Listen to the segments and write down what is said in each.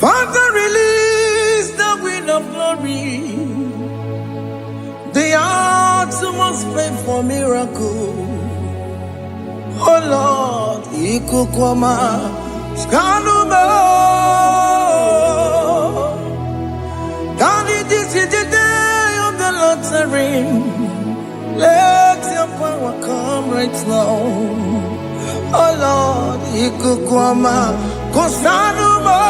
Father, release the wind of glory. The utmost pray for miracle. Oh Lord, Ikukwama, Skanuma. Daddy, this is the day of the Lord's ring. Let your power come right now. Oh Lord, Ikukwama, Kosanuma.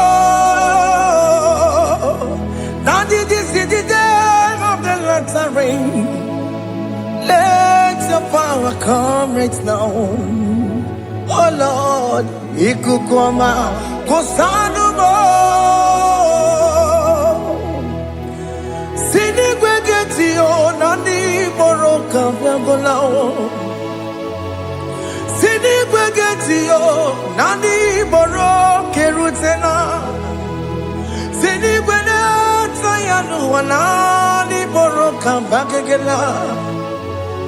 Daddy, this is the day of the Lord's ring. Let your power come right now. Oh Lord, Ikukwama, Kosanuma. Sinigwegetio, Nani Boroka, Vyagolao. Sinigwegetio, Nani Boroke Rutena. Sinigweneta Yanu, Nani Boroka, Bagagela.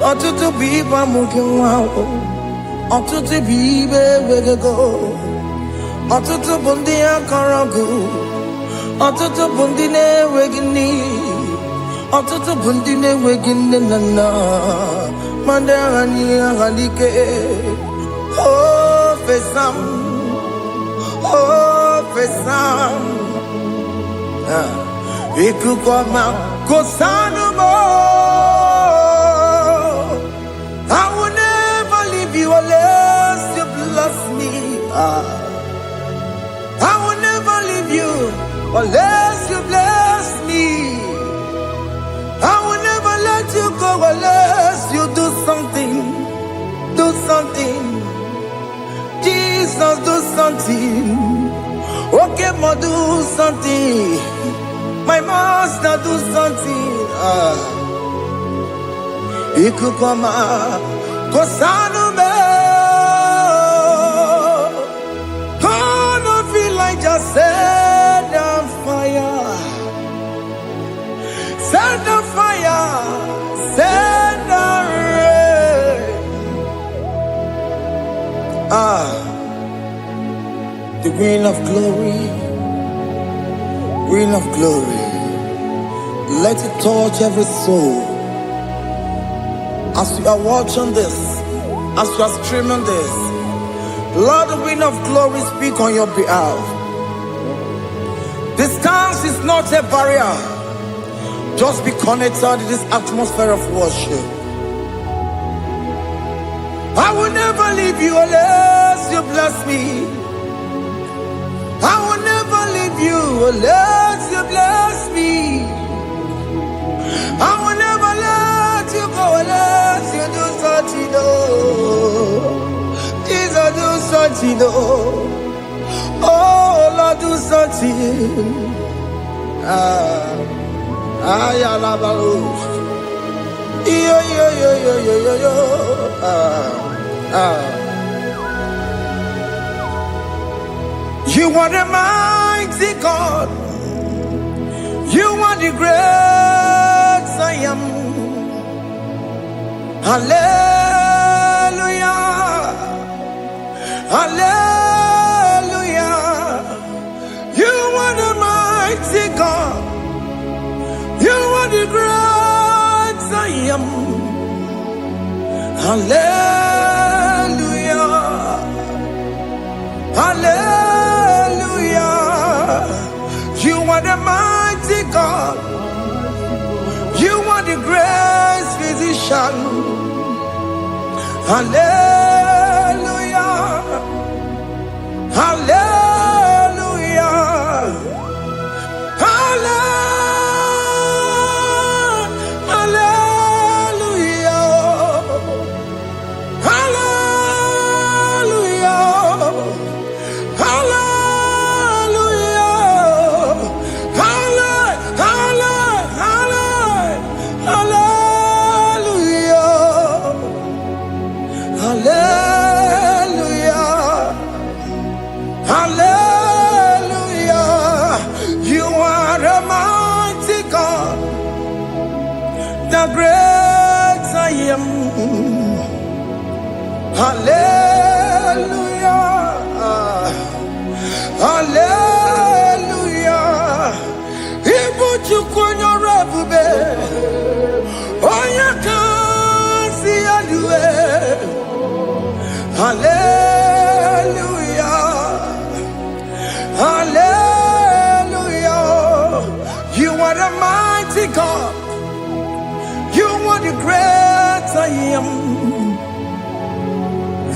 Otutu biba mukiwao, otutu bibe wegego, otutu bundi akaragu, otutu bundi ne wegini, otutu bundi ne wegini nana, mandani halike, oh fesam, Ikukwama, Kosanuma. I will never leave you unless you bless me. I will never leave you unless you bless me. I will never let you go unless you do something. Do something. Jesus, do something. Okay, ma, do something. My master, do something. Ikukwama, Kosanume. Gonna feel like just set on fire. Set on fire. Set on rain. The wind of glory. Wind of glory. Let it touch every soul. As you are watching this, as you are streaming this, Lord, the wind of glory speak on your behalf. Distance is not a barrier. Just be connected to this atmosphere of worship. I will never leave you unless you bless me. I will never leave you unless you bless me. I will never let you go unless you do something. Jesus, do something. Oh Lord, do something. Ayalabalush. Yo. You are the mighty God. You are the great I am. Hallelujah. Hallelujah. You are the mighty God. You are the great I am. Hallelujah. Hallelujah. You are the mighty God. You are the great physician. Hallelujah. Hallelujah. Hallelujah. The great I am. Hallelujah. Hallelujah.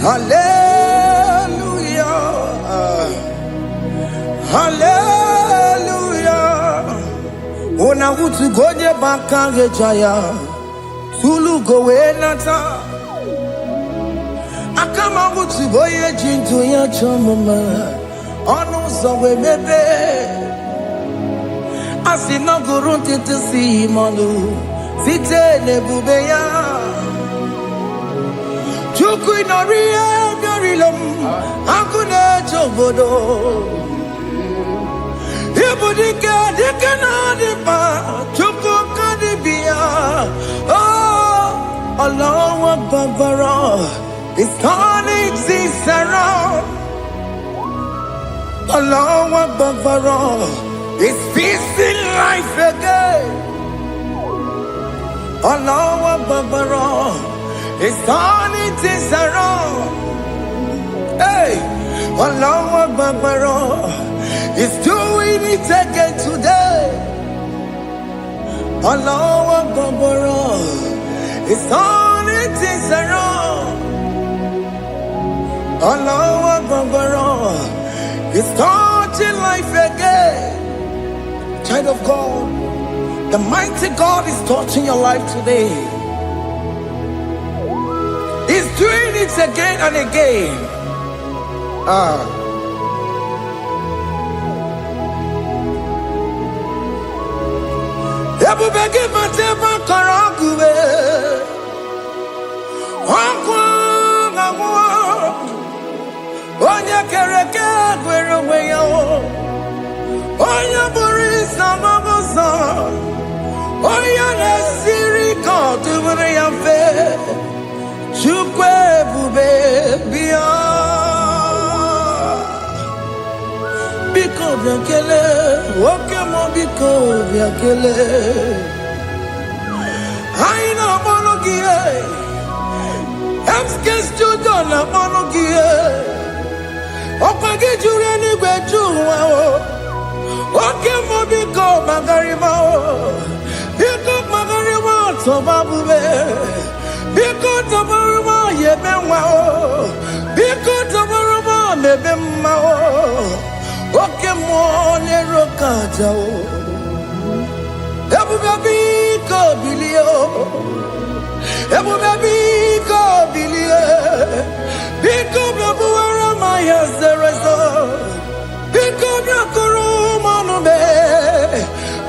Hallelujah. Hallelujah. Ona utu gonye bakange jaya. Tulu gowe nata. Akama utu boye jintu ya chomama. Onu sowe mebe. Asina gurunti tisi manu. Site nebubeya. Chuku inoria garilom. Akune chobodo. Ibudika dikana dipa. Chuku kadibia. Oh, Allah Babara. It's turning things around. Allah Babara. It's peacing life again. Allah Babara. It's turning things around. Hey, Allah Babara. It's doing it again today. Allah Babara. It's turning things around. Allah Babara. It's starting life again. Child of God, the mighty God is touching your life today. He's doing it again and again. Ebubege matema karaguwe. Onya kereke gwerowe yo. Onya burisa mabosa. Onya nesiri kodubure yafe. Chukwe bube biya. Biko biakele. Woke mo biko biakele. Aina monogie. Emskes judona monogie. Opage jure ni gwejuwa o. Oke mo biko magarima o. Biko magarima tobabube. Biko tobaruma yebenwa o. Biko tobaruma mebemma o. Oke mo nero kaja o. Ebube biko bilio. Ebube biko bilie. Biko bebuara maya zerezo. Biko biakuru manube.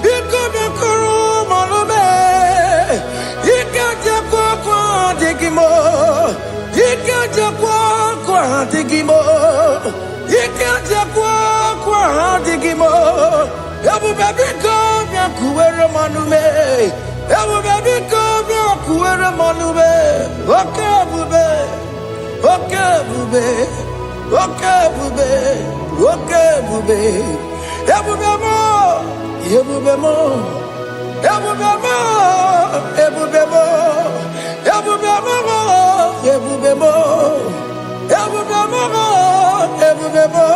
Biko biakuru manube. Ikaja kwa digimo. Ikaja kwa digimo. Ikaja kwa digimo. Ebube biko biakuere manube. Ebube biko biakuere manube. Okay bube. Okay bube. Okay bube. Okay bube. Ebube mo. Ebube mo. Ebube mo. Ebube mo. Ebube mo. Ebube mo. Ebube mo. Ebube mo.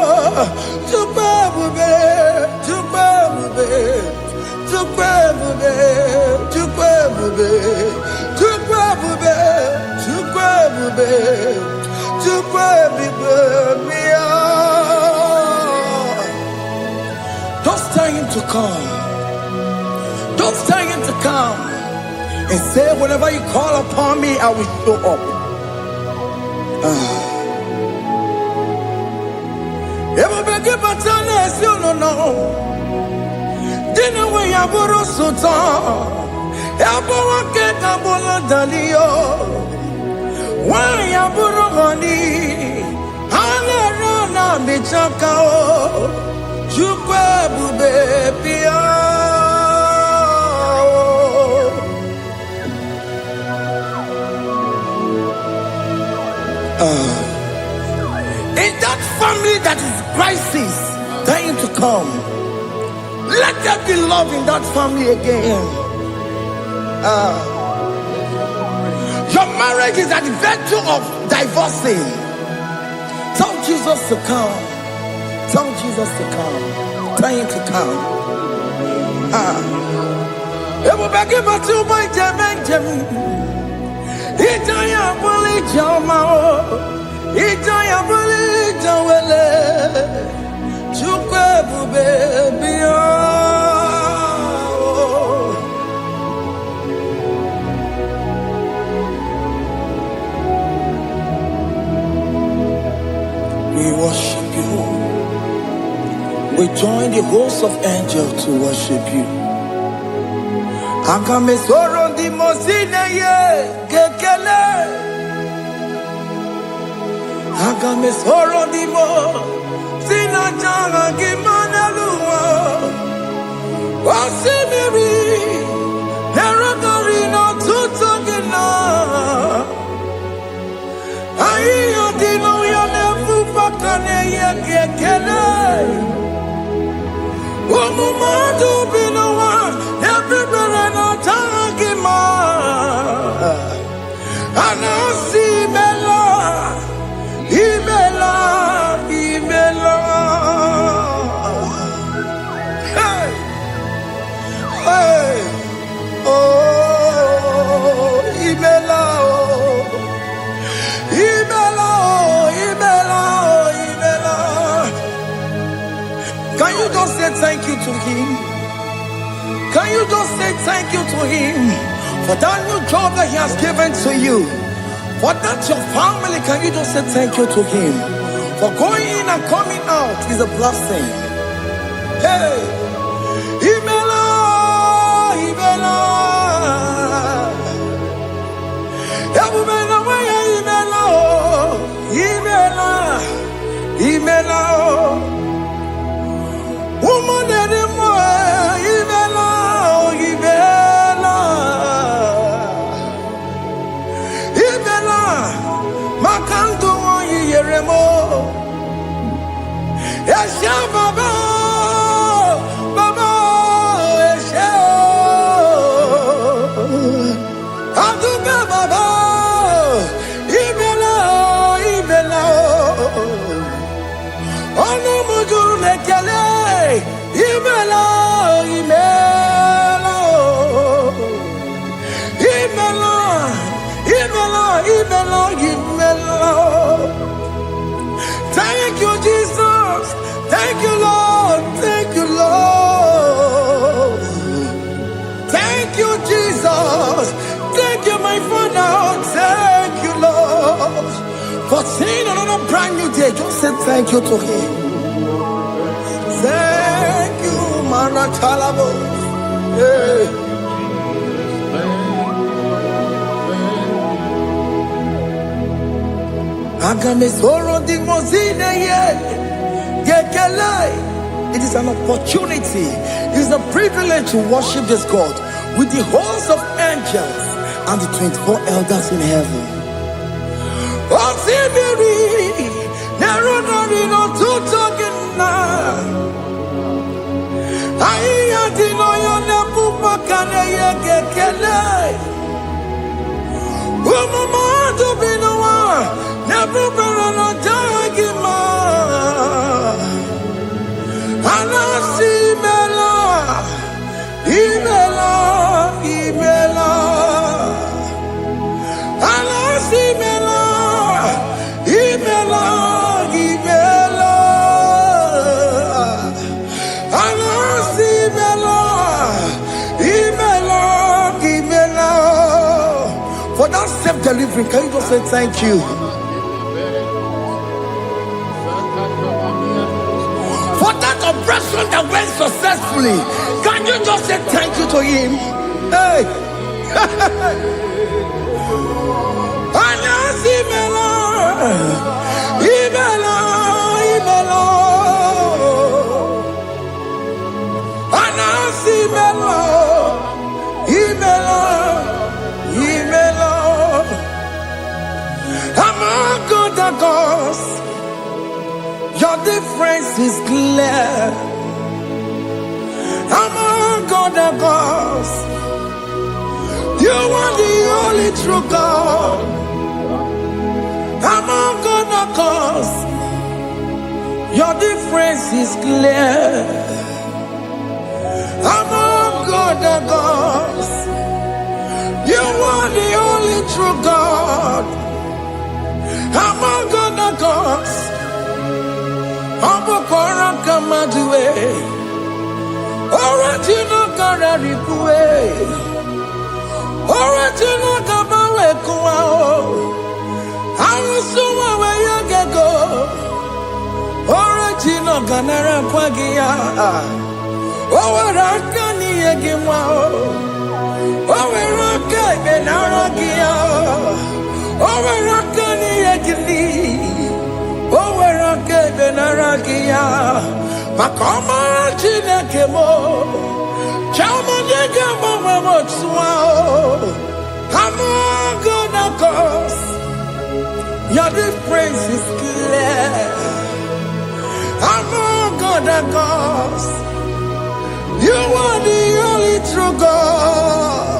Tukwe bube. Tukwe bube. Tukwe bube. Tukwe bube. Tukwe bube. Tukwe bube. Tukwe bube. Don't tell him to come. Don't tell him to come. And say, whenever you call upon me, I will show up. Everybody but honest, you don't know. Dinner way I borrow so tall. Everyone get a bola dalio. Why I borrow honey? Hana rana bichakao. Chukwe bube pia. In that family that is crisis, trying to come, let there be love in that family again. Your marriage is at the verge of divorcing. Tell Jesus to come. Tell Jesus to come. Tell him to come. It will be given to my Jemen. Itaya Bully Jama. Ijaya buli jawele, chukwe bube biya. We worship you. We join the host of angels to worship you. Akame soro di mosine ye kekele. Akame soro di mo sina changa kimana luwa. Wasimiri nerogari no tutogina. Ayo di no ya nefu pakane ye kekele. Wamumadu binowa everybody no tagima. Anasi bela. Imela, Imela, hey, hey, oh, Imela, oh, Imela, oh, Imela, oh, Imela. Can you just say thank you to him? Can you just say thank you to him for that new job that he has given to you? For that your family, can you just say thank you to him? For going in and coming out is a blessing. Hey, Imela, Imela, Imela, Imela, Imela, woman anymore, Imela, Imela. Makanto yeremo, Esha baba, baba, Esha, Aduka baba, Ibela, Ibela, Onu muju lekele, Ibela, Ibela, Ibela. Imela, Imela, Imela. Thank you, Jesus. Thank you, Lord. Thank you, Lord. Thank you, Jesus. Thank you, my Father. Thank you, Lord. For seeing another brand new day, just say thank you to him. Thank you, Maratalabo. Hey. It is an opportunity, it is a privilege to worship this God with the host of angels and the 24 elders in heaven. Never better jagima. Anasi mela, imela, imela. Anasi mela, imela, imela. Anasi mela, imela, imela. For that self-delivery, can you just say thank you? Operation that went successfully, can you just say thank you to him? Hey, Anasi Mela, Imela, Imela, Anasi Mela, Imela, Imela. Among other gods, your difference is clear. Among other gods, you are the only true God. Among other gods, your difference is clear. Among other gods, you are the only true God. Among other Obokora kamadue. Original kararikue. Original kabawe kuao. Arusuwa we yagego. Original ganara kwagia. Owaraka ni yegimwao. Owaraka benaragia. Owaraka ni yegili. Owaraka benaragia. Makoma chineke mo. Chama nega mama motswao. I'm gonna cause. Your difference is clear. I'm gonna cause. You are the only true God.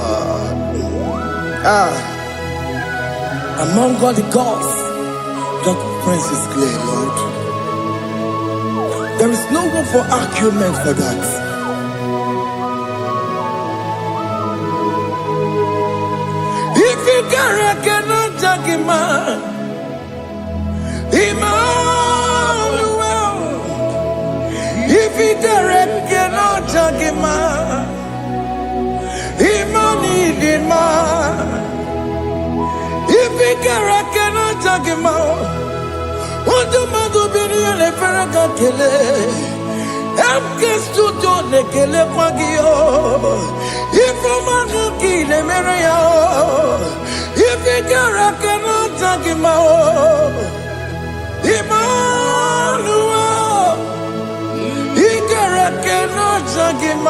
Among all the gods, your difference is clear, Lord. There is no room for argument for that. If you cannot judge him, Emmanuel. If you cannot judge him, Emmanuel. If you cannot judge him, what do you do? Be a paragakele. I'm just to do the kele pagio. If I'm not kill a mario, if you cannot judge him, Emmanuel. He cannot judge him,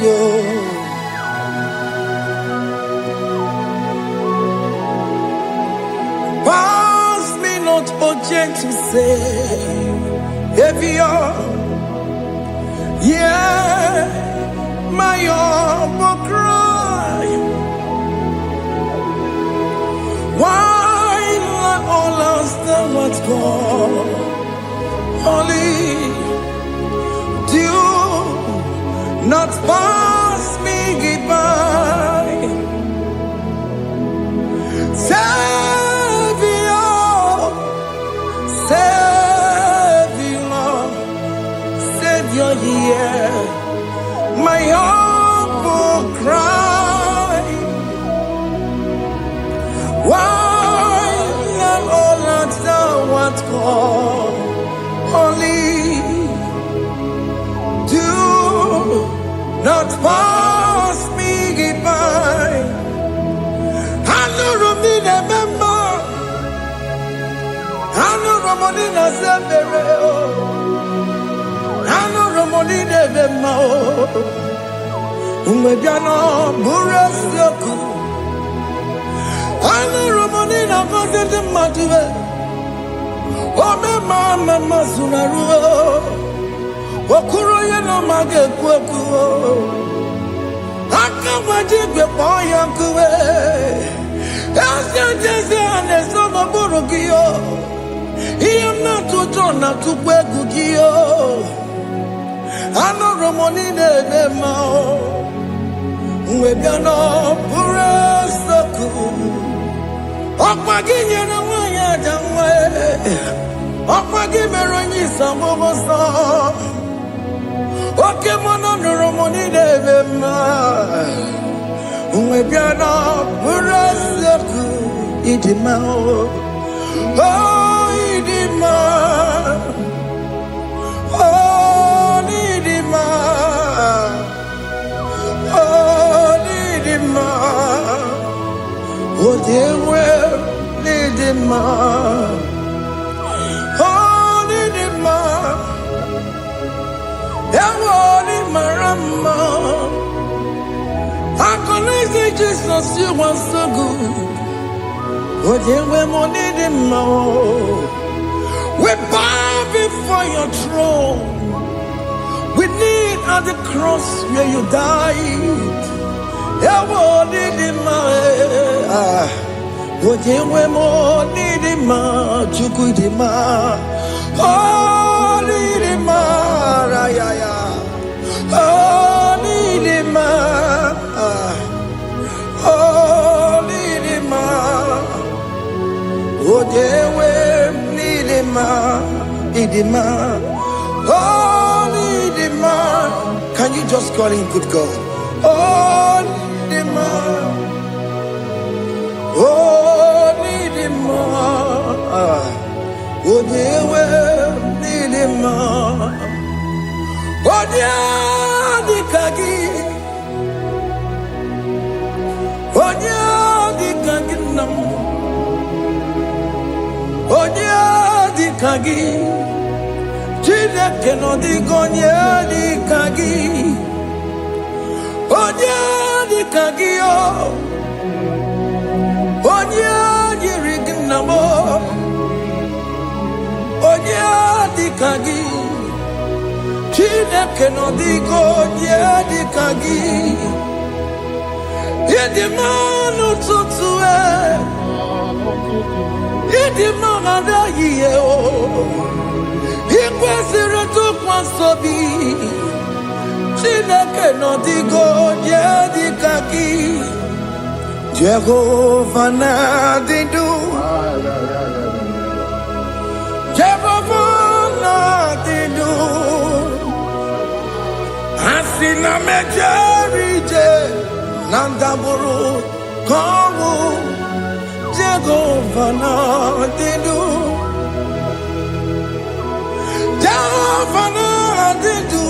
Yo. Pass me not, oh gentle Savior. Yeah, my humble cry. Why let all us know what's gone? Only do not pass me goodbye. Savior, yeah, my humble cry. Why let all us know what's gone? Only do not pass me goodbye. I know Romina member. I know Romonina Zambere. I know Romonina member. Umebiano Burasioku. I know Romonina Vadede Matue. Ome mama sunaru, okuro ye no mage kweku, akawajigwe poyankuwe, asante aneso maburugiyo, iyamna tutona tukwegugiyo, ano romoni nebe mao, uwebiano burasoku, okwaginye na wanya jamwe. Okwagi meronyi samomosa. Oke mono nuromoni devema. Uwebiana buraseku idimao. Oh idima. Oh idima. Oh idima. Oh dewe idima. Marama, I connect Jesus, you are so good. Oh, yeah, we need him more. We bow before your throne. We need at the cross where you died. Yeah, we need him more. Oh, yeah, we need him more. Oh, need him more. Nidima, oh Nidima. Can you just call him good God? Oh Nidima, oh Nidima, oh Dewe Nidima, oh Dikagi, oh Dikagi nam, oh Dikagi. Chineke no di gonye di kagi, onye di kagi o, onye yiri gnamo, onye di kagi. Chineke no di gonye di kagi, yedi manu tutue, yedi manu yiye o. Ikwesịrị tụkwasị obi Chineke nọdịgo onye dịka gị Jehova na-adị ndụ Jehova na-adị ndụ asị na mejere ije na ndagwurugwu ka ọnwụ Jehova na-adị ndụ Jehova na-adị ndụ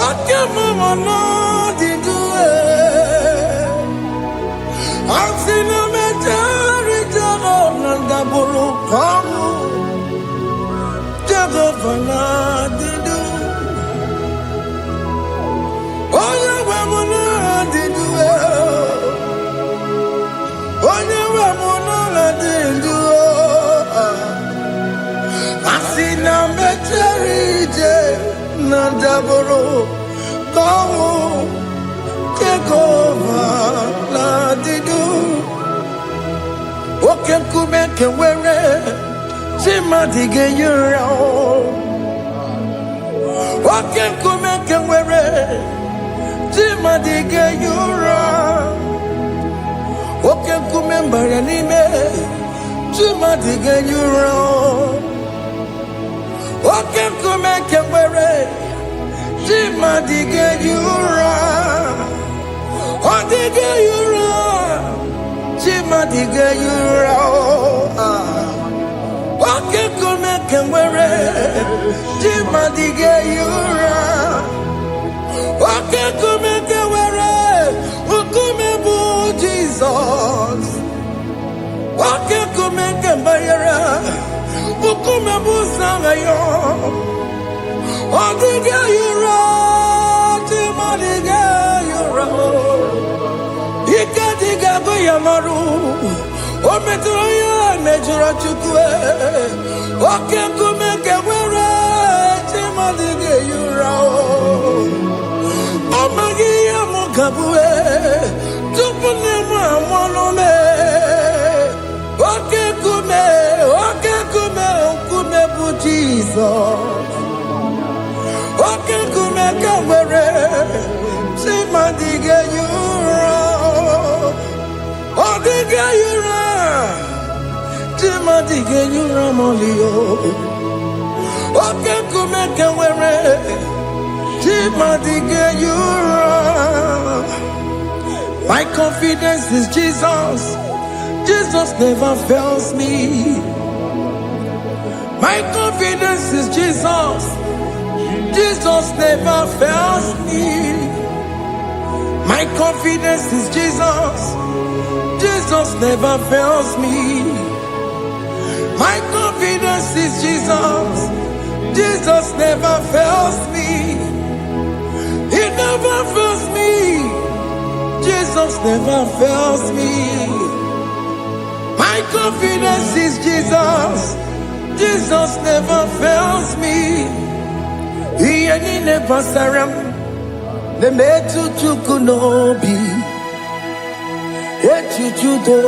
oke mama na-adị ndụ asị na mejere Jehova na ndagwurugwu ọnwụ Jehova na-adị ndụ onye nwe m na-adị ndụ onye nwe m na-adị ndụ asị na mejere ije na ndagwurugwu ka ọnwụ Jehova na-adị ndụ oke nkume nke nwere chi mmadụ ga-eyi ụra oke nkume nke nwere chi mmadụ ga-eyi ụra oke nkume mbara n'ime chi mmadụ ga-eyi ụra oke nkume nke nwere chi mmadụ ga-eyi ụra ọ dịghị eyi ụra chi mmadụ ga-eyi ụra oke nkume nke nwere chi mmadụ ga-eyi ụra oke nkume nke nwere nkume bụ Jizọs oke nkume nke mbara nkume bụ Zangaya ọ dịghị eyi ụra chi mmadụ ga-eyi ụra ike dịghị agụ ya marụ o metụrụ ya mejọrọ Chukwu oke nkume nke nwere chi mmadụ ga-eyi ụra ọ maghị ihe m ga-abụ tupu nne m amụọnụ m oke nkume nkume bụ Jizọs oke nkume nke nwere chi mmadụ ga-eyi ụra ọ dịghị eyi ụra chi mmadụ ga-eyi ụra ma ọlị oke nkume nke nwere chi mmadụ ga-eyi ụra. My confidence is Jesus. Jesus never fails me. My confidence is Jesus. Jesus never fails me. My confidence is Jesus. Jesus never fails me. My confidence is Jesus. Jesus never fails me. He never fails me. Jesus never fails me. My confidence is Jesus. Jesus never fails me. He never saram. The metu chukunobi. Echuchudo.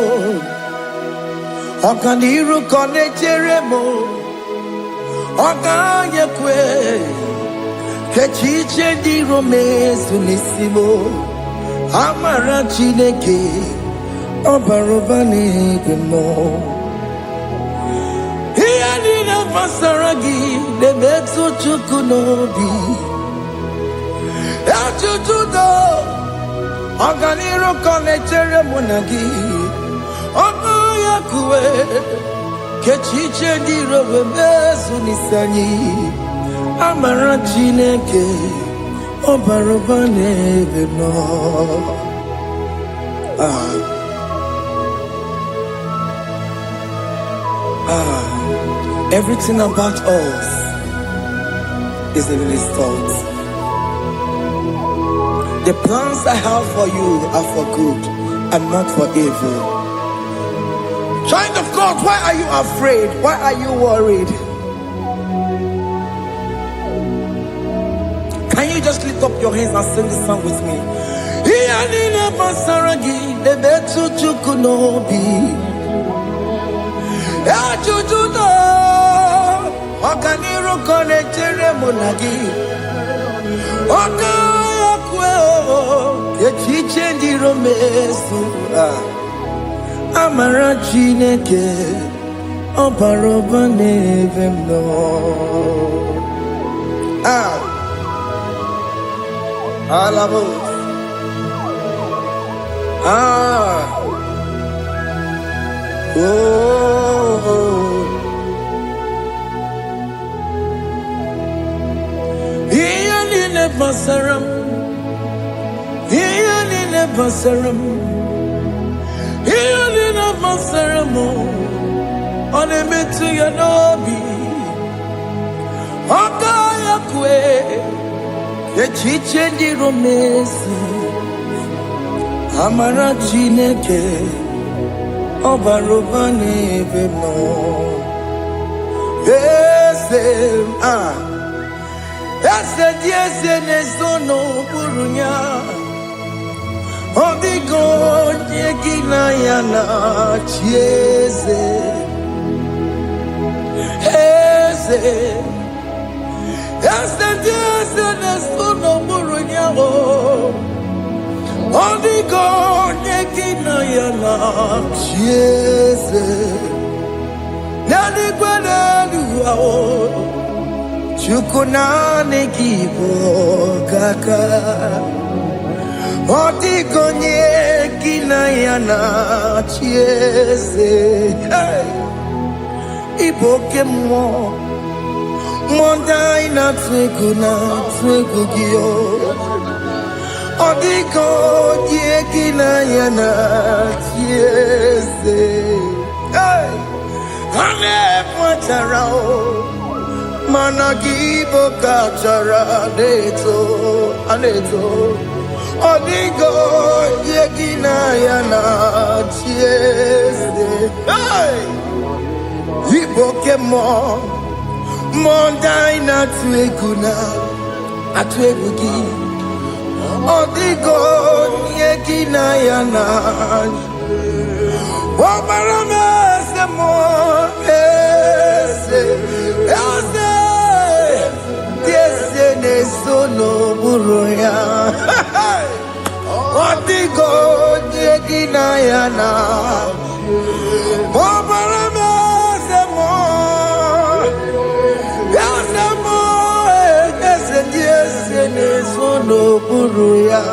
Okaniru kone jeremo. Okanyekwe. Kechiche di romezu nisimo. Amara Chineke Obarobani Gemo. Iyanina pasaragi debetu chukunobi. Achuchudo oganiro konechere munagi. Onoya kuwe kechiche diro bebezu nisani. Amara Chineke obaroba nebe no. Everything about us is in His thoughts. The plans I have for you are for good and not for evil. Child of God, why are you afraid? Why are you worried? Can you just lift up your hands and sing this song with me? Iyanina pasaragi debetu chukunobi. Achuchudo oganiro konechere munagi. Okaya kweo kechiche ndiro mesu. Amara Chineke obaroba nebe no. Alabo. Iyanina pasaram. Iyanina pasaram. Iyanina pasaram. Onemetu yanobi. Okaya kwe. Kechiche ndiro mesi. Amara Chineke obaroba nebe no. Ese diese nezono burunya. Odigo nyegina yana chieze. Ese diese nezono burunya. Odigo nyegina yana chieze. Nani gwanadu ao. Chukunane kibo kaka. Odigo nyegina yana chieze. Iboke mo. Mondai na twegu gyo. Odigo nyegina yana chieze. Ane pacharao. Managibo kachara aneto. Odigo yegina yana chieze. Iboke mo. Mondai na twegu gi. Odigo yegina yana. Wabarame se mo. Nesono buruya. Odigo nyegina yana. Mobarame semo. Yasemo. Ese nesono buruya.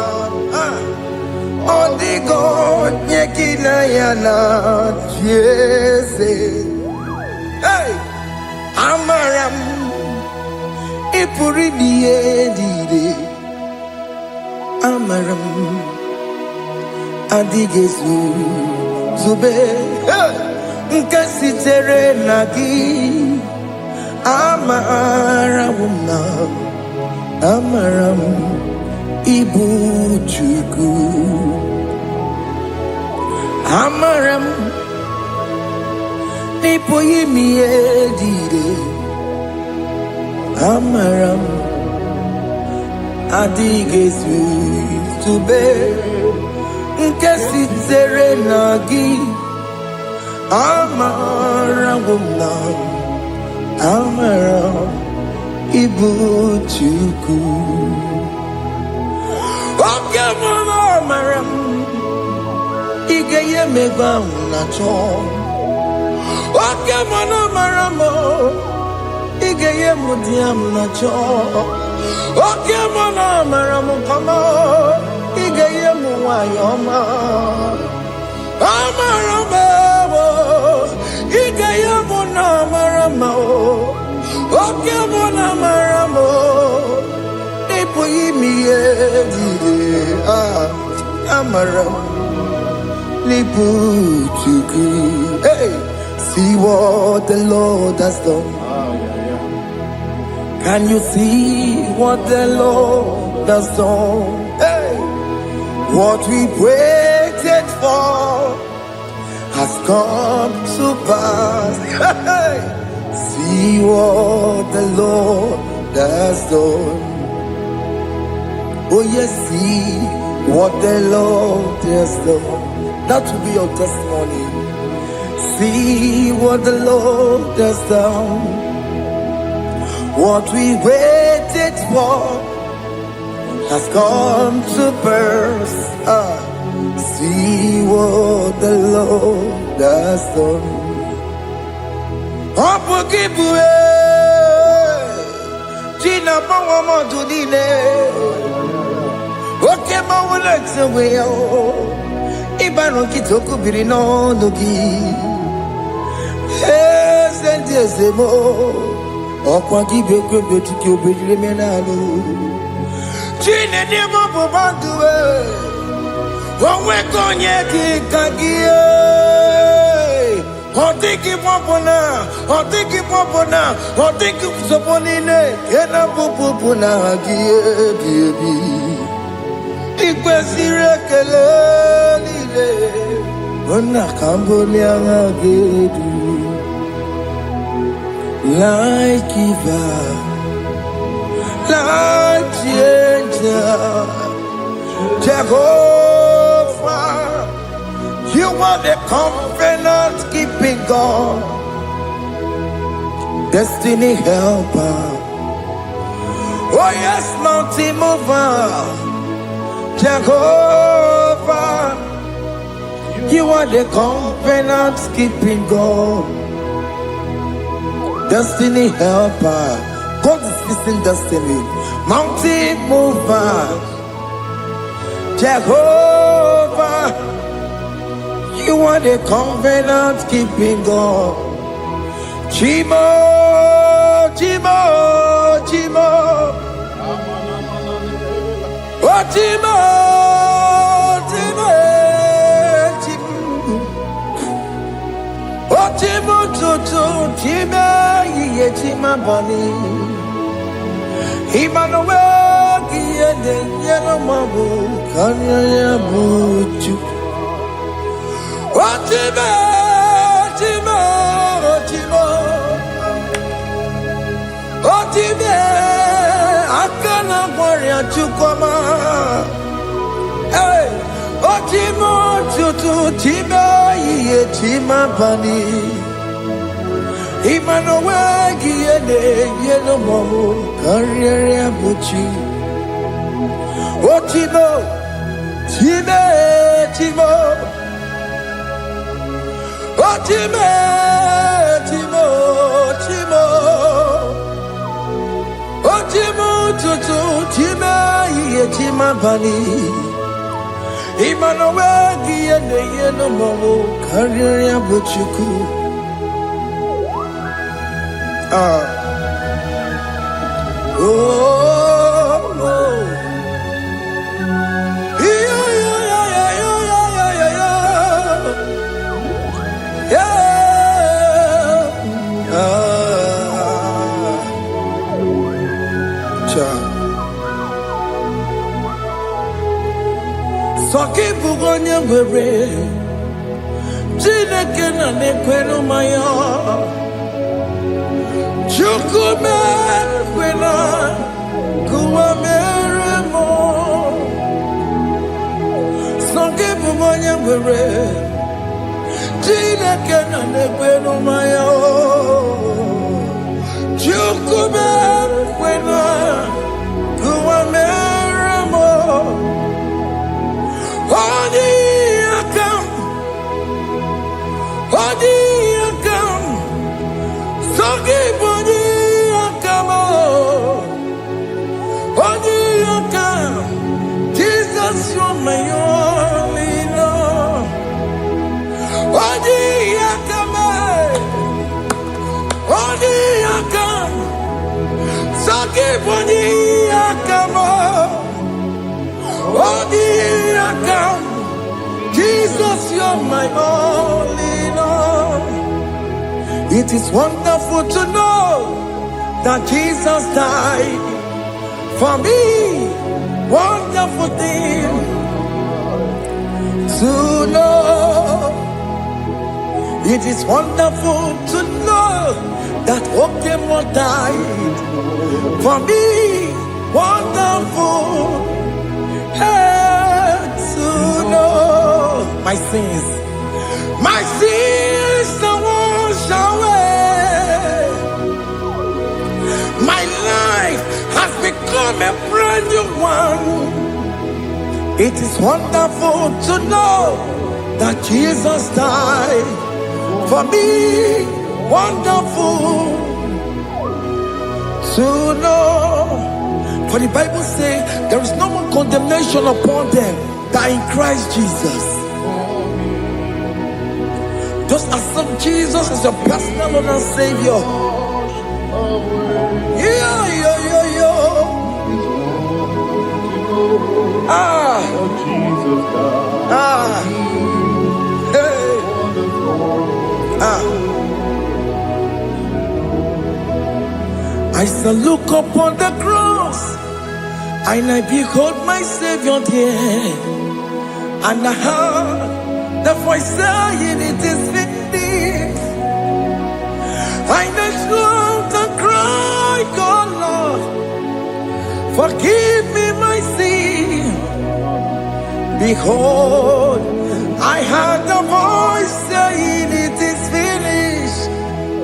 Odigo nyegina yana. Jese. Amaram. Ipuri diye Amaram Adigezu Zube Nkasitere nagi Amaramuna Amaram Ibu Chuku Amaram Nipoyi miedire Amaram Adigezu Zube Nkasitere nagi Amaramuna Amaram Ibu Chuku Okamana Amaram Igeye megba unacho Okamana Amaram maramo, igeye mudiam na cho. Oke mona maramo kama, igeye muayoma. Amaramo, igeye mona maramo. Oke mona maramo, ipo yimiye amaram. Hey, see what the Lord has done. Can you see what the Lord has done? Hey, what we waited for has come to pass. Hey, see what the Lord has done. Oh yes, see what the Lord has done. That will be your testimony. See what the Lord has done. What we waited for has come to pass. See what the Lord has done. Gina Pawama Dudine. Okay, Mawalex away. Ibano kitoko birino nogi. Sentezemo. Okwa kibekwe betuki obedile menalo. Chine nemo bobanduwe. Onwe konye kikagie. Otiki popona. Otiki soponine. Kena popona agie biebi. Ikwesire kelelile ona kambolia ngagedu like giver like changer Jehovah, you are the covenant keeping God, destiny helper. Oh yes, mountain mover, Jehovah, you are the covenant keeping God, destiny helper. God is fixing destiny. Mountain mover, Jehovah, you are the covenant keeping God. Chimo. Otimo, Tima Bani, Emmanuel, Yellow Mabu, Kanya Buchu. Otime, Akana Warrior Chukoma. Hey, Otimo, Tutu, Tima, Tima Bani. Emmanuel, Yellow Mabu, Kanya Buchu. Otimo, Timo. Otime, Timo. Otimo, Tutu, Tima, Tima Bani. Emmanuel, Yellow Mabu, Kanya Buchu. Soki bugonye bere, Chineke na nekwenu maya. Chukume kwena, kuwa meremo. Soki bugonye bere, Chineke na nekwenu maya. Chukume kwena, kuwa meremo. Jesus, you're my only Lord. Odi yakame, odi yakam, saki odi yakamo, odi yakam. Jesus, you're my only Lord. It is wonderful to know that Jesus died for me. Wonderful thing to know. It is wonderful to know that Okemo died for me. Wonderful to know my sins are washed away. My life has become a brand new one. It is wonderful to know that Jesus died for me. Wonderful to know. For the Bible says there is no more condemnation upon them that in Christ Jesus. Just accept Jesus as your personal Lord and Savior. Yeah. I shall look upon the cross, and I behold my Savior there, and I heard the voice saying, "It is finished." I knelt and cried, "God, Lord, forgive me my sin." Behold, I heard the voice saying, "It is finished.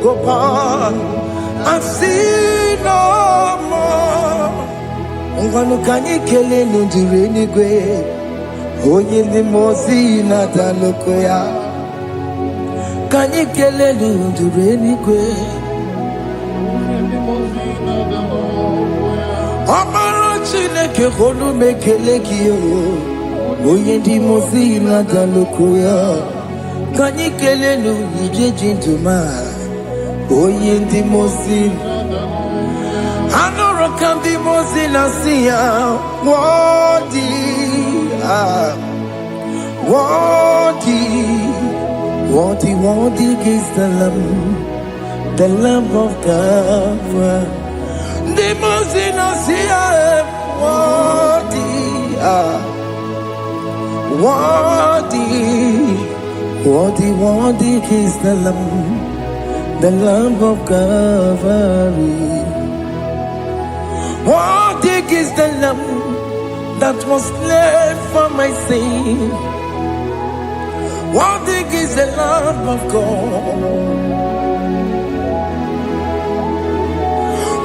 Go on and sin no more." Ungwanu kanyi kele nundure nigwe, onye ndi mozi na daloko ya. Kanyi kele nundure nigwe, Amara Chineke honu mekele kiyo, onye ndi mozi na daloko ya. Kanyi kele nundure jintuma, onye ndi mozi. Anoro kandi mozi na siya, worthy is the Lamb of God. The mozi na siya, worthy is the Lamb of Calvary. Worthy is the Lamb that was slain for my sin. Worthy is the Lamb of God.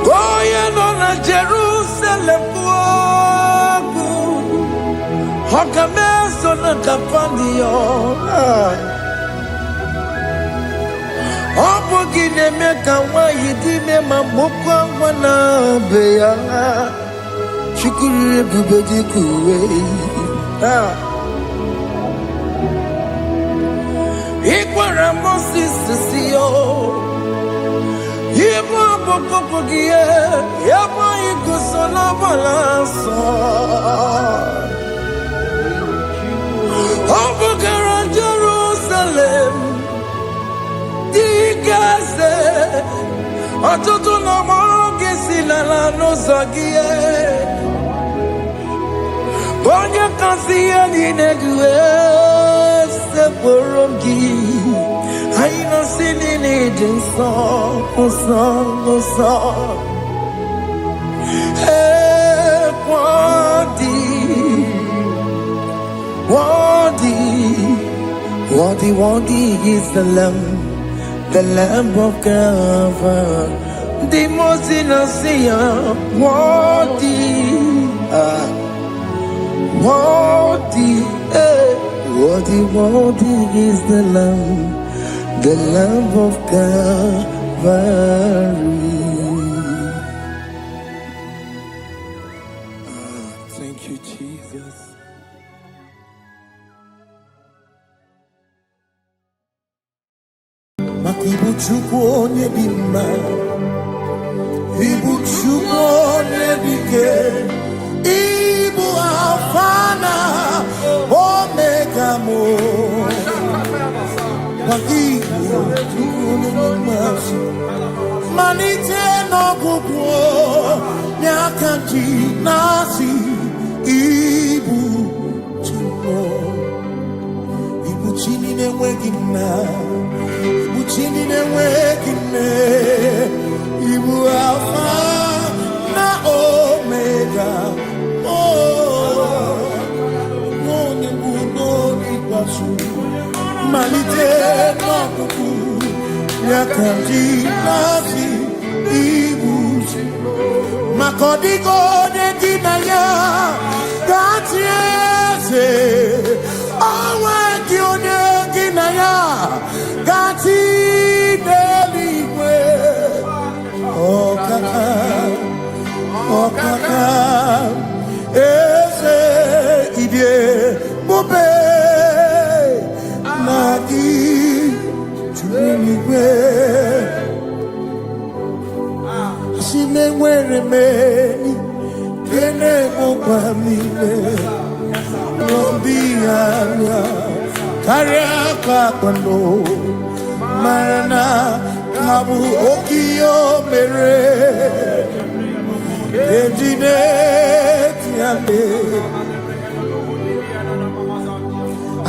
Going on a Jerusalem walk, Hokames on a Capandio. Opogine meka wa yidime mamokwa wana beya. Shukuru bubeji kuwe. Ikwara Moses siyo. Yebo bokopogie. Yebo ikusola balanso. Opogara Jerusalem. Digase. Atutu na moge silala no zagie. Bonya kasia ninedue se porongi. Aina sinini jinso song. Hey, worthy is the Lamb of God. The most innocent, worthy is the Lamb of Calvary. Thank you, Jesus. chukwu onye dị mma, ibu chukwu onye dị ike, ibu Alfa na Omega mo. Ibu chukwu onye dị mma, malite n'ọgwụgwụ n'aka ji na-asị ibu chukwu. Ibu chi na-enweghị nna, ibu chi na-enweghị nne, ibu Alfa na Omega. Onye bụ n'oge ikpeazụ, malite n'ọgwụgwụ n'aka ji na-asị ibu chukwu. Maka ọ dịghị onye dị na ya ga-atị eze, onwe gị onye gị na ya ga-atị n'eluigwe. Ọkaka ọkaka eze idie bube na gị juru eluigwe. Si na-enwere meni kene mokwa mile n'obi anya karịa kpakpando mara na ka bụ oke ihe o mere ejide tiale.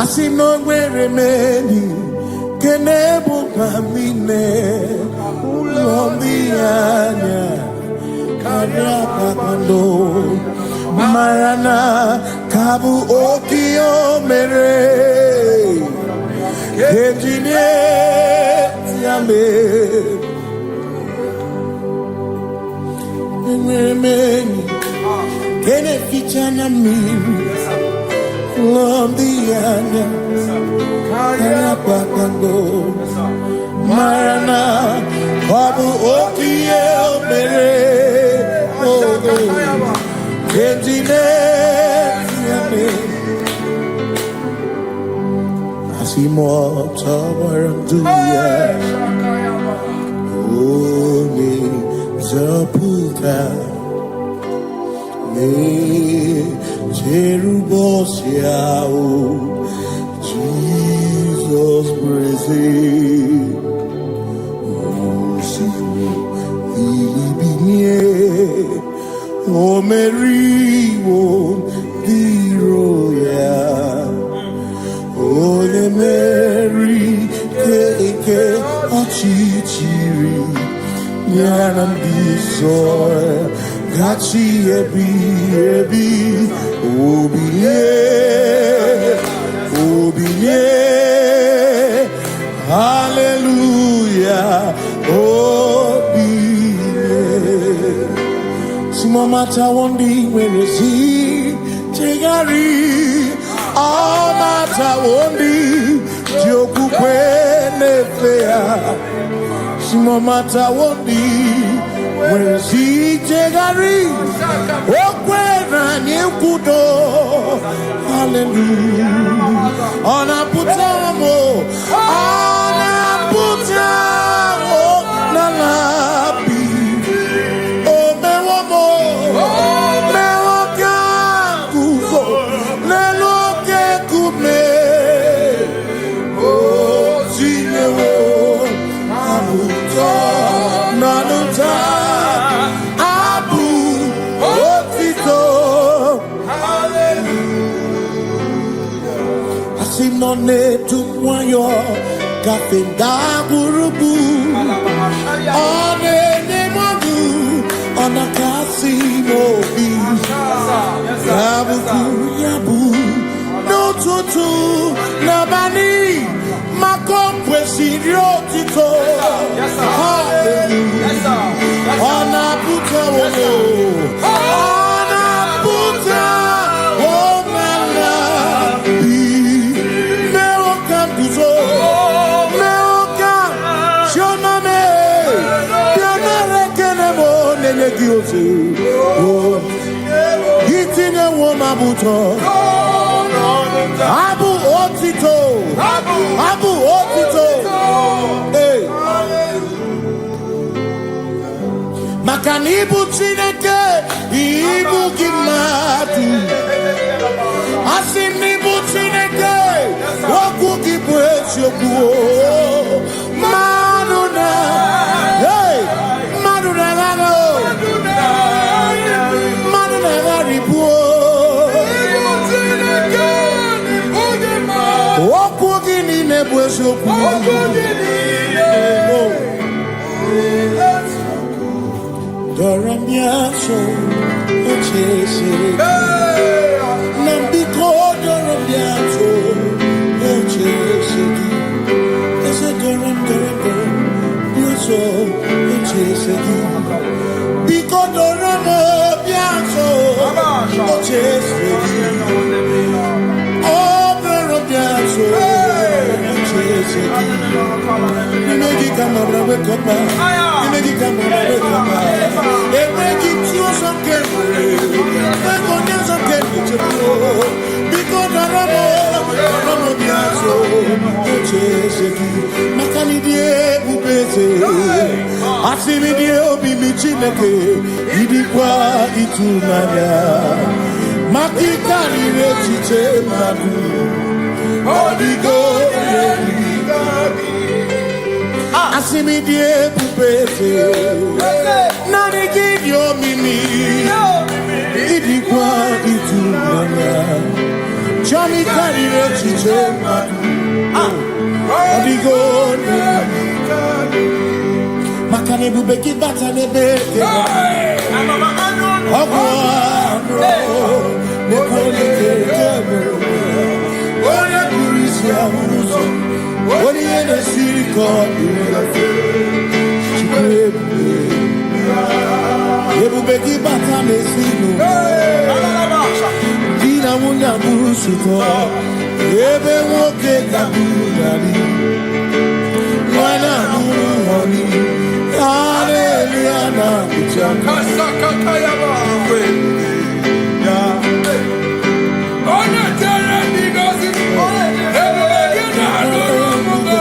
Asị na o nwere meni kene mokwa mile n'obi anya karịa kpakpando mara na ka bụ oke ihe o mere ejide tiale. Enwere m enyi nke na-eficha na mmiri n'obi anya karịa kpakpando mara na ọ bụ oke ihe o mere ejide tiale. Asị m ọtọ gbara ndụ ya onye nzọpụta na-echere ụbọchị ahụ Jizọs breze ibinie o meriwo dịro ya onye meri ike ọchịchịrị ya na ndị nsọ gachi ebi ebi obilie obilie hallelujah obilie. Simomata wondi nwere si chegharị ọmata wondi ji okwukwe na-efe ya. Simomata wondi nwere si chegharị o kwere anyị nkwudo hallelujah. Ọ na-apụta m ọ na-apụta n'ala bi o mewo m mewo ka guzo n'elu oke nkume o tinyewo abụtọ n'ọnụta abụ otito. Asị nọ na-etu nwayọ gafe ndagwurugwu ọ na-enye mmadụ ọ na-akasị n'obi ya bụkwu ya bụ n'ụtụtụ n'abalị maka o kwesịrị otito. Hallelujah. Ọ na-apụta onye ọ na-apụta omela bi mewo ka guzo mewo ka shioname bịanara ekele m nenye gị ozi gị tinye nwo m abụtọ abụ otito abụ otito. Makanibu Chineke, Ibu Kimatu. Asinibu Chineke, Waku Kibwetioku. Maduna, hey, Maduna Gano, Maduna Garibu. Waku Gini Nebwetioku. Doramiaso, Ochese, Nambiko, Doramiaso, Ochese, Ese Doram, Biaso, Ochese, Biko Doramiaso, Ochese, Oh, Doramiaso, Ochese, Nimegi Kamara, Wekopa, Nimegi Kamara, Wekopa. Asimidie obi michineke idikwa itunanya makikari rechiche madu odigo Asimidie pupese nani gidio mimi idikwa itunanya chami kari rechiche madu odigo Makane bubeki bata nebeke Ogwano Nekone kekebe Oye kurisi ya uzo Oye ene siriko Chikwebu Yebubeki bata mesino Dina munya burusuto Yebe woke kabunani Wana muruhoni Hallelujah, na kuchanga. Kasakatayaba. Ya. Ona tena nigozi. Ebegina noromugo.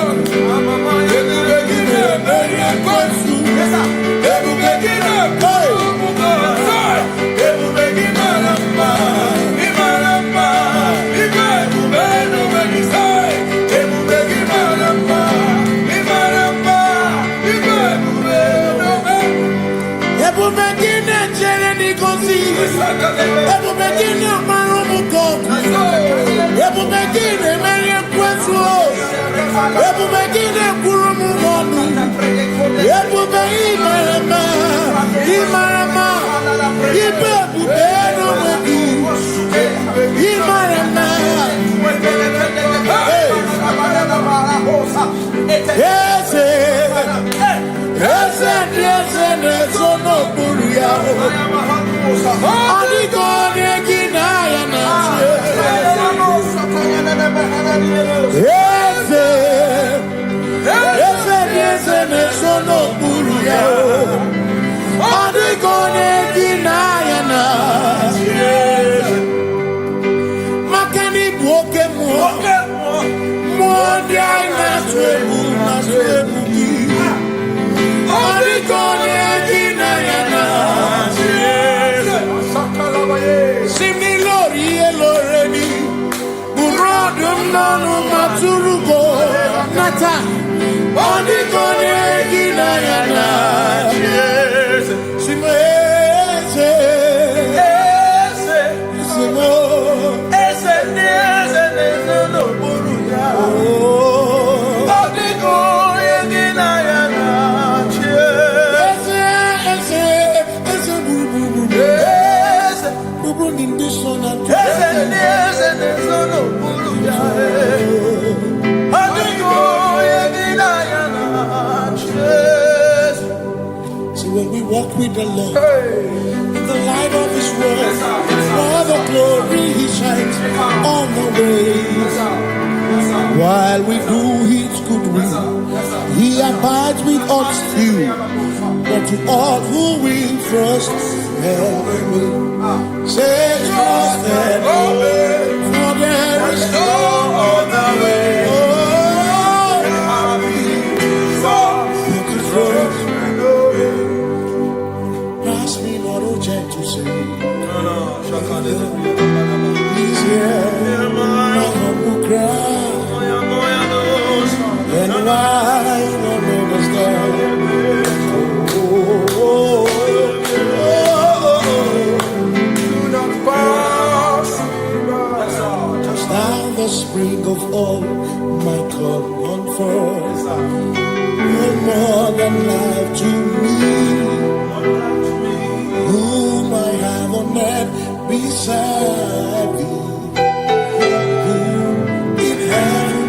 Ebegina beria kwansu. Ebegina koromugo. Ebegina lamba. Imalamba. Ibegubeno benisai. Ebegina lamba. Imalamba. Ebubegina chereni kosi. Ebubegina maromuko. Ebubegina merie kwesu. Ebubegina kurumugonu. Ebubegina imarama. Ibebubeno wedu. Imarama. Yes, no buria. Adigone ginaya na. Yes, no buria. Adigone ginaya na. Makani boke mo. Mo dia na twebu na twebu. Adigone ginaya na. Similori eloreni Burodum nanu maturugo Nata Adigone ginaya na. Simese Simo Ese no buruya Adigone ginaya na. See, when we walk with the Lord in the light of His word, all the glory He shines on the way. While we do His good will, He abides with us still. But to all who will trust and obey, say trust and obey, for there is no other way. He's here. My humble cry. And why don't understand? The spring of all my comfort, no more than life to me, whom I have on earth beside thee, in heaven,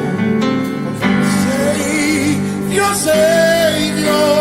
Savior, Savior,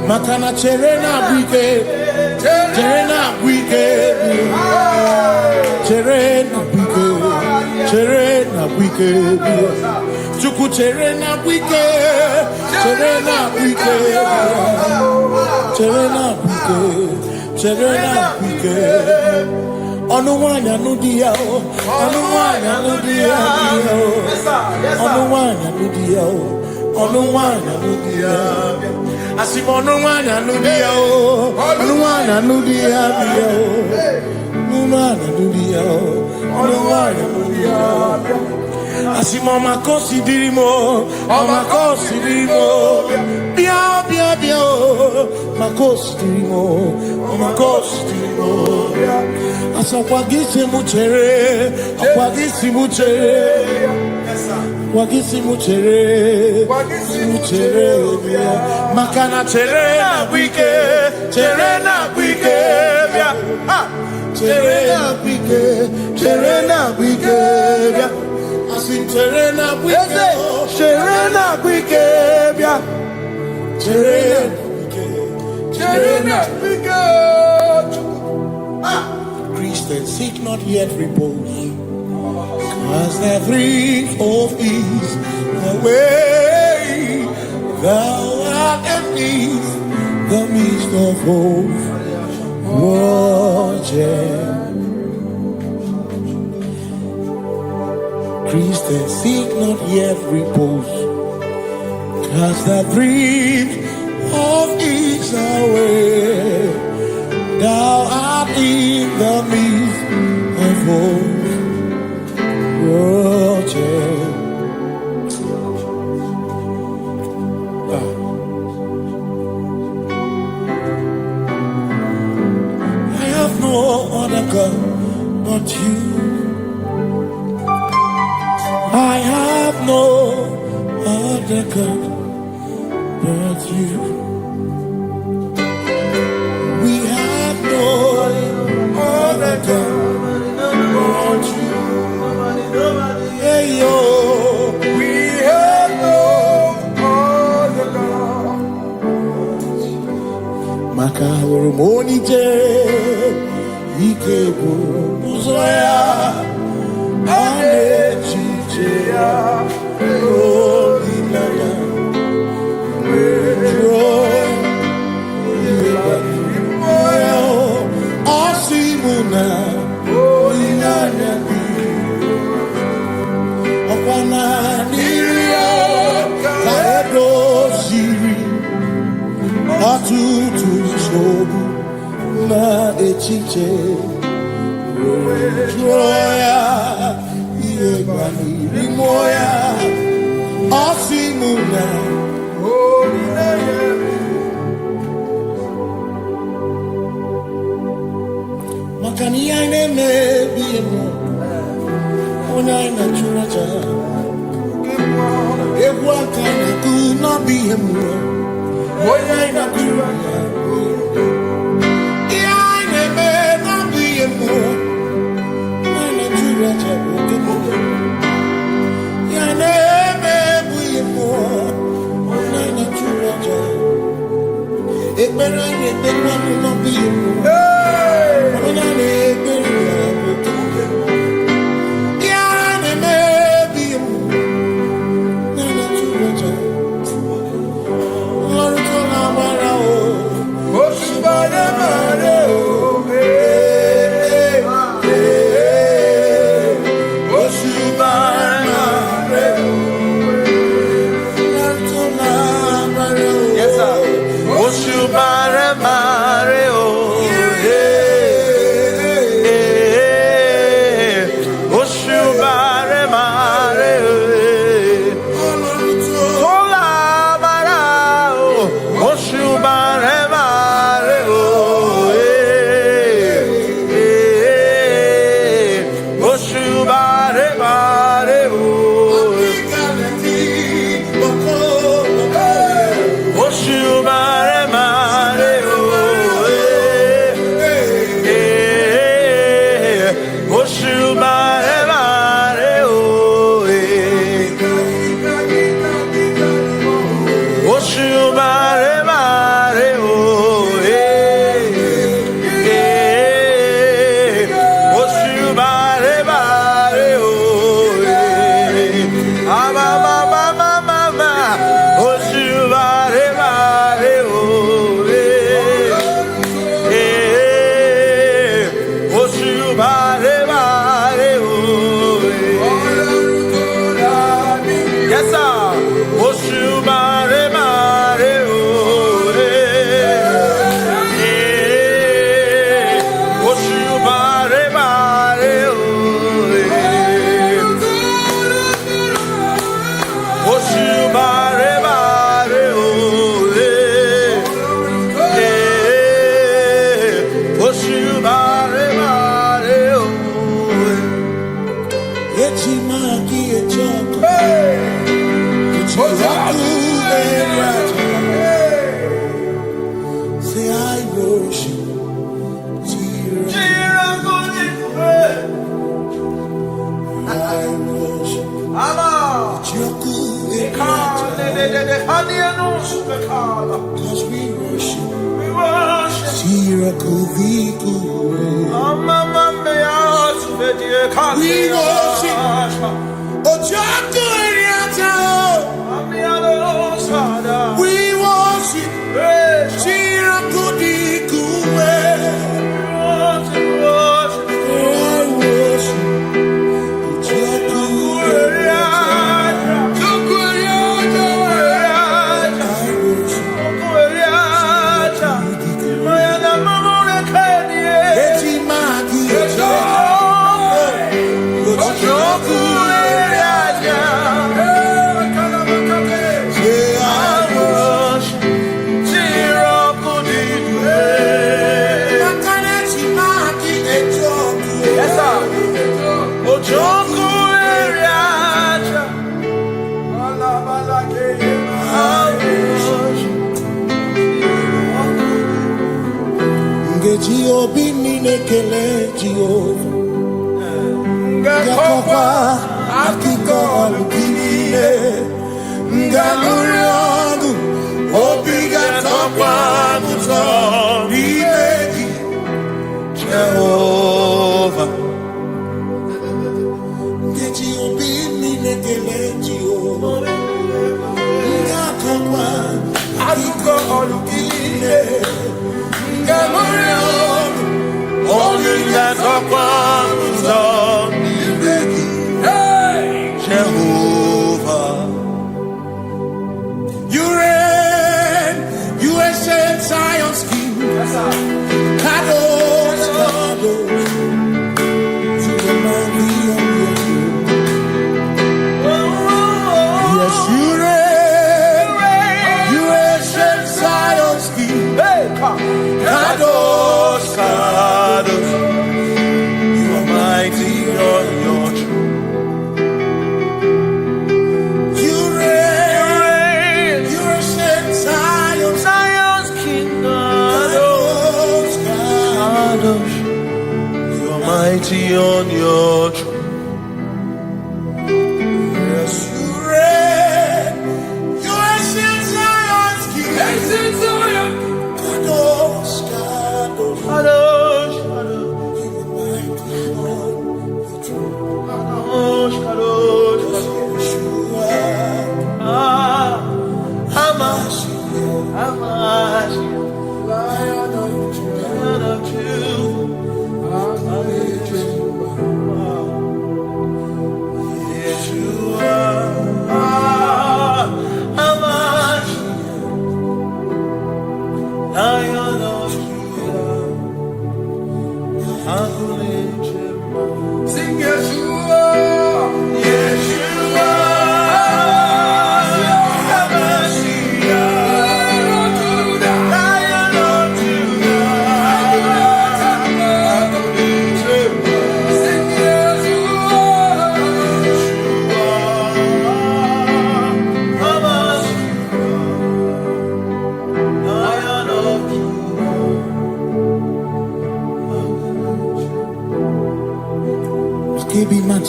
Makana cherena bike, cherena bike, cherena bike, cherena bike, chuku cherena bike, cherena bike, cherena bike, cherena bike. Onuwanya nudia, onuwanya nudia, onuwanya nudia, onuwanya nudia. Asimonuwanya nudia, onuwanya nudia, onuwanya nudia, onuwanya nudia. Asimoma considerimo, oma considerimo, bia bia bia, ma considerimo, oma considerimo. Asakwagisi muchere, akwagisi muchere, wagisi muchere, makana chere na wike, chere na wike, chere na wike, asim chere na wike, chere na wike, chere na wike. Christians seek not yet repose, as the three of ease the way thou art beneath the midst of hope. Christians seek not yet repose, cast the dreams of ease away. Thou art in the midst of hope. I have no other God but you. I have no other God but you. We have no other God but you. Hey yo, we have no other God. Makahuru monite, ikebu uzoya, ane chichea, rolinaya, roy, moya, asimuna, rolinaya. Niria, Kaedo Siri, Atutu Shobu, Na Echiche, Joya, Iebani, Rimoya, Osimuna. Makania neme biemo. Una ina churaja. Ewa kana kuna biemo. Una ina churaja. Ia neme na biemo. Una churaja. Ia neme biemo. Una ina churaja. Ekbera ine tekwa na biemo. Cause we worship. Jehovah, you reign, you ancient Zion's King. Kadosh, Kadosh, to the mighty on your throne. Yes, you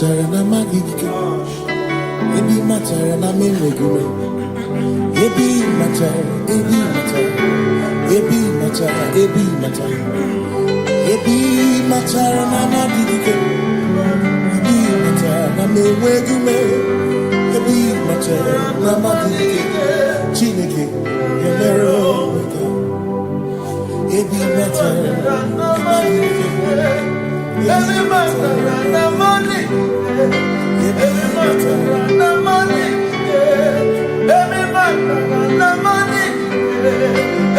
matara na magigike. Ebi matara na menwegume. Ebi matara, ebi matara. Ebi matara, ebi matara. Ebi matara na magigike. Ebi matara na menwegume. Ebi matara na magigike. Chineke, yemero wega. Ebi matara na magigike. Ebi matara na money. Ebi matara na money. Ebi matara na money.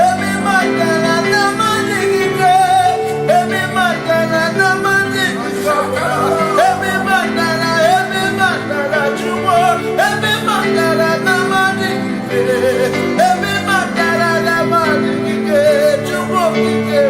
Ebi matara na money. Ebi matara na money. Ebi matara chumo. Ebi matara na money. Ebi matara na money. Chumo kike.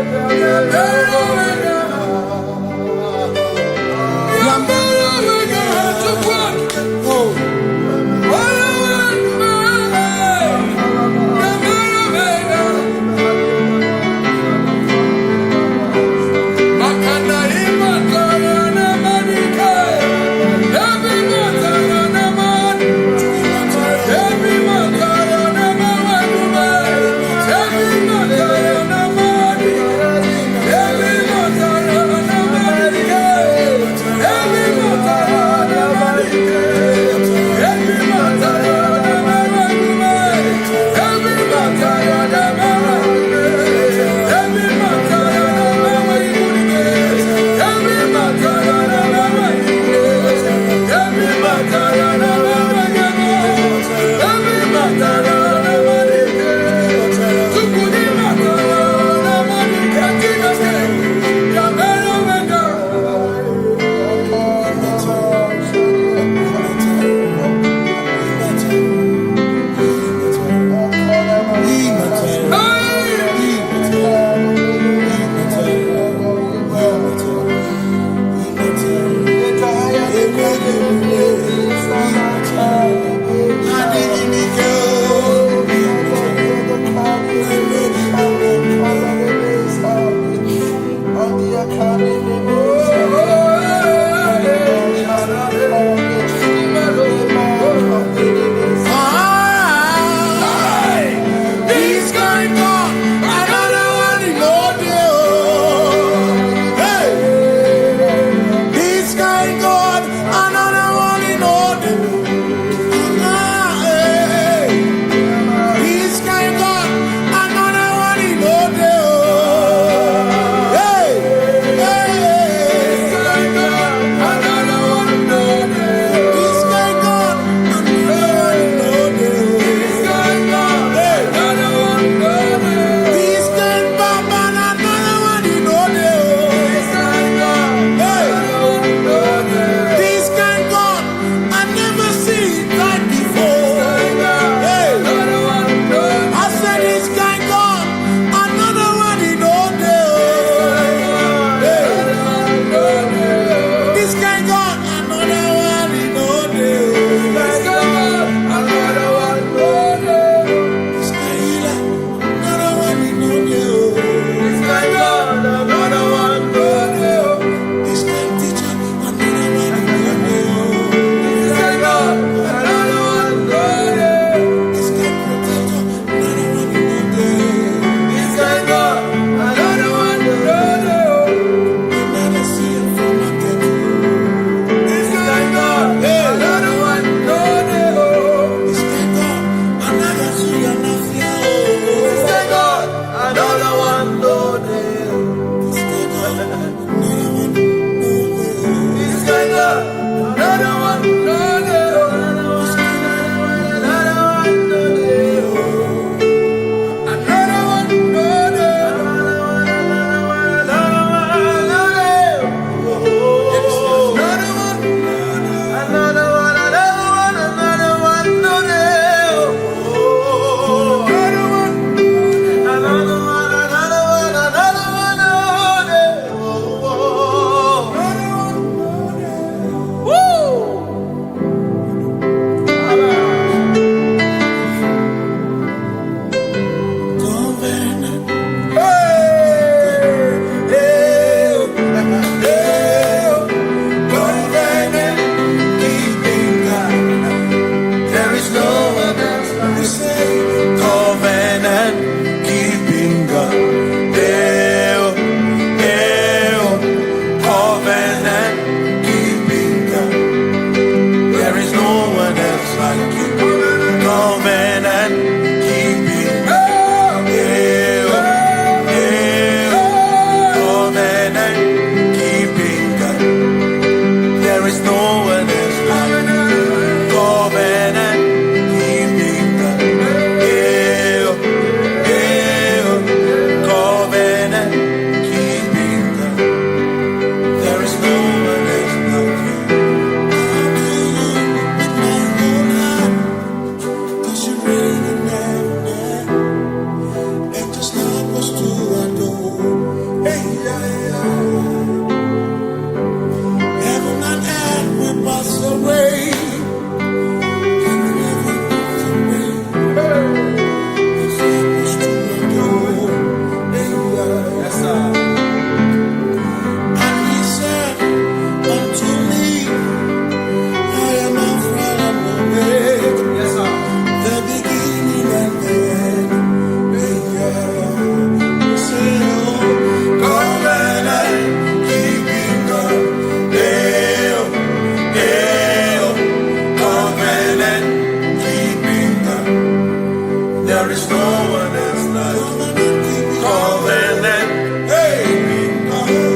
There is no one else like you. Covenant. Hey.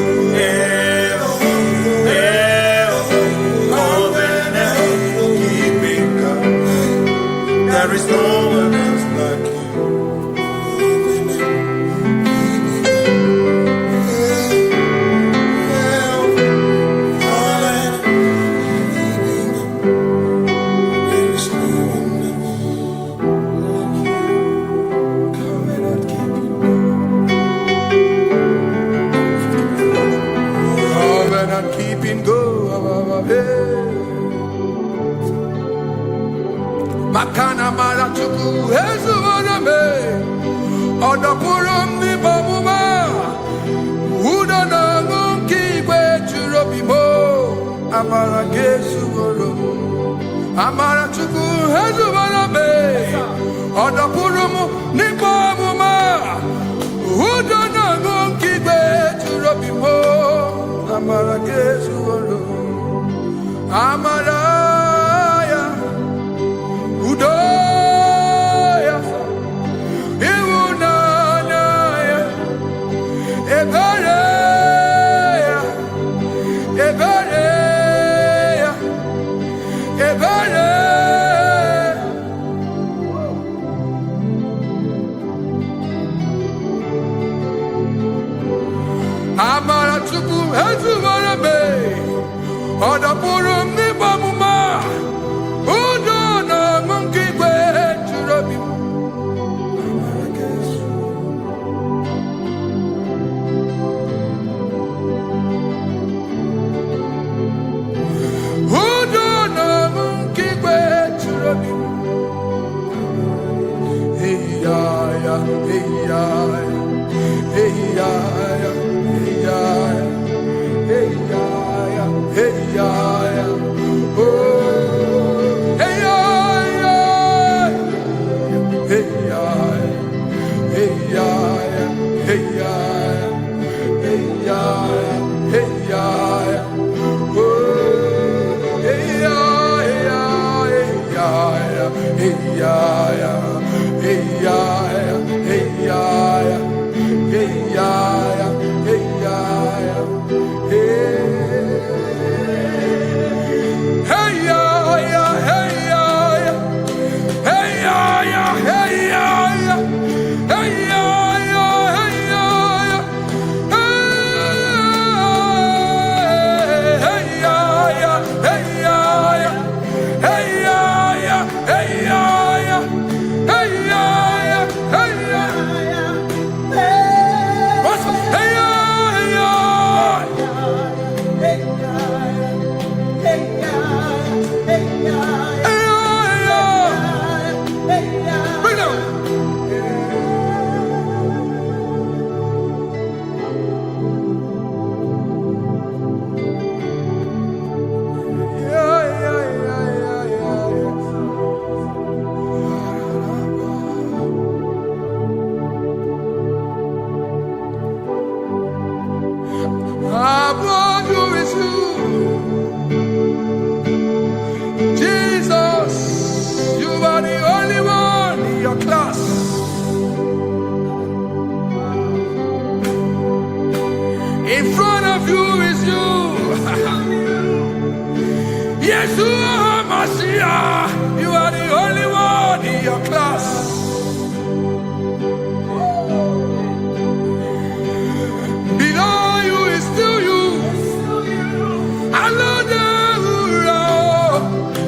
There is no one else like you. Covenant keeping go. Makana marachuku hezuwaname odapurum ni bamuma udana ngunki kwechurobimo amara gesuworo amarachuku hezuwaname odapurum ni bamuma udana ngunki kwechurobimo amara gesuworo amara Udoya, Iwunanaya, Ebereya, Ebereya, Ebereya. Amaratuku hezuwarabe, Odapurum nibamuma. In front of you is you. Yeshua Mashiach, you are the only one in your class. Below you is still you.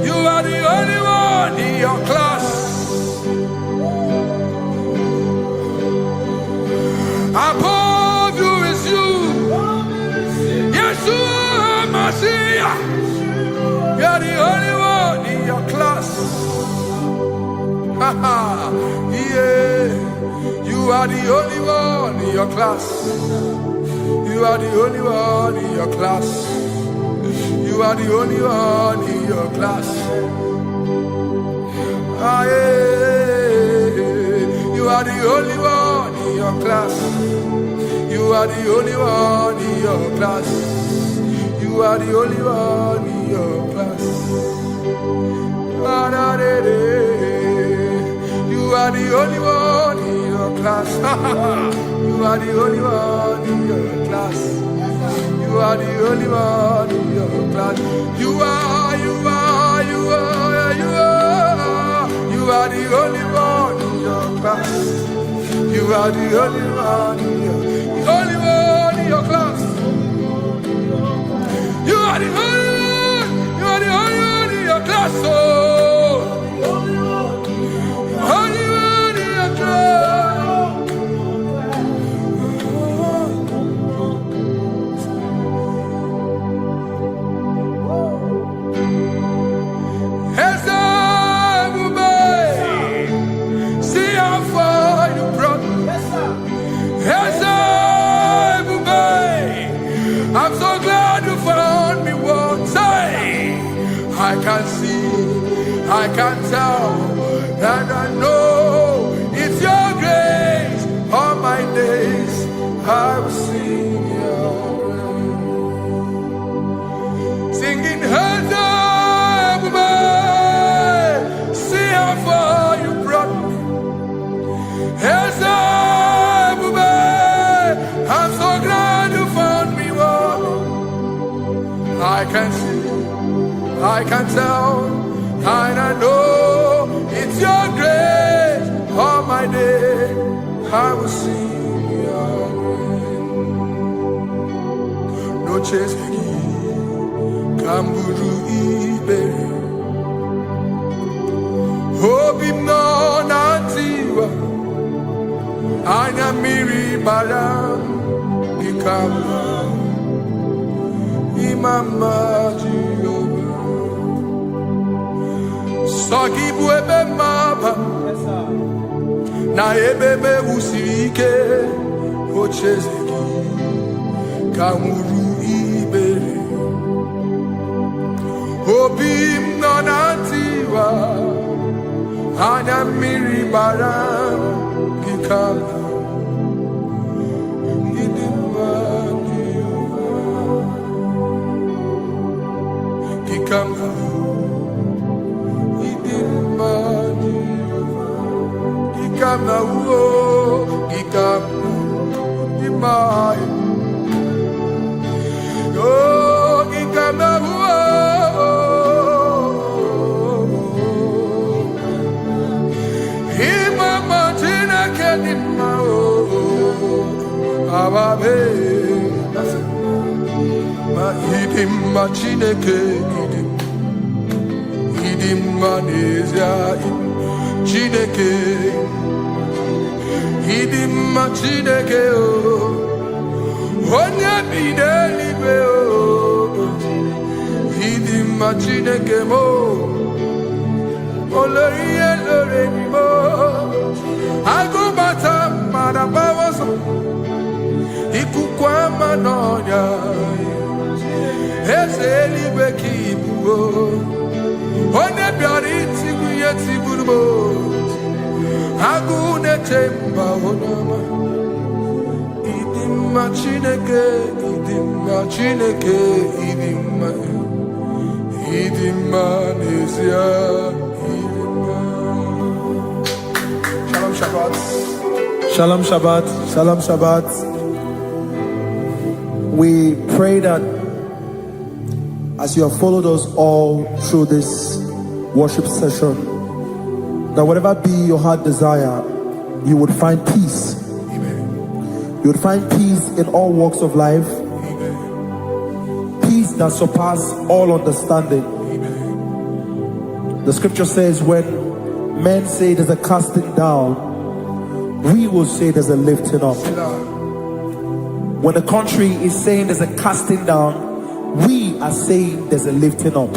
You are the only one in your class. Above you is you. Yeshua Mashiach, you are the only one in your class. Yeah, you are the only one in your class. You are the only one in your class. You are the only one in your class. Ah, yeah. You are the only one in your class. You are the only one in your class. You are the only one in your class. You are are the only one in your class. You are the only one in your class. You are the only one in your class. You are the only one in your class. You are the only one in your class. You are the only one in your class. Oh, only one in your class. See how far you brought me. I'm so glad you found me once. I can see, I can tell, and I know it's your grace. All my days I will sing your praise. Singing hands up, see how far you brought me. Hands up, I'm so glad you found me. I can see, I can tell, and I know it's your grace. All my day I will sing your grace. No chase Kamburu Iberi Hobi no Nantiwa Anya Miri Baram Ikamba Mama Jehovah Sagibu ebe mama Na ebebe usirike Ochezeki Kamuru Ibere Obim nonantiwa Anya miri bara Gikala Come now, Chineke o onye bidelibe o idimma Chineke mo oloriye lore mi mo agụbata mara bawoso ikuku ama n'ọnya eze eluigwe ka ibu o onye bịara itigbu ihe tigburu mo agụ na-eche mba onye Idimma Chineke, Idimma Chineke, Idimma Nezia, Idimma. Shalom Shabbat. Shalom Shabbat. Shalom Shabbat. We pray that as you have followed us all through this worship session, that whatever be your heart desire, you would find peace. You would find peace in all walks of life. Amen. Peace that surpasses all understanding. Amen. The scripture says when men say there's a casting down, we will say there's a lifting up. When the country is saying there's a casting down, we are saying there's a lifting up.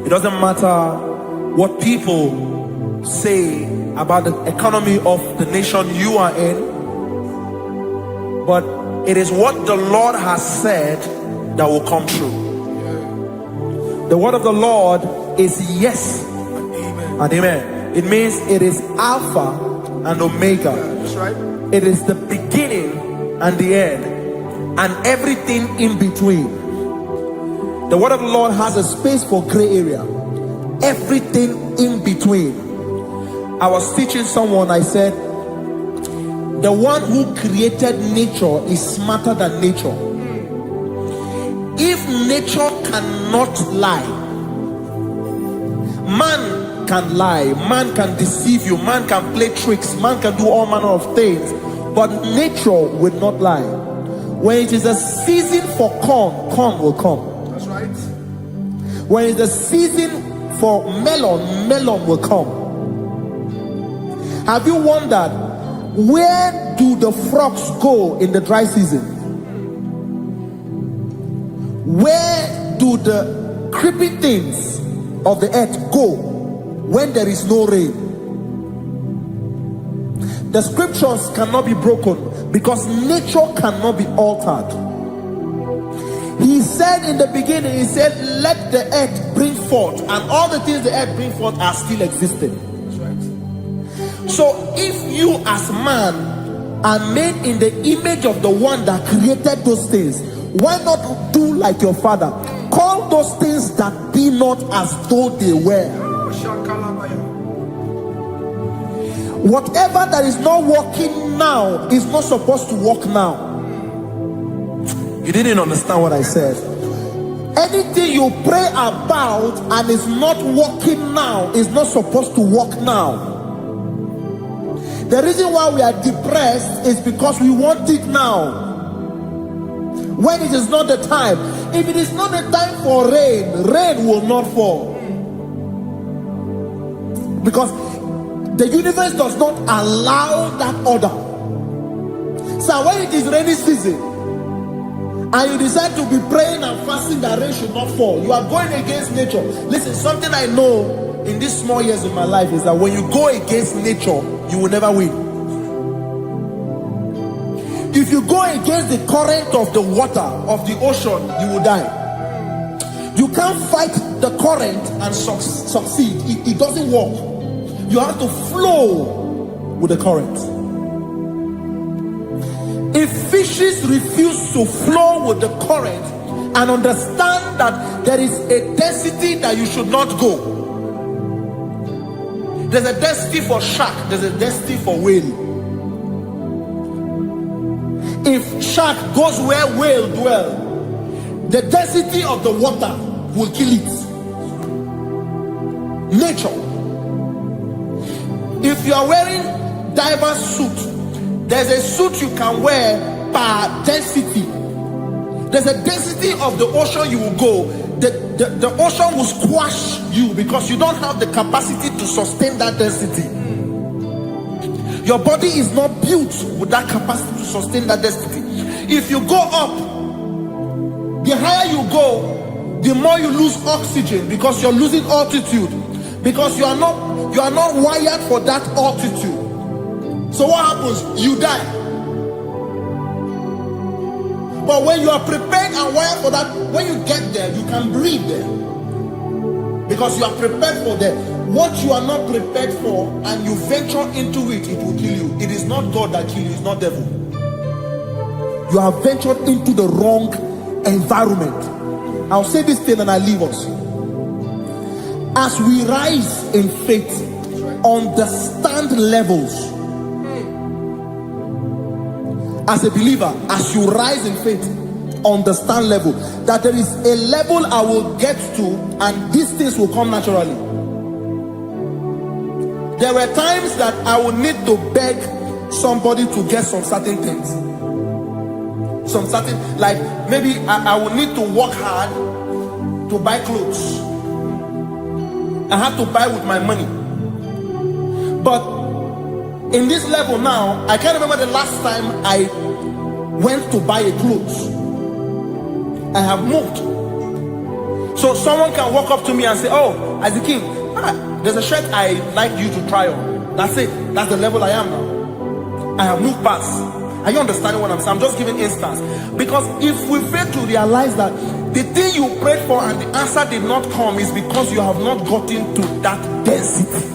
It doesn't matter what people say about the economy of the nation you are in, but it is what the Lord has said that will come true. The word of the Lord is yes and amen. It means it is Alpha and Omega. That's right. It is the beginning and the end and everything in between. The word of the Lord has a space for gray area. Everything in between. I was teaching someone, I said, the one who created nature is smarter than nature. If nature cannot lie, man can lie, man can deceive you, man can play tricks, man can do all manner of things, but nature will not lie. When it is a season for corn, corn will come. That's right. When it's a season for melon, melon will come. Have you wondered, where do the frogs go in the dry season? Where do the creeping things of the earth go when there is no rain? The scriptures cannot be broken because nature cannot be altered. He said in the beginning, he said, let the earth bring forth, and all the things the earth bring forth are still existing. That's right. So if you as man are made in the image of the one that created those things, why not do like your father? Call those things that be not as though they were. Whatever that is not working now is not supposed to work now. You didn't understand what I said. Anything you pray about and is not working now is not supposed to work now. The reason why we are depressed is because we want it now, when it is not the time. If it is not the time for rain, rain will not fall, because the universe does not allow that order. So when it is rainy season and you decide to be praying and fasting that rain should not fall, you are going against nature. Listen, something I know in these small years of my life is that when you go against nature, you will never win. If you go against the current of the water of the ocean, you will die. You can't fight the current and succeed. It doesn't work. You have to flow with the current. If fishes refuse to flow with the current and understand that there is a density that you should not go, there's a density for shark, there's a density for whale. If shark goes where whale dwell, the density of the water will kill it. Nature. If you are wearing diver's suit, there's a suit you can wear per density. There's a density of the ocean you will go. The ocean will squash you because you don't have the capacity to sustain that density. Your body is not built with that capacity to sustain that density. If you go up, the higher you go, the more you lose oxygen because you're losing altitude, because you are not wired for that altitude. So what happens? You die. But when you are prepared and wired for that, when you get there, you can breathe there, because you are prepared for that. What you are not prepared for and you venture into it, it will kill you. It is not God that kills you, it's not devil. You have ventured into the wrong environment. I'll say this thing and I leave us. As we rise in faith, understand levels. As a believer, as you rise in faith, understand level. That there is a level I will get to and these things will come naturally. There were times that I would need to beg somebody to get some certain things. Some certain, like maybe I would need to work hard to buy clothes. I had to buy with my money. But in this level now, I can't remember the last time I went to buy a clothes. I have moved. So someone can walk up to me and say, oh, Isaac King, there's a shirt I like you to try on. That's it. That's the level I am now. I have moved past. Are you understanding what I'm saying? I'm just giving instance. Because if we fail to realize that the thing you prayed for and the answer did not come is because you have not gotten to that density.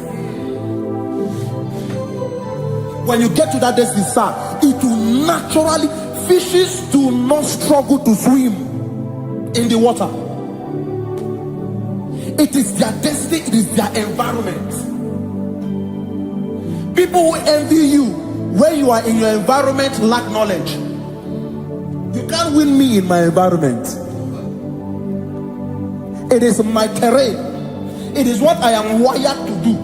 When you get to that density, sir, it will naturally, fishes do not struggle to swim in the water. It is their density, it is their environment. People who envy you when you are in your environment lack knowledge. You can't win me in my environment. It is my terrain. It is what I am wired to do.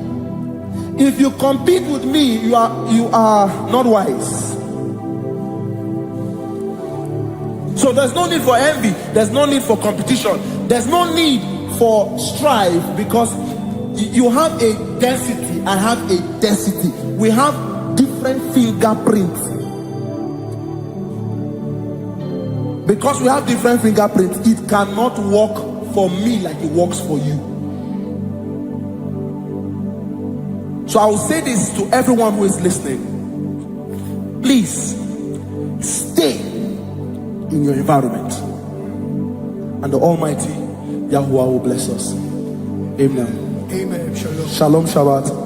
If you compete with me, you are not wise. So there's no need for envy. There's no need for competition. There's no need for strife, because you have a density, I have a density. We have different fingerprints. Because we have different fingerprints, it cannot work for me like it works for you. So I will say this to everyone who is listening. Please stay in your environment, and the Almighty Yahuwah will bless us. Amen. Amen. Shalom. Shalom Shabbat.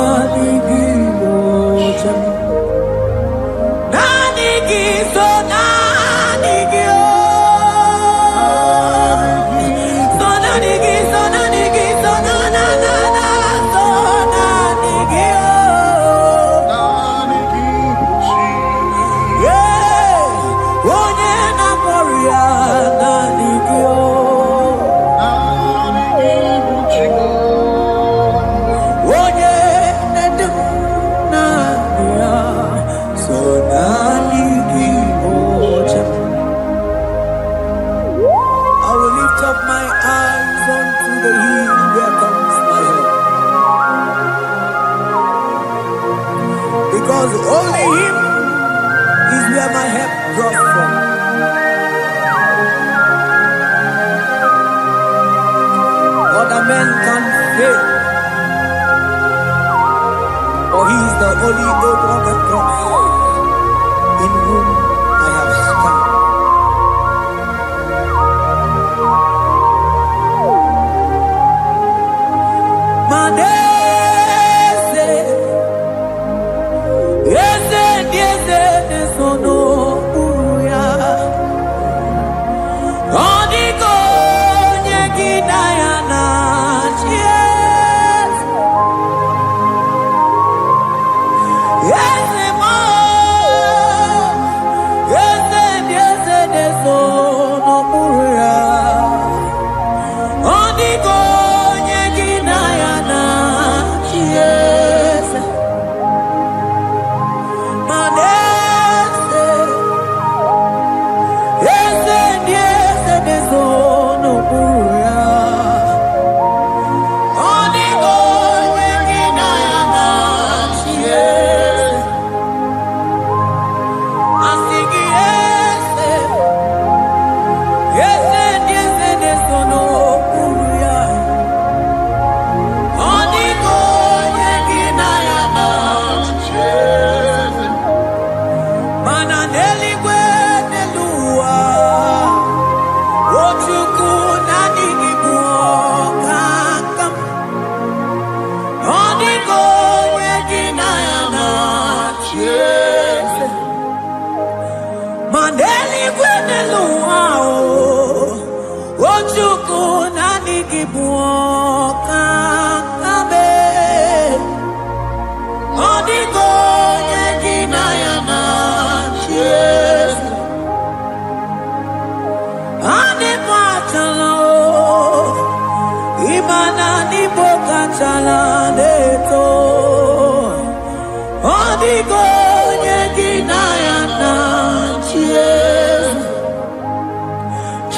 Nani gi because only Him is where my help draws from. Other men can fail, for He is the only hope of the cross, in whom I have stand.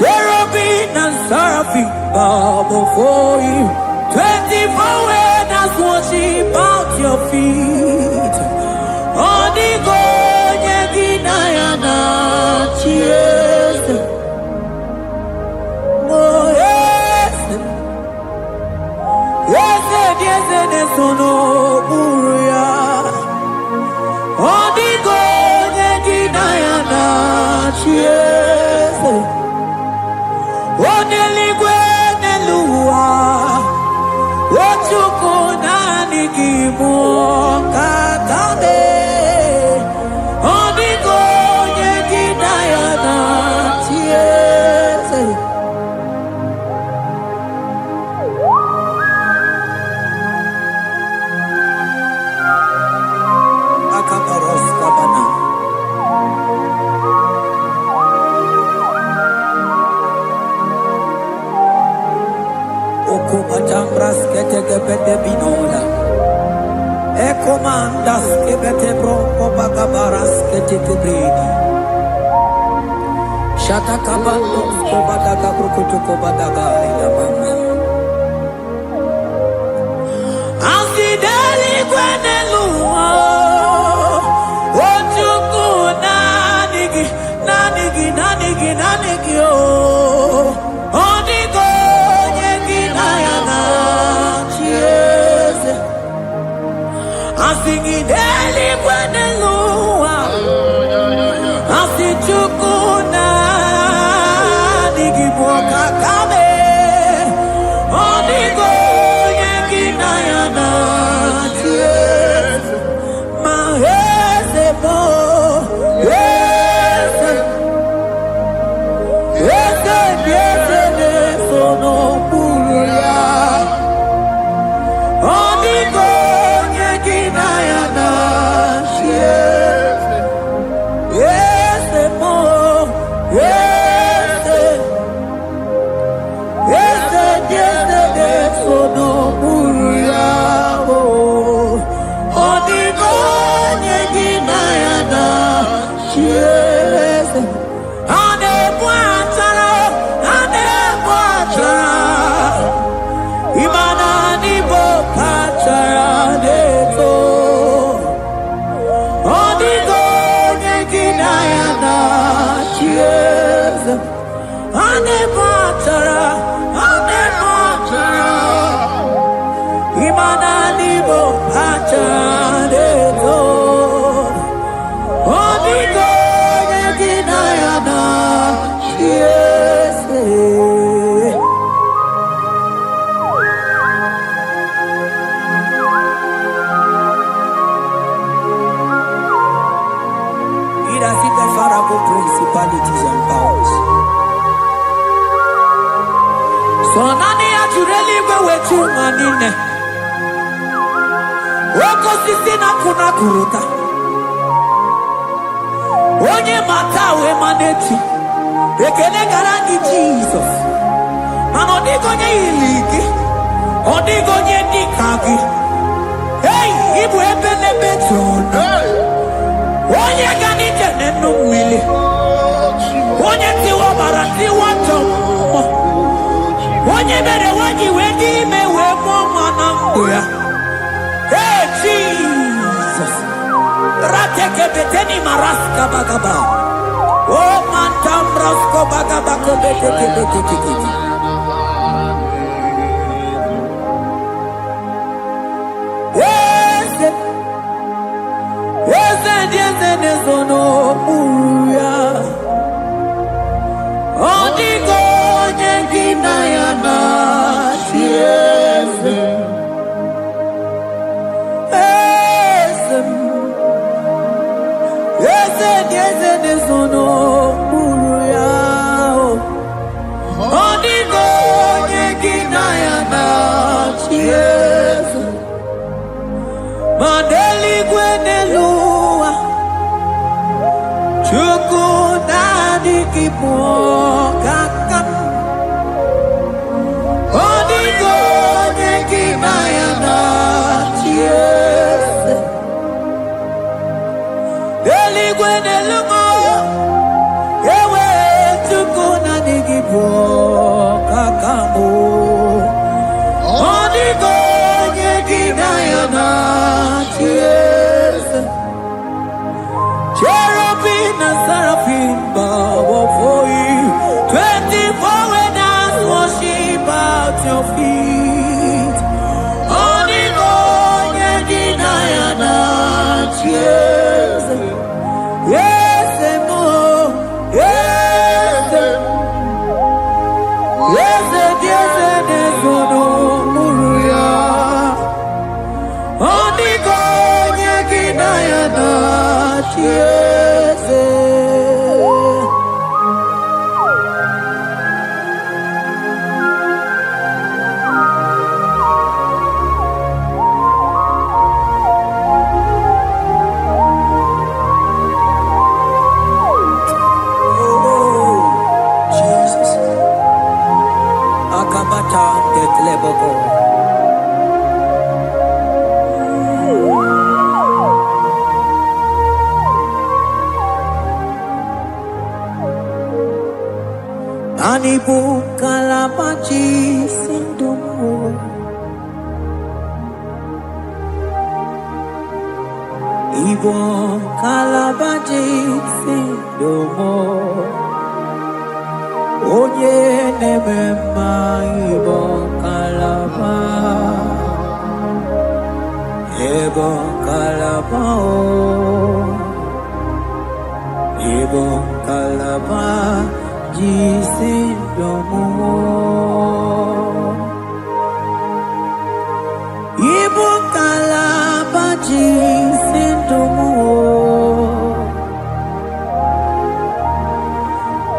Cherubim and seraphim bow before You. 24 elders worship at Your feet. Odigonye ginayana cheers. Oh yes, yes, yes, yes, no buria. Odigonye ginayana cheers. Oneligwe nelua, ochuku nani kimu kakabe. Odigonye ginayana cheers. Akabaros kabana. Okubajambras ketekebete binola. Ekomandas kebete bronco bagabaras ketekebredi. Shata kabandos kobadaga brukutu kobadaga ilamama. Asideli kwenelua. Ochuku nanigi, nanigi, nanigi, nanigi oh. Odigo. Asingideli kwenelua, asichukuna nigiboka kame, odigo yengina yana cheers, maheze bo, yese, yese, yese nesono puria, odigo. Imana nibo achadeto. Onigo yeginayana. Yes. It has hit the Pharaoh principalities and powers. So nani ajureli wetu manine. Woko sisi na kuna kuruta. Onye matawe maneti. Ekele garangi Jesus. Mano digonye iligi. Odigonye dikagi. Hey, ibu ebele betona. Onye ganite nenu mili. Onye tiwa barati watomo. Onye bere wanyi wedi mewe mwana mbuya. Hey Jesus. Rateke beteni maraska bagaba. Oh mantam rasko bagaba ko beteke beteke. Yes. Yes, nezono uya. Odigo nyengina yana. Yes. Yes, nezono uya. Odigo nyengina yana. Yes. Mandeli gwenelua. Chukuna kipo kakam. Odigo nyekina yana. Yes. Deli gwenelungo. Ewe chukuna kipo kakamu. Odigo nyekina yana. Yes. Cherubim and seraphim bow before you. 24 elders worship at your feet. Onigo yeginayana. Yes. Yes, mo. Yes. Yes, yes, yes, no muruya. Onigo yeginayana. Yes. Oh, Jesus. Akabata de Kleboko. Anibu kalabachi sindumo. Ibo kalabachi sindumo. Oye nemema ibo kalaba. Ibo kalaba o. Ibo kalaba. Jisindomo. Ibu kalaba jisindomo.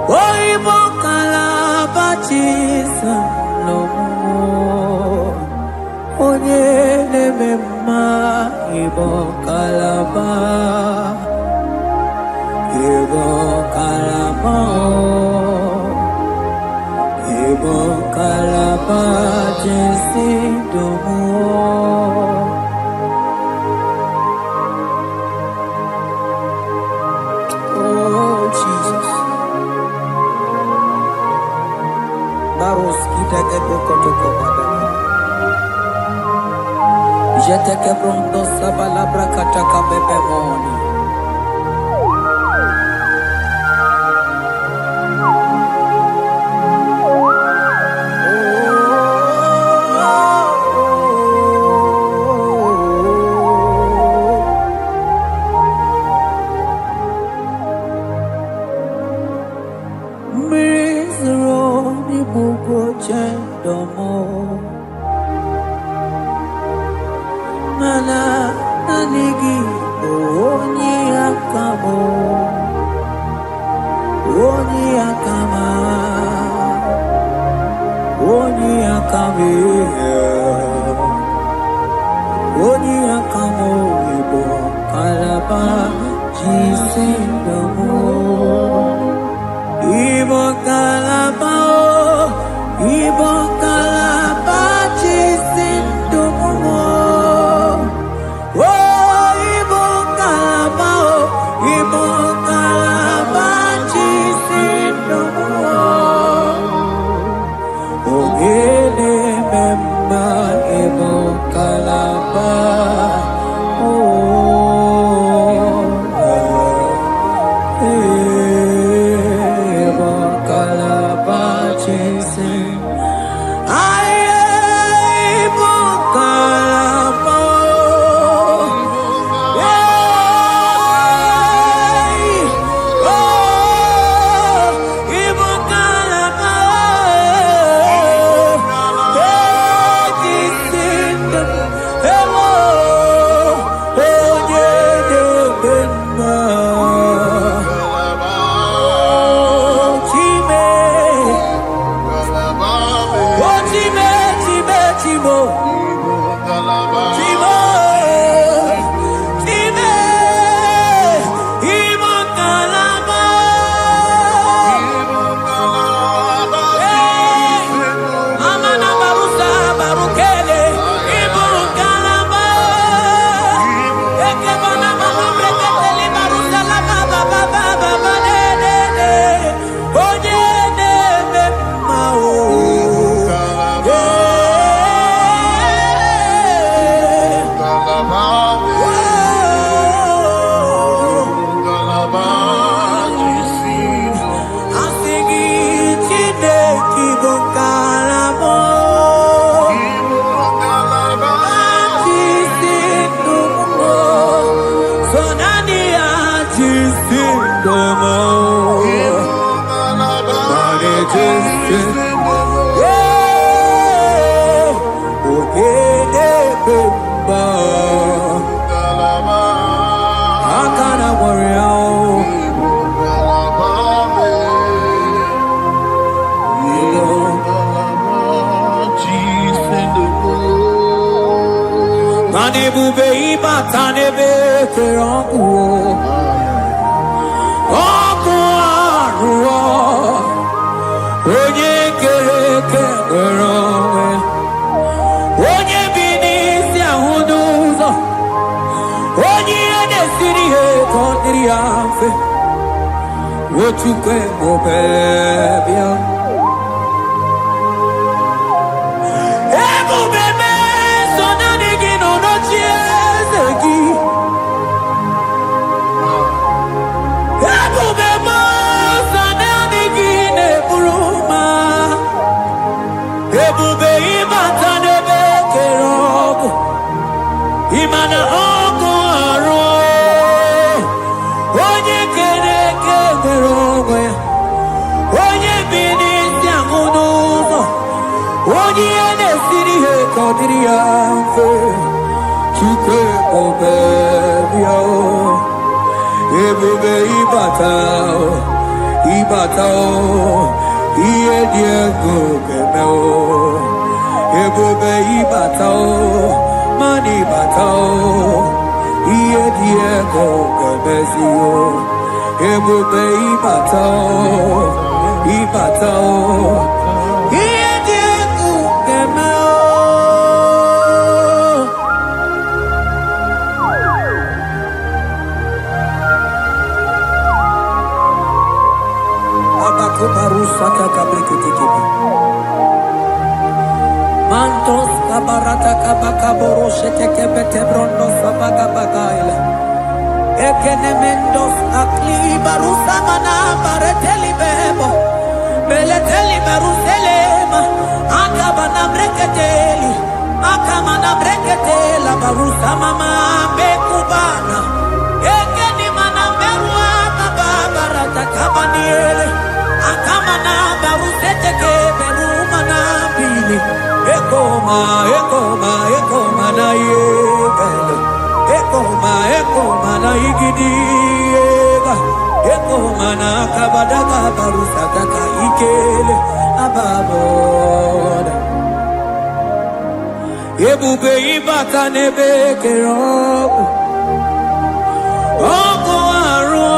Oh, ibu kalaba jisindomo. Onye nemema ibu kalaba. Ibu kalaba. Ibu kalaba jisindomo. Oh Jesus. Baros kita ke bokotoko badana. Jete ke brondo sabala brakata ka bebemoni. mana anigi onye akamo onye akama onye akame onye akamo ibo kalaba jisindomo ibo kalaba jisindomo ibo kalaba jisindomo ogele memba ibo kalaba Ebube ibata n'ebe kere ọkụ arụọ onye kere eke nwere onwe onye bi n'isi ahụ n'ụzọ onye ihe na-esiri ihe ka ọ dịrị ya mfe Ochukwu ebube bịa Imana ọkụ arụ onye kere eke nwere onwe ya onye bi n'isi ahụ n'ụzọ onye ihe na-esiri ihe ka ọ dịrị ya mfe Chukwu ebube bịa ebube ịbata ihe dị egwu ga-eme ebube ịbata Mani batao, iye diego gabezio, ebube ibatao, iye diego gamao. Abaku barusata kabreketikibi. Mantos kabarata kabakaboro shetekebete brondo sabagabagaile ekenemendos akli barusa mana bareteli bebo beleteli baruselema akabana breketeli akamana breketela barusa mama bekubana ekeni mana berua kababarata kabaniele akamana baruseteke berumana bili Ekoma na yega mana igidiega, eko mana kabadaga barusataka ikele ababoda. Ebube ibaka nebe kerobu, oko aro,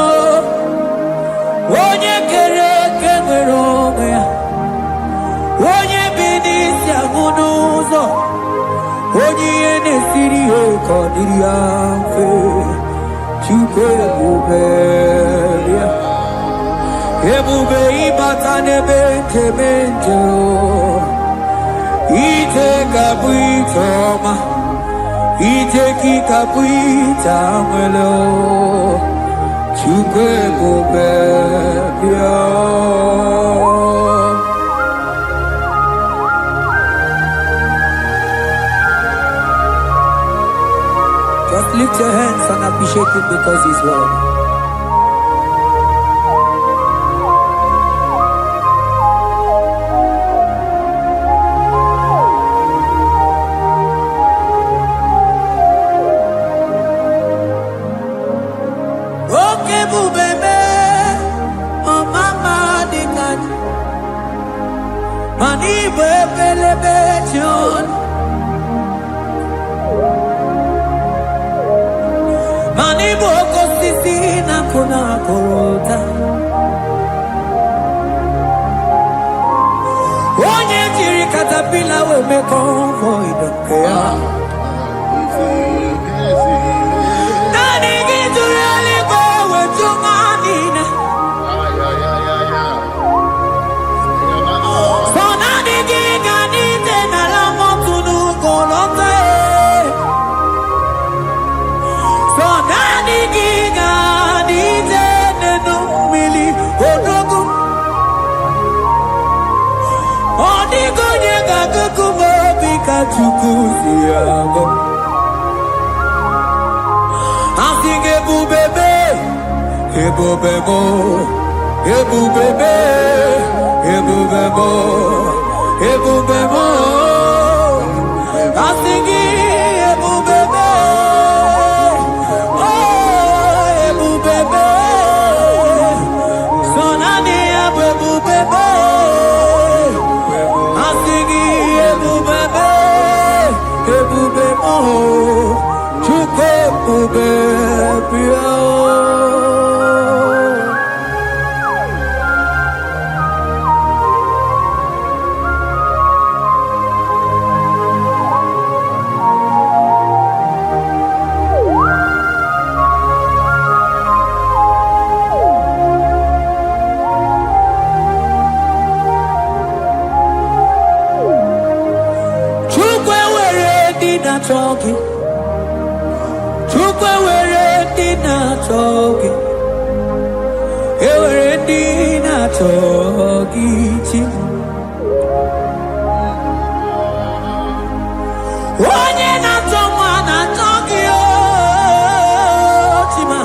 onye kere kemerobe, onye binisi agunuzo, onye ene siri eko diriafe, chuke ebube, ebube ibaka nebe kemenjo. Ite kabuitoma, ite kikabuita mwelo, chukwe bubebyo. Just lift your hands and appreciate him because he's worthy. Mani bebelebe John, mani boko sisi na kuna korota. Onye jiri katapila we me convoy dokea. Nani gidurali go we jumanina. Chukusiago, I sing ebu bebe, ebu bebo, ebu bebe, ebu bebo, ebu bebo. I sing ebu bebe, oh ebu bebe, sonani ebu bebe. I sing ebu bebe. Ebube mo, chuke ebube pio. Talking, Chukwe were dina talking, were dina talking. Onye na tomana talking, chima.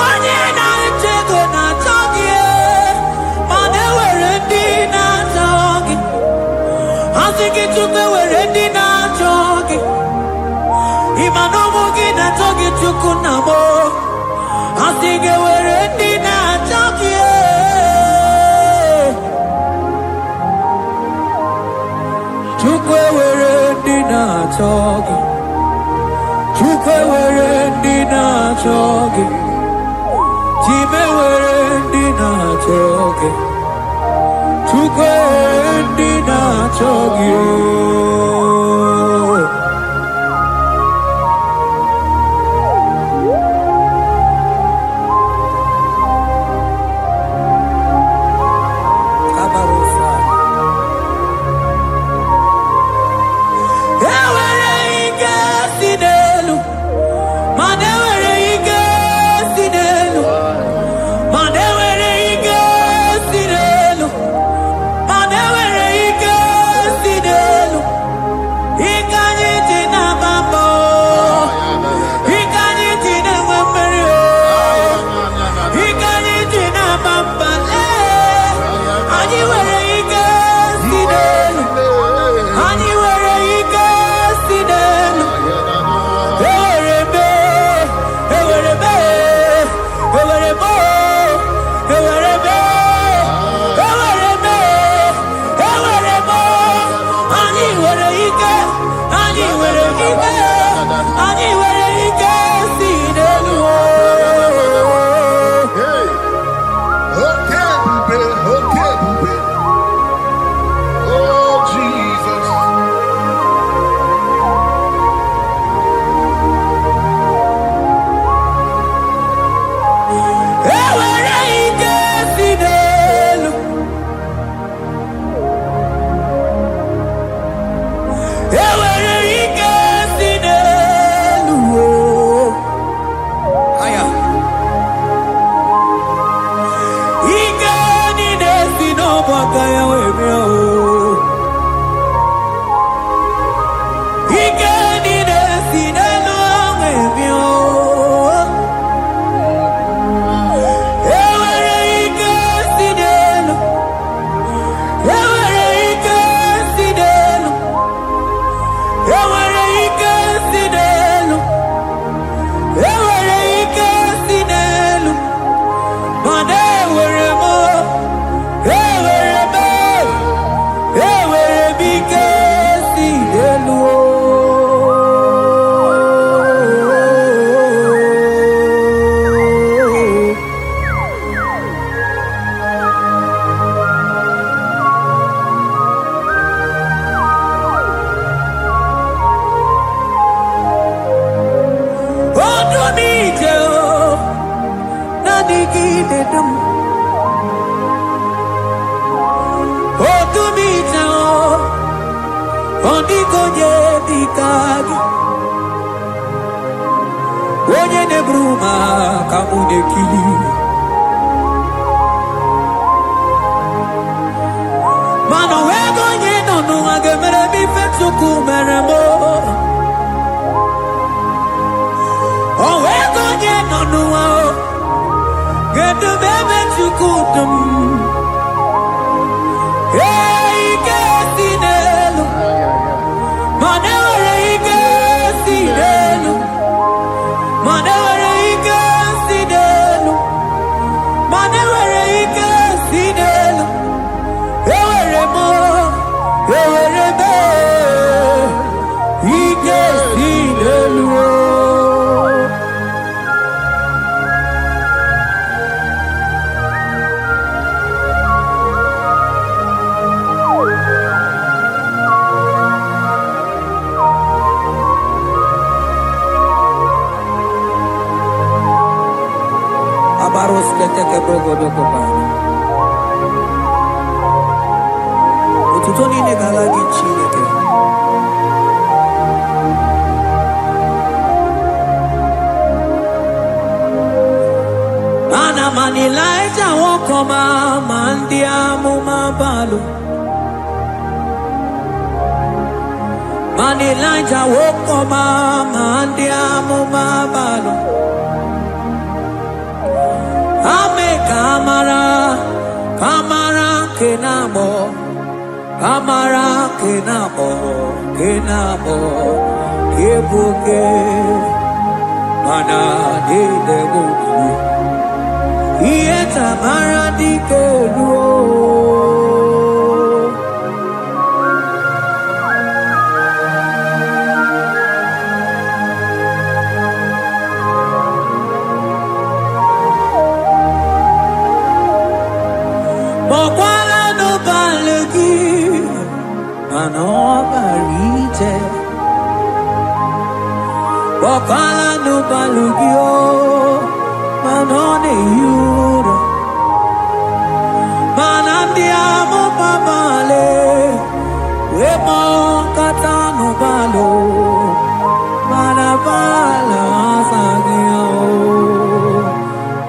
Onye na chego na talking, mane were dina talking. I think it took away ready now talking. Imanomogi na talking to Kunamo. I think it were ready now talking. Took away ready now talking. Took away ready now talking. Time were ready now talking. Took away not ewere ike si n'elu aya ike niile si n'ọgbakọ ya wee bịa ike niile si n'elu wee bịa ewere ike si n'elu ewere ike si n'elu ewere ike si n'elu ewere ike si n'elu mana ewere m ike si n'elu onye na-eburu ma ka mụ na-ekili mana onwego onye nọ n'ụwa ga-emere m ife Chukwu mere m onwego onye nọ n'ụwa ga-edube ebe Chukwu dum ike si n'elu mana ewere ike si n'elu mana ewere ike si n'elu mana ewere ike si n'elu ewere m ike si n'elu Baros kete ke brogodo ko pa. Otuto ni ne gala gi Chineke. Ana manilaija wokoma mandia mumabalu. Manilaija wokoma mandia mumabalu. Ame kamara kenamo kebuke mana de buku iye tamara dikelu Bokala no balugio manone yuro manandiamo babale wemo katano balo manabala sagio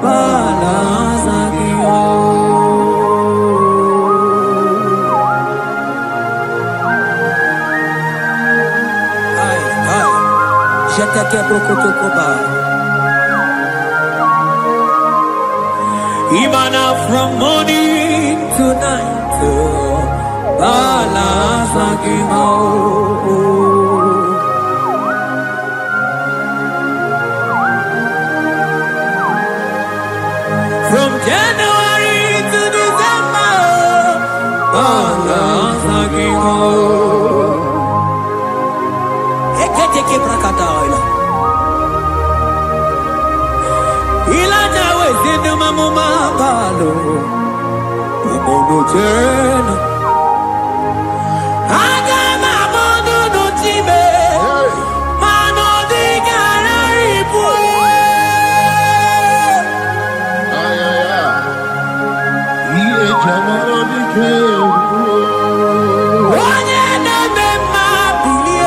bala sagio Jetake brokotokoba Imana from morning to night Bala sagimo From January to December Bala sagimo Eketeke brakadaila Ilana wezinu mamuma balo Umono tena Aga mamono no time Mano di gararipue Iye jamano di ke Onye nebe mabili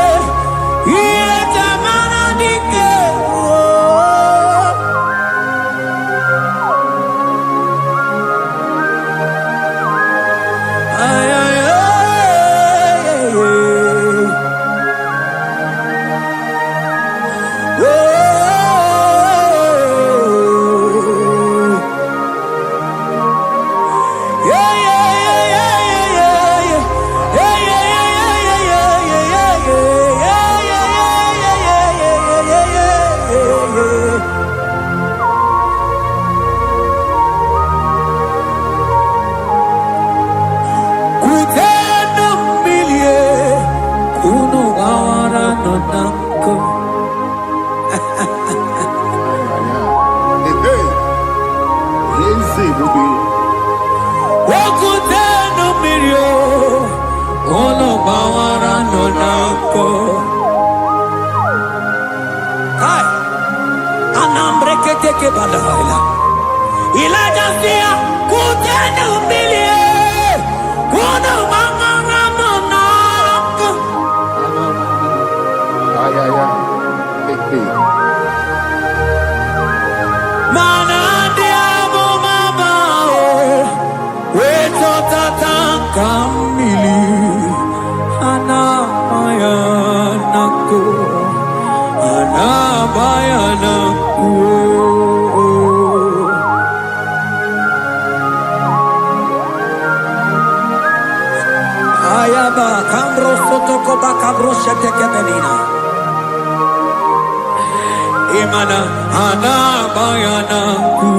ke badaila. Elijah sia kutenu milie. Kuno mama monak. Ya. Mana dia mo mabao. Weto tatang mili. Anabayanako. Ayaba kambro sotoko bakabro shetekemelina. Imana anabayanako.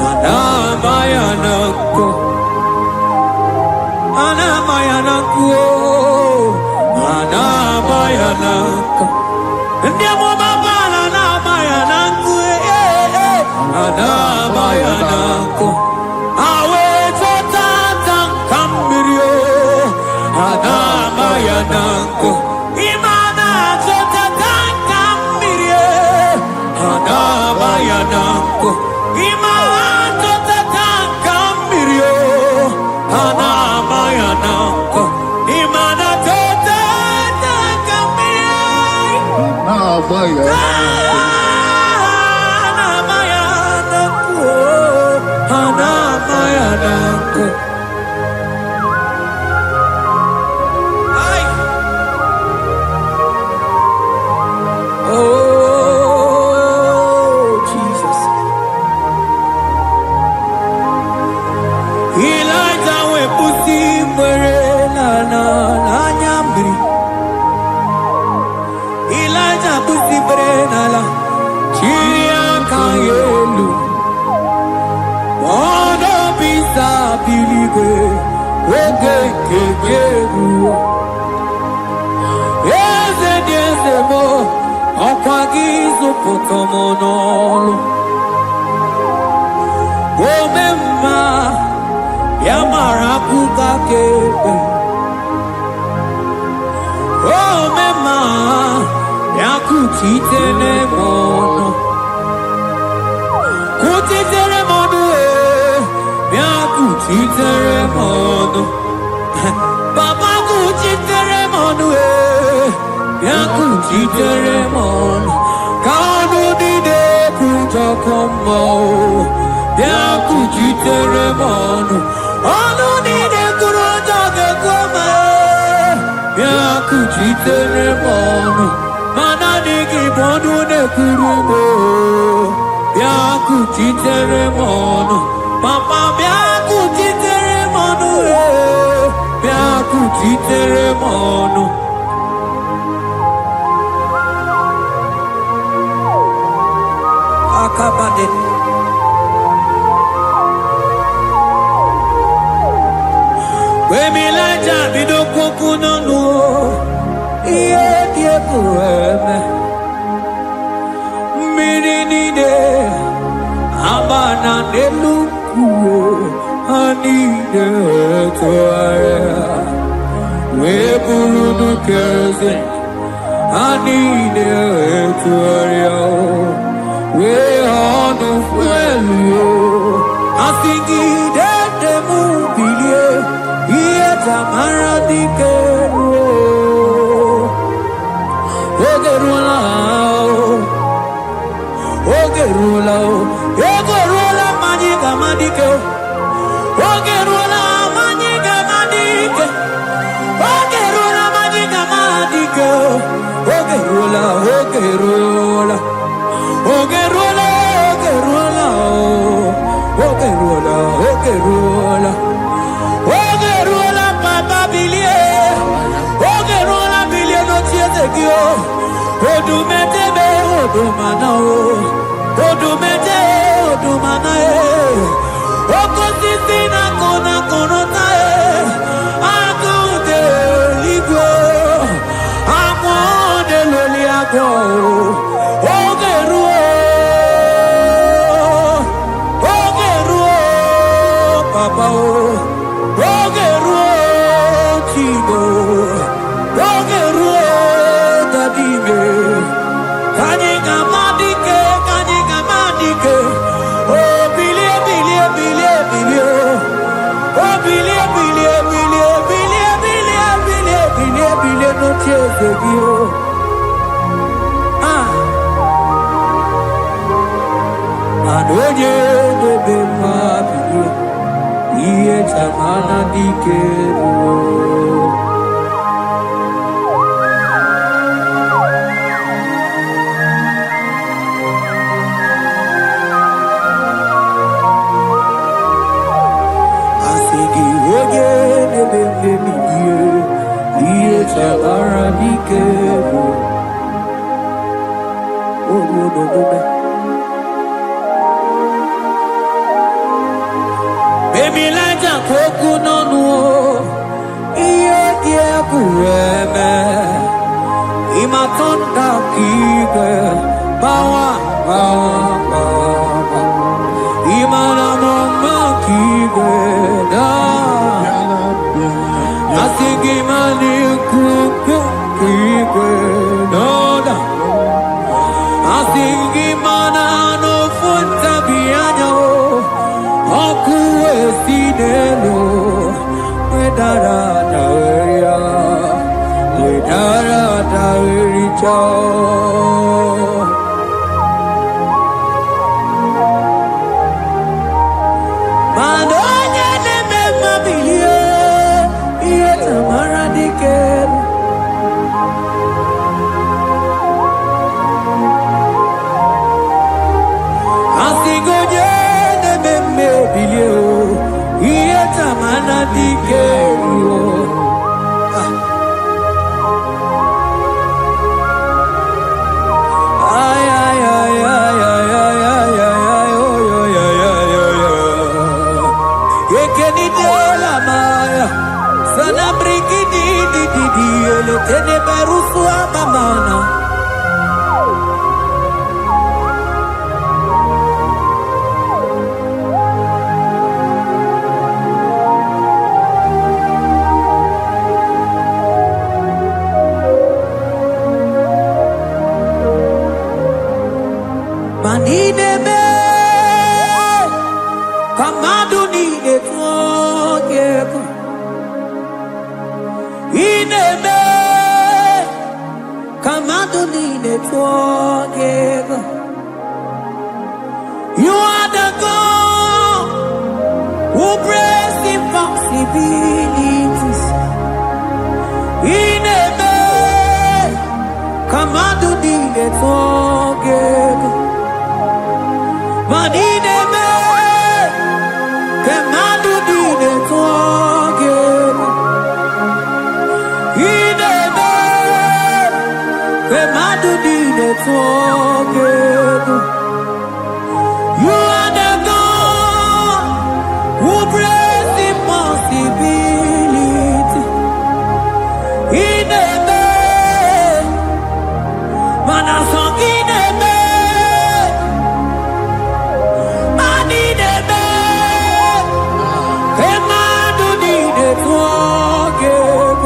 Anabayanako. Anabayanako. Anabayanako. Ndiamo mabala anabayanako. Anabayanako. Awe totata kambirio. Anabayanako. Imana totata kambirie. Anabayanako. Imana totata kambirio. Anabayanako. Imana totata kambirie. Anabayanako. Ay. Oh, Jesus. Elijah we pusi mwere na nyambri. Elijah pusi mwere na la chiria kayelu. Wanda bisa biligwe wege kegeru. Eze diese mo okwagizo potomonolo. Omema yamarakuka kebe. Omema yakutitene mono. Kutitere mono yakuchitere mono. Baba kuchitere mono yakuchitere mono. Kanu dide kutokomo yakuchitere mono. Anu dide kurotoke kome yakuchitere mono. Mana digi bodu ne kurumo yakuchitere mono. Papa yakuchitere mono yakuchitere mono. Akabade. Wemilaja bidoko no iye die kueme. Mirinide abana nelukuo anide toaya. Weburudu keze anide toaya. We honu fuelio asingi de mubilie iye tamara dikero. Ogerula Ogerula magiga madike. Ogerula magiga madike. Ogerula magiga madike. Ogerula Ogerula Ogerula Ogerula Ogerula Ogerula papa bilie. Ogerula bilie no tietekio. Odumete be odumana o. Odumete odumana e. Okosisi na kona konota e. Agude ligwe. Agude loli agwo. Papa o. Ogeruo chigo. Ogeruo dadime. Kanyika madike. Kanyika madike. Baby, like a coconut, yeah, kureme. Imatonda kike, bawa, imana mama kike, da. Asigi mani kuku kike, no da. Asigi mana no funta bianyo. Okuwe sinelo, wedara daweria, wedara dawericha. Madonya neme mabilie, iye tamara dikeru. Asigoje neme bilio, iye tamara dikeru. Tene berusu amamana. Manine me kamadu nine twogeko. Ine me Kamadonine forgive. You are the God who breaks impossibilities. In a man, Kamadonine forgive. But in a man, Kamadonine forgive. In a man, Kamadonine forgive. You are the God who breaks impossibility. In a man, man a song in a man, man in a man, Kamadonine forgive.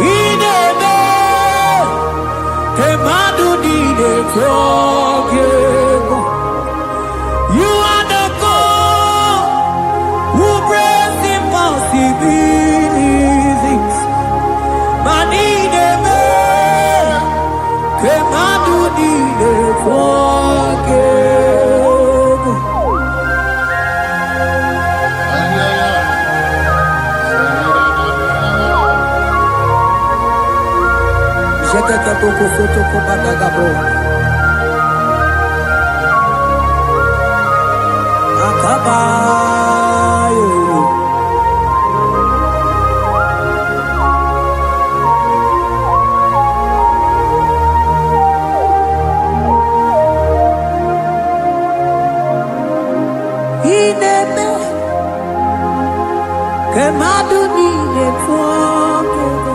In a man, Kamadonine forgive. You are the God who breaks impossibilities. Man in a man, Kamadonine forgive. Jekete boko soto ko badagabo. Akabayo. Ineme Kamadonine forgive.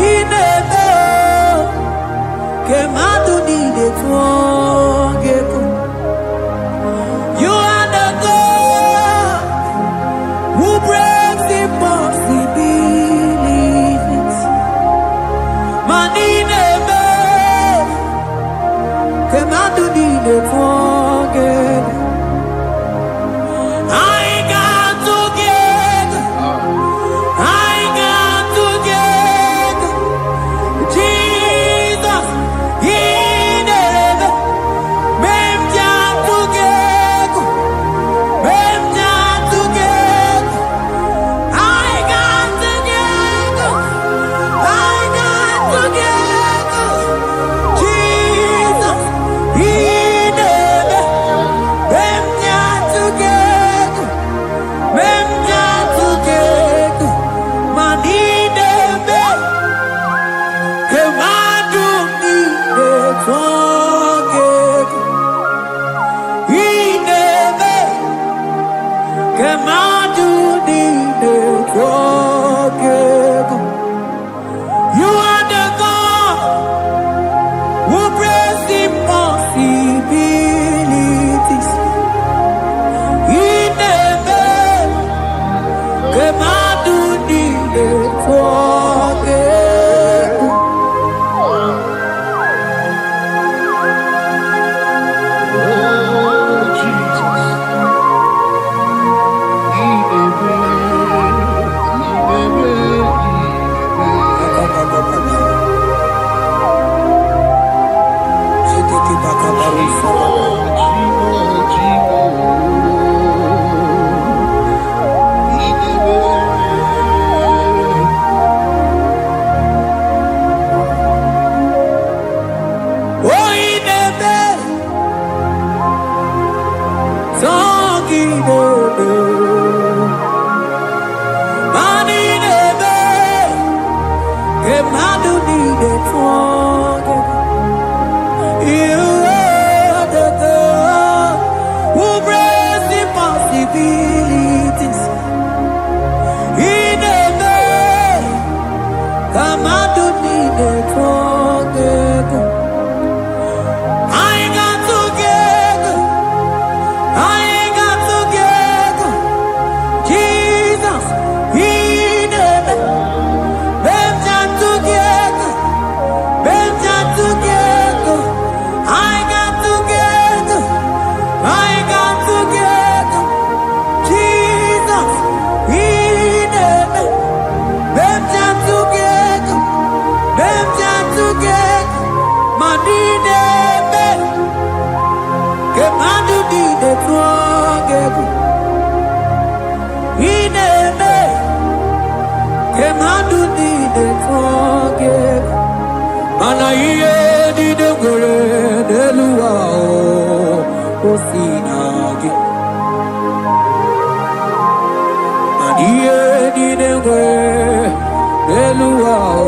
Ineme Kamadonine forgive. You are the God who breaks impossibilities. Man ineme Kamadonine forgive. I got together. I got Kamadu nide togego. I got together. I got together. Jesus, He never. Benja together. Benja together. I got together. I got together. Jesus, He never. Benja together. Benja together. Madine be. Kemadu dide together. He never. Kemadu dide together. Mana iye dide gore deluwa o sinagi. Mana iye dide gore deluwa o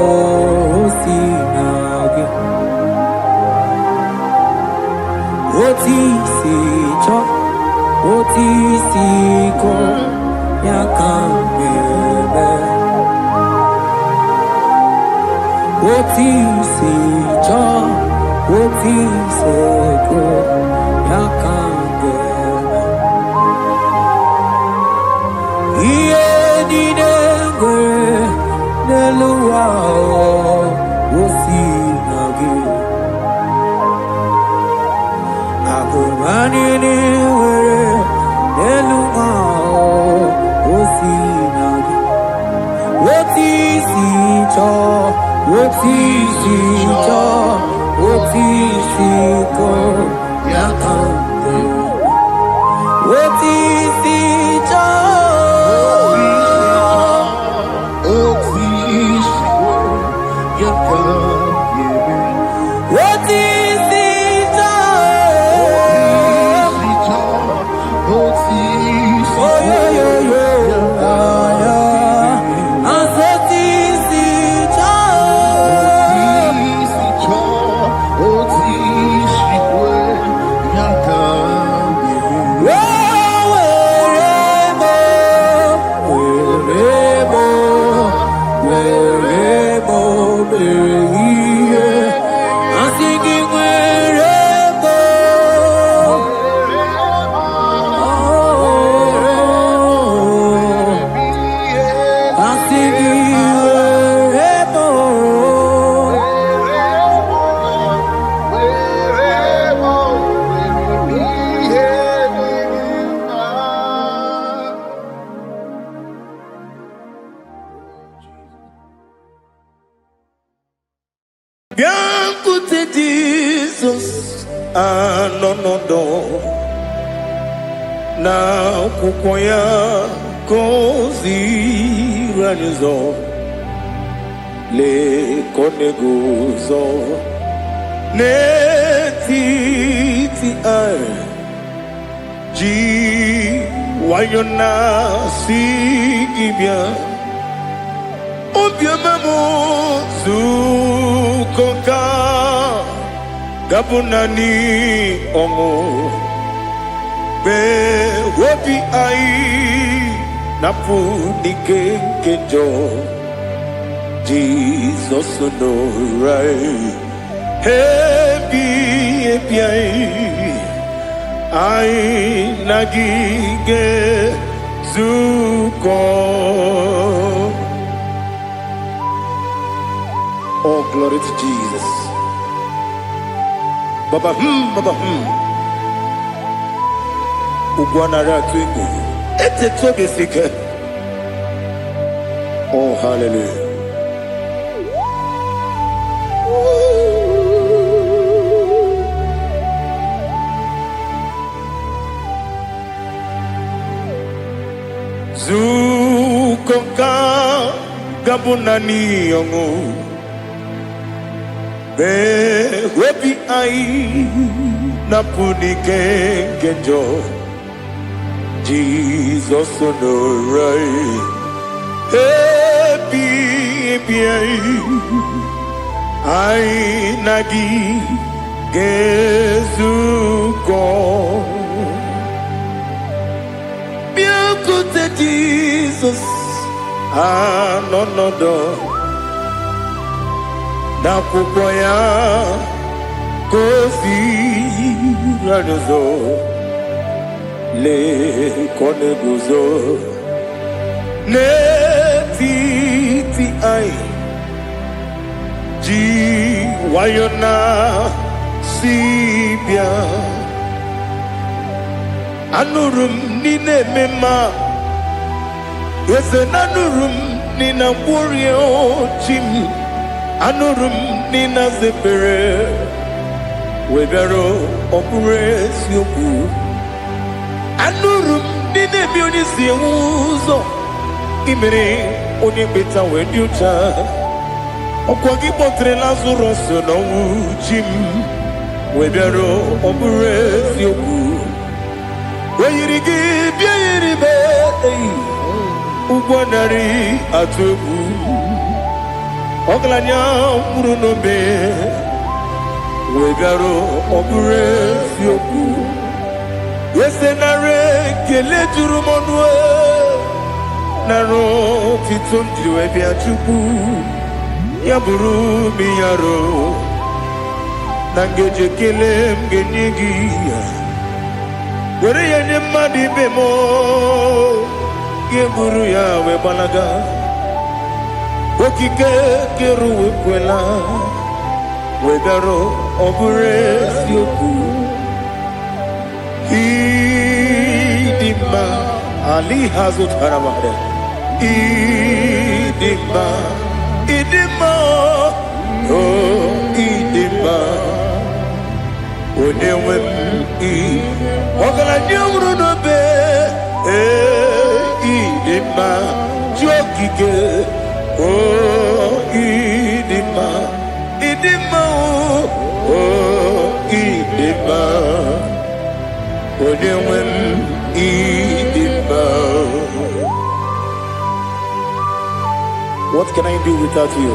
sinagi. Oti si cho, oti si ko yakambebe. Oti si cho, oti si ko yakambebe. Iye di dengwe deluwa o sinagi. Akumani ni were deluwa o sinagi. Oti si cho, oti si cho, oti si ko yakambebe. Oti si cho. What is it? Oh, yeah, yeah, yeah. And what is it? Biancote Jesus, no, na kukoya kozi ranizo le koneguzo ne titi ai ji wayona sigibia obiamamu zukoka gabunani omo be wobi ai napu dikenjo Jesus no right happy ai nagige zuko. Oh, glory to Jesus. Baba Ugwanara twingu. Ete toge sike. Oh, hallelujah. Zukoka gabunani yongu. Be wepi ai napuni kenjo Jesus no right happy ai nagi gezuko biancote Jesus no na kupoya kosi radozo le koneguzo ne ti ai ji wayona sibia anurum ni ne mema yese nanurum ni na burio chim anurum ni na zepere webero opure sioku anurum ni ne bioni siuzo imere oni beta wediucha okwagi potre Lazarus no chim webero opure sioku weyirigi biiribe ugwanari atubu oglanya murunobe wegaro obure fioku yesenare kele jurumonwe naro titondriwe biachubu yaburu miyaro nangeje kele mgenyigi were yenye madi bemo yeburu ya we balaga okike keru we kwela wegaro obure sioku idima ali hazut haramare idima oh idima onewem ogala nyamru no be idima jokike oh idima oh idima onewem idima. What can I do without you?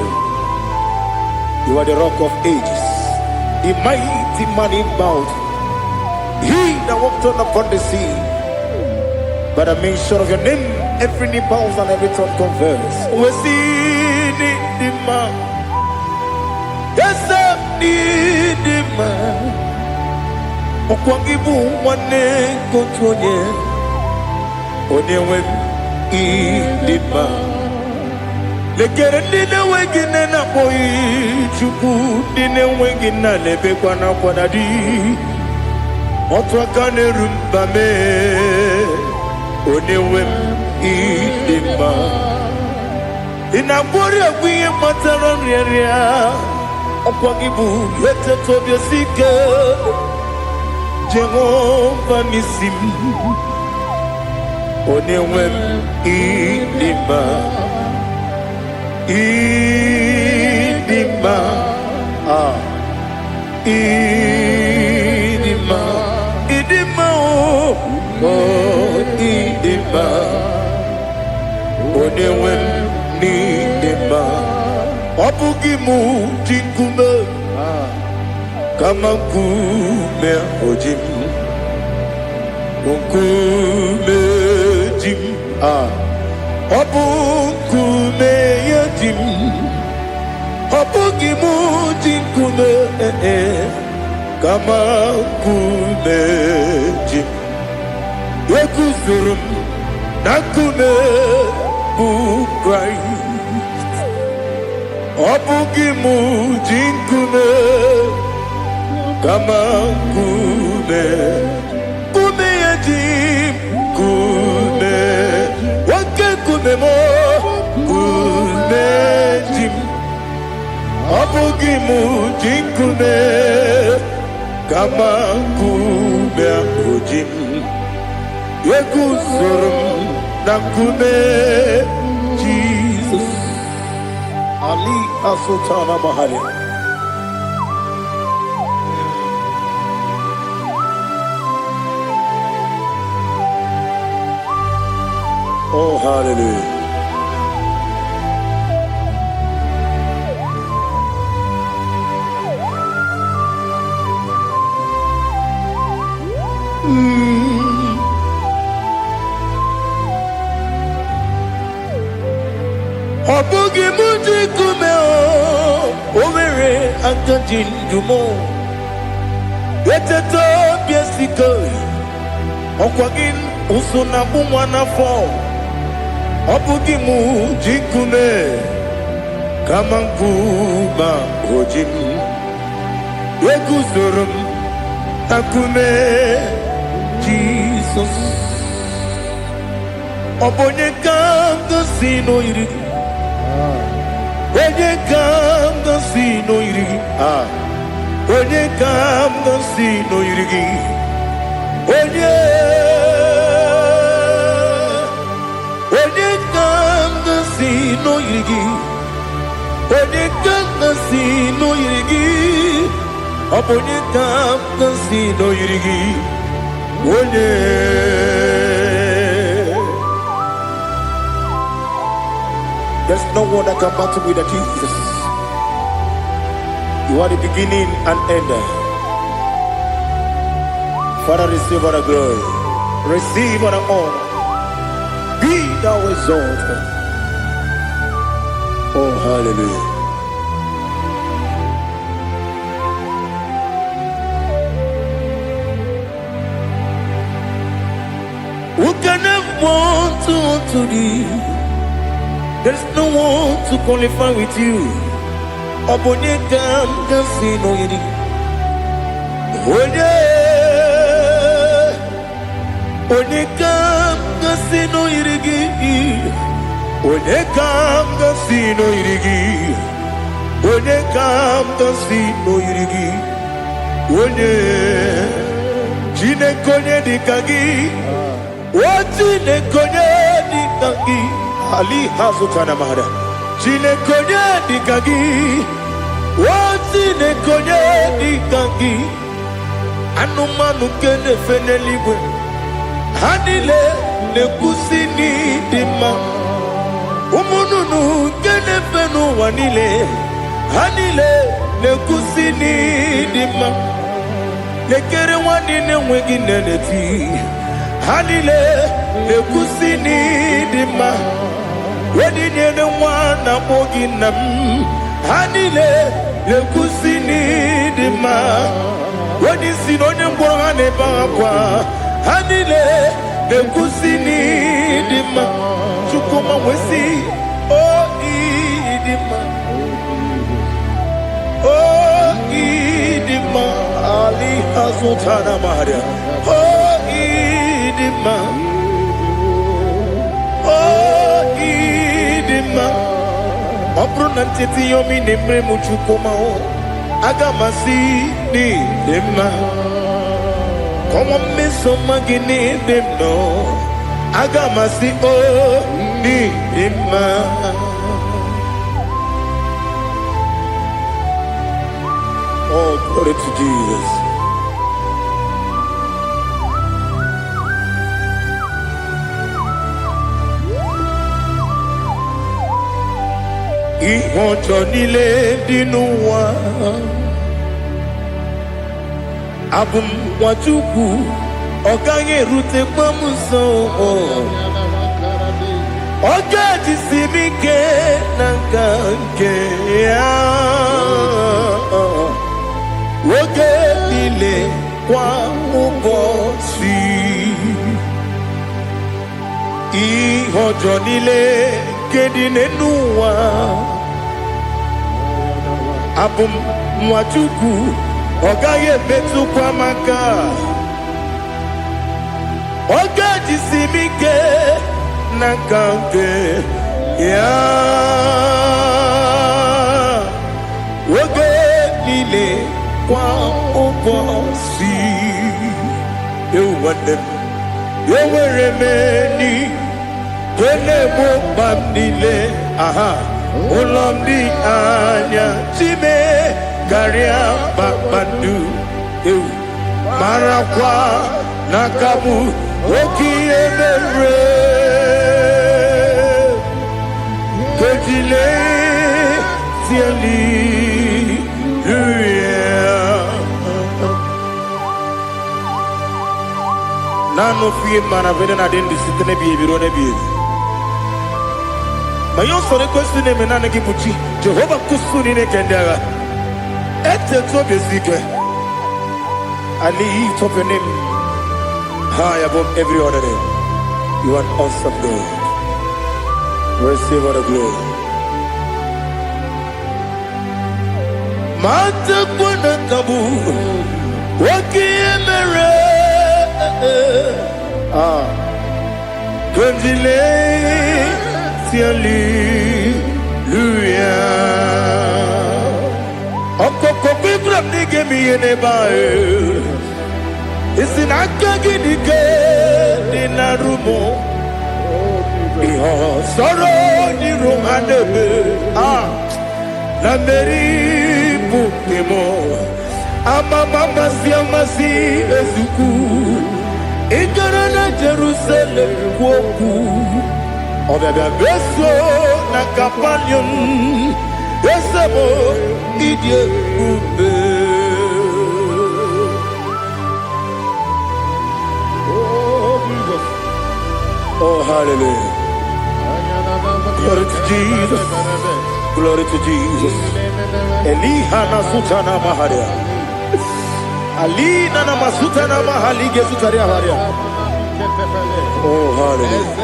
You are the rock of ages, the mighty man in mountain, he that walked on upon the sea. By the mention of your name, every knee bows and every tongue confess. We see the man. Yes, the man. Okwangibu wane kontonye. Onewem idima. Lekere nine wengine na boy chuku nine wengine lebe kwa na kwanadi. Otwakane rumbame. Onewem idima. Inabori agwiye mataran reria. Okwagibu yete tobye sike. Jehova nisim. Onewem idima. Idima. Idima. Idima oh idima. Onewem idima. Obugimu jinkume kama kume ojim kume jim obukume yajim obugimu jinkume kama kume jim yekuzurum nakume bukrai obugimu jinkume kama kume yajim kume wake kume mo kume jim obugimu jinkume kama kume ojim yekuzurum nakume Jesus Ali Asultana Bahari. Oh, hallelujah. Obugi muji kume o, omere akajin dumo. Eteto biesiko. Okwagin usuna bumwana fo. Obugimu jikume. Kamanguba hojim. Eguzorum akume. Jesus. Obonye kanga sino irigi. Onye kanga sino irigi. Onye kanga sino irigi. Onye kanga sino irigi. Onye kanga sino irigi. Obonye kanga sino irigi. Onye. There's no one that can battle with Jesus. You are the beginning and end. Father, receive all the glory. Receive all the honor. Be thou exalted. Oh, hallelujah. Who can have one to thee? There's no one to qualify with you. Obonye kanga sino yiri. Onye kanga sino yirigi. Onye kanga sino yirigi. Onye kanga sino yirigi. Onye jine konye dikagi. Wajine konye dikagi. Ali hazutana mahara. Jine konye dikagi. Wajine konye dikagi. Anumanu kene feneliwe. Hanile ne kusini dima. Umununu kene fenu wanile. Hanile ne kusini dima. Nekere wanine wegi neneti. Hanile ne kusini dima. Wedi nyene wana mogi nam. Hanile ne kusini dima. Wedi sinone mbora ne bakwa. Hanile ne kusini dima. Chukuma wesi oh idima. Oh idima. Ali hazutana maria. Oh idima. Oh idima. Opro nanteti yomi nemre muchukuma o. Agamasi ni dima. Come on, miss some magini them no. Agamasi oh ni dima. Oh, glory to Jesus. Ihojo nile dinuwa. Abum wajuku oganye rute pamuso. Oga jisimike nankanke ya. Oge nile kwa ubosi. Ihojo nile kedinenuwa. Abum wajuku ogaye betu kwa maka. Oga jisimike nankanke ya. Oge nile kwa ubosi. You want them. You will remain. Kene mo bandile. Aha. Ulomdi anya. Chime. Garia babandu. Marakwa. Nakabu. Oki emere. Kejile. Tiali. Nano fiye mana vede na dendi sitene biye birone biye. Mayon sore kwesti ne menane ki muchi. Jehova kusuni ne kendaga. I lift up your name high above every other name. You are an awesome God. Receive all the glory. Mata kuna kabu wakiemere Kanjile siali luya Okoko bibram nige miyene bae Isinaka ginike dinarumo Iho soro ni romanebe Nameri bukemo Ama mama siamasi ezuku Ikarana Jerusalem woku Obebe beso na kapanion Esemo idye ube Oh Jesus Oh hallelujah Glory to Jesus Glory to Jesus Elihana sutana maharia Alina na masuta na mahali gezutaria haria. Oh hallelujah.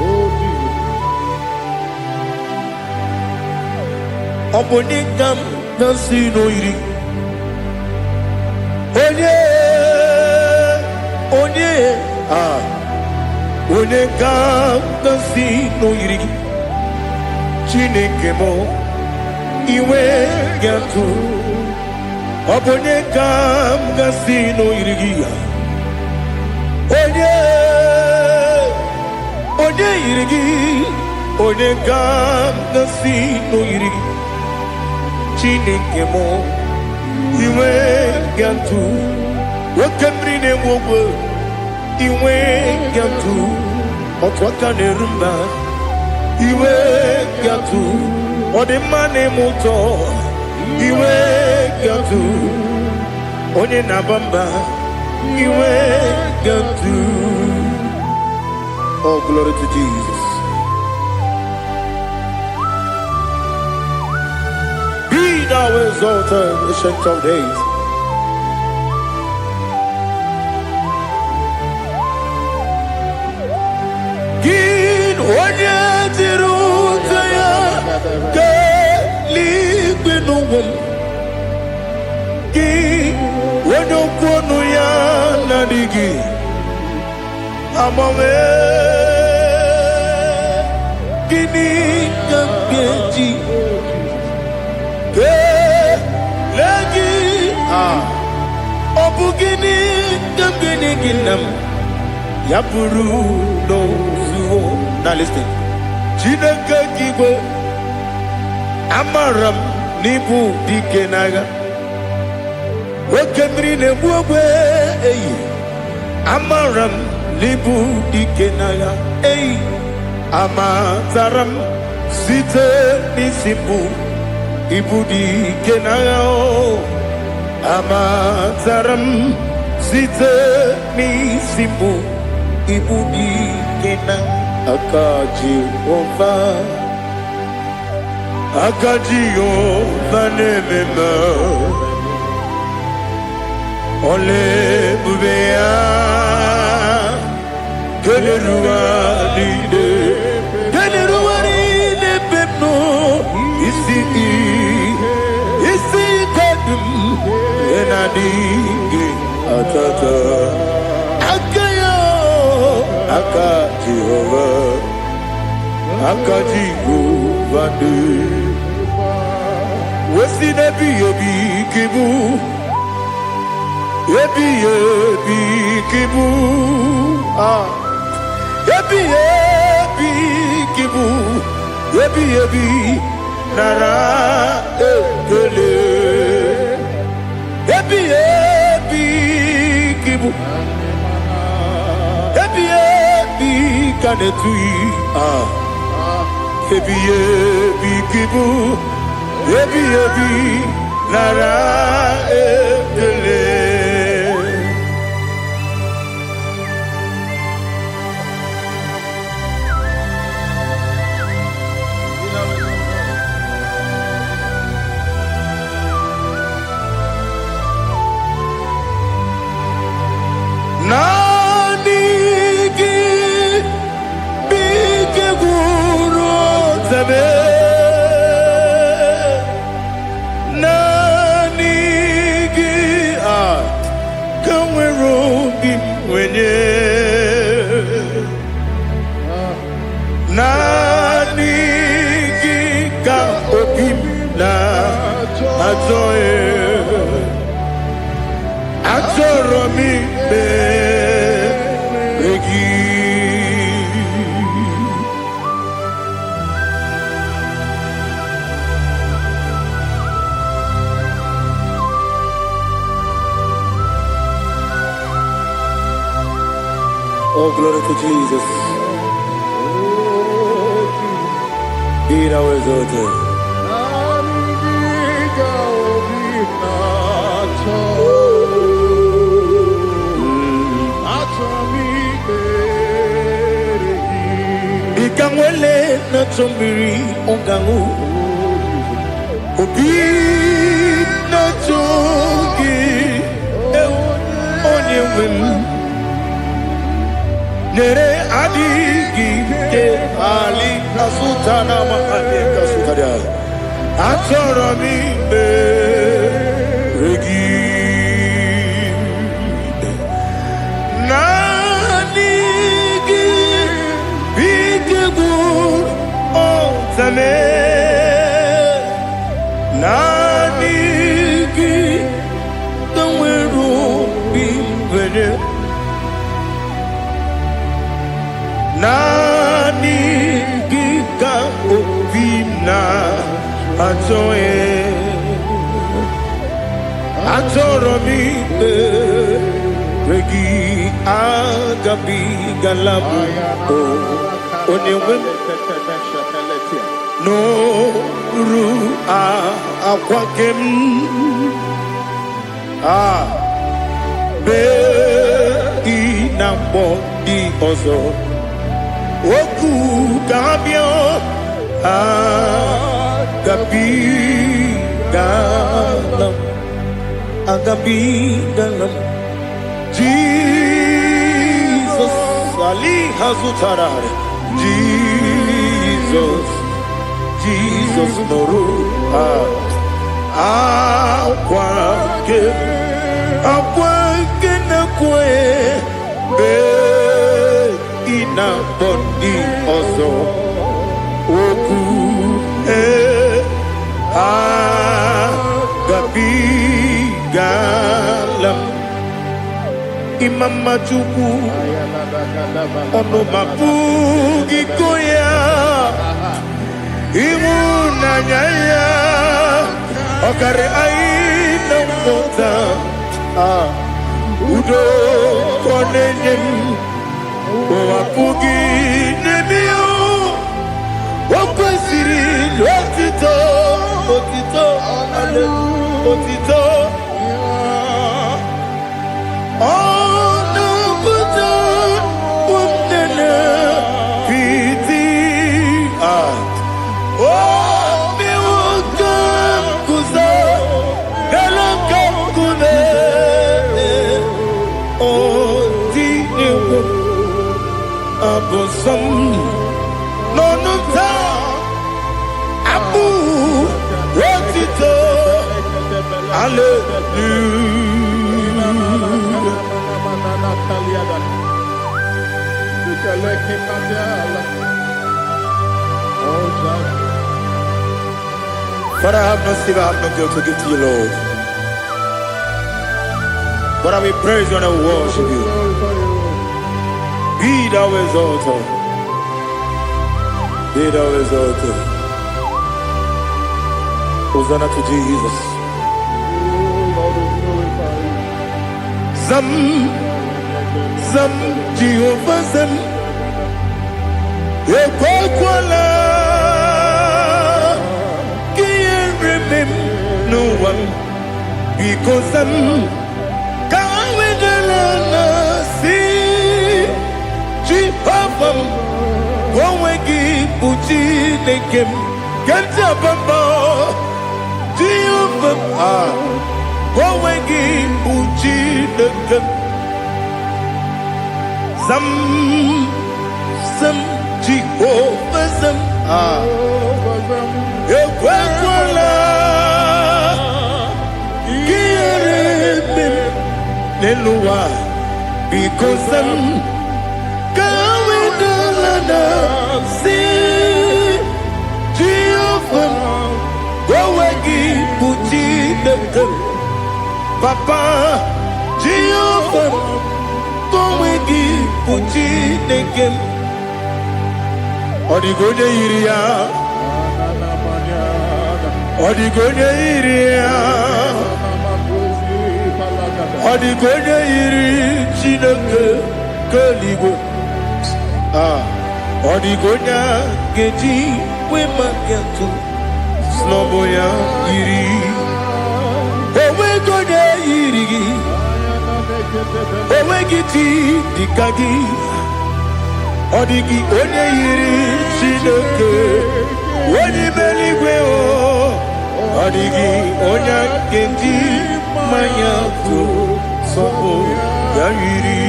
Oh Jesus. Obonikam nasino iri. Onye Onekam nasino iri. Chineke mo Iwe gatu Obonye kam gasino irigia Onye irigi Onye kam gasino irigi Chineke mo Iwe gatu Wakemrine mwogo Iwe gatu Otwaka nerumba Iwe gatu Ode mane muto Iwe gatu Onye nabamba Iwe gatu Oh glory to Jesus. Be thou exalted, ancient of days. Gin onye tirutaya Ki wano kono ya nadigi Amame Kini kamgeji Ke lagi Obu gini kamgeni ginam Yapuru no suho. Now listen Chinaka kibo Amaram nibu dikenaga Wakemri ne buwe Amaram nibu dikenaga Amataram site nisimbu Ibu dikenaga Amataram site nisimbu Ibu dikenaga Akaji ova Akajiyo vanemema Ole bubea Keleruwa lide pepno Isi kadum Enadingi atata Akayo Akajihova Akajiyo vande Wesi nebi yebi kibu Yebi kibu Yebi kibu Yebi nara ekele Yebi kibu Yebi kanetui Yebi kibu Yebi nara ekele Glory to Jesus. Be thou exalted. Ikangwele na chombiri ongangu Obi na chogi onye wem Nere adigi ke ali asutana ma ali kasutaria Atoro mi regi Nanigi bigegu otame Nanigi tanweru bimbere Nanigi ka obina atoe Atoromi regi agabi galabu onewem no ru akwakem be inambo di ozo oku kabio agabi galam agabi galam Jesus Ali Hazutarare Jesus Noru Akwake na kwe be ina bondi ozo oku agabi galam Imam Majuku ono mabugi koya imu nanyaya okare aina mota udo konenyen wapugi nemio wakwesiri otito ale otito Abosam nonuta abu rotito Father, I have no silver, I have no gold to give to you, Lord. But I will praise you and I will worship you. Be thou exalted. Be thou exalted. Hosanna to Jesus. Zam Jehovah Zam Ekwakwala Can't remember no one because I'm can't wait Papa, go wegi buji nekem, kenta bamba, Jehovah, go wegi buji nekem, Zam Jehovah Zam, Ekwakwala, Kieremim, Nelua, because I'm see Jehovah, go wegi buji nekem, Papa, Jehovah, go wegi buji nekem, Odigoje iria, Odigoje iria, Odigoje iri chineke keligwe. Odigonya geji we magetu snoboya yiri owe gonya yiri owe giti dikagi odigi onye yiri Chineke onye meligwe o odigi onya geji manya tu sobo ya yiri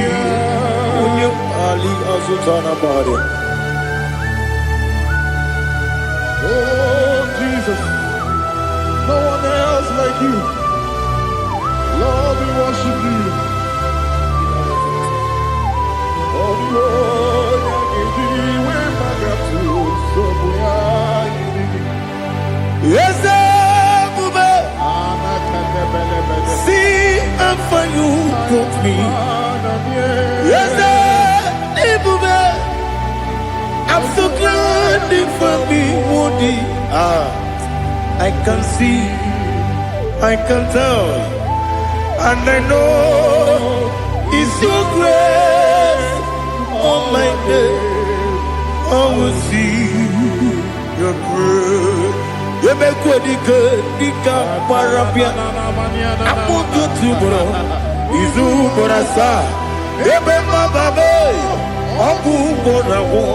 onye ali azutana bare. Oh, Jesus, no one else like you. Lord, we worship you. Oh, Lord, I give you my gratitude. So we are Yes, Bube. See how far you brought me. Yes, Bube. I'm so glad they found me, Woody. I can see, I can tell, and I know it's your grace. Oh my God, I will see your grace. You make what you could, you can't parapia. I put you to bro, Izu Borasa, Ebema Babe, Abu Borawo.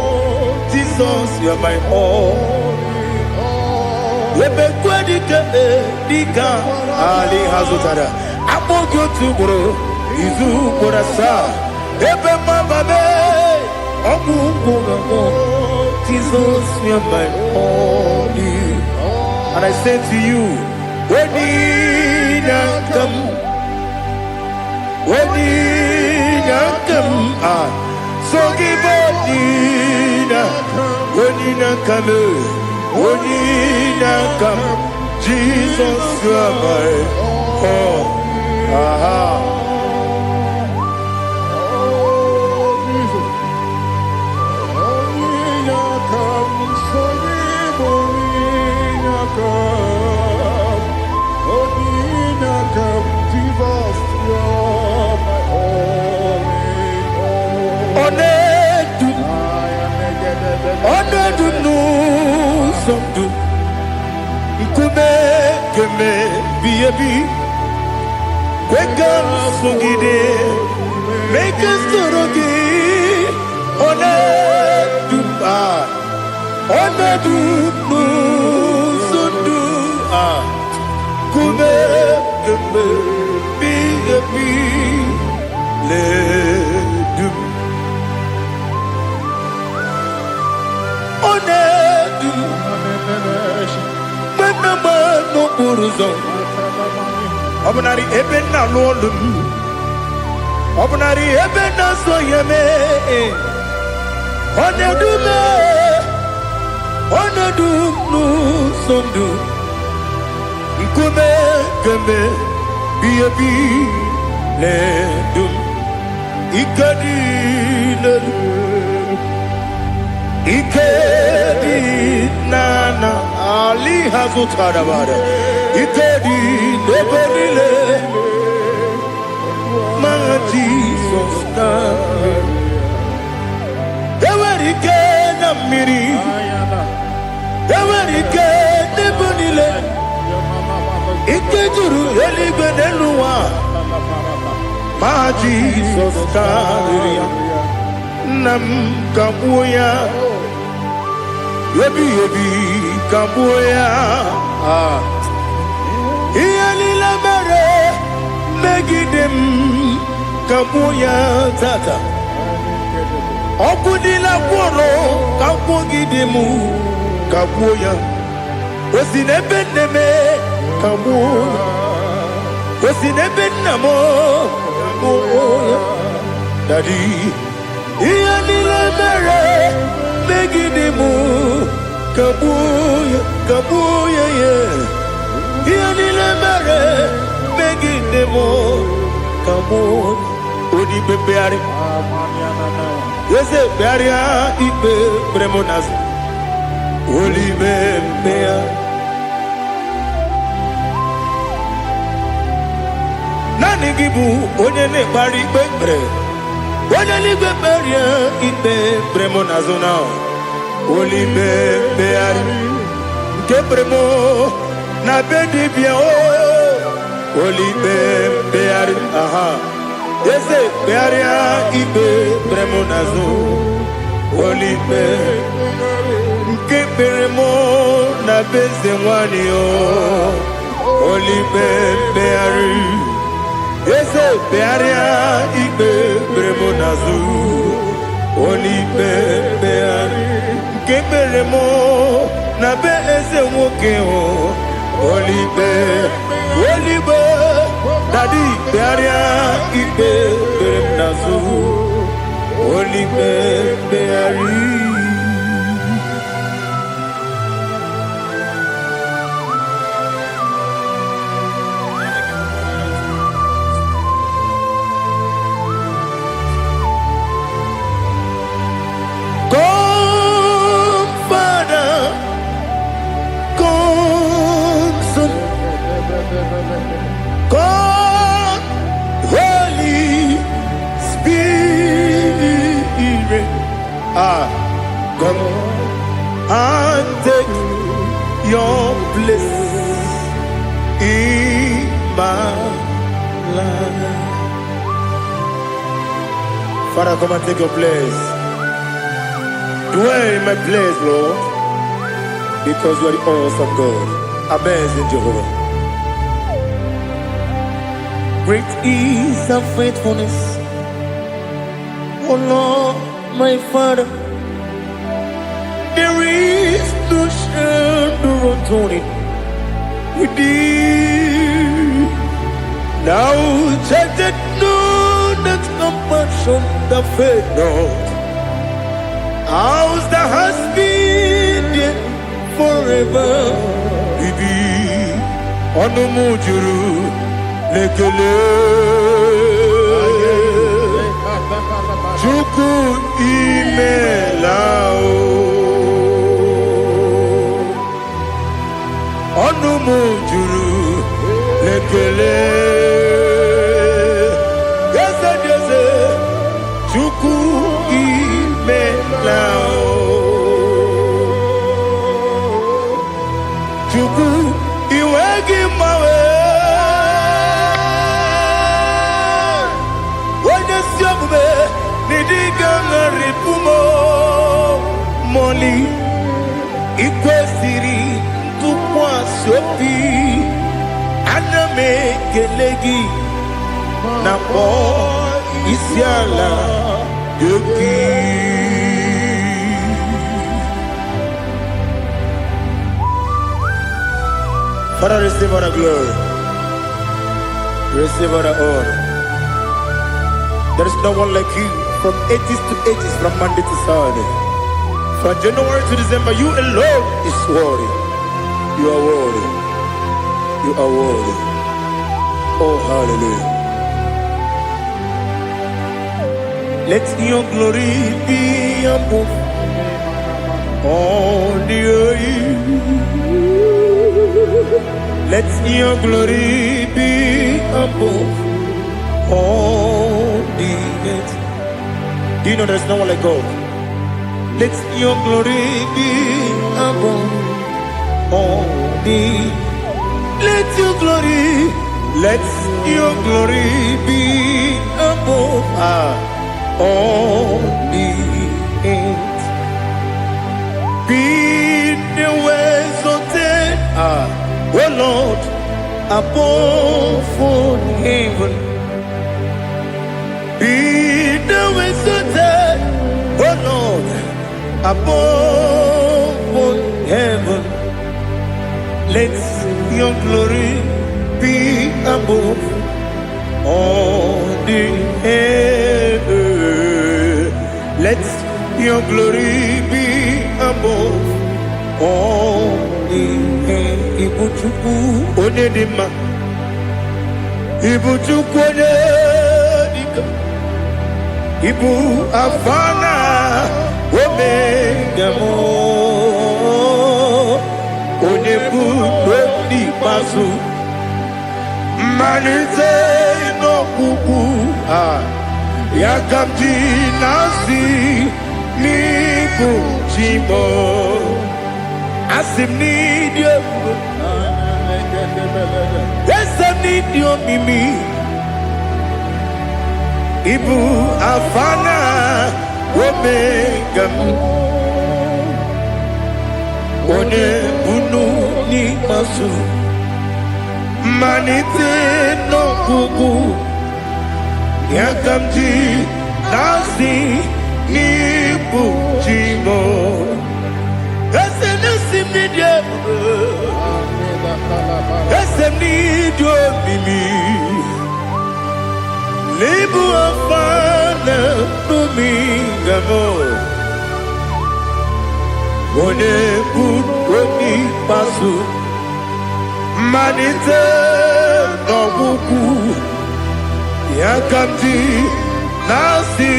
Jesus, you're my all. Dika Ali Hazutara. Amogo Tubro, Izu Borasa, Ebe Mababe, Abu Borawo. Jesus, you're my all. And I say to you, when you come, so give when you come, Jesus, you are my all. Make us Obunari ebena lolum Obunari ebena soyeme Onedume sondu Nkume keme biyebi ledum Ikadi nana Ali Hazutara bada Ikadi nebelile My Jesus name Ewerike na miri Ewerike nebelile Ikejuru eligwe neluwa My Jesus name Nam kabuya Yebi kabuya Iyalila mere megidem kabuya tata Okudila kworo kabugidemu kabuya Osinebeneme kabuya Osinebenamo kabuya Daddy Iyalila mere megidemu kabuya yeah Iyalila mere megidemu kabuya Odi bebeari Yese bearia ibe premonas Oli bebea Nani gibu onye ne bari bebre Wanaligwe beria ibe bremo nazona. Olibe beari. Ke bremo na bedi bia o. Olibe beari. Aha. Ese bearia ibe bremo nazo. Olibe. Ke bremo na beze mwani o. Olibe beari. Ese bearia ibe bremo nazu. Olibe beari. Keberemo na be ese woke o. Olibe. Olibe. Dadi bearia ibe bremo nazu. Olibe beari. God, Holy Spirit, come and take your place in my life. Father, come and take your place. Dwell in my place, Lord, because you are the awesome God. Amazing Jehovah. Great is thy faithfulness, oh Lord, my Father. There is no shadow unto it with thee. Now check that no that compassion the faith not. How's the has been forever with thee on the mujuru. Lekele Chuku imelao Onu mujuru Lekele Yese yese Chuku imelao Chuku iwegi mawe Moli ikwesiri tukwa sopi aname kelegi na po isiala yoki. Father, receive all the glory, receive all the honor. There is no one like you. From ages to ages, from Monday to Saturday, from January to December, you alone is worthy. You are worthy. You are worthy. Oh, hallelujah. Let your glory be above all the earth. Let your glory be above all the earth. Do you know there's no one like God? Let your glory be above all the. Let your glory be above all the earth. Be the ways of death, oh Lord, above all heaven. Be the ways of death, oh Lord, above all heaven. Let your glory be above all the earth. Let your glory be above all the earth. Ibuchuku onedima, Ibuchuku onedika, Ibu afana omega mo, onebu odi pasu, manize no kuku Yakamji nasi nibu jimo asim nidio esem nidio mimi ibu afana omegam one bunu ni masu manite no gugu Yakamji nasi nibu jimo esem nasim nidio esem nidio mimi Libu afana numingamo One buoni pasu Manite no buku Yakamji nasi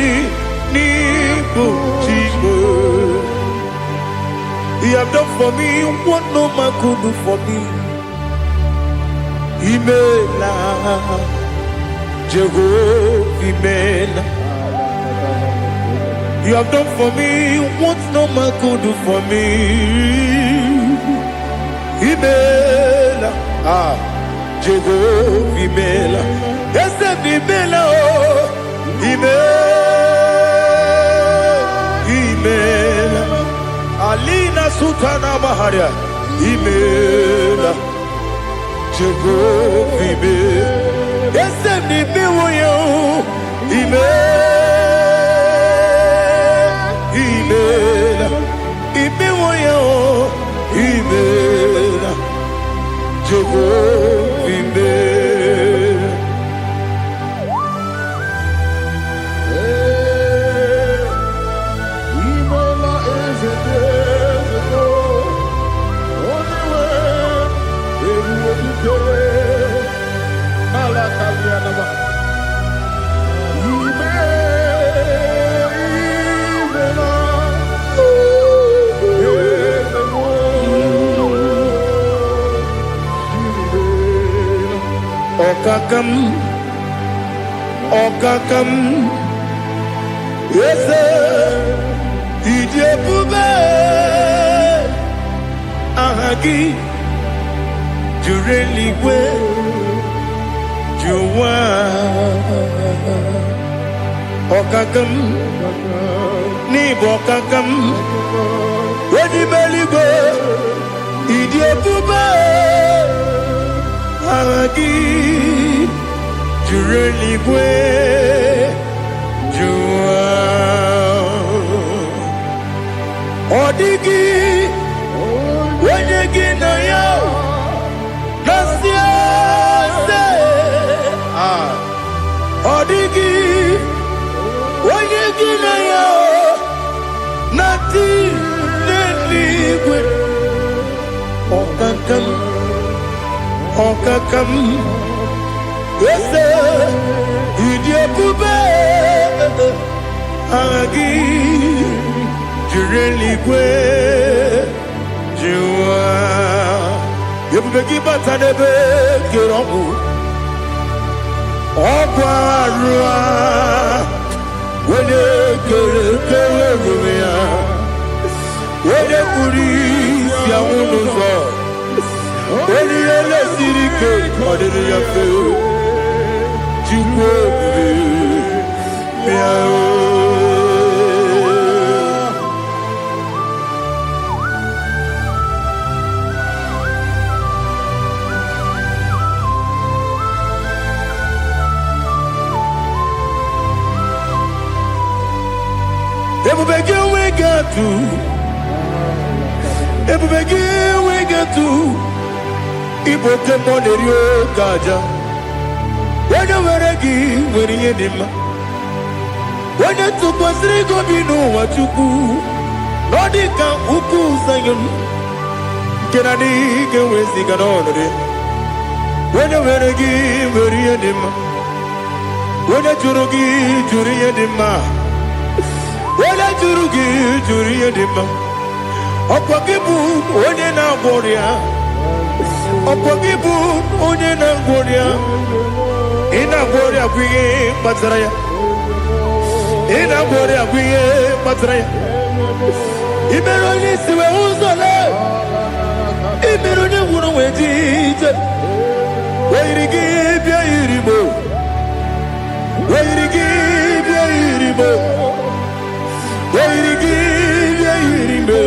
nibu jimo He have done for me what no man could do for me Imela Jehovah Imela You have done for me what no man could do for me Imela Jehovah Imela Yes, Imela Imela Alina Sutana Maharia Imela Jehovah Imela Yes, Imela Imela Jehovah Imela Imela is a desert only way everyone to go Malakalianaba Okakam, yes, Ijebube, Ahagi, Jureligwe, Juwa, Okakam, Nibokakam, Wedibeligwe, Ijebube, Ahagi. Jureligwe Jua Odigi Wenyegi na yo Nasia se Odigi Wenyegi na yo Nati Neligwe Okakam Yes, Idiopube Agi Jureligwe Jua Yebubeki Batanebe Kirongu Okwarua Wene Kere Rumia Wene Kuri Siamunuzo Wene Ele Sirike Odiri Yafe Ebubegi we get to Iboke Monerio Gaja When you were a gee, when you did when you took us, they go be no what you do. Nodika Uku Sayon Kennedy can we sing it on it. When you were a gee, when you did when you Jurugi, Juria Dima. When I Jurugi, Juria Dima. Opakibu, when you now Boria. Opakibu, when you now Boria. Ina Boria, we Pataraya. ina bore aguye matre imero ni siwe uzole imero ni wuro wejije weirigi bia iribo weirigi bia iribo weirigi bia iribo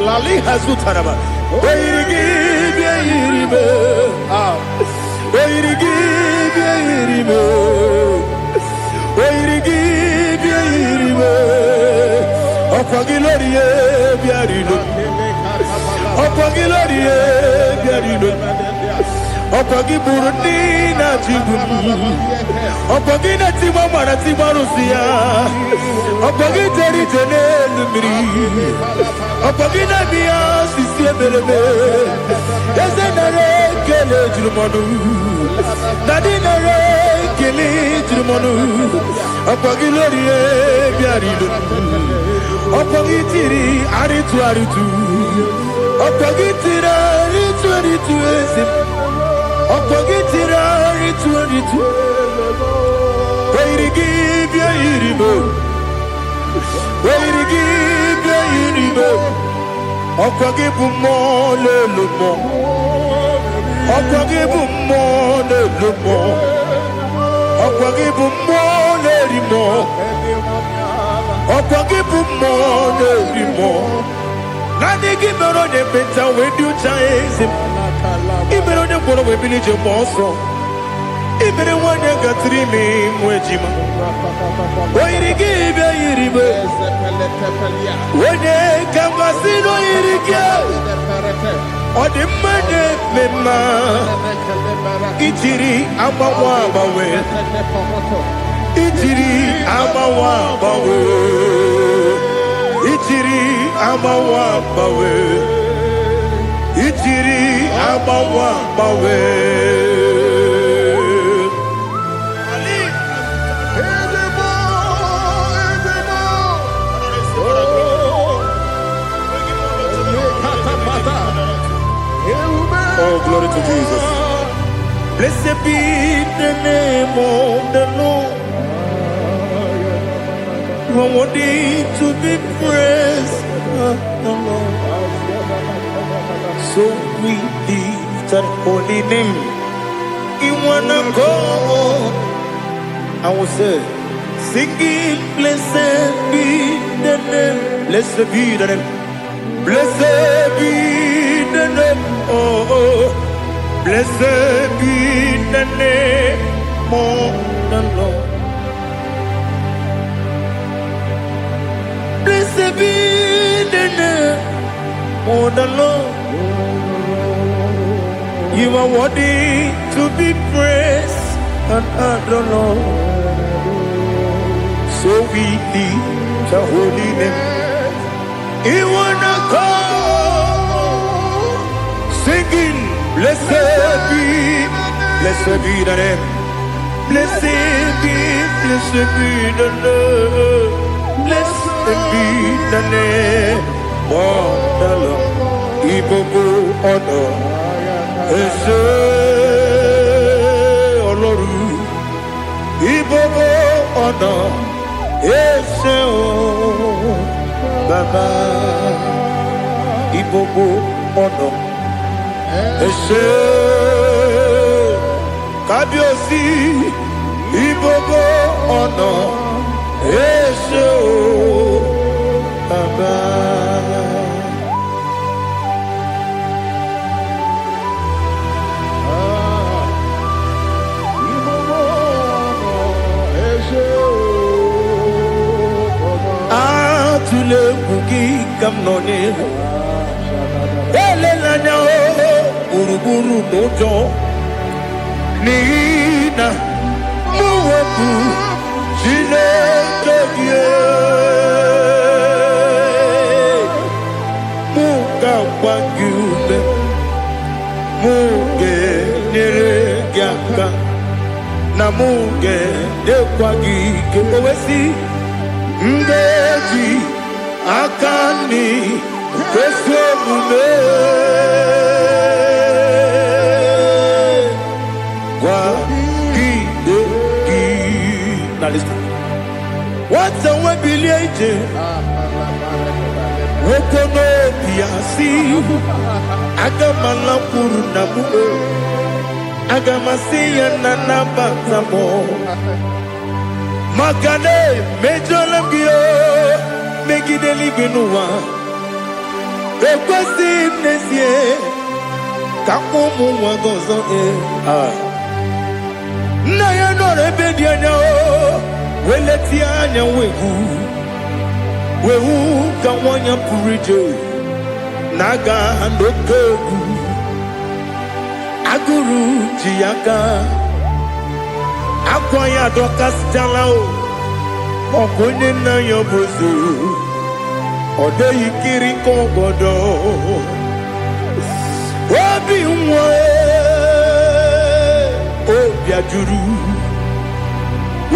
lali hazutaraba weirigi bia iribo weirigi bia iribo weirigi bia iribo opagiloriye bia iribo opagiloriye bia iribo opagi burundi na jibun opagi na timama na timarusia opagi teri tene lumiri opagi na biya sisi belebe ezenare kele jurumanu nadinare kele jurumanu opagi loriye biarido opagi tiri aritu opagi tira aritu esim opagitira ritu weirigi bia iribo weirigi bia iribo opagibumo lelumo opagibumo lelumo opagibumo lerimo opagibumo lerimo nani gimero de beta wedu chaizim ibero ne kworo we bilije monso ibere wane gatrimi mwejima oirigi be iribe wone kambasino irige odimane mema itiri amawa bawe itiri amawa bawe itiri amawa bawe itiri amawa bawe ali edemo oh glory to Jesus. Blessed be the name of the Lord. You are worthy to be praised, the Lord. So we lift our holy name. You wanna go? I will say, singing, blessed be the name, blessed be the name, blessed be the name, oh, blessed be the name of the Lord. Blessed be the name of the Lord. You are worthy to be praised and adored, Lord. So we lift your holy name. You wanna call, singing, blessed be the name, blessed be the name, blessed be the name of the Lord. Ibobo honor. Ese Oloru Ibobo ọ̀nà Ese o Baba Ibobo ọ̀nà Ese Kábíyèsí Ibobo ọ̀nà Ese o Baba. Tule bugi kamnoni ele lanya buruburu nojo nina muwaku jine kege muka wagyube muge nere gyaka na muge dekwagi kewesi ndeji akani keswemume kwa gidegi. Now listen. What's the way ije okono biasi agamala puru na mu agamasi ya na nabatamo makane mejolambio megideli binuwa ekwesi nesie kakumu wagozo na ya nore bedianya weleti anya wehu kawanya purije naga ndokogu aguru jiyaga akwanya dokastalao okonye na yobozu ode yikiri kogodo obi nwa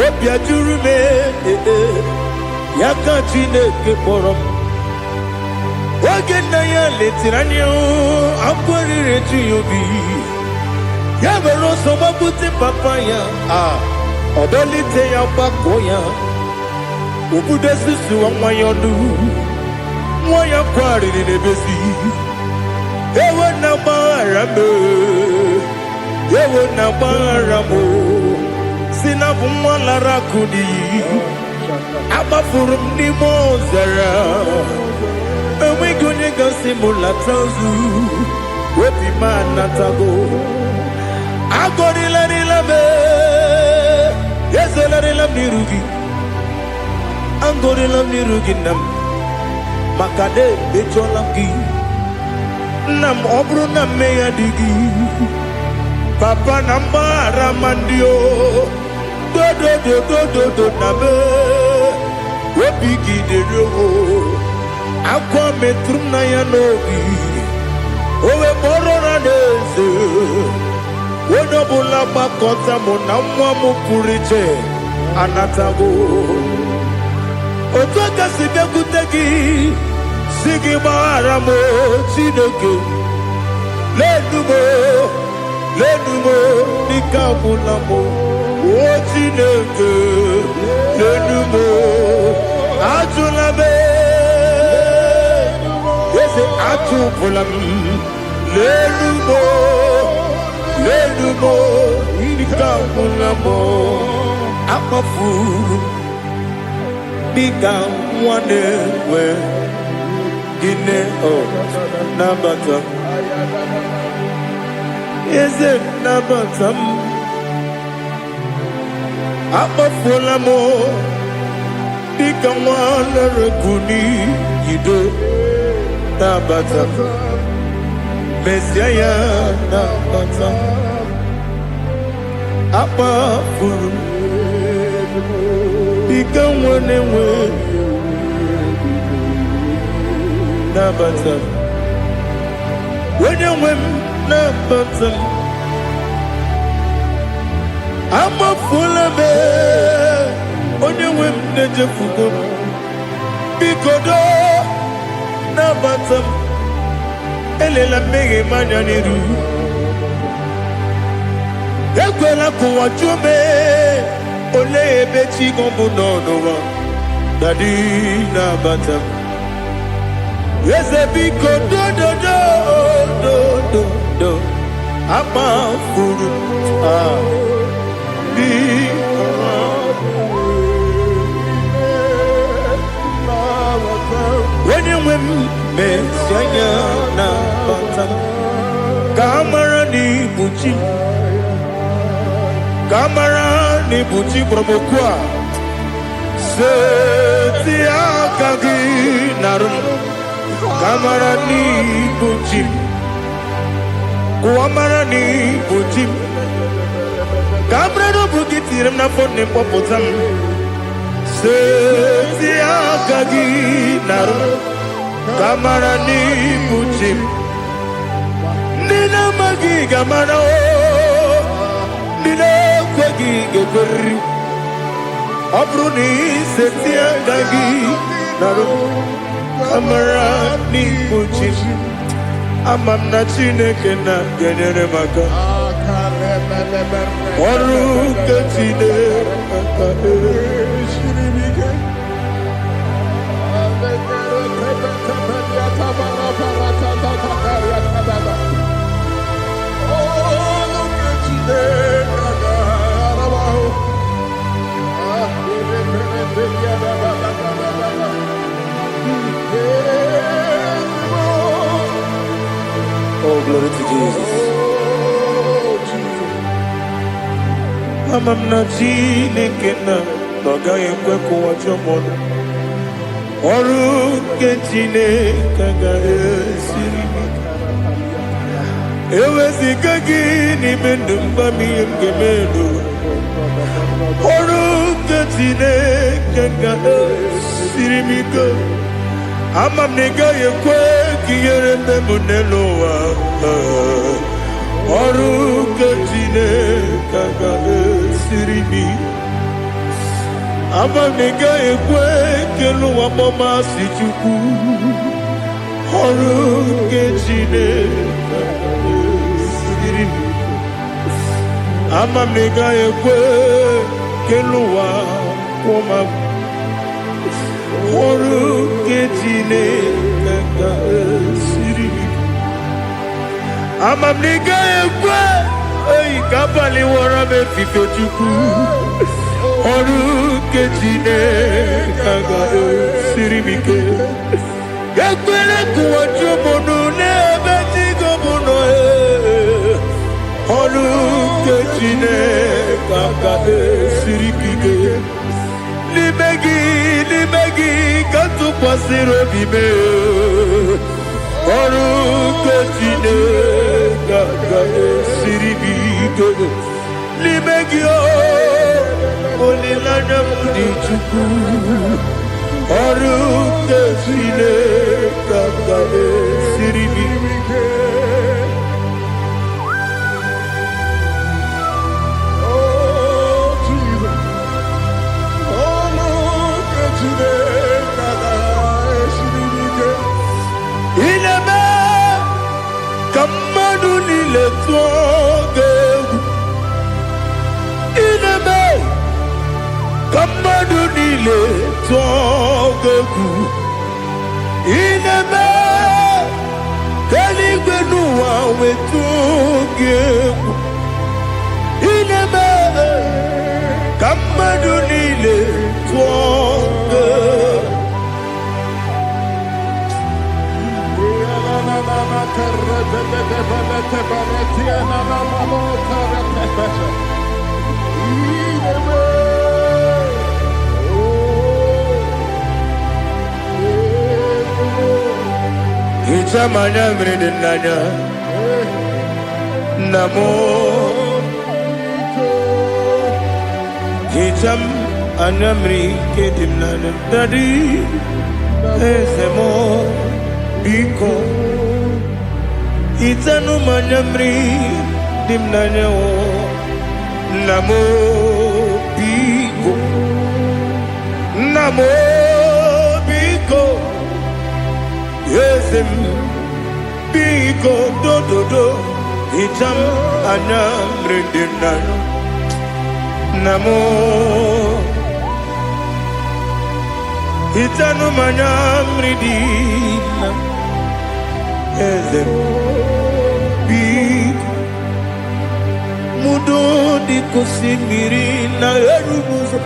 obi ajuru me yaka Chineke kpọrọ m oge nna ya letiri anya akwarịrị eju ya obi ya mere ọsọ gbapute papa ya ọdọlite ya gbakọ ya obodo susu nwa ya ọdụ nwa ya kwarịrị n'ebezi ewe na gbaghara m ewe na gbaghara m si na bụ nwa lara akụ n'iyi agbafuru m n'ime ọzara enweghị onye gasị m lata ozu obi m anatago agọrịlarịla m ezolarịla m n'iru gị agọrịla m n'iru gị nna m maka na emejọla m gị nna m ọ bụrụ na mmehie dị gị papa na mgbaghara ma ndị o dodododododo na me obi gị dịrị ogo akwa metụrụ m na ya n'obi owe kpọrọ na n'eze onye ọbụla gbakọta mụ na nwa m pụrụ iche anatago otu aka si bịakwute gị si gị gbaghara m Chineke lenumo dịka ọbụla m o Chineke lenumo ajụla m eze atụpụla m lenumo dịka ọbụla m akpafuru dịka nwa na-enwe gịnị nabata m eze nabata m akpafuola m dịka nwa na-erekwu n'iyido nabata m mesia ya nabata m akpafuru dịka nwa na-enwe nabata m onye nwe m nabata m amafuola m onye nwe m na-ejefugo m biko do nabata m elela mmehie m anya n'iru ekwela ka ụwa jụọ m olee ebe chi gị bụ n'ụwa dadi nabata m eze biko do akpafuru onye nwe m mesi anya nabata m ka amara n'ibu chi ka amara n'ibu chi kpọrọ m okwu a seti aka gị narụ kamara n'ibu chi kuamara n'ibu chi kamara n'obu gị tiri m n'afọ n'ịkpọpụta m seti aka gị narụ kamara n'ibu chi ndị na-amaghị ga-amara ndị na-ekweghị ga-ekweriri ọ bụrụ na iseti aka gị narụ kamara n'ibu chi ama m na Chineke na-enyere m aka ọrụ nke Chineke Oh, glory to Jesus. Amam na Chineke na ọ gaghị ekwe ka ụwa jọọ m ọnụ. Ọrụ nke Chineke ga-esiri m ike. Eweziga gị n'ime ndụ m, gwa m ihe m ga-eme n'ụwa. Ọrụ nke Chineke ga-esiri m ike. Ama m na ị gaghị ekwe ka ihere mee m n'elu ụwa. Ọrụ nke Chineke ga-esiri m ike. Ama m na ị gaghị ekwe ka elu ụwa gbamasị Chukwu. Ọrụ nke Chineke ga-esiri m ike. Ama m na ị gaghị ekwe ka elu ụwa gbamasị. Ọrụ nke Chineke ga-esiri m ike. Ama m na ị gaghị ekwe ka abalị wara m efife Chukwu. Ọrụ nke Chineke ga-esiri m ike. Ekwere ka ụwa jụọ m ọnụ n'ebe chi gị bụ nọ. Ọrụ nke Chineke ga-esiri m ike. N'ime gị ka tụkwasịrị obi m. Ọrụ nke Chineke ga-esiri m ike. N'ime gị olileanya m dị Chukwu. Ọrụ nke Chineke ga-esiri m ike. Ineme ka mmadụ niile tụọ gị egwu. Ineme ka mmadụ niile tụọ gị egwu. Ineme ka eluigwe n'ụwa wee tụọ gị egwu. Ineme ka mmadụ niile tụọ gị egwu. Hicham anya mmiri dị n'anya nna m. Hicham anya mmiri nke dị m n'anya Daddy, eze m biko. Hitanụ m anya mmiri dị m n'anya nna m biko. Nna m biko. Eze m biko dododo. Hicham anya mmiri dị m n'anya nna m. Hitanụ m anya mmiri dị m n'anya eze m biko. Mudo dị ka osimiri na-eru ụzọ.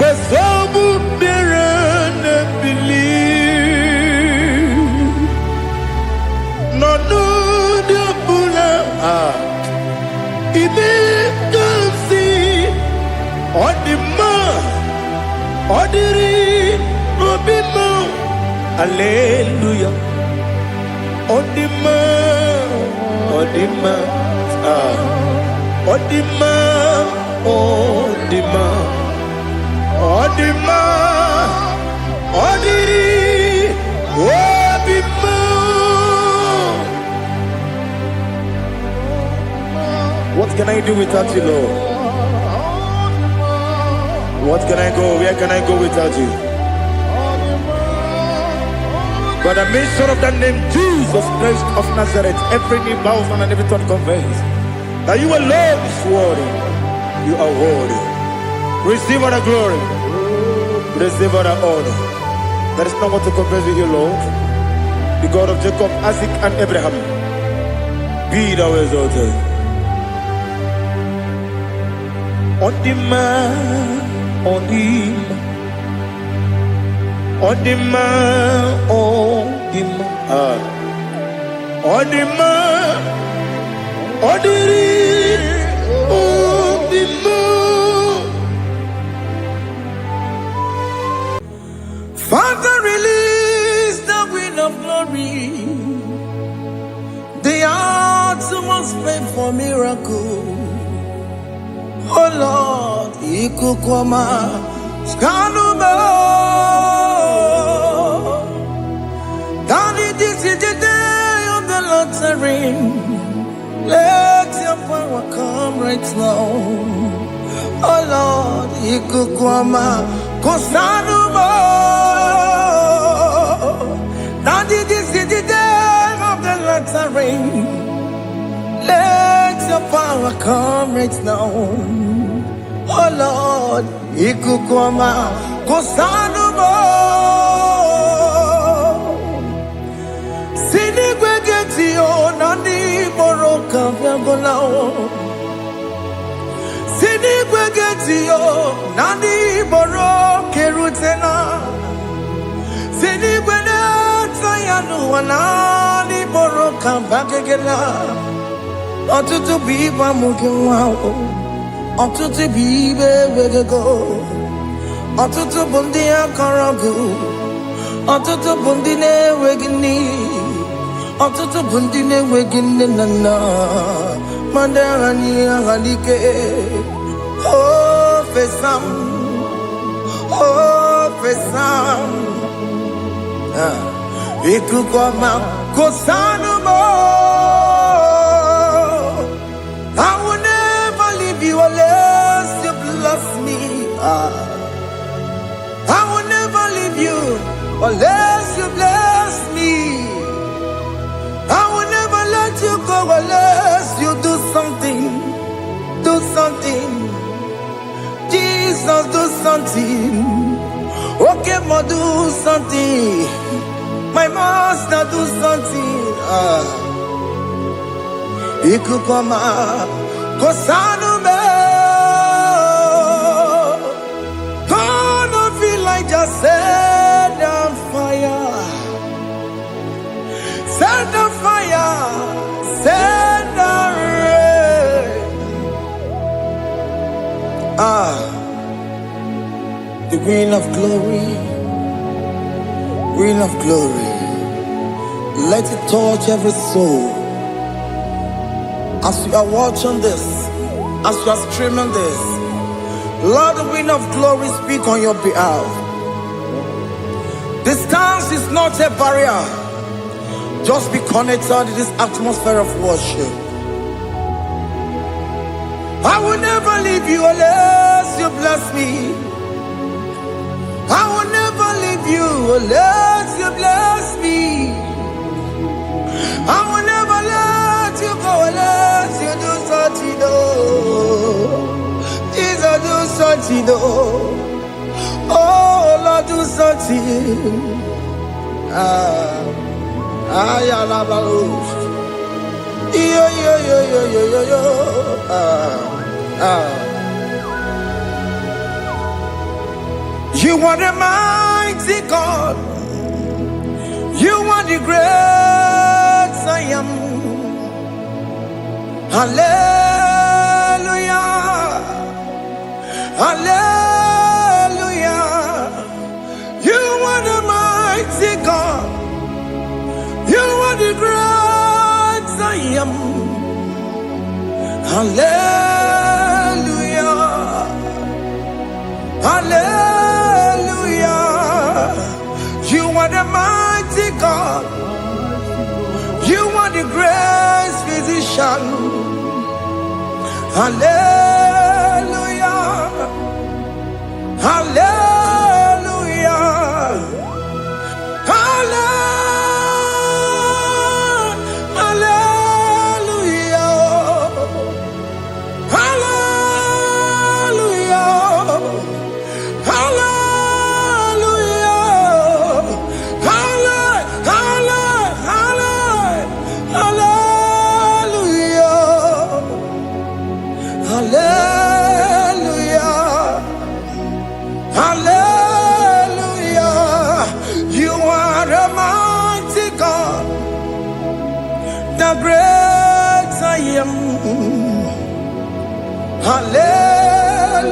Nsogbu bịara na-ebili. N'ọnọdụ ọbụla ime ka m si ọ dị mma, ọ dịrị obi m. Hallelujah. Ọ dị mma, ọ dị mma, ọ dị mma, ọ dị mma, ọ dị mma, ọ dịrị obi m. What can I do without you, Lord? What can I go? Where can I go without you? By the mention of that name, Jesus Christ of Nazareth, every knee bows and every tongue confesses that you alone is worthy. You are worthy. Receive all the glory. Receive all the honor. There is no one to compare with you, Lord. the God of Jacob, Isaac, and Abraham, be thou exalted. On the man, on the man, on the man, on the man, on the man, on the man. Father, release the wind of glory. The heart must pray for miracle. Oh Lord, Ikukwama, Skanuma. Daddy, this is the day of the Lord's ring. Let your power come right now. Oh Lord, Ikukwama, Kosanuma. Daddy, this is the day of the Lord's ring. Let your power come right now. Oh Lord, Ikukwama, Kosanuma. Sinigwegetio, Nandi Boroka, Viagolao. Sinigwegetio, Nandi Boroke Rutena. Sinigwena, Tayanu, Nandi Boroka, Bagagela. Ọtụtụ bụ ibe amụghị nwa ahụ, ọtụtụ bụ ibe ewegego, ọtụtụ bụ ndị akọrọ gụ, ọtụtụ bụ ndị na-enweghị nne, ọtụtụ bụ ndị na-enweghị nne na nna, ma ndị agha n'ihe agha n'ike. O fesam, o fesam, ikuku ọma Kosanuma. I will never leave you unless you bless me. I will never leave you unless you bless me. I will never let you go unless you do something. Do something. Jesus, do something. Okay, ma, do something. My master, do something. Ikukwama, Kosanuma. Gonna feel like just set on fire. Set on fire. Set on rain. The green of glory. Green of glory. Let it touch every soul. As you are watching this, as you are streaming this, Lord, the wind of glory speak on your behalf. Distance is not a barrier. Just be connected to this atmosphere of worship. I will never leave you unless you bless me. I will never leave you unless you bless me. I will never let you go unless you do something. Jesus, do something. Oh Lord, do something. You are the mighty God. You are the great I am. Hallelujah. Hallelujah. You are the mighty God. You are the great I am. Hallelujah. Hallelujah. You are the mighty God. You are the great physician. Hallelujah. Hallelujah. are great I am. Hallelujah.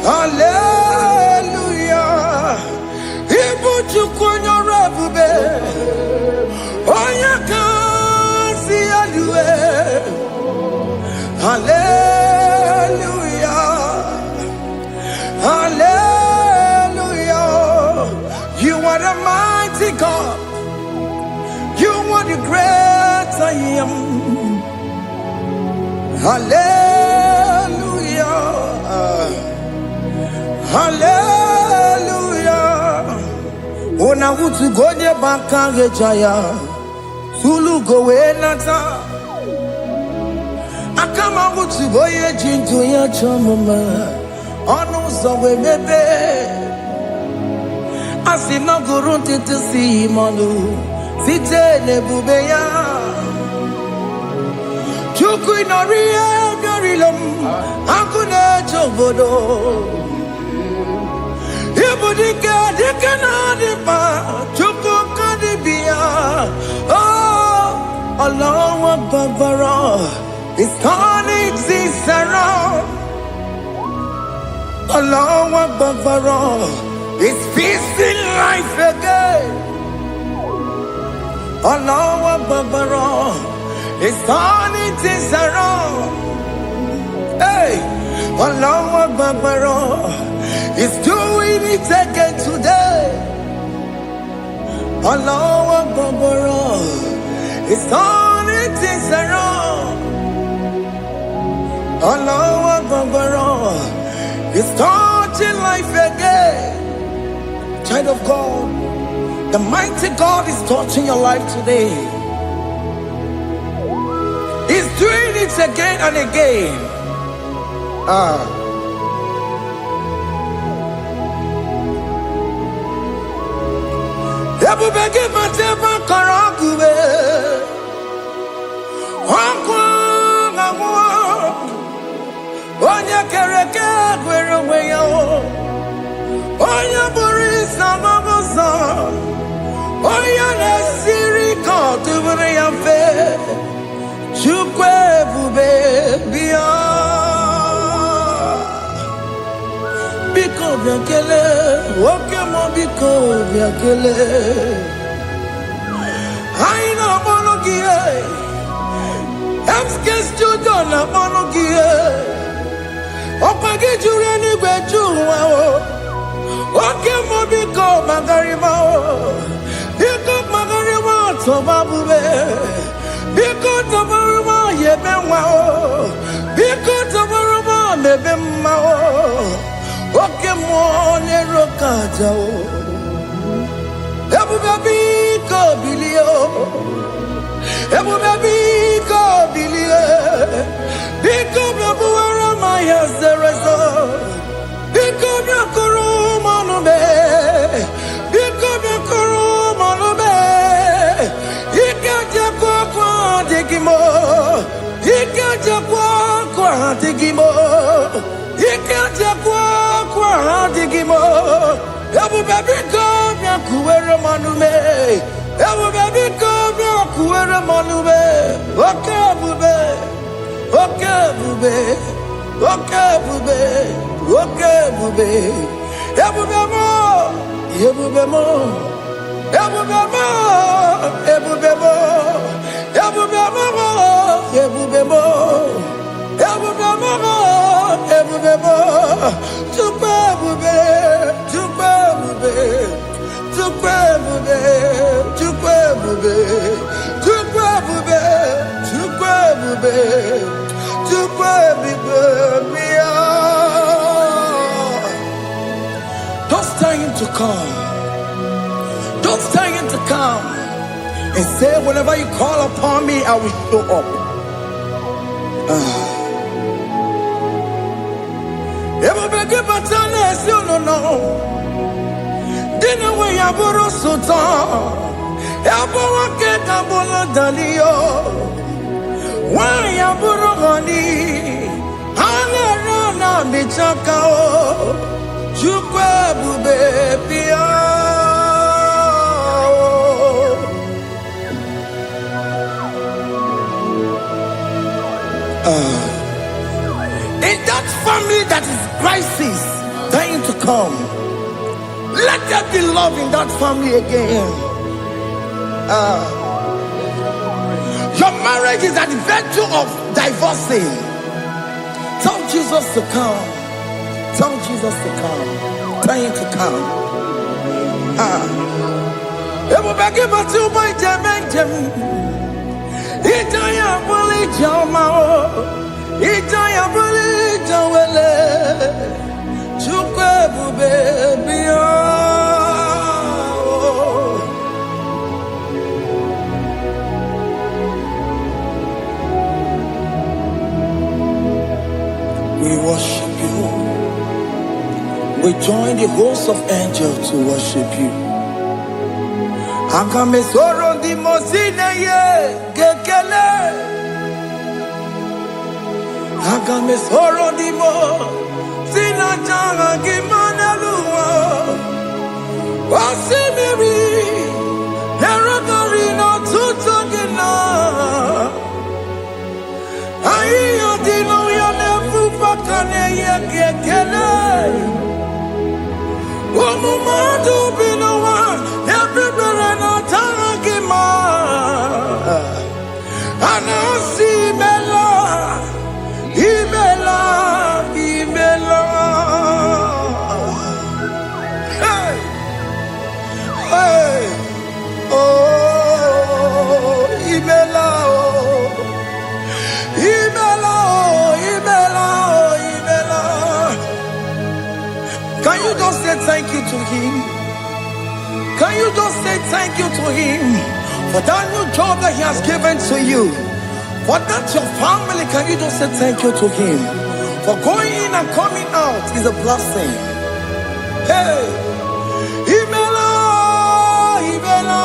Hallelujah. Ibuchu kwenye rebube. Oya kasi alue. Hallelujah. Hallelujah. You are the mighty God. You are the great I am. Hallelujah. Hallelujah. Ona utu gonye bakage jaya. Sulu gowe nata. Akama utu boye jintu ya chamama. Onu sowe mebe. Asina gurunti tusi manu. Site nebubeya. Chuku inoria garilom. Akune chobodo. Ibudika dikana dipa. Chuku kadibia. Oh, Allah Babara is turning things around. Allah Babara is feasting life again. Allah Babara is turning things around. Hey, Allah Babara is doing it again today. Allah Babara is turning things around. Allah Babara is touching life again. Child of God, the mighty God is touching your life today. He's doing it again and again. Ebubege mateba karakube. Onya kereke kwerewe yo. Onya burisa mabosa. Onya nesiri kotubure yafe. Chukwe bube biya. Biko biakele. Woke mo biko biakele. Haina monogie. Emske studio na monogie. Opage jure ni gbejuwa o. Woke mo biko magarima o. Biko magarima toba bube. Biko tobaruma yebenwa o. Biko tobaruma mebemma o. Woke mo ne rokaja o. Ebube biko bilio. Ebube biko bilie. Biko bebuara maya zerezo. Biko bekuru manube. Biko bekuru manube. Ikaja kwa digimo. Ikaja kwa digimo. Ikaja kwa digimo. Ebube biko bekuere manume. Ebube biko bekuere manume. Okay bube. Okay bube. Okay bube. Okay bube. Ebube mo. Ebube mo. Ebube mo. Ebube mo. Ebube mo. Ebube mo. Ebube mo. Ebube mo. Tukwe bube. Tukwe bube. Tukwe bube. Tukwe bube. Tukwe bube. Tukwe bube. Tukwe bube. Don't stay him to come. Don't stay him to come. And say, whenever you call upon me, I will show up. Ebubege batane you no know. Dina we yaburo sultan. Yabo wake kabolo dalio. Wa yaburo gani. Hana rana bichaka o. Chukwe bube pia. love in that family again. Your marriage is at the verge of divorcing. Tell Jesus to come. Tell Jesus to come. Tell him to come. We worship you. We join the host of angels to worship you. Akame soro di mosine ye gekele. Akame soro di mo sina changa gimana luwa. Wasimiri nerogari no tutogina. Ayo dino ya nefu pakane ye gekele. Omumadu binowa everybody no tangima. Anasi mela, imela, imela. Hey, hey, oh, imela, oh, imela, oh, imela, oh, imela. Can you just say thank you to him? Can you just say thank you to him for that new job that he has given to you? For that your family, can you just say thank you to him? For going in and coming out is a blessing. Hey, Imela, Imela,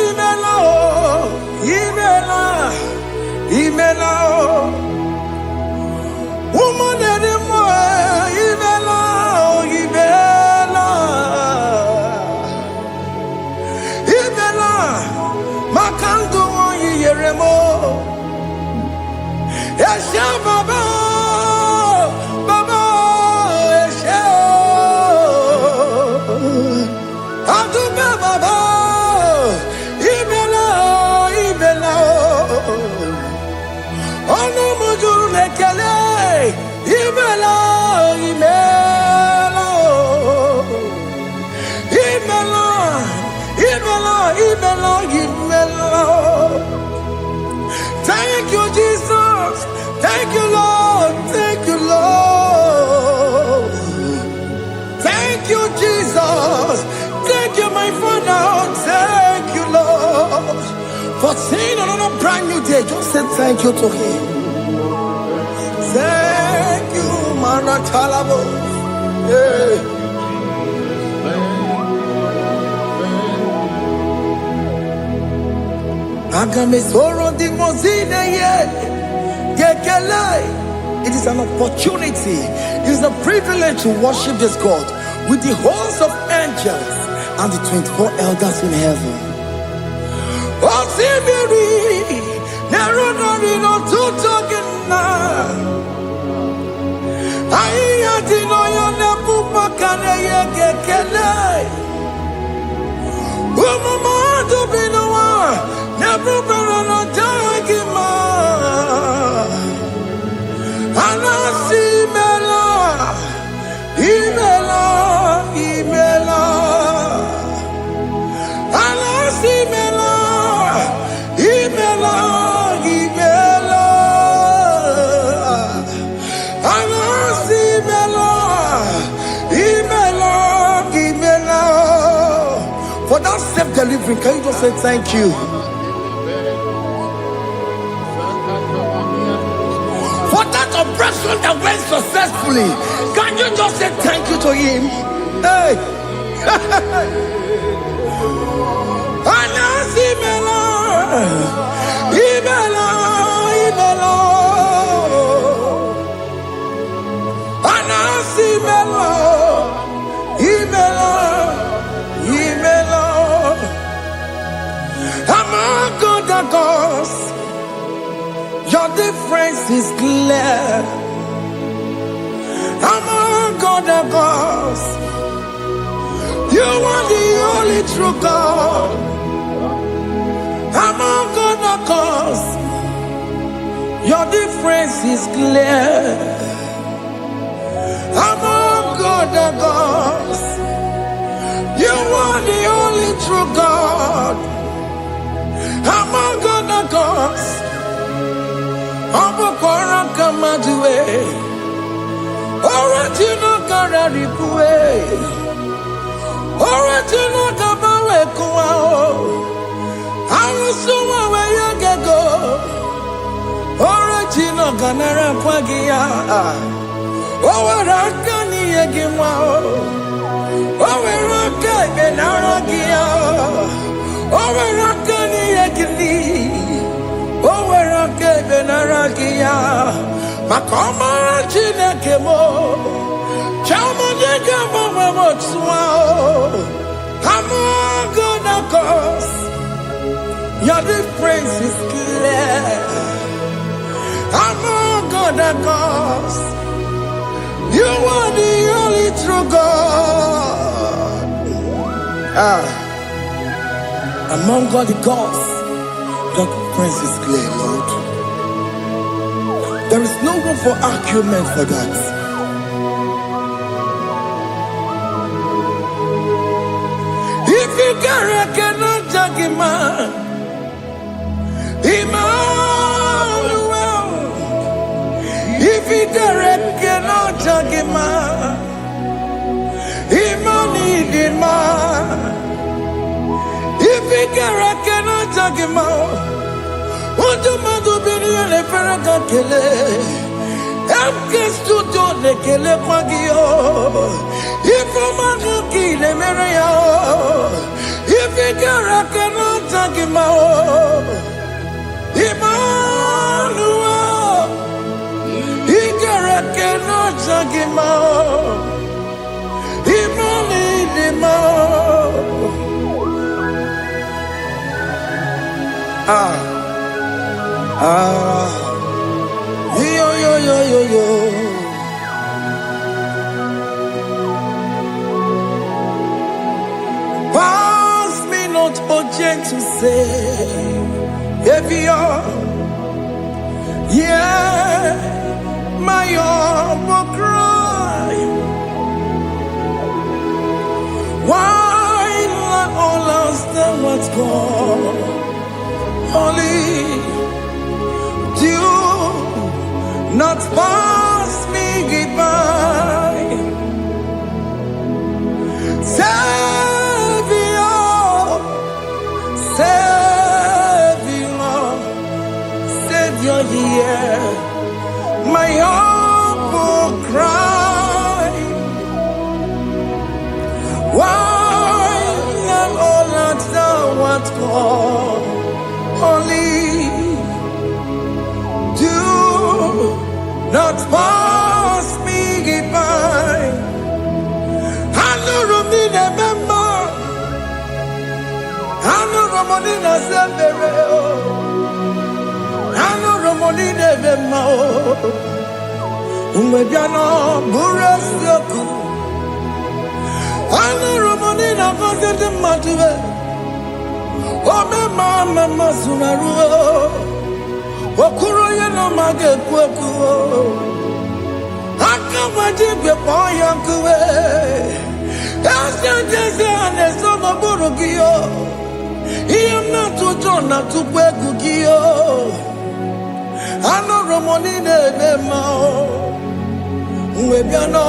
Imela, Imela, Imela, woman anymore, Imela, Imela, Imela, Makandu Yeremo, Esha Baba, Baba, Esha, Aduba Baba, Imela, Imela, Ono Mujuru Lekele. Imela, Imela, Imela, Imela, Imela, Imela. Thank you, Jesus. Thank you, Lord. Thank you, Lord. Thank you, Jesus. Thank you, my Father. Thank you, Lord. For seeing another brand new day, just say thank you to him. Thank you, Manatalabo. Yeah. It is an opportunity, it is a privilege to worship this God with the host of angels and the 24 elders in heaven. For that self-delivery, can you just say thank you? For that operation that went successfully, can you just say thank you to him? Hey! Your difference is clear. Among other gods. You are the only true God. Among other gods, your difference is clear. Among other gods, you are the only true God. Among other gods, Abokora Kamadue, original Kararipue, original Kabawe Kuao, Arusuma Wayagago, original Ganara Kwagia, Owarakani Yagimao, Owaraka Benaragia, Owarakani Yagili. Owerake benaragia, makoma chinekemo, chamonega mamotswao. Among other gods, your difference is clear. Among other gods, you are the only true God. Among all the gods, your difference is clear, Lord. There is no room for argument for that. If you cannot judge him, Emmanuel. If you cannot judge him, Emmanuel. If you cannot judge him, what do you do? Le ferraga kele, emke studio le kele pagio. If you ki le mereya, if you cannot take him out, Emmanuel, he cannot take him out, yo. Pass me not urgent to say, if you're, yeah, my humble cry. Why not all understand what's gone? Only do not pass me goodbye. Savior, hear my humble cry. Why not all understand what's gone? Only do not pass me goodbye. I know Romina member. I know Romonina Zembere. I know Romonina member. Umebiano Burasioku. I know Romonina Vazete Matue. Oh, mama sunaru. Okuro yeno mage kweku. Akamajibe poyankuwe. Asante anesomo burugio. Iyamna tutona tukwegugio. Ano romonine bemao. Uwebiano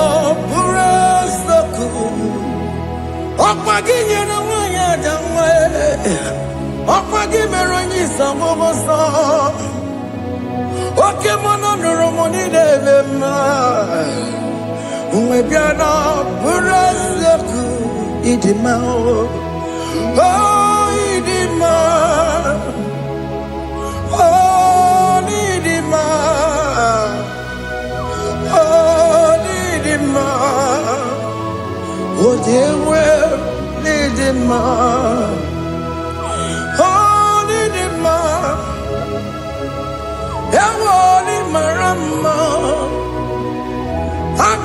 burasoku. Okpaginye na wanya damwe. Okpagimeronyi samomoso. Oke mono romoni devema. Umebiana burasoku idimao. Oh idima. Oh idima. Oh idima. Oh dewe idima. Oh idima. Ewoli marama.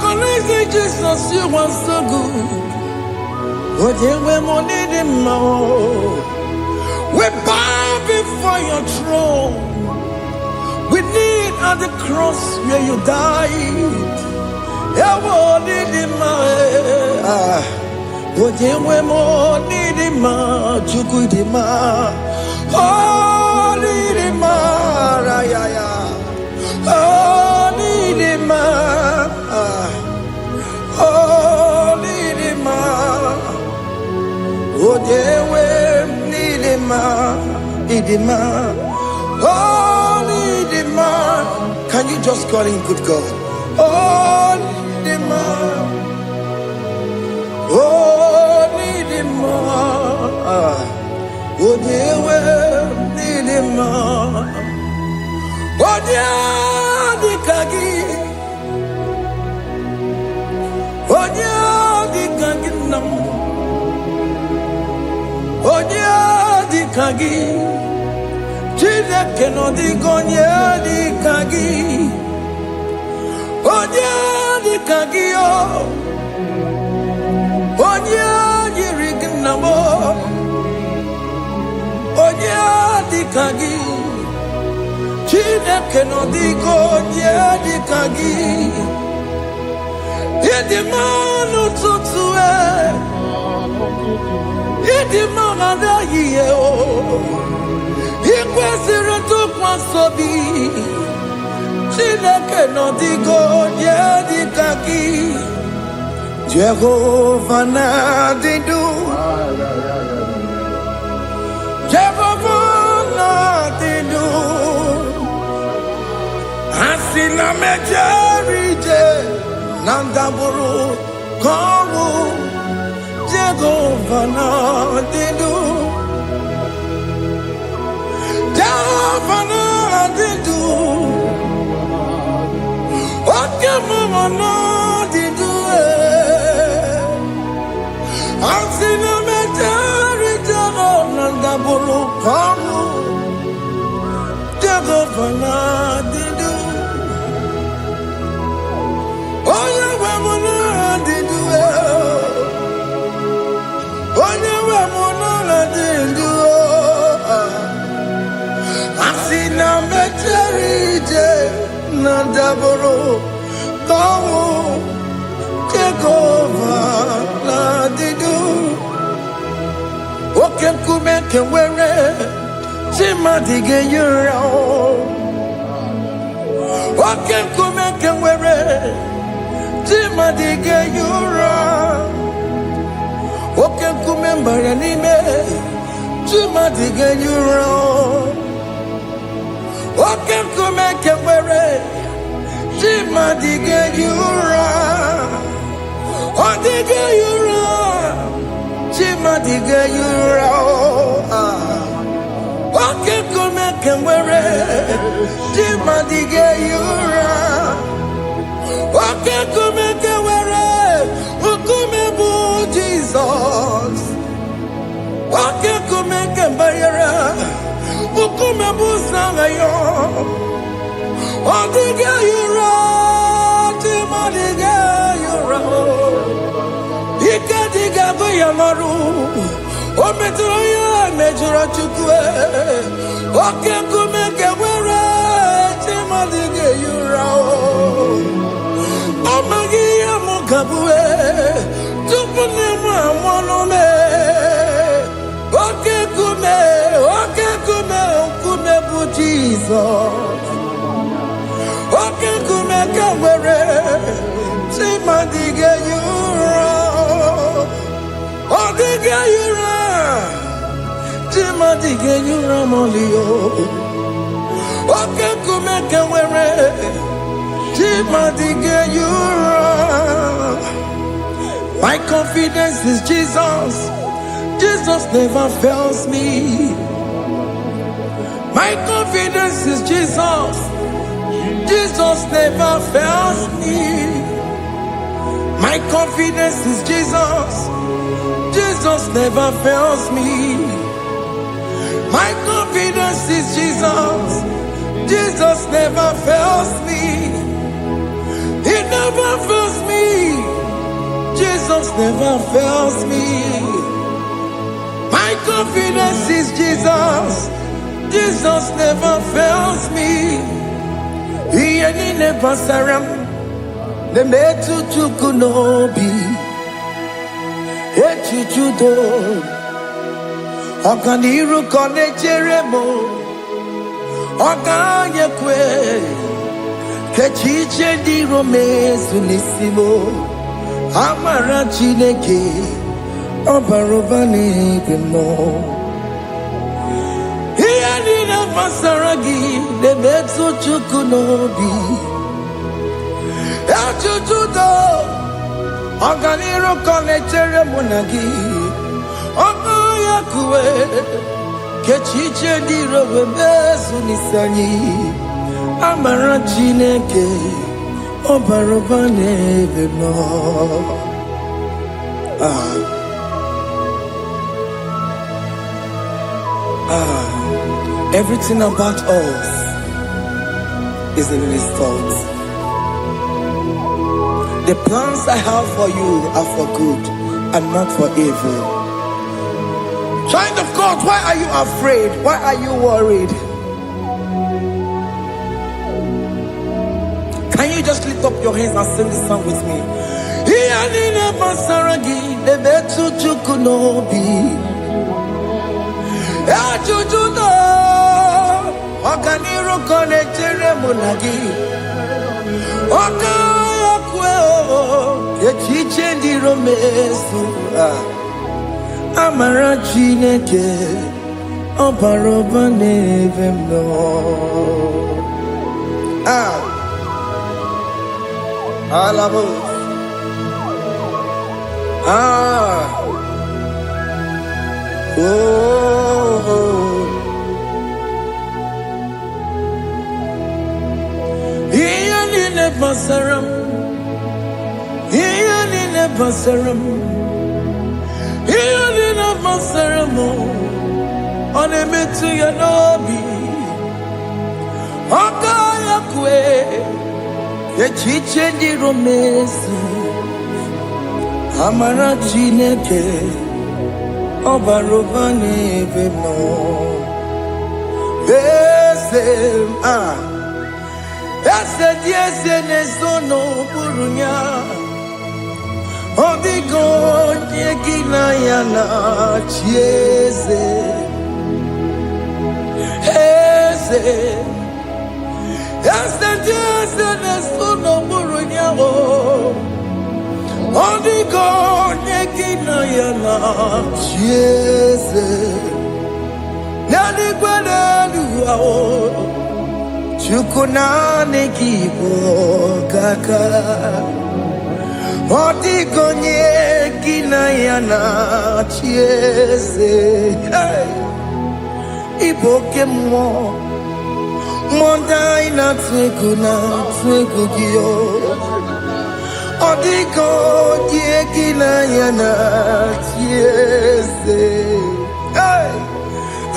crazy Jesus, you are so good. Oh, yeah, we're more needing more. We bow before your throne. We need at the cross where you died. Yeah, we're needing more. Oh, yeah, we're more needing more. Chukudima. Oh, needing more. Oh, needing more. Oh, needing more. Oh, yeah, we're needing more. Oh, Nidima. Can you just call him good God? Oh, Nidima. Oh, Nidima. Oh, dear, Nidima. Oh, dear, Dikagi. Oh, dear, Dikagi. Oh, dear, Dikagi. Chineke no digonye di kagi. Onye di kagi o. Onye yirignamo. Onye di kagi. Chineke no digonye di kagi. Yedi manu tutue. Yedi manada yiye o. Ikwesịrị ntụkwasị obi. Chineke nọ dịgo nye dịka gị. Jehova na-adị ndụ. Jehova na-adị ndụ. Asị na mejere ije na ndabụrụ ka ọnwụ. Jehova na-adị ndụ. Jehova na-adị ndụ. Oke mmụọ na-adị ndụ. Asị na mejere Jehova na ndabụrụ ka ọnwụ. Jehova na-adị ndụ. Onye nwe m na-adị ndụ. Onye nwe m na-adị ndụ. Asị na mejere ije na ndabụrụ ka ọnwụ. Jehova na-adị ndụ. Oke nkume nke nwere chimadị ga-eyi ụra. Oke nkume nke nwere chimadị ga-eyi ụra. Oke nkume mbara n'ime chimadị ga-eyi ụra. Oke nkume nke nwere chimadị ga-eyi ụra. Ọ dịghị eyi ụra. Chimadị ga-eyi ụra. Oke nkume nke nwere chimadị ga-eyi ụra. Oke nkume nke nwere nkume bụ Jizọs. Oke nkume nke mbara nkume bụ Sanayo. Ọ dịghị eyi ụra. Chimadị ga-eyi ụra. Ike dịga bụ ya n'ọrụ. O metụrụ ya mejọrọ Chukwu. Oke nkume nke nwere chimadị ga-eyi ụra. Ọ maghị ihe m ga-abụ tupu nne m amụọ me. Oke nkume nkume bụ Jizọs. Oke nkume nke nwere chimadị ga-eyi ụra. Ọ dịghị eyi ụra. Chimadị ga-eyi ụra m'ọlịyo. Oke nkume nke nwere chimadị ga-eyi ụra. My confidence is Jesus. Jesus never fails me. My confidence is Jesus. Jesus never fails me. My confidence is Jesus. Jesus never fails me. My confidence is Jesus. Jesus never fails me. He never fails me. Jesus never fails me. My confidence is Jesus. Jesus never fails me. He ain't never saram. The metu chukunobi. Echuchudo. Okaniru kone jeremo. Okanyekwe. Kechiche di romezu nisimo. Amara chineke. Obarobane demo. Masaragi de metu chukunobi Echuchudo Oganiro konechere monagi Okoyakue Kechiche di robe mezu nisani Amara chineke Obarobane demo. Everything about us is in His thoughts. The plans I have for you are for good and not for evil. Child of God, why are you afraid? Why are you worried? Can you just lift up your hands and sing this song with me? Okaniro konechere monagi Okayakwe Kechiche di romesu Amara chineke Obarobane vemno. Alabo. Basaram, Ianina Basaram, Ianina Basaramo, on a metu yanobi, Okayakwe, Kechiche di romesu, Amara chineke, Obarobane vemo, Ese diese nesono burunya Odigo nyekina yana chieze Ese diese nesono burunya Odigo nyekina yana chieze Nani kwene luwa Chukunane kibo kaka Odigonye kinayana chiese Iboke mo Mondai na twekugio Odigonye kinayana chiese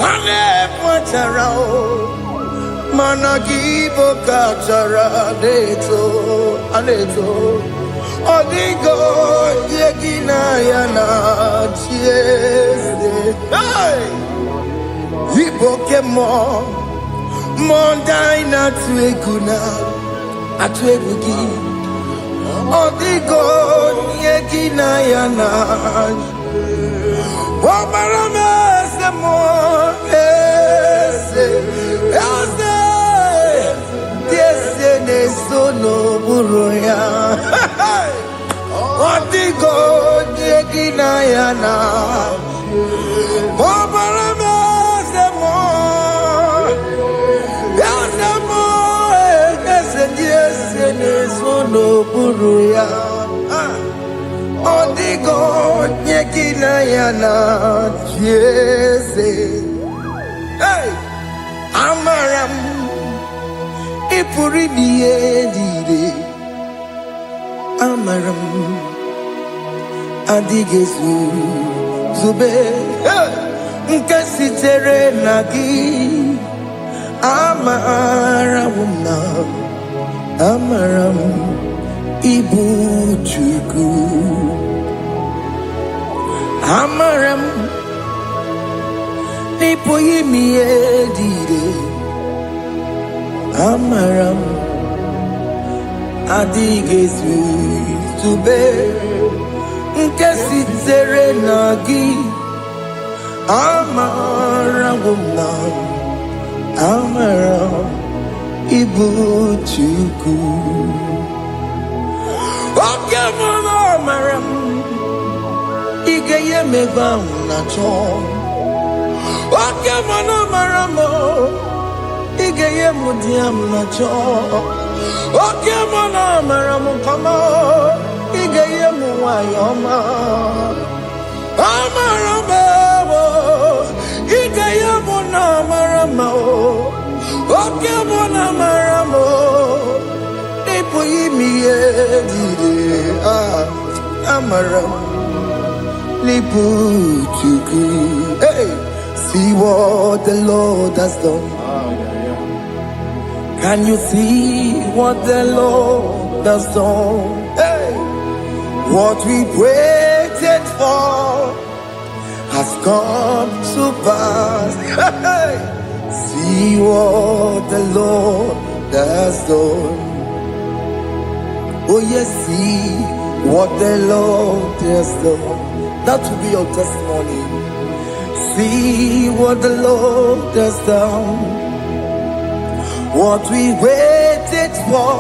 Ane pacharao Managibo kachara aneto Odigo yegina yana chiese Iboke mo Mondai na tweguna atwegugi Odigo yegina yana Omarame se mo Sono buruya Odigo nyekina yana Obarame semo Yasemo Ese sono buruya Odigo nyekina yana Jese Amaram Ipuri diye Amaram Adigezu Zube Nkasitere nagi Amaramuna Amaram Ibu Chuku Amaram Nipo yimi edide Amaram Adigezu Tube Nkesi tere nagi Amaram Amaram Ibu Chuku Okemana Amaram Igeye meba unacho Okemana Amaramo Igeye mudiam nacho Okemana Amaramo kama Igeye muwayoma Amaramo Igeye munamaramo Okemana Amaramo Ipo yimi edide Amaramo Hey, see what the Lord has done. Can you see what the Lord has done? Hey, what we waited for has come to pass. Hey, see what the Lord has done. Oh yes, see what the Lord has done. That will be your testimony. See what the Lord has done. What we waited for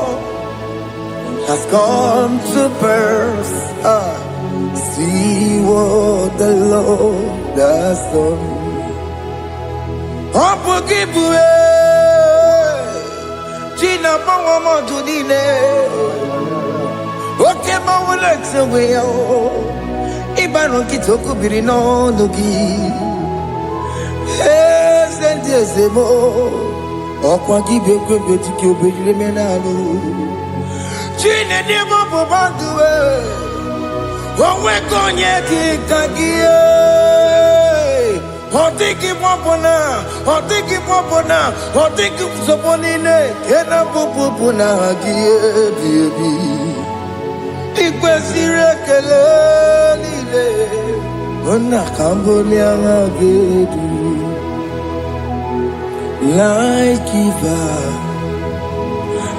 has come to pass. See what the Lord has done. Gina Mama Judine. Okay, Mama Lex away. Ibano kitoko birino nugi sente sebo okwa gibekwe betiki obejire menalo chine demo bobanduwe onwe konye kikagie otiki popona otiki soponine kena popona gie biebi ikwesire kelelile ona kambolia ngagedu like giver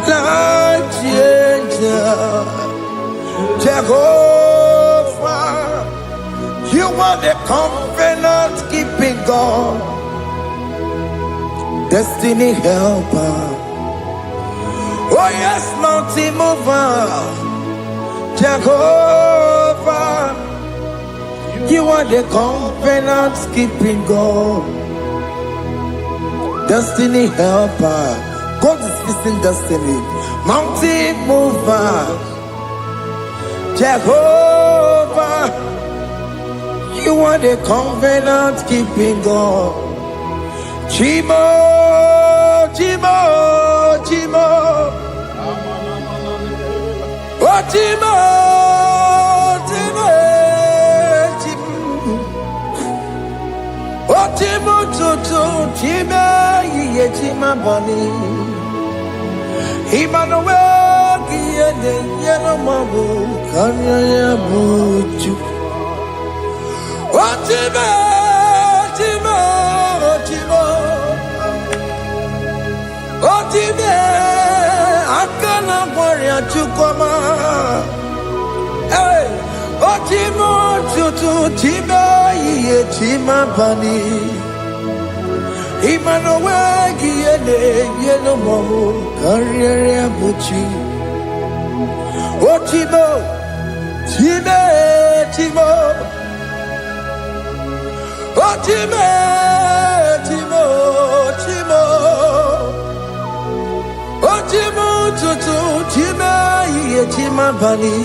like changer Jehovah you are the covenant keeping God destiny helper oh yes mountain mover Jehovah, you are the covenant keeping God, destiny helper. God is fixing destiny, mountain mover. Jehovah, you are the covenant keeping God. Chimo, Chimo, Chimo. Chimo, Chimo, Chimo, Chimo, Chimo, Ye Chima Bani, Emmanuel, Giede, Yellow Mabu, Kanya Buchu, Chimo, Chimo, Chimo, Chimo, Akana Warrior Chukoma. Hey, Ochimo Chutu Chima Ye Chima Bani Emmanuel Giene Yeno Momo Carriere Buchi Ochimo Chime Chimo Ochime Chimo Chimo Ochimo Chutu Chima Ye Chima Bani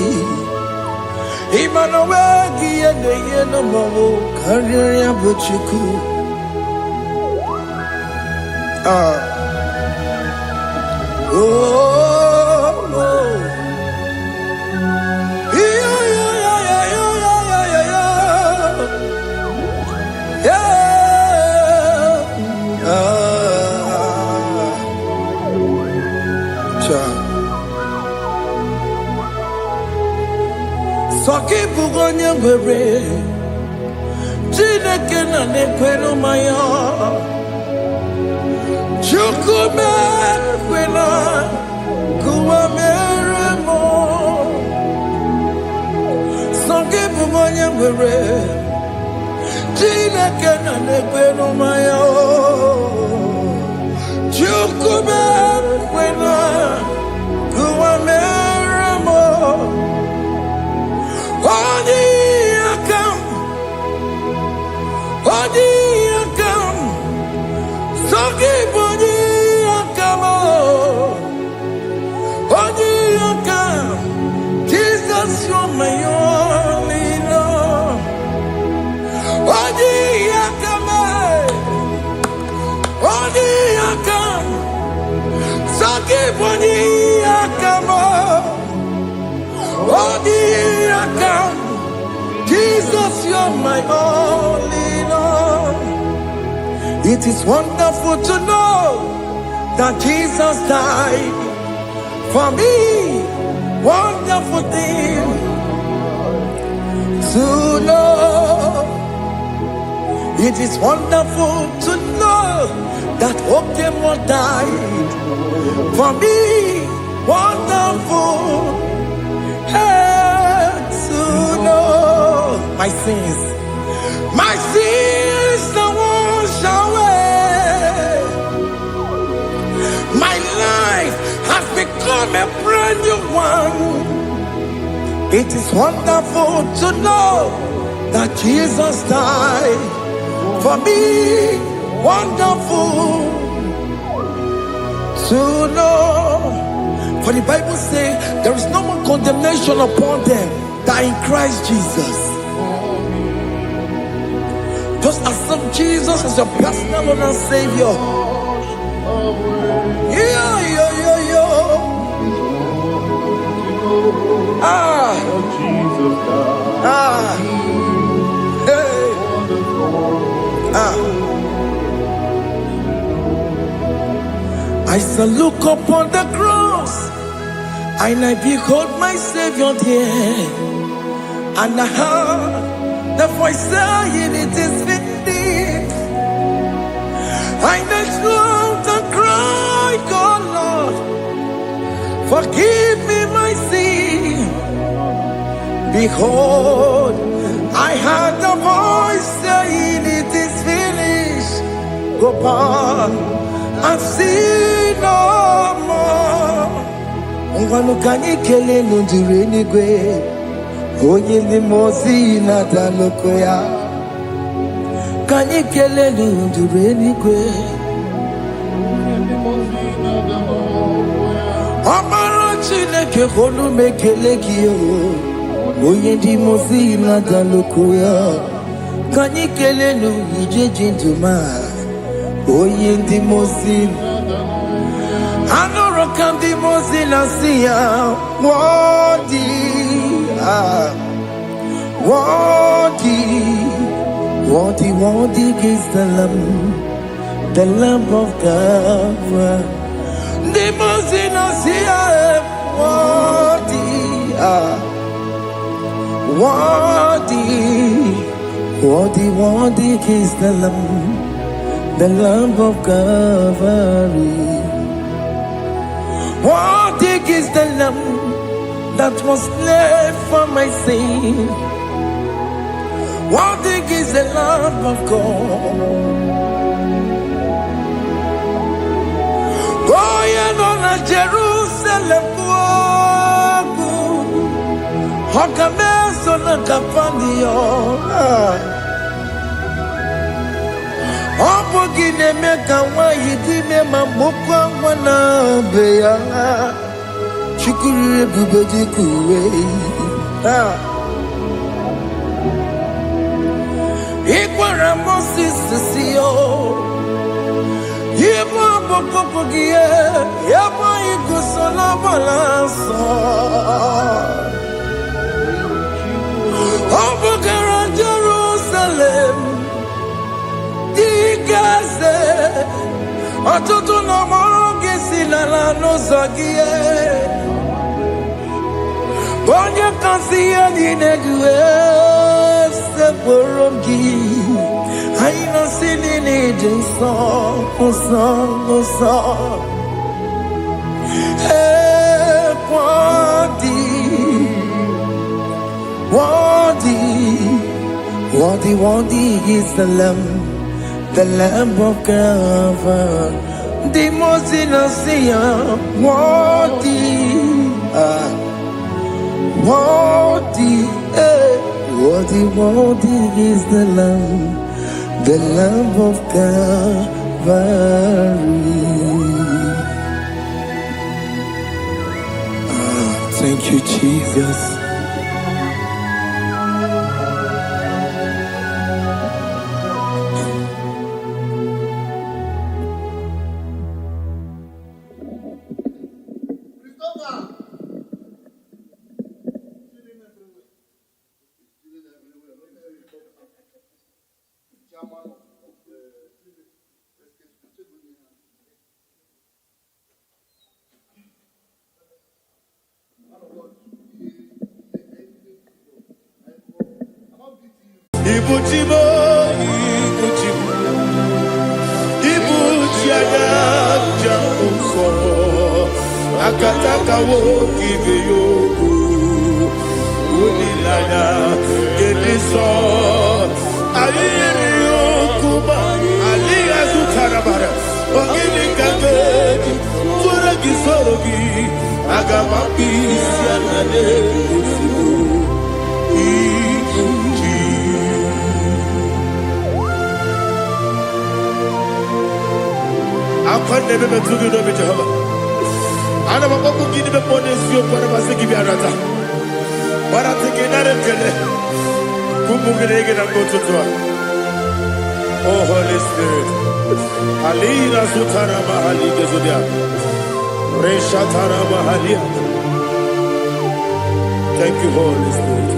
Emmanuel Giene Yeno Momo Carriere Buchiku Soki bugonye were Chineke na nekwenu maya Chukume kwena Kuwa mere mo Songe bumonye mwere Chineke na nekwenu maya Chukume kwena Kuwa mere mo Oni akam Songi boni akam Oni akam Jesus you're my only love Oni akam Songi boni akam Oni akam Jesus, you're my only Lord. It is wonderful to know that Jesus died for me. Wonderful thing to know. It is wonderful to know that Okemo died for me. Wonderful. To know my sins are washed away. My life has become a brand new one. It is wonderful to know that Jesus died for me. Wonderful to know. For the Bible says there is no more condemnation upon them that in Christ Jesus. Just accept Jesus as your personal Lord and Savior. Yeah. I shall look upon the cross and I behold my Savior there, and I heard the voice saying, "It is finished." I knelt and cried, "God, Lord, forgive me my sin." Behold, I heard the voice saying, "It is finished." Go back and sin no more. Ngwanu kanyi kele nundure nigwe, onye limozi na daloko ya. Kanyi kele nundure nigwe, Amara Chineke honu mekele kiyo, onye limozi na daloko ya. Kanyi kele nu ije jinduma, onye limozi. Anoro kandi mozina siya, worthy is the Lamb of God. The mozina siya, worthy is the Lamb of Calvary. Worthy is the Lamb that was slain for my sin. Worthy is the Lamb of God. Going on a Jerusalem walk, Hokames on a Capandio. Opogine meka wa yidime mamokwa wana beya chukuru bubeji kuwe Ikwara Moses siyo Yebo bokopogie Yebo igusola balanso Opogara Jerusalem Gaze, atutu na moge silala no zagie. Bonye kansiya dinedue se poromgi. need a song. Hey, worthy is the Lamb of God, the most innocent, worthy is the Lamb of Calvary. Thank you, Jesus. Akataka wo give you Unilada Gediso Aliyo Kuba Aliya Zutarabara Ogini Kagedi Tura Gisorogi Agamapi Sianade Akwane bebe tugi no be Jehovah. Ana baba kugini be ponesio kwa basiki bi arata. Bara tekena rekele. Kumugirege na ngototwa. Oh Holy Spirit. Alira sutara mahali gezodia. Resha tara mahali. Thank you, Holy Spirit.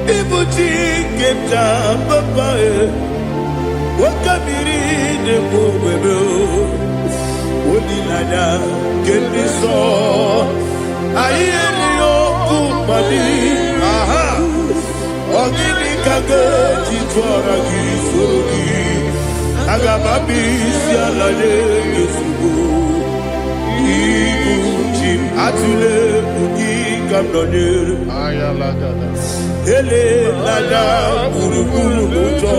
Ibuti keta papa wakamiri de bobebe onilada kendiso ayeni okupali aha ogini kage titwara gisogi agababi sialade yesugo ibuti atule bugi kamdonir ayalagada ele lada kurukuru moto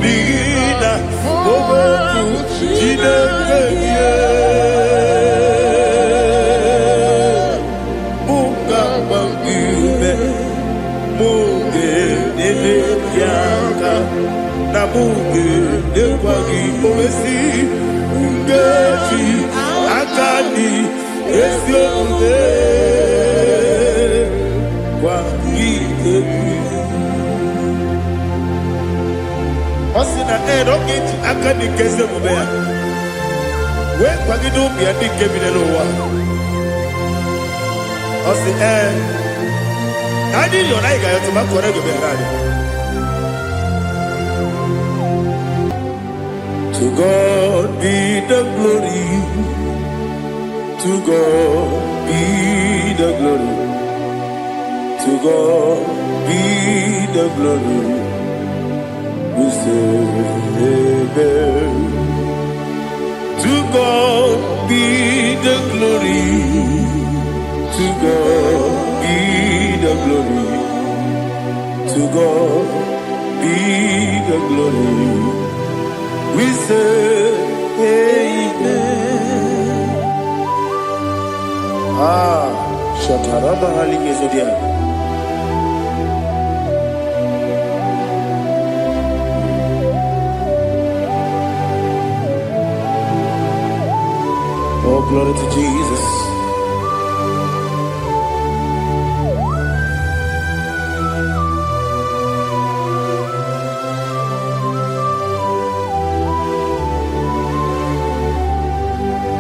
bigina oboku jinekeye muka bangibe muge nele yaka na muge nekwagi owesi ngeji akani esiokude Osina roketi akani kese mubea. We kwagido bi adi kebinelo wa. Osi Adi lo na iga yotu makore go berani. To God be the glory. To God be the glory. To God be the glory. We say amen. To God be the glory. To God be the glory. To God be the glory. We say amen. Shataraba Haligezodia. Oh, glory to Jesus.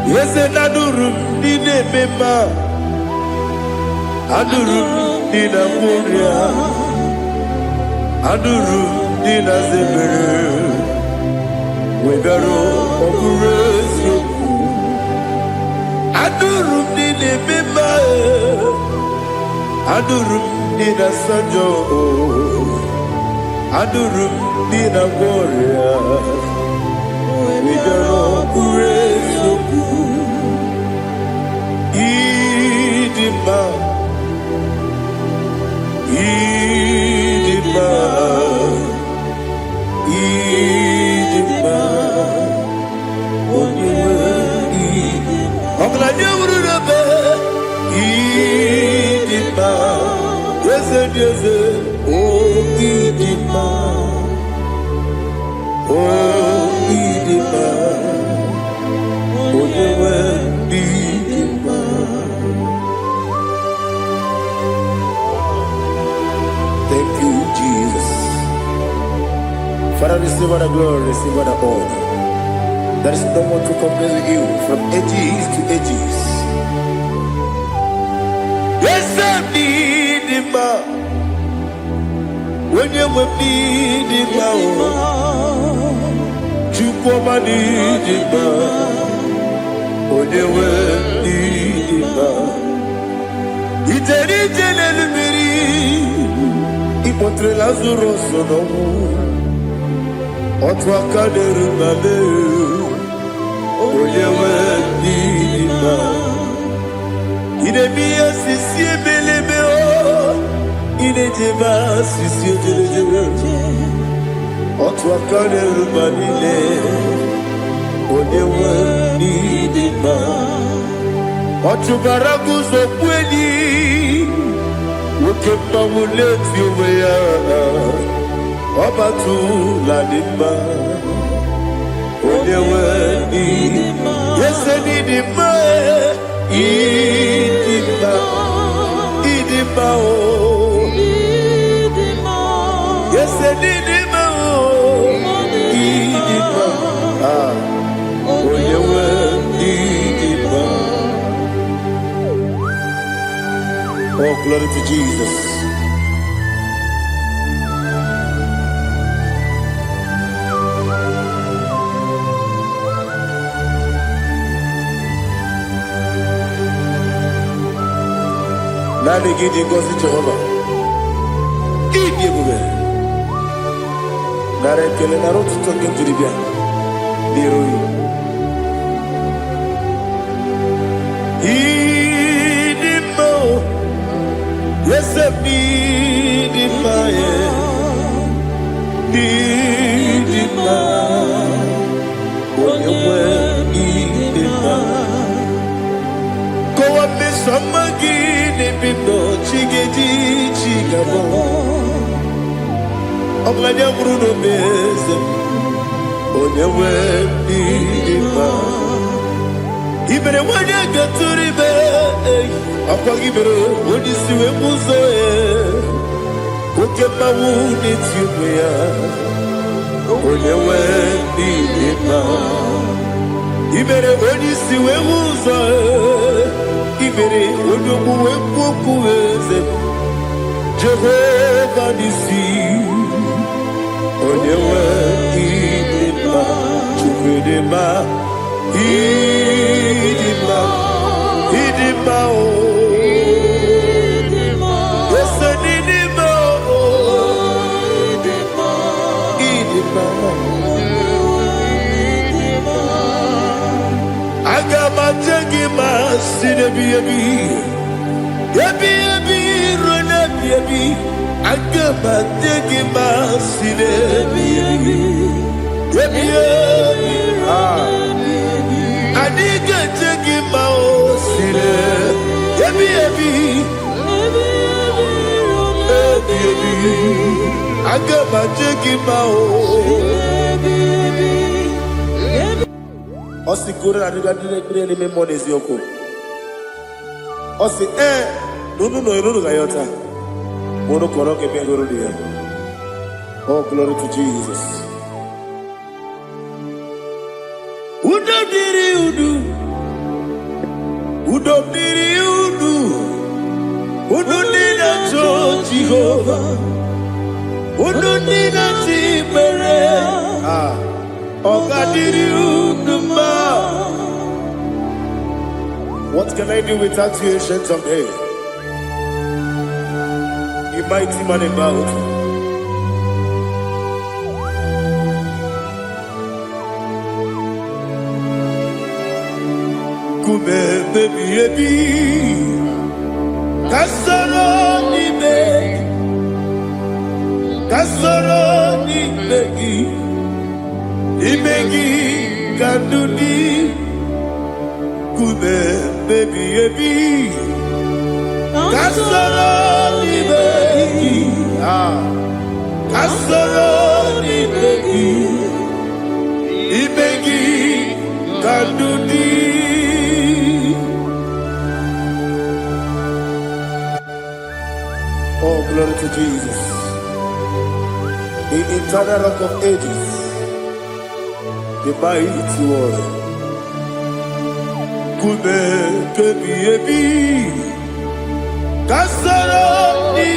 Yes, and Adurum Nine Mema Adurum Nina Muria Adurum Nina Zebere Webero Operation Adurum Nine Mema Adurum Nina Sanjo, Adurum Nina Warrior, we don't praise Idima, Idima, Idima, Idima, yes, oh Idima, oh Idima, oh Idima. Thank you, Jesus. Father, receive all the glory, receive all the honor. There is no one to compare with you from ages to ages. Yes, I need him. When you need him, you come and need him. When you need him, it's a little bit. Ipotre Lazarus no otwa kaderu male oyewe nima ine biya sisi belebe o ine jeba sisi ojelejebe otwa kaderu male oyewe nima otubaragu so kweli Ukemba muleti umeya Obatu la dimba Onyewe nidima Yese nidima Idima Idima o Yese nidima o Idima Onyewe nidima Oh, glory to Jesus. Nani gidi ngozi Jehovah. Gidi bube. Nare kele naro tutoke njuribia. Niroi. Idimo. Yes, I need it, my need it, when you need it, go up this summer, give it, no chiggy, chigabo. I'm like a Bruno Bez, when you need it, even when you get to the bed. Apagibero, when you see a muzo, who get my wound into me, when you went in my even when you see a muzo, even when you go with Jehovah, the sea, when you went in my Chukudema, Idima, Osi kura na dire me monezi yoko. Osi no gayota. Mono koro ke pengoro dia. Oh, glory to Jesus. Udo diri udu. Udo nina cho Jehovah. Udo nina timere. What can I do without you, ancient of days? mighty man in battle. Kume baby kasoro ni begi kanduni. Kume baby kasoro ni begi kanduni. Oh, glory to Jesus, the eternal rock of ages, the mighty one. Kume kebi kasoro ni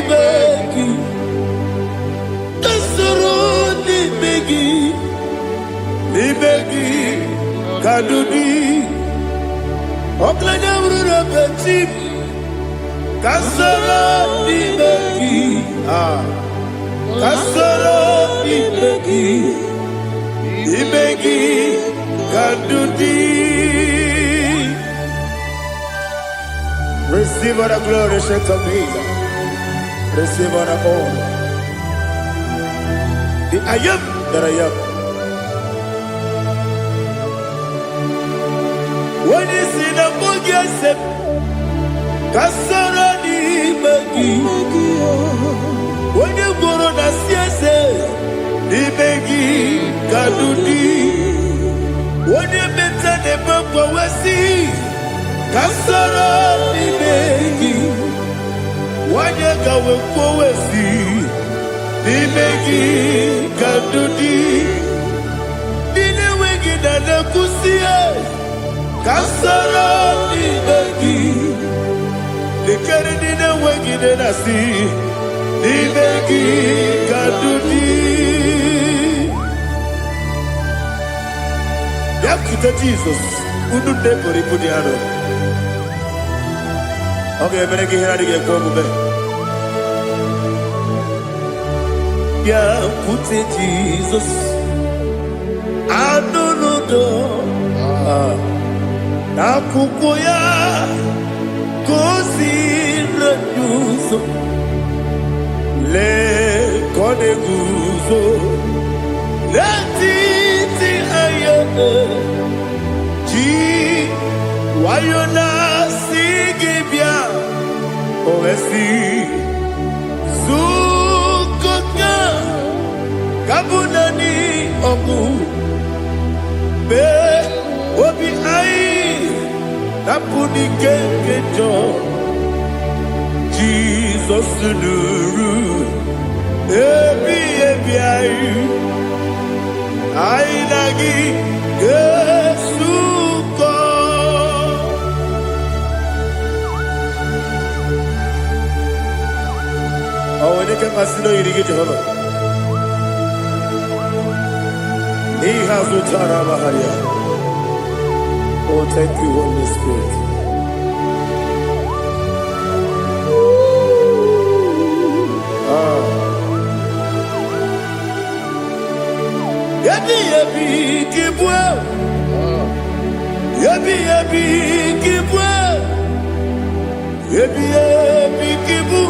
begi kadudi oklanya urura petip kasoro ni begi kadudi. Receive all the glory, shake of Jesus. Receive all the honor. The I am that I am. When you see the book, you said, Kasara ni begi. When you go on the siese, ni begi kadudi. When you meet the book, we see. Kasara ni begi, wanyaka wekowesi, ni begi kadudi, nile wegi dada kusiye. Kasara ni begi, likere nile wegi dada si, ni begi kadudi. Yakuta Jesus, ununde kori kudiano. Okay, I'm going to get going. Yeah, put it Jesus. I don't know. Nakukoya, kosi le yuzo, le kone guzo, le titi ayane, ji wayona. Ovesi Zukoka Kabunani Oku Be Obi Ai Tapuni Kenkejo Jesus Nuru Ebi Ai Ai Nagi Kesuko. Oh, when you can consider you get Jehovah. He has no Tara Maharia. Oh, thank you, Holy Spirit. Yabi Kibwa. Yabi Kibwa. Yabi Kibu.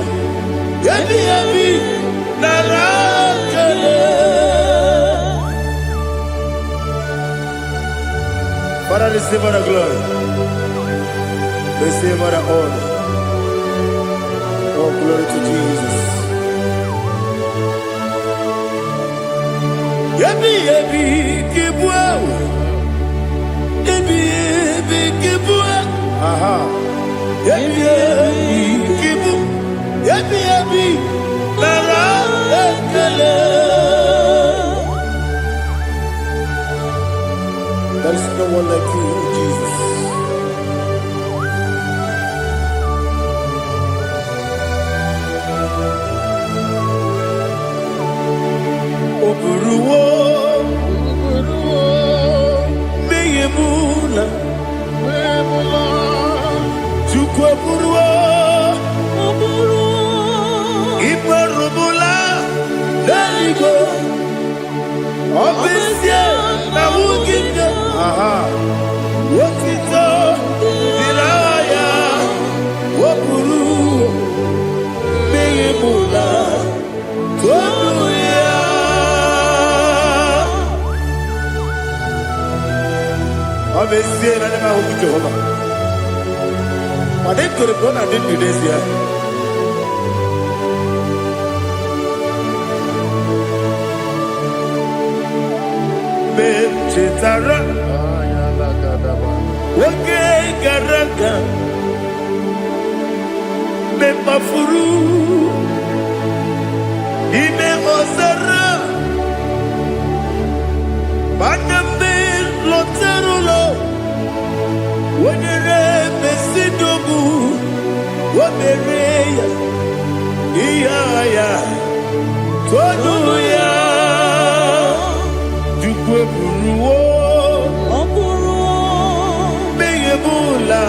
Yabi Narakale. Father, receive all the glory. Receive all the honor. Oh, glory to Jesus. Yabi Kibwa. Yabi Kibwa. Aha. Yabi Kibu. Yabi Narakale. There is no one like you, Jesus. Oburuwo, Meyemula, Chukwu Oburuwo, Ipa Leligo. Obesia na wuginde. Wotito diraya. Wopuru meyemula. Tonuya. Obesia na nema wuginde Jehova. Ade kore bona de dudesia. Chetara, wake garaka, me mafuru, ime ozara, banambe loterulo, wenere besidogu, wamereya, iyaya, toduya. Buruwo, Meyemula,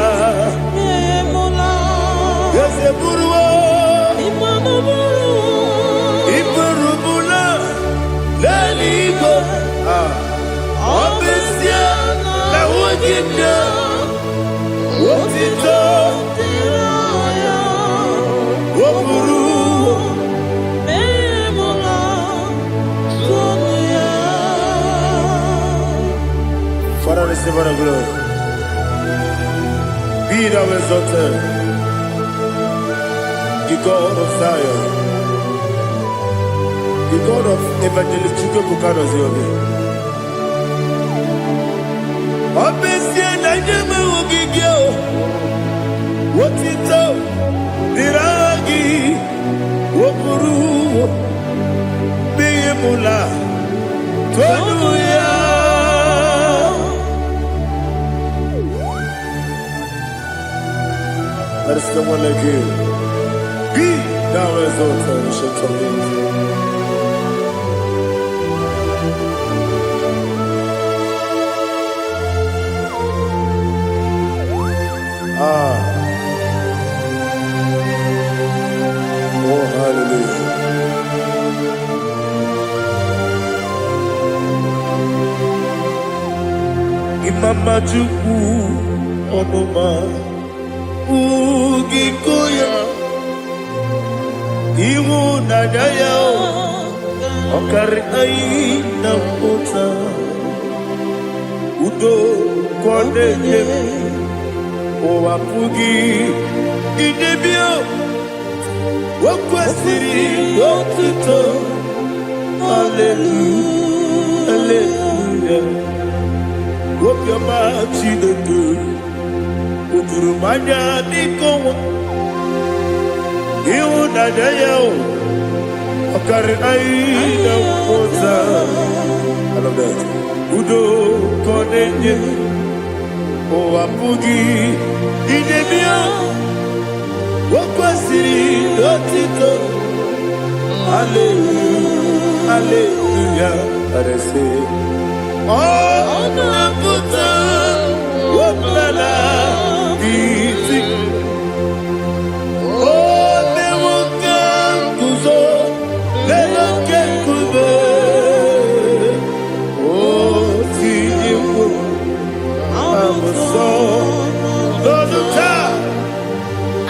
Yose Buruwo, Iburubula, Leligo, Obesia, na wuginde, Wotito, Woburu. Father, receive all the glory. Be thou exalted, the God of Zion, the God of Evangelist Chukwu Bukanos Yobe. Obesia na nyeme ugigyo, wotito diragi, wopuru, meyemula, tonuya. There is no one like you. Be thou exalted, ancient of days. Oh, hallelujah. Imama Chukwu Onuma Ugikoya Iwu Nadaya Okari Aina Mota Udo Kwaneye Owapugi Idebio Wakwasiri Wakito Hallelujah Hallelujah Wapyama Chidedu Uturumanya Nikowa Iwu Nadaya Okari Aina Mota I love that Udo Kwaneye Owapugi Idebio Wakwasiri Wakito Hallelujah Hallelujah I say oh, Naputa, Wapala, Diti. Oh, Newoka, Kuzo, Newoka, Kuzo. Oh, Tijibu, Amuso, Doduta,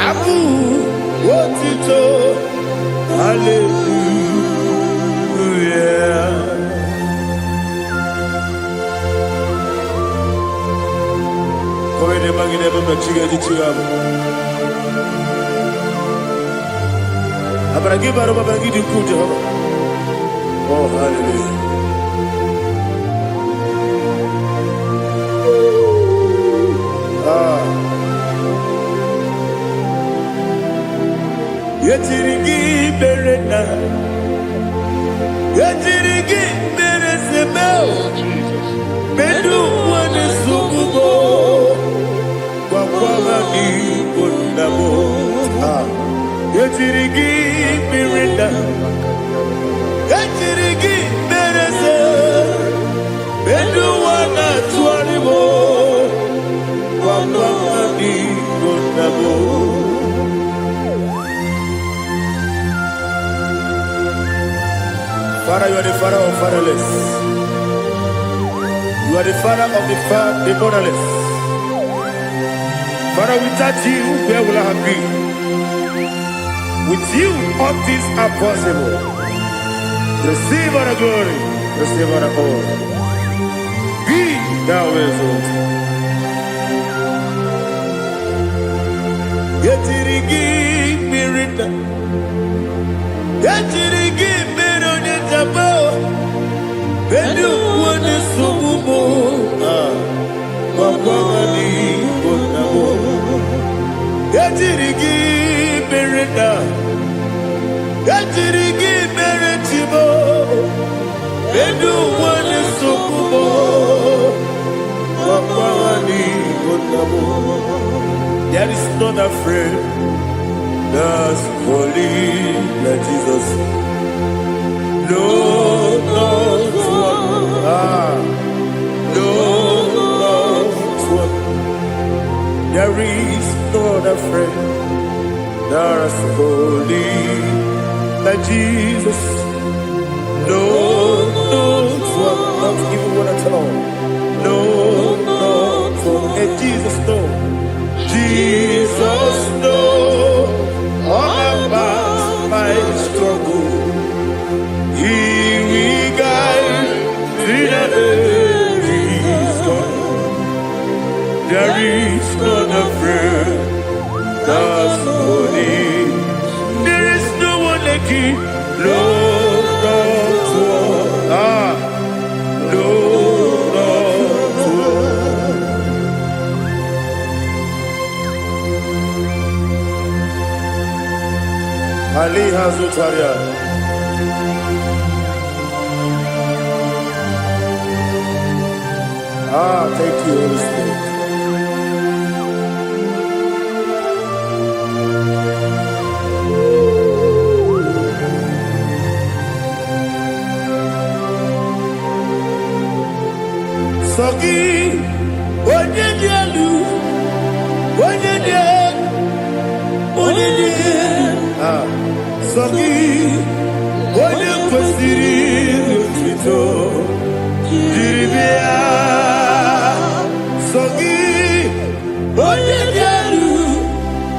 Abu, Wotito, Hallelujah. Koine magine baba chiga jichigamo. Abaragi baro babaragi dikuja. Oh hallelujah. Yetirigi berena. Yetirigi beresebel. Bedu wane sukubo. Wakwamani bundabo. Yetirigi berena. Yetirigi berese. Bedu wana tuaribo. Wakwamani bundabo. Father, you are the Father of fatherless. You are the Father of the motherless. Father, without you, where will I have been? With you, all things are possible. Receive all the glory, receive all the honor. Be thou exalted. Yetirigi mirita, yetirigi mirone jabo, benu wone sububo, wapawani bonamo. Yetirigi mirita, yetirigi miritibo, benu wone sububo, wapawani bonamo. There is none afraid that's holy like Jesus. No, not one. No, not one. There is none afraid that's holy like Jesus. No, not one. Not even one at all. No, not one. And Jesus, no. Jesus knows all about my struggle. He will guide me there is none afraid that's holy. There is no one like him. No, not one. No, not one. Ali Hazutaria. Thank you, Holy Spirit. Soki, Onyedialu, Soki, Onye kwesịrị otuto jiri bịa. Soki, Onye dị elu,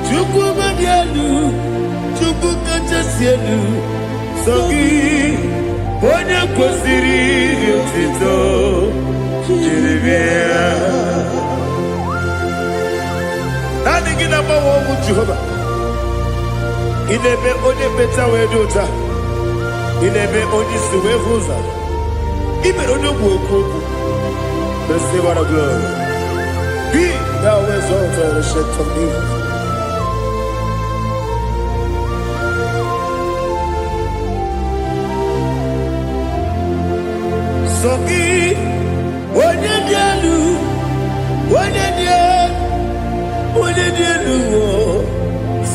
Chukwu dị elu, Chukwu kachasị elu. Soki, Onye kwesịrị otuto jiri bịa. Naanị gị na-agbanwe ọgwụ Jehova. Inebe onye beta wee dị ụta. Inebe onye isi wee hụ ụzọ. Imere onye ogwu okwu okwu. Receive all the glory. Be thou exalted and shed from me. Soki onye dị elu, onye dị elu.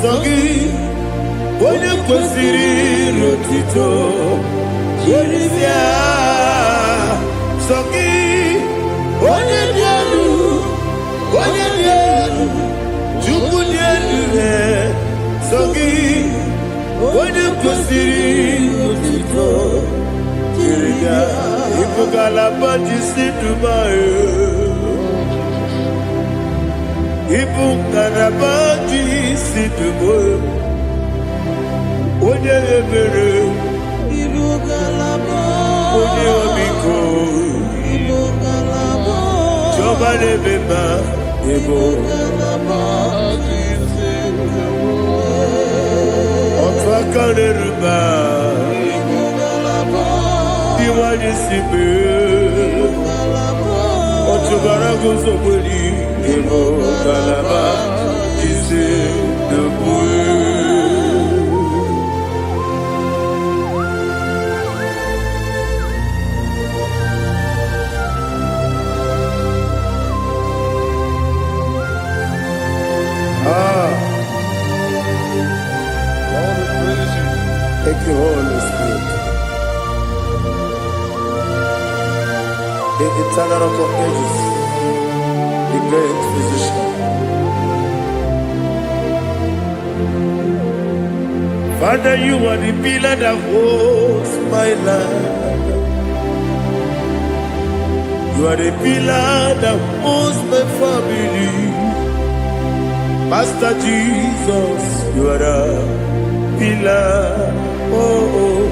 Soki onye kwesịrị otuto jiri bịa. Soki onye dị elu, Chukwu dị elu. Soki onye kwesịrị otuto jiri bịa. Ibu ngalaba jisi Dubai, Ibu ngalaba jisi Dubai. Onye ebere, Ibu ngalaba, onye omiko, Ibu ngalaba, Jọba n'ebeba, Ibu ngalaba jisi Dubai. Otu aka n'eruba, Ibu ngalaba. Iwaje sibe, otubara gozoboli, Ibu ngalaba jisi Dubai. Thank you, Holy Spirit. The eternal rock of ages, the great physician. Father, you are the pillar that holds my life. You are the pillar that holds my family. Master Jesus, you are the pillar. Oh,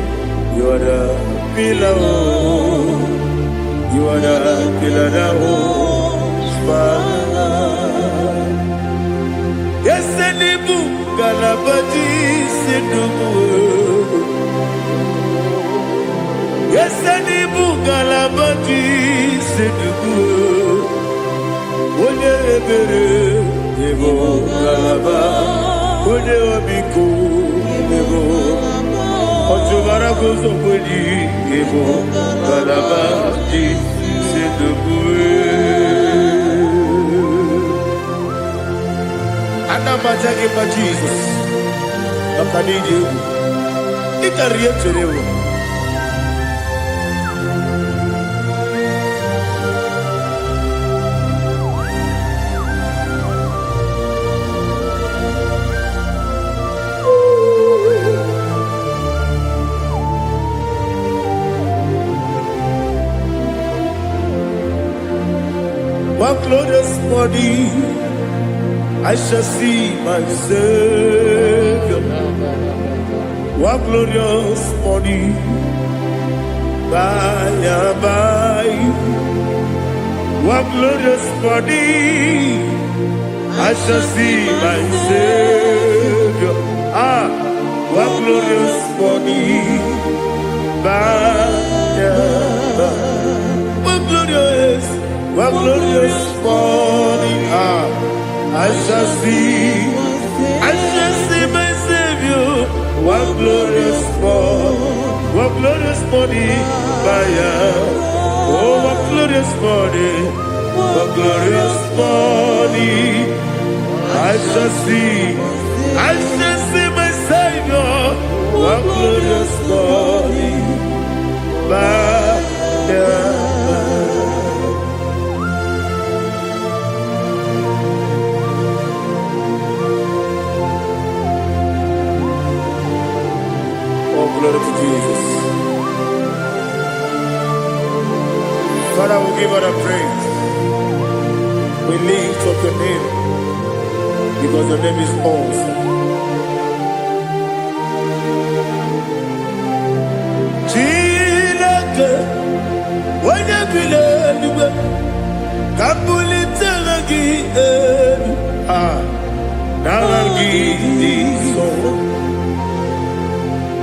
you are the pillar. Oh, you are the pillar that holds my life. Yes, Nibu Galabadi Sidubu. Yes, Nibu Galabadi Sidubu. Oye Ebere, Ebo Galaba, Oye Obiku, Ebo Otubara Gozobodi, Ebo Galabadi Sidubu. Anamajage pa Jesus. Akanije. Ikariye cherewo. One glorious body, I shall see my Savior. One glorious body, by and by. One glorious body, I shall see my Savior. One glorious body, by and by. One glorious body, I shall see my Savior. One glorious body, oh, one glorious body, I shall see my Savior. One glorious body, glory to Jesus. Father, we give her a praise. We lift up your name because your name is awesome. Chilake, when you believe, Kabuli Telagi, Nagi, so.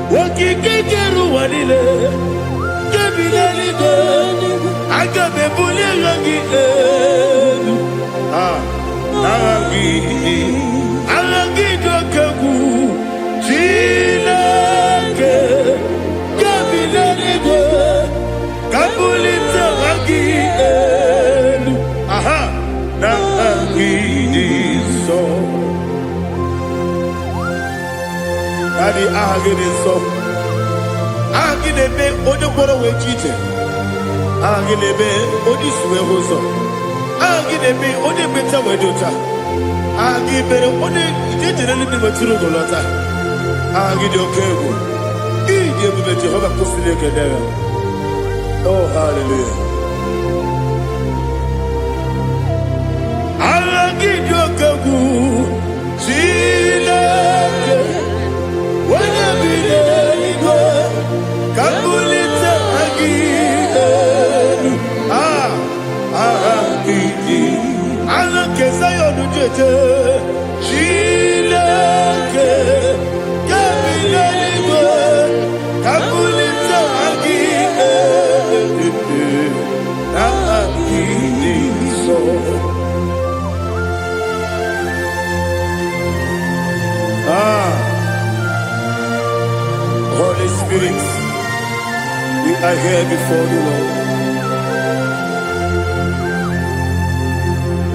Wakikeru walile, kebilali go, agabe bulilangi elu. Alangi dokagu, chilake, kebilali go, kabulita wangi elu. Nangi so. Daddy, ahagide so. Ahagide be odokoro we chite. Ahagide be odisuwe hoso. Ahagide be ode beta we dota. Ahagide be ode ijejere ni beturu golota. Ahagide okego. Ije bube Jehovah kusile kedera. Oh, hallelujah. Ahagide okego. Chilake. When you believe, Kabulita again. Allah kesayo nujete. Chilake, Kabulita, Kabulita again. So. Holy Spirit, we are here before you, Lord.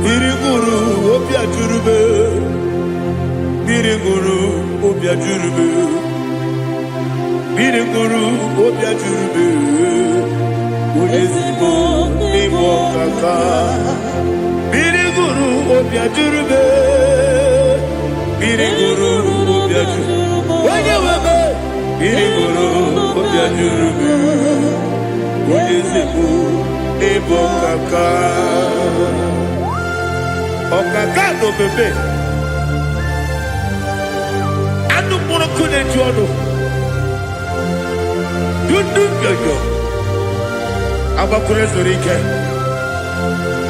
Biriguru opia jurube, Biriguru opia jurube, Biriguru opia jurube, Udesibo nibo kaka, Biriguru opia jurube, Biriguru opia jurube. Irigoro obiajurube Oyezebu ebo kaka Okaka no bebe Anu mono kune jono Dundu yoyo Abakure zorike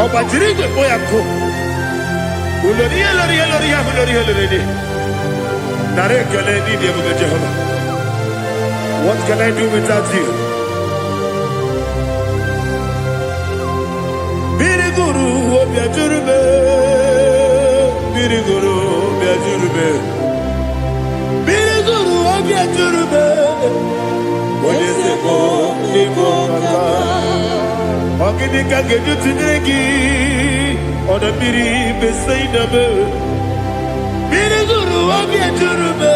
Obajirigwe boyako Uloriya Nare kele ni diye bude Jehovah. What can I do without you? Biriguru obiajurube Biriguru obiajurube Biriguru obiajurube Oyezebo ebo kaka Ogini kageju tinegi Oda biri beseinabe Biriguru obiajurube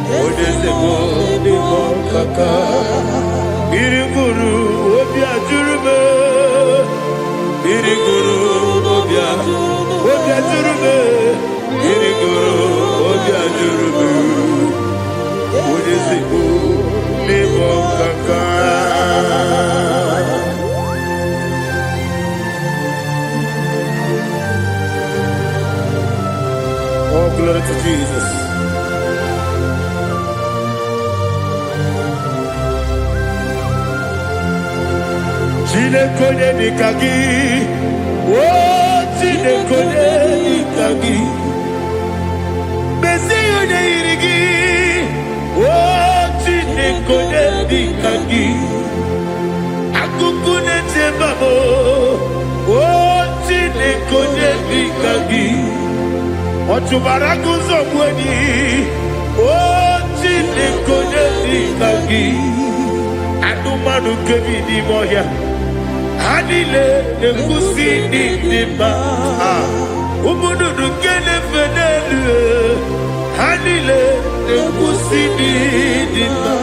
Oyezebo ebo kaka Biriguru obiajurube Biriguru obiajurube Biriguru obiajurube Oyezebo ebo kaka Oh, glory to Jesus. Chinekone nikagi, oh chinekone nikagi, Mesiyo ne irigi, oh chinekone nikagi, akukune tebabo, oh chinekone nikagi. Otubaraku zomweni, oh chinekone nikagi, anumanu kebi ni moya. Hanile ekusi ni nima Umududu kene fenelu Hanile ekusi ni nima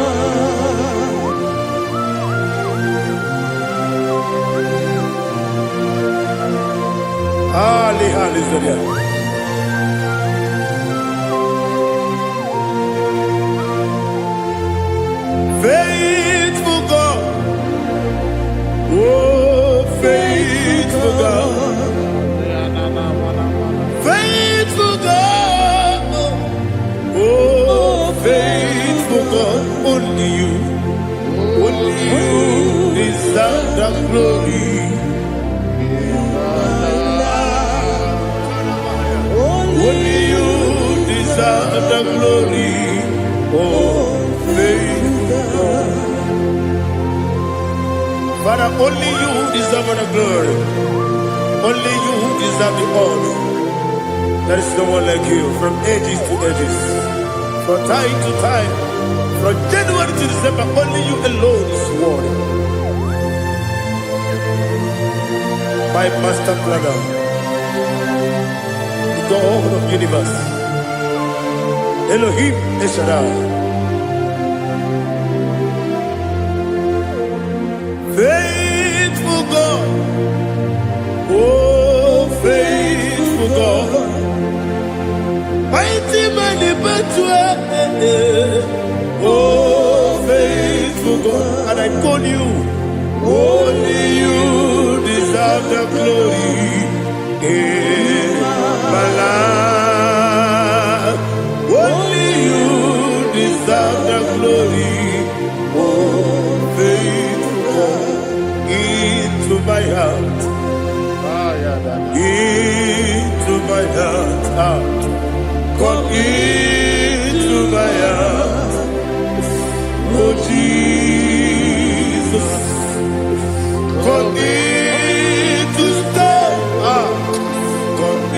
Ali Zoria Faithful God faithful God, faithful God, oh faithful God, only you deserve the glory. Only you deserve the glory, oh faithful God. Father, only you deserve the glory. Only you deserve the honor. There is no one like you from ages to ages. From time to time. From January to December, only you alone is worthy. My master planner, the God of the universe, Elohim Eshadai. Faithful God, oh faithful God, mighty man in battle, oh faithful God, and I call you, only you deserve the glory in my life, only you deserve the glory, oh faithful into my heart, into my heart, come into my heart, oh Jesus, come in to stay, come in,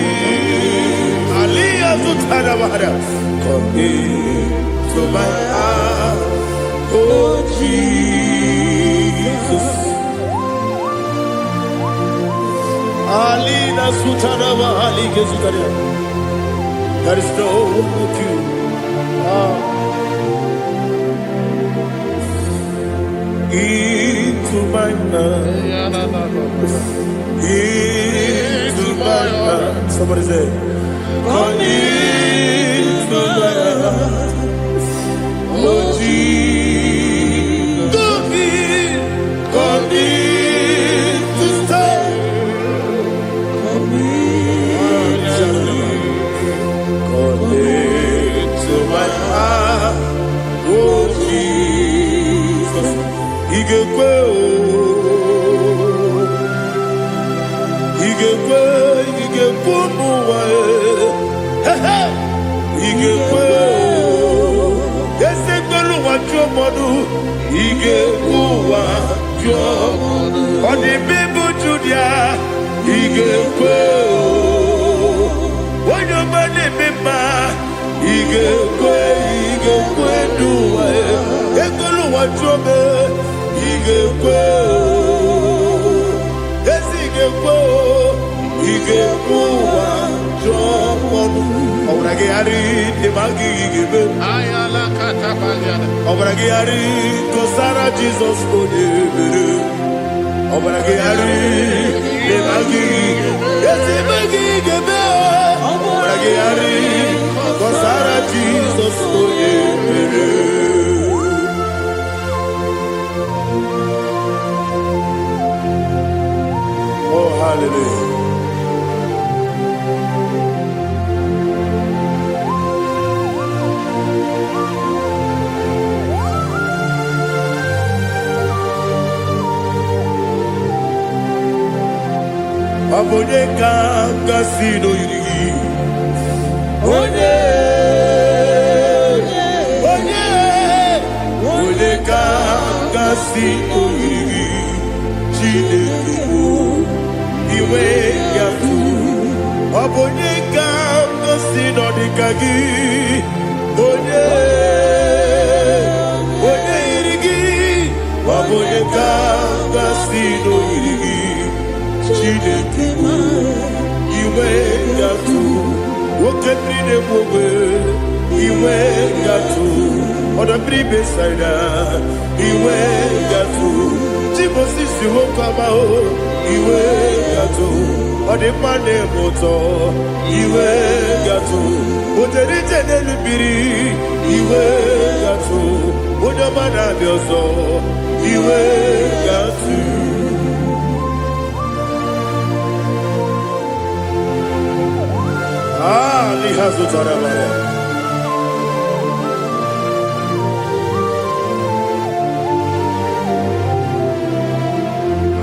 Aliyah Zutanabara, come into my heart, oh Jesus. Alina Sutanaba Ali Gezutaria. There is no one like you. Into my heart. Into my heart. Somebody say, come into my heart. Oh igekwe n'ụwa igekwe esekpelu ụwa jụọ mmadụ igekwe ụwa jụọ ọ dị mmebu Judia igekwe onye ọma na-eme mma igekwe n'ụwa ekpelu ụwa jụọ m igekwe ezi igekwe ụwa jụọ mmadụ ọ gwara gị gharị ebe a gị igebe ọ gwara gị gharị gosara Jizọs onye mere ọ gwara gị gharị ebe a gị ebe gị igebe ọ gwara gị gharị gosara Jizọs onye mere. Oh, hallelujah. Onye ka gasị n'oyiri gị onye ka gasị n'oyiri gị Chineke bụ iwe ya tu ọ bụ onye ka gasị n'ọdịka gị onye yiri gị ọ bụ onye ka gasị n'oyiri gị Chineke iwe gatu nwoke mmiri na-egbu ogbe iwe gatu ọdọ mmiri besaida iwe gatu Timosisi nwoke amahụ iwe gatu ọdịmma na-eme ụtọ iwe gatu oterije n'elu mmiri iwe gatu onye ọma na-abịa ọzọ iwe gatu.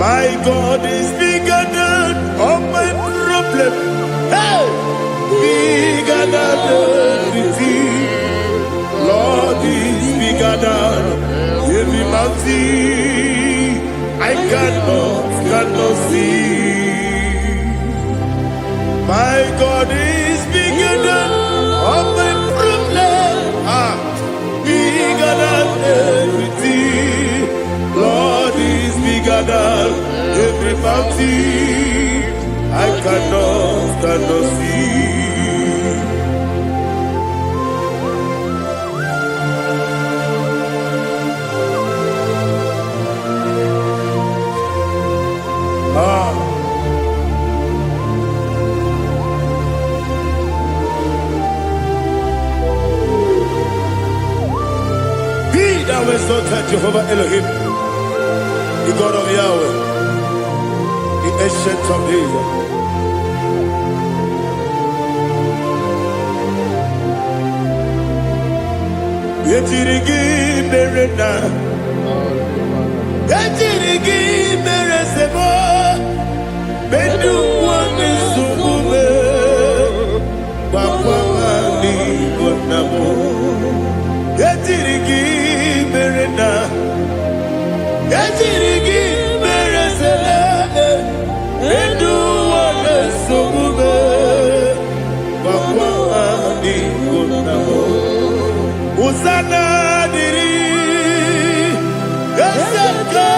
My God is bigger than all my problem. Hey, bigger than everything. Lord is bigger than every mountain I cannot see. My God is bigger than all my problem. Bigger than everything. Lord is bigger than every mountain I cannot see. Thou exalted Jehovah Elohim, the God of Yahweh, the ancient of days. Yetirigi berena, yetirigi beresebo, bedu wani sumume, bakwa wani konamo. Yetirigi berena, yetirigi beresele, bedu wani sumume, bakwa wani konamo. Usana diri, esaka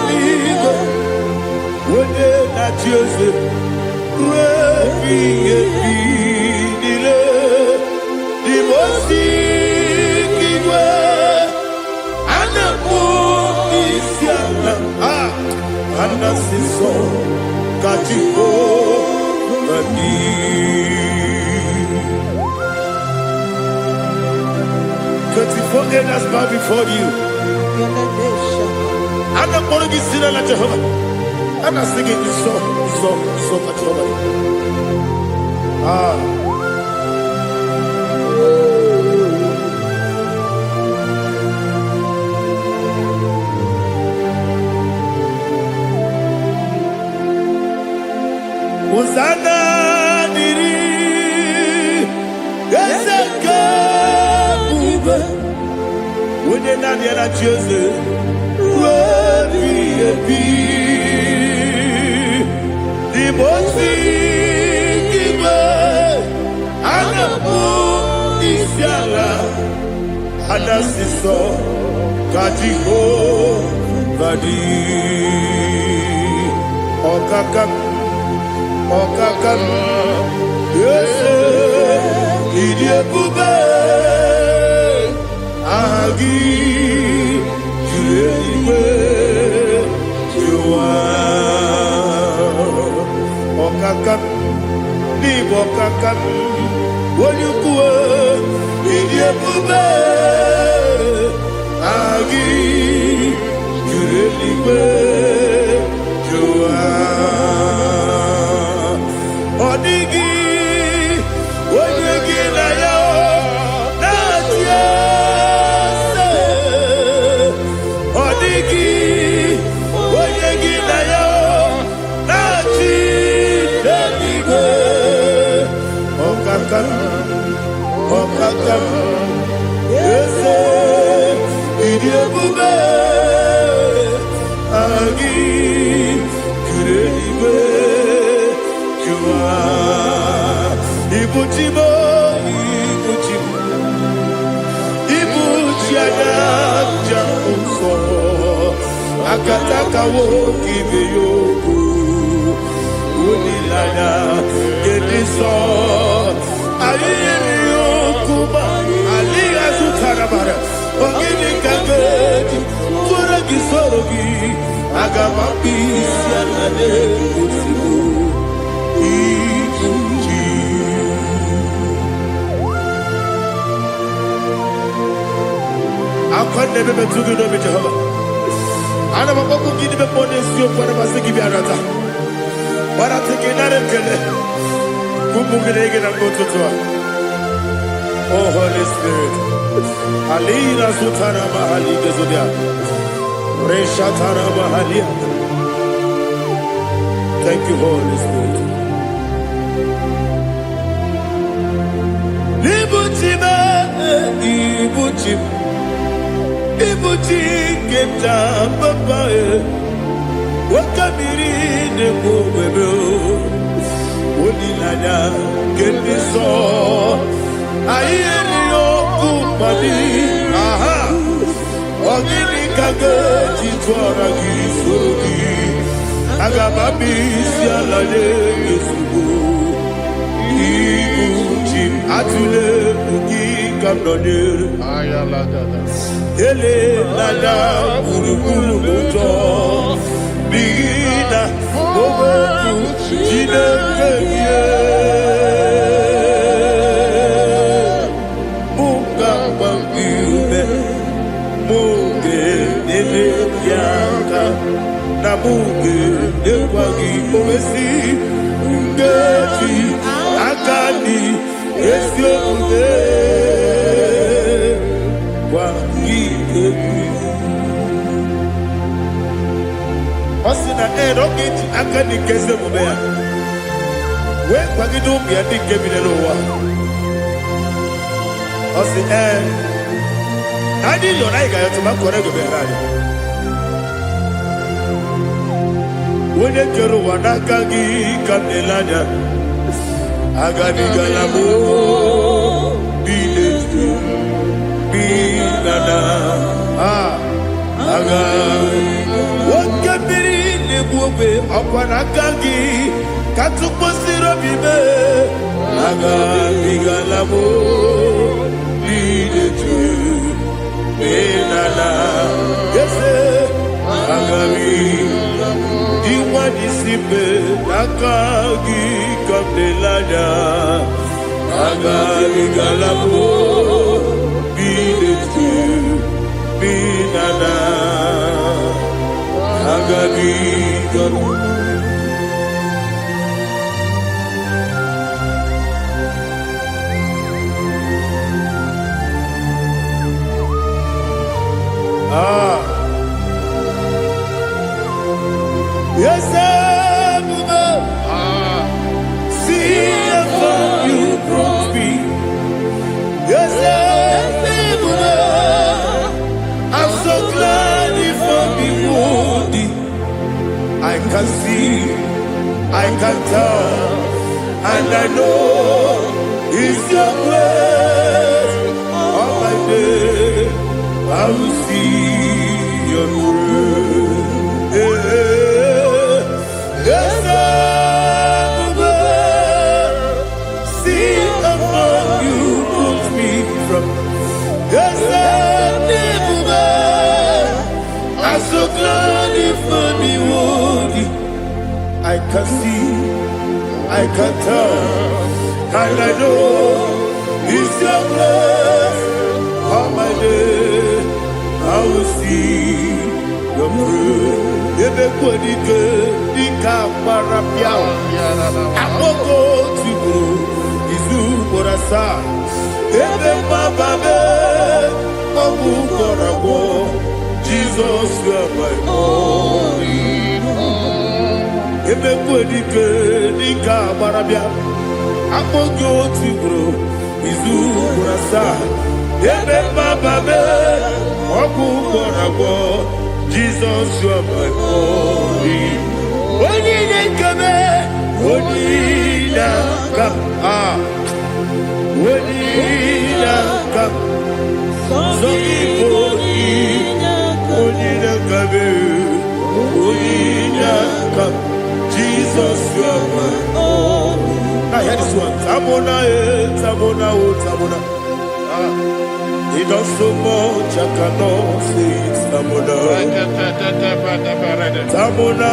ligo, wode na Jose, refi nile, dimosi kigwe, anamu isiana, anasiso kachiko mani. 24 elders bow before you. I'm not going to be singing like Jehovah. I'm not singing this song like Jehovah. onye naanị ya na-achị eze ruo ebighị ebi. N'ime ozi igwe a na-akpọ isi ala anasị sọ ka Jehova dị. Ọkaka m eze ịdị ebube, aha gị juru eluigwe juru ụwa. Ọkaka m n'ịbụ ọkaka m onye ukwu, ịdị ebube, aha gị juru eluigwe juru ụwa. Ọ dịghị onye gị na ya na-achị eze. Ọ dịghị onye gị na ya na-achị n'eluigwe. Ọkaka m eze ịdị ebube, aha gị juru eluigwe juru ụwa. Ibuchi mo, ibuchi anya jambo, akataka wo kibe yoku, unilanya gediso, ayiri yoku ba, aliga sutarabara, ogini kageti, kura gisorogi, agamapi sianade kusibu. Akwande bebe tugu no Jehova. Ana maboku gidi be pone sio kwa basiki bi arata. Bara tekenare kele. Kumugirege na mototwa. Oh Holy Spirit. Alina sutana mahali gezodia. Reshatana mahali. Thank you, Holy Spirit. Ibuchi keta papa wakabiri ne kubebe onilanya kemiso ayeri okupali aha ogini kage jitwara gisogi agababi sialale yesugo ibuchi atule ugi kamnone ayalagada ele lala buruburu moto bina ogo jine keye muga bangiume muge ele yaka na muge ekwagi omesi ngeji akani esioge Osina rocket akani keze mubea. We kwagidu biadi kebinelo wa. Osi adi lona iga yotuma korego berani. Wene kero wanakagi kanelanya. Agani galamo biletu binana aga wakabiri nebuwe akwanakagi katuposiro bibe aga bigalamo biletu binana yese aga diwani sibe akagi kabdelanya aga bigalamo biletu binana aga bigalamo. Yes, see if you brought me. Yes, can see, I can tell, and I know it's your grace. All my day, I will see your grace. Yes, I will see among you put me from. Yes, I'm so glad if me would. I can see, I can tell, and I know it's your grace. All my day, I will see your grace. Ebe kwenike dika parapia, amoko tigo izu borasa. Ebe bababe, obu korabo. Jesus, you are my only home. Ebe kwenike dika parapia, amoko tigo izu borasa. Ebe bababe, obu korabo. Jesus, you are my only. Only kame, only kam, only kam. Only kame, only kam. Jesus, you are my only. I hear this one. Tamona, tamona, tamona. He does so much, I cannot say it. Tamona, Tamona,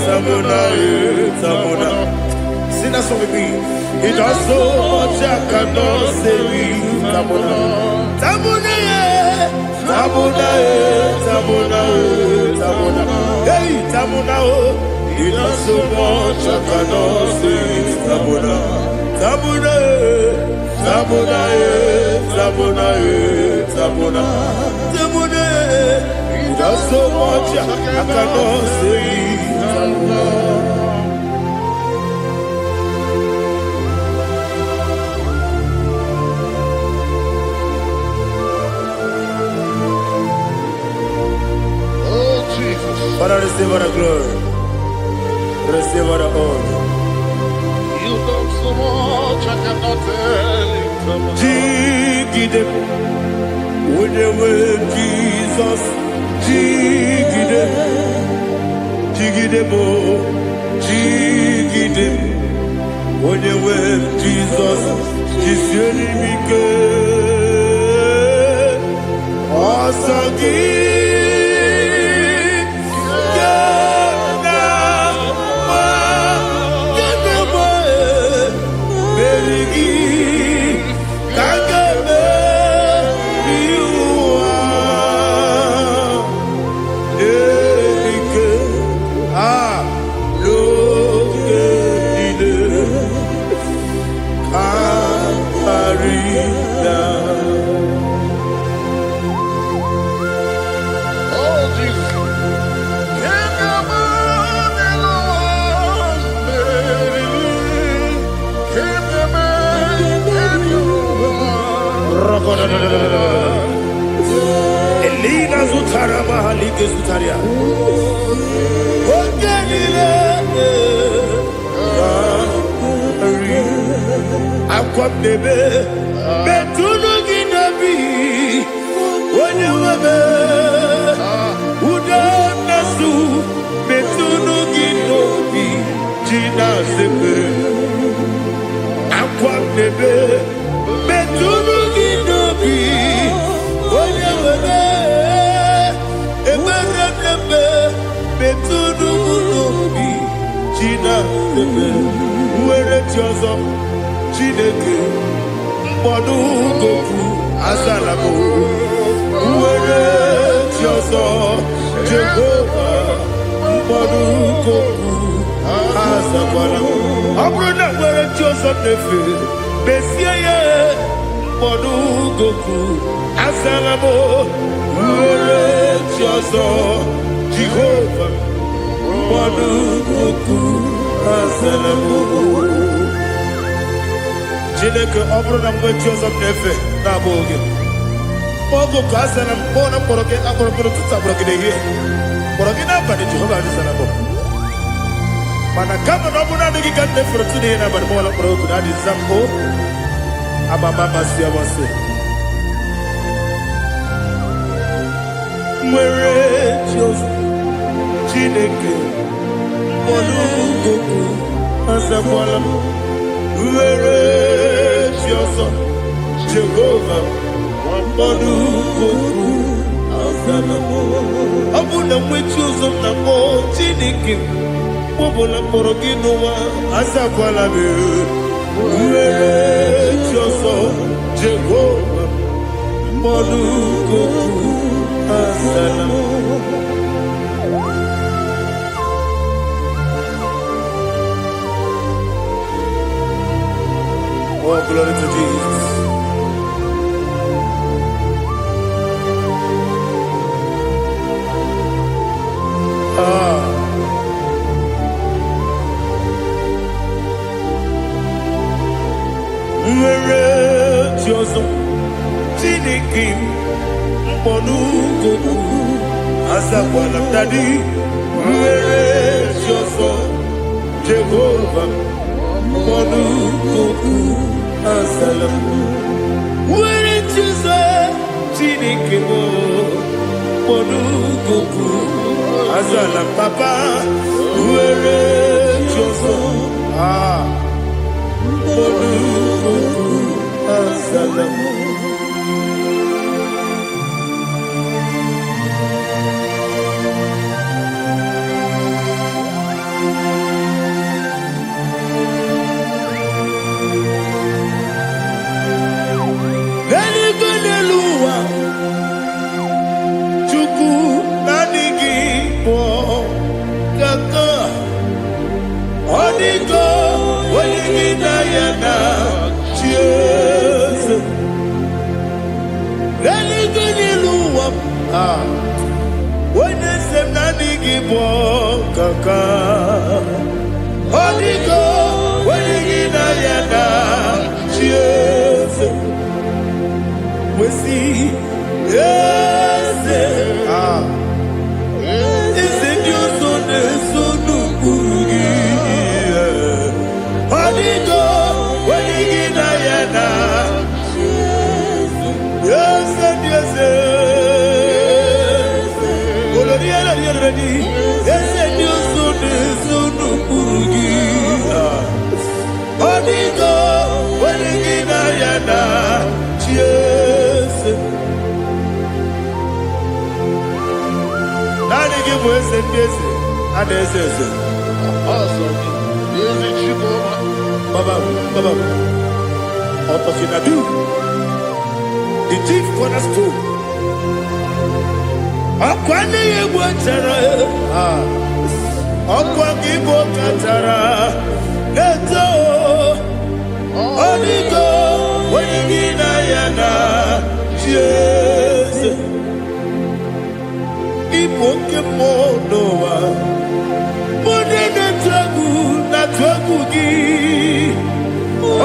Tamona, Tamona. Sing that song with me. He does so much, I cannot say it. Tamona, Tamona, Tamona, Tamona, Tamona. Hey, Tamona, he does so much, I cannot say it. Tamona, Tamona, Tamona, Tamona, Tamona, Tamona. He does so much, I cannot say it. Oh, Jesus. Father, receive all the glory. Receive all the honor. You done so much, I cannot tell it. Jigide, with the way Jesus, Jigide, Jigide mo, Jigide, with the way Jesus, Jiseni mike, Asagi. Elina Zutara Mahalike Zutaria. Akwabebe Betunu Ginabi Wanyawebe Uda Nasu Betunu Ginobi Jina Sepe Akwabebe Betunu Ginobi Wanyawebe Eberebebe Betunu Ginobi Jina Sepe Uwere Tiozo Chineke Mbodu Goku Azalamo Uwere Tiozo Jehovah Mbodu Goku Azalamo Abrona Uwere Tiozo Nefe Besiye Mbodu Goku Azalamo Uwere Tiozo Jehovah Mbodu Goku Azalamo Chineke ọbụrụ na mgbe Joseph na-efe na-abụ oge ogo ka a sị na mkpọ na mkpọrọ gị akpọrọ tutu agbụrụ gị n'ehihie mkpọrọ gị n'abalị Jehova adịsa na mbọ Mana kama na ọbụna adịghị ka nne fụrụ tụ n'ihe n'abalị mọla kpọrọ oku na adị zambo amama masị amasị nwere Jehova Chineke mkpọrọ azakwala m nwere Jehova Jehova mkpọrọ azala m ọ bụ na nwechi ụzọ m na mkpọ Chineke ọbụla mkpọrọ gị n'ụwa azakwala m nwere Jehova Jehova mkpọrọ azala m. Oh, glory to Jesus. Nwere Jehova Chineke mkpọrọ azakwala m dadi nwere Jehova Jehova mkpọrọ azala m nwere Jehova Chineke mkpọrọ azala m papa nwere Jehova mkpọrọ azala m. The chief cornerstone. Akwani yegwa tara. Akwani yegwa tara. Neto. Onigo. Wenigina yana. Jesus. Ipoke monowa. Mone na tragu gi.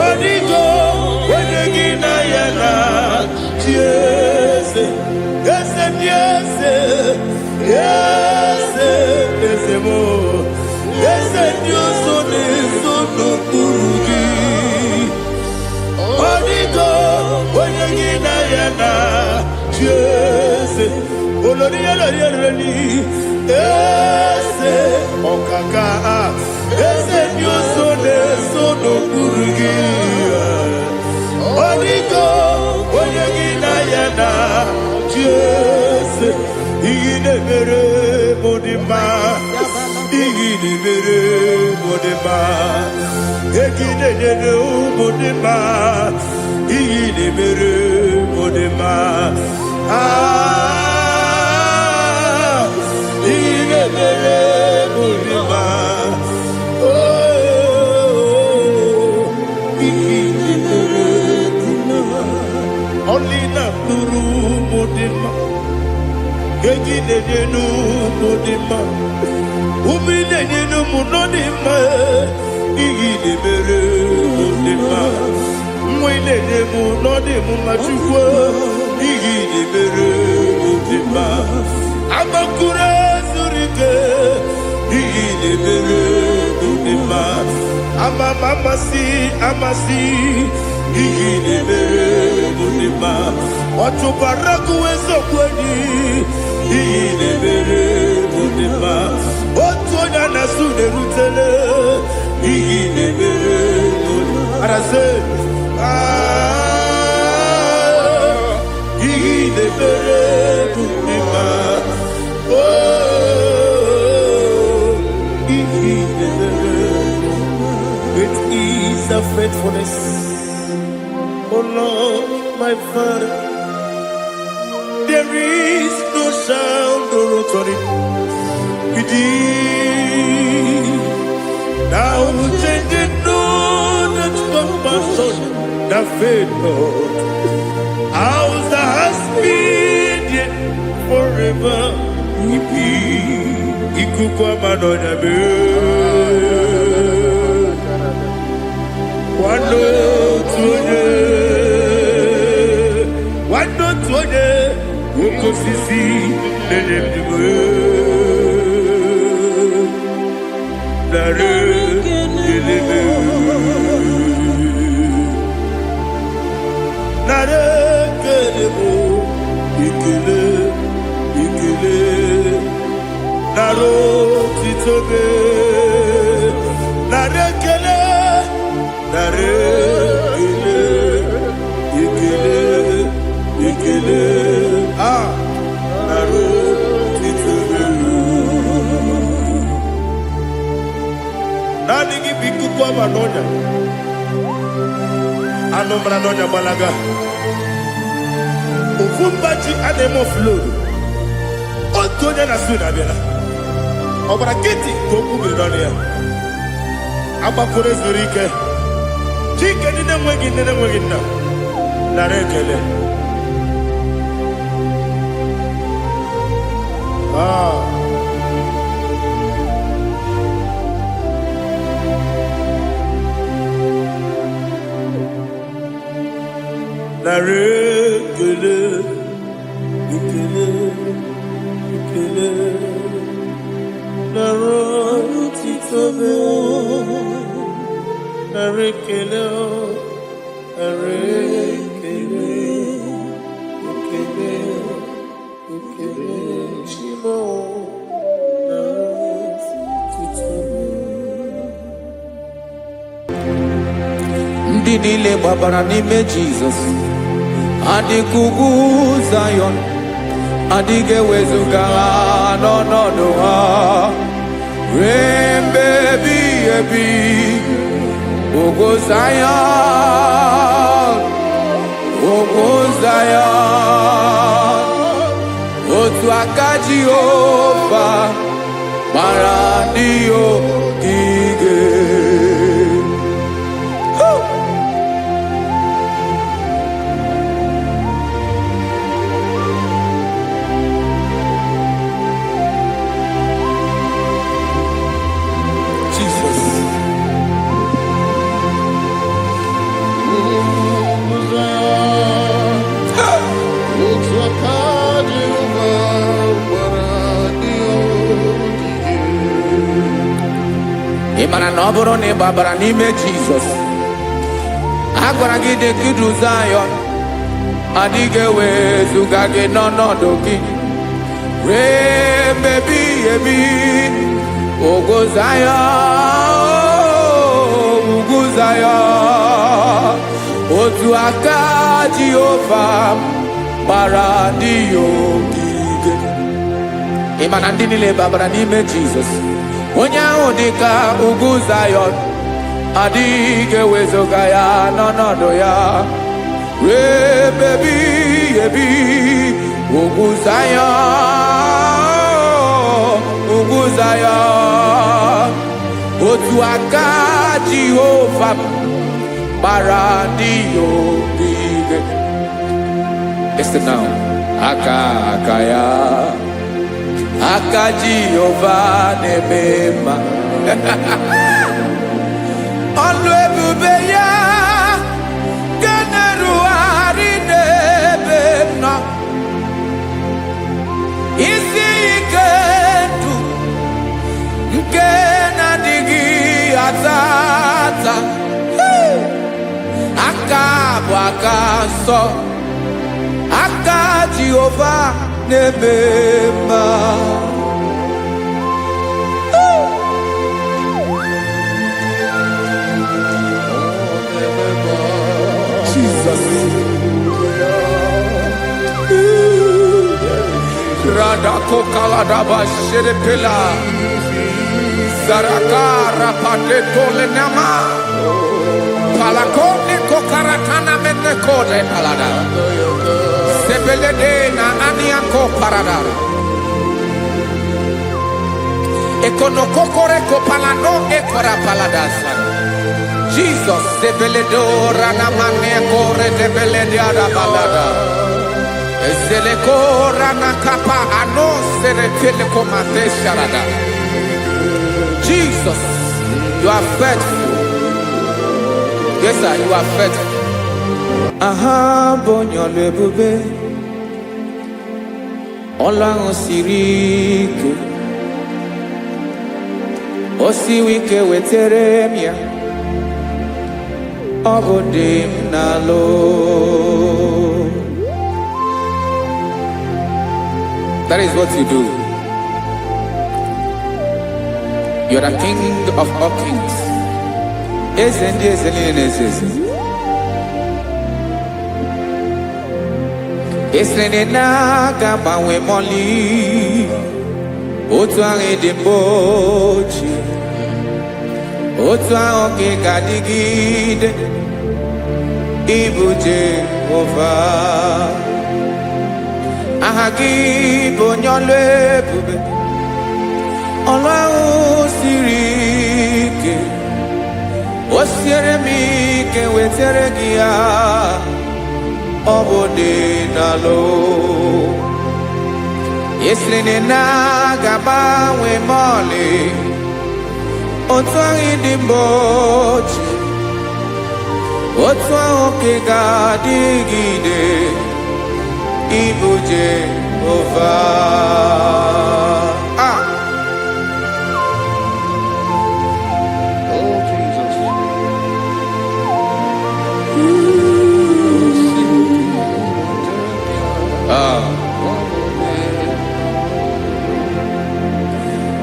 Onigo. Wenigina yana. Yes, yes, yes, yes, yes, more. Yes, Dios son eso no purugi. Onigo, wenigina yana. Yes, oloria loria reni. Yes, okaka. Yes, Dios son eso no purugi. Onigo. Jesus, igine mere modima, igine mere modima, igine mere modima, igine mere modima, igine mere modima, igine mere modima, only na nuru modima. Egine nenu modima, umine nenu munodima, igine mere modima, mwine nemu nodimu machukwa, igine mere modima, amakure zurike, igine mere modima. Bunima, Amasi, Igine Mere Bunima, Otubaraku Ezokweni, Igine Mere Bunima, Otuana Nasune Rutele, Igine Mere Bunima, Arase, Igine Mere Bunima, It is a faithfulness, oh Lord, my Father. There is no sound or authority. It is now changing, no, that's compassion, the faith, Lord. Ours that has been yet forever. Ikukwa Madonna be Wando tuone Woko sisi Nenebdiwe Nare Kelebe Nare Kelebo Ikele Naro titobe Narekele Ikele Naro titobe Nani biku kwa manonya Anomra nonya balaga Ufumbaji anemo flow Otonya na suna bela Obara kiti koku bironia Aba kore zurike Chike nene mwegi na Narekele Narekele Ikele Naro titobe Narekele Shimo Naro titobe Ndị niile gbabara n'ime Jizọs adịkugwu Zion adịghị ewezuga ha n'ọnọdụ ha ruo mgbe ebighị ebi Ogo Zion otu aka Jehova gbara ndị ogige Ịmara na ọ bụrụ na ị gbabara n'ime Jizọs a gwara gị dị kudu Zion adịghị ewezuga gị n'ọnọdụ gị ruo mgbe ebighị ebi Ogo Zion otu aka Jehova gbara ndị ogige Ịmara ndị niile gbabara n'ime Jizọs onye ahụ dịka ugwu Zion adịghị ewezuga ya n'ọnọdụ ya ruo mgbe ebighị ebi ugwu Zion otu aka Jehova gbara ndị ogige Listen now aka ya aka Jehova na-eme mma ọlụ ebube ya ga-erugharị n'ebe m nọ isi ike ndụ nke na-adịghị ata akaso aka Jehovah nebema. Jesus. Radako kaladaba sherepela Zarakara padeto lenama Palakone kokaratana mene kode palada Sebelede na aniako paradara Ekonokokore kopalano ekora paladasa Jesus sebeledo ranamane kore debelede arabalada Ezelekora nakapa ano serepele komate sharada. Jesus, you are faithful. Yes, sir, you are faithful. Aha, bonyo lebube. Olang osiriku. Osiwike weteremia. Obodim nalo. That is what you do. You are the King of all kings. Esrenena gabawe moli. Otwange dembochi. Otwange gadigide. Ibuje over. Ahagi bonyole bube Olorun sirike Osiere mi ke wetere gia Obode nalo Yeslene na gaba we mole Otwangi dimbochi Otwangi gadigide Ibu Jehovah. Oh, Jesus.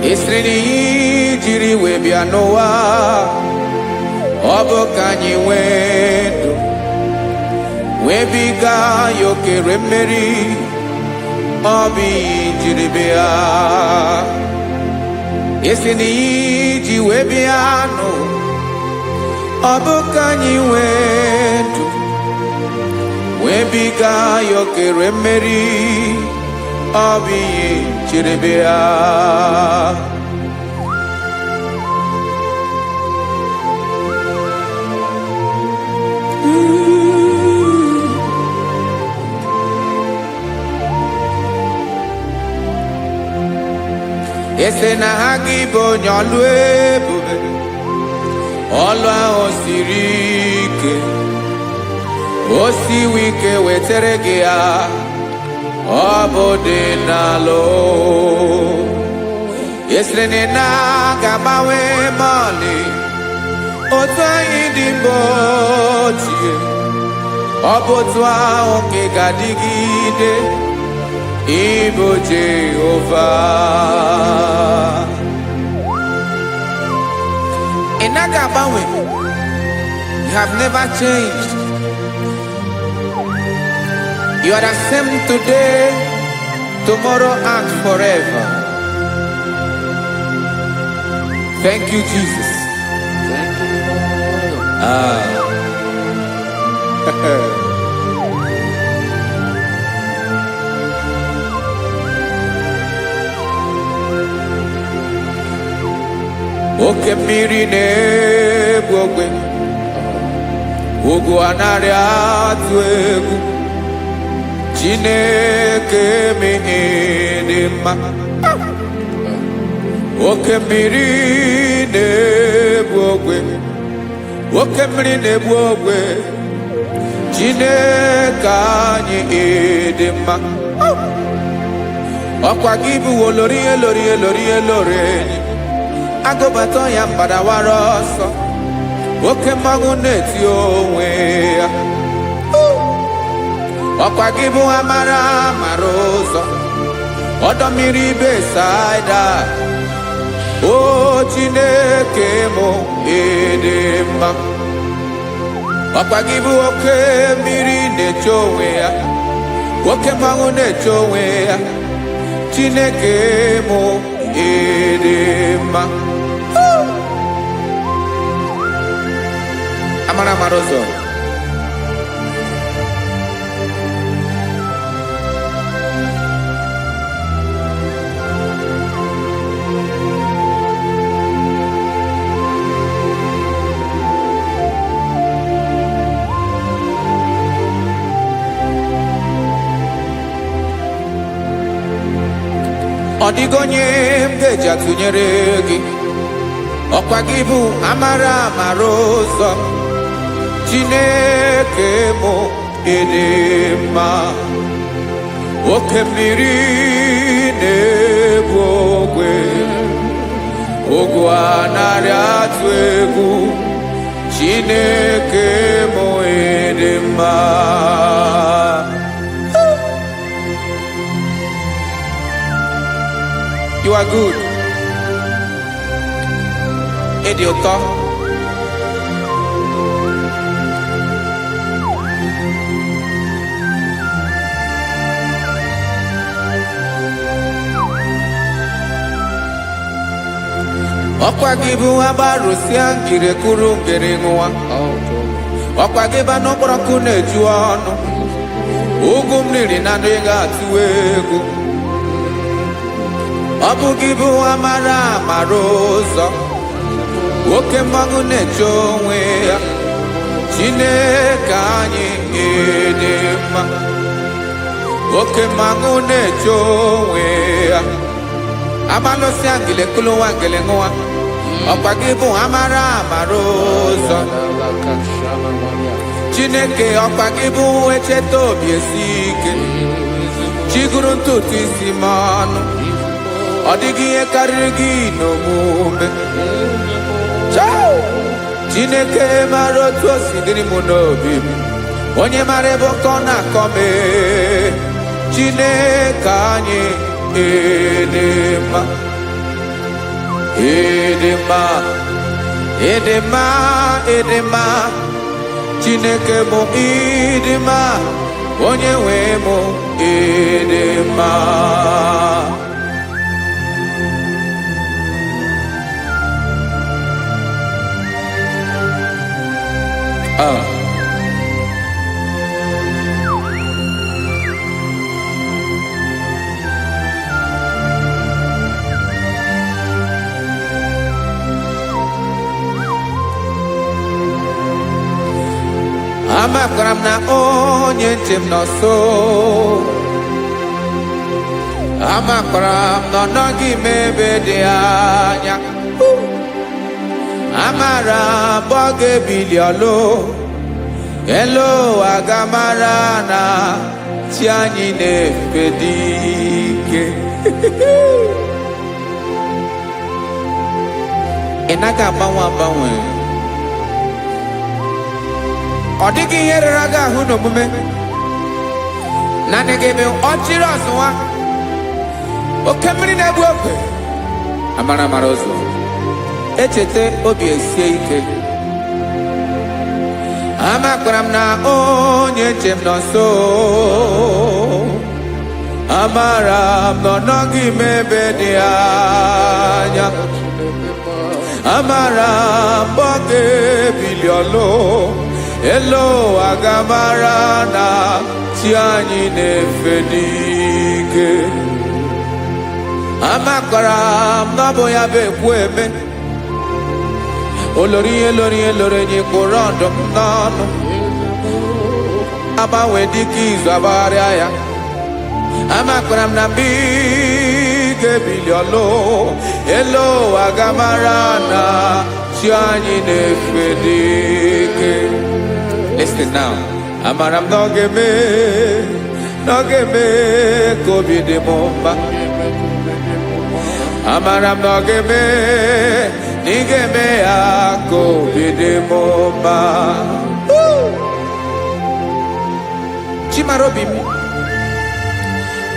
Isrini jiri webia Noah. Obo kanyi wedo. Webiga yoke remeri Obi jiribea Yesini ji webiano Obukanyi wetu Webiga yoke remeri Obi jiribea Ese na hagi bonyolwe bube Olwa osirike Osi wike weteregea Obode nalo Ese na gabawe mali Otwa idimbotie Obotwa onke gadigide Ibo Jehovah. Inagabawe, you have never changed. You are the same today, tomorrow, and forever. Thank you, Jesus. Thank you, Lord. Oke mmiri na-egbu ogwe ugwu anarị atụ egwu Chineke mee dị mma oke mmiri na-egbu ogwe oke mmiri na-egbu ogwe Chineke anyị dị mma ọkwa gị bụ olori Agobato ya mbadawara ọsọ oke mmanwụ na-eti onwe ya ọkwa gị bụ amara mara ụzọ ọdọ mmiri Besaida o Chineke mụ ịdị mma ọkwa gị bụ oke mmiri na-eche onwe ya oke mmanwụ na-eche onwe ya Chineke mụ ịdị mma amara mara ụzọ ọ dịghị onye m ga-eji atụnyere gị ọkwa gị bụ amara mara ụzọ Chineke mụ ịdị mma oke mmiri na-ebu ogwe ogwu anarị atụ egwu Chineke mụ ịdị mma You are good. Ịdị ụtọ. Ọkwa gị bụ agbarụsịa ngiri kụrụ ngiri nwa. Ọkwa gị ba n'okporoko na-eju ọnụ. Ugwu mmiri na ndị ga-atụ egwu. Ọ bụ gị bụ amara mara ụzọ oke mmanwụ na-eche onwe ya Chineke anyị ịdị mma oke mmanwụ na-eche onwe ya amalụsị ngile kụlụ nwa ngile nwa ọkwa gị bụ amara mara ụzọ Chineke ọkwa gị bụ echeta obi esi ike chiguru ntutu isi m ọnụ ọ dịghị ihe karịrị gị n'omume Chineke mara otu o si dịrị m n'obi m onye mara ebe ọkọ na-akọ m Chineke anyị ịdị mma ịdị mma ịdị mma ịdị mma Chineke bụ ịdị mma onye nwe m ịdị mma amakwara m na onye nche m nọ nso amakwara m na ọ nọghị m ebe dị anya amara m ọ ga-ebili ọlụ elu agamara na chi anyị na-efe dị ike ị naghị agbanwe agbanwe ọ dịghị ihe rere gị ahụ n'omume naanị gị bụ ọchịrị ọzụwa oke mmiri na-ebu ofe amara mara ụzọ echeta obi esie ike amakwara m na onye nche m nọ nso amara m na ọ nọghị m ebe dị anya amara m ọ ga-ebili ọlụ elu agamara na chi anyị na-efe n'ike amakwara m na ọ bụ ya bụ ekwu eme olori ihe lori ihe lori enyi kpụrụ ọdụm n'ọnụ agbanwe dịka izu agbagharịa ya amakwara m na mgbe ị ga-ebili ọlụ elu agamara na chi anyị na-efe n'ike listen now amara m na ọ ga-eme ka obi dị m mma amara m na ọ ga-eme na ị ga-eme ya ka obi dị m mma Chimarobim,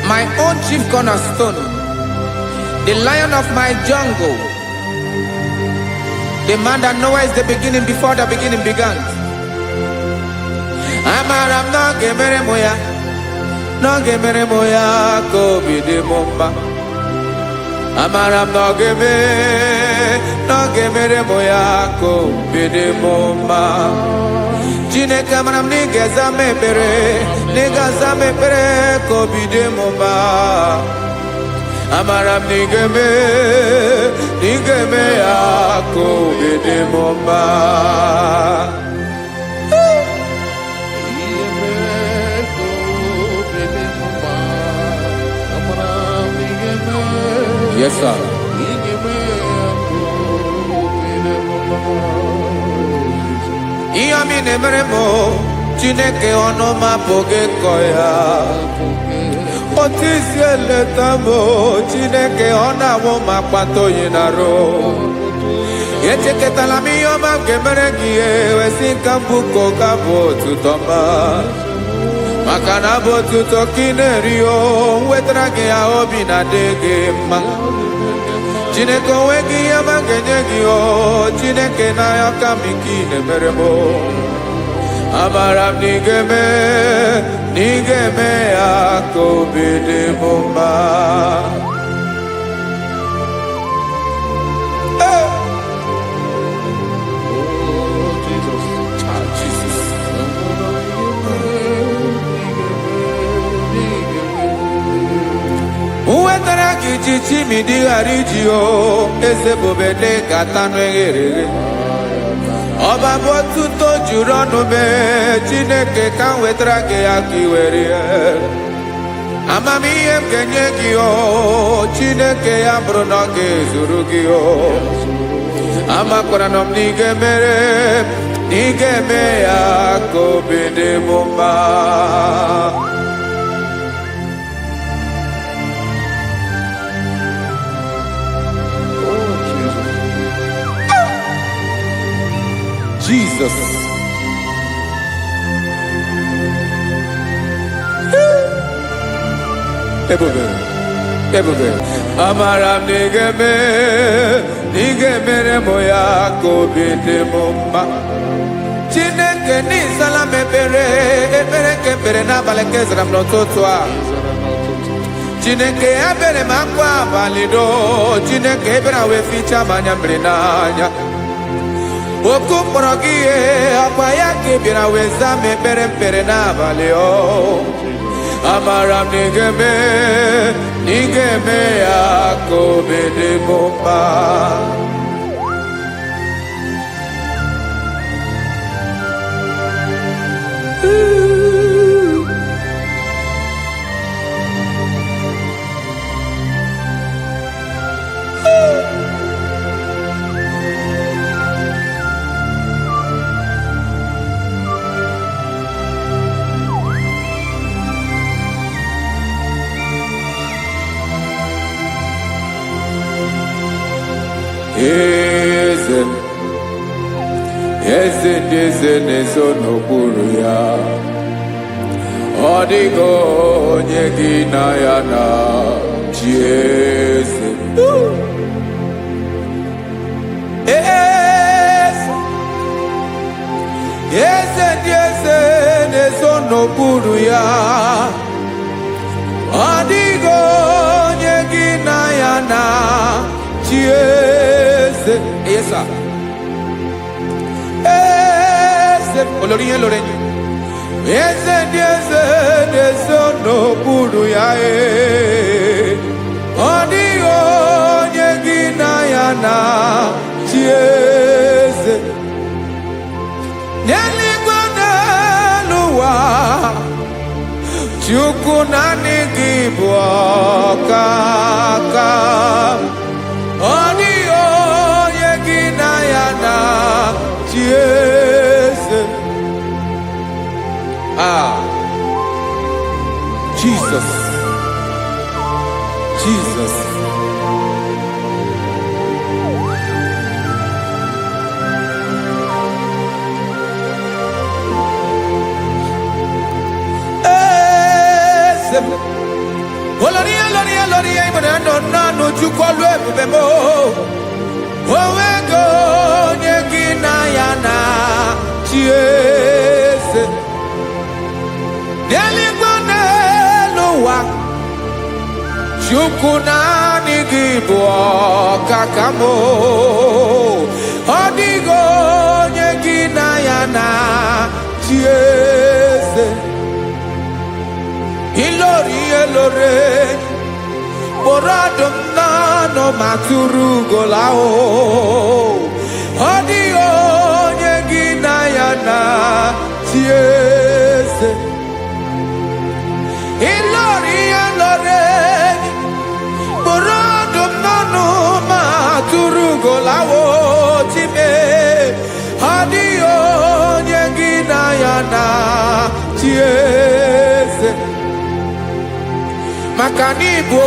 my own chief cornerstone, the lion of my jungle, the man that knows the beginning before the beginning began. Amaram no gemere moya ko bide mumba. Amaram no gemere moya ko bide mumba. Jine kamaram ni gezame pere ko bide mumba. Amaram ni geme ya ko bide mumba. Yes, sir. Iyami nemeremo, Chineke onoma poge koya. Otisi eletamo, Chineke onawo makpato yinaro. Yecheke talami yoma gemeregie, wesinkambuko kabo tutoma. Makana botu tokinerio, wetrage ya obi na dege ma. Chineke wegi ya mangenyegi o, Chineke na ya kamiki nemeremo. Amaram nigeme ya kobede mumba. Uwetara kichichi midi harijio, eze bobede katano egere. Oba botu to jurono me, Chineke kan wetara ke akiwere. Amami em kenyegio, Chineke ya brono ke zurugio. Amakoranom nigeme ya kobede mumba. Jesus. Ebube. Amaram nigeme moya ko bide mumba. Chineke ni salame pere ke na baleke zram no totwa. Chineke abere makwa valido, Chineke bera we ficha manyambre nanya. Okuporogie apaya ke bira weza me pere na valeo. Amaram nigeme ya ko bede mumba. Eze nezo n'okpuru ya. Ọ dịghị onye gị na ya na chi eze. Eze ndị eze nezo n'okpuru ya. Ọ dịghị onye gị na ya na chi eze. Yes, sir. Olórin lórin. Eze n'okpuru ya ọ dịghị onye gị na ya na chi eze. N'eluigwe n'elu ụwa, Chukwu naanị gị bụ ọkaka. Ọ dịghị onye gị na ya na chi eze. Jesus. ese. Oloria, loria, loria, imonano, nano, chukwalu, bebo. Owego, nyegina yana, chiese. Neligone luwa, chukuna nigibo kakamo. Odigo, nyegina yana, chiese. Ilori elore Boradom nano maturu golao Odio nyegina yana tiese Ilori elore Boradom nano maturu golao Time Odio nyegina yana tiese Makanibo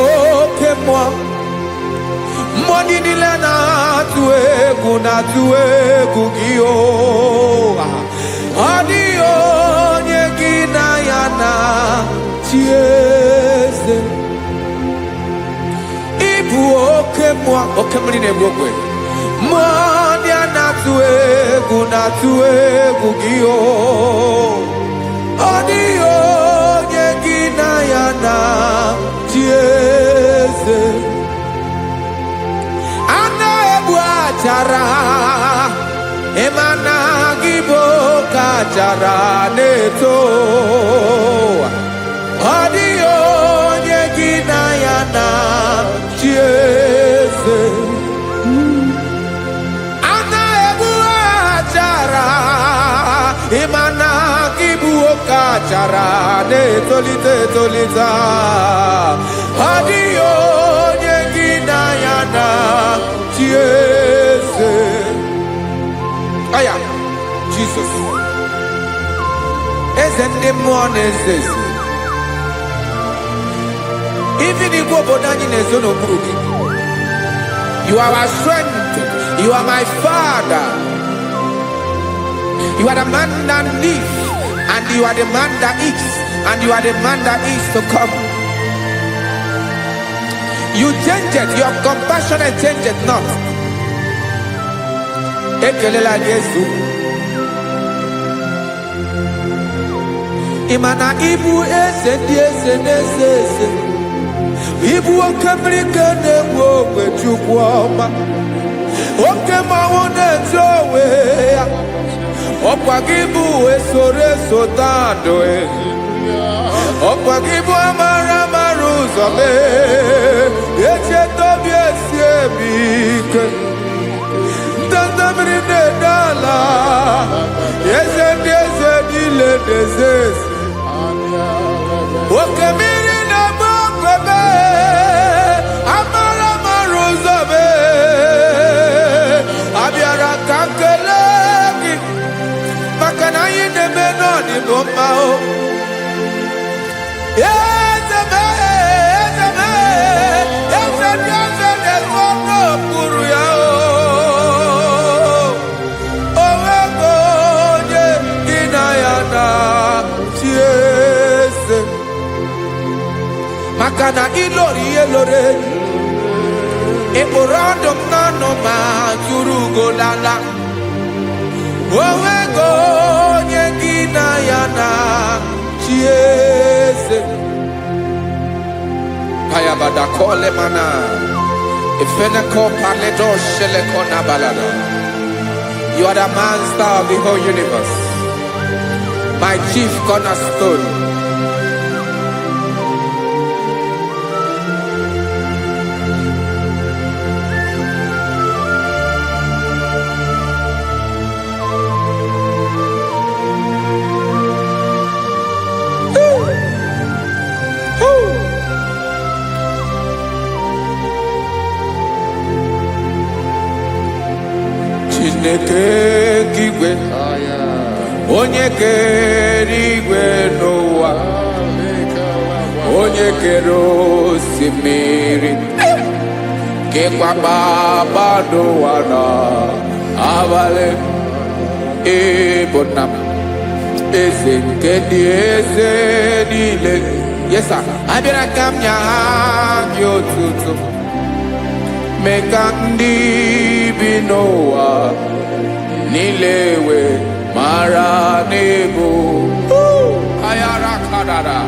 kemwa Moni nilena tuegu gio Adio nyegina yana tiese Ibu okemwa okemri nebokwe Moni ana tuegu gio Adio nyegina yana tiese Ana ebu achara Emana gibo kachara neto Adio nyegina yana tiese Ana ebu achara Emana gibo kachara neto lita Adio nyegina yana tiese Aya Jesus Ezende mwone zezi Even if you bodani nezono buruki You are our strength You are my father You are the man that lives And you are the man that eats And you are the man that is to come You change it, your compassion change it not. Ekelela Yesu. Imana ibu ese diese nesese. Ibu okemrike newo kwechukwoma. Okema wone jowe. Okwagibu esore sotandoe. Okwagibu amara maruzome. Eche tobi esiebike Dandamri ne dala Yeze dile dezesi Okemiri na mokebe Amara maruzome Abiara kankelegi Makana yine menoni bomao Makana ilori elore Eborando nano ma turugo lala Owego nyegina yana tiese Payabada kole mana Ifene ko paledo shele kona balada You are the master of the whole universe My chief cornerstone Chineke kigwe Onye kere igwe n'ụwa Onye kere osimiri Kekwa kpakpando ụwa n'abalị Ịbụ nna m eze nke ndị eze niile Yes, sir. Abịara ka m nye gị otuto. Mee ka ndị bi n'ụwa niile wee mara n'ebu ayara kadara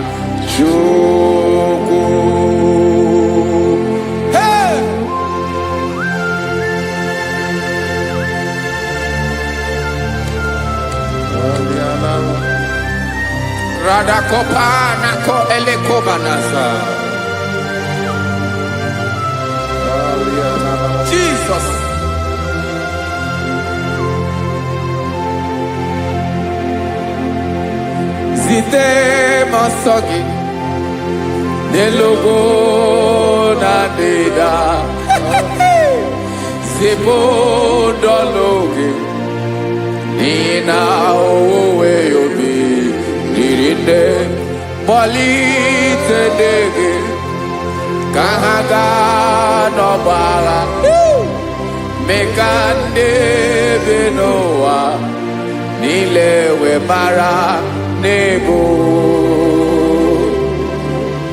Chukwu. Hey! Radakopa nako elekobanasa. Jesus. Zite masogi nelogo na deda Zipo dologe Nina owe yobi Nirinde Molite dege Kahaga nobala Mekande benoa Nilewe mara nebo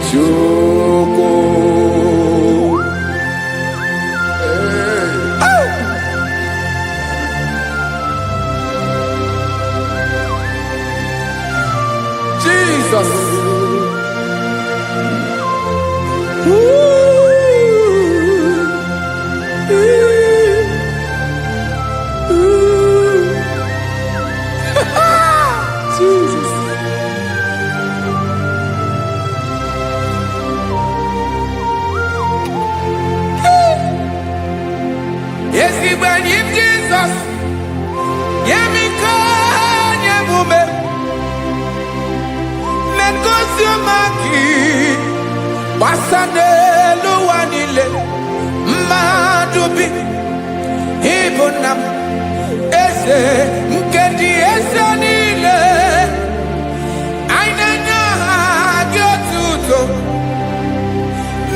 Chuko. Jesus. Jesus. Yes, he went in Jesus. Yemika, Yemume. Men Gosiomaki. Wasade Luanile. Madubi. Ibunam. Ese. Nkedi Esanile. Ainanya Gyotuto.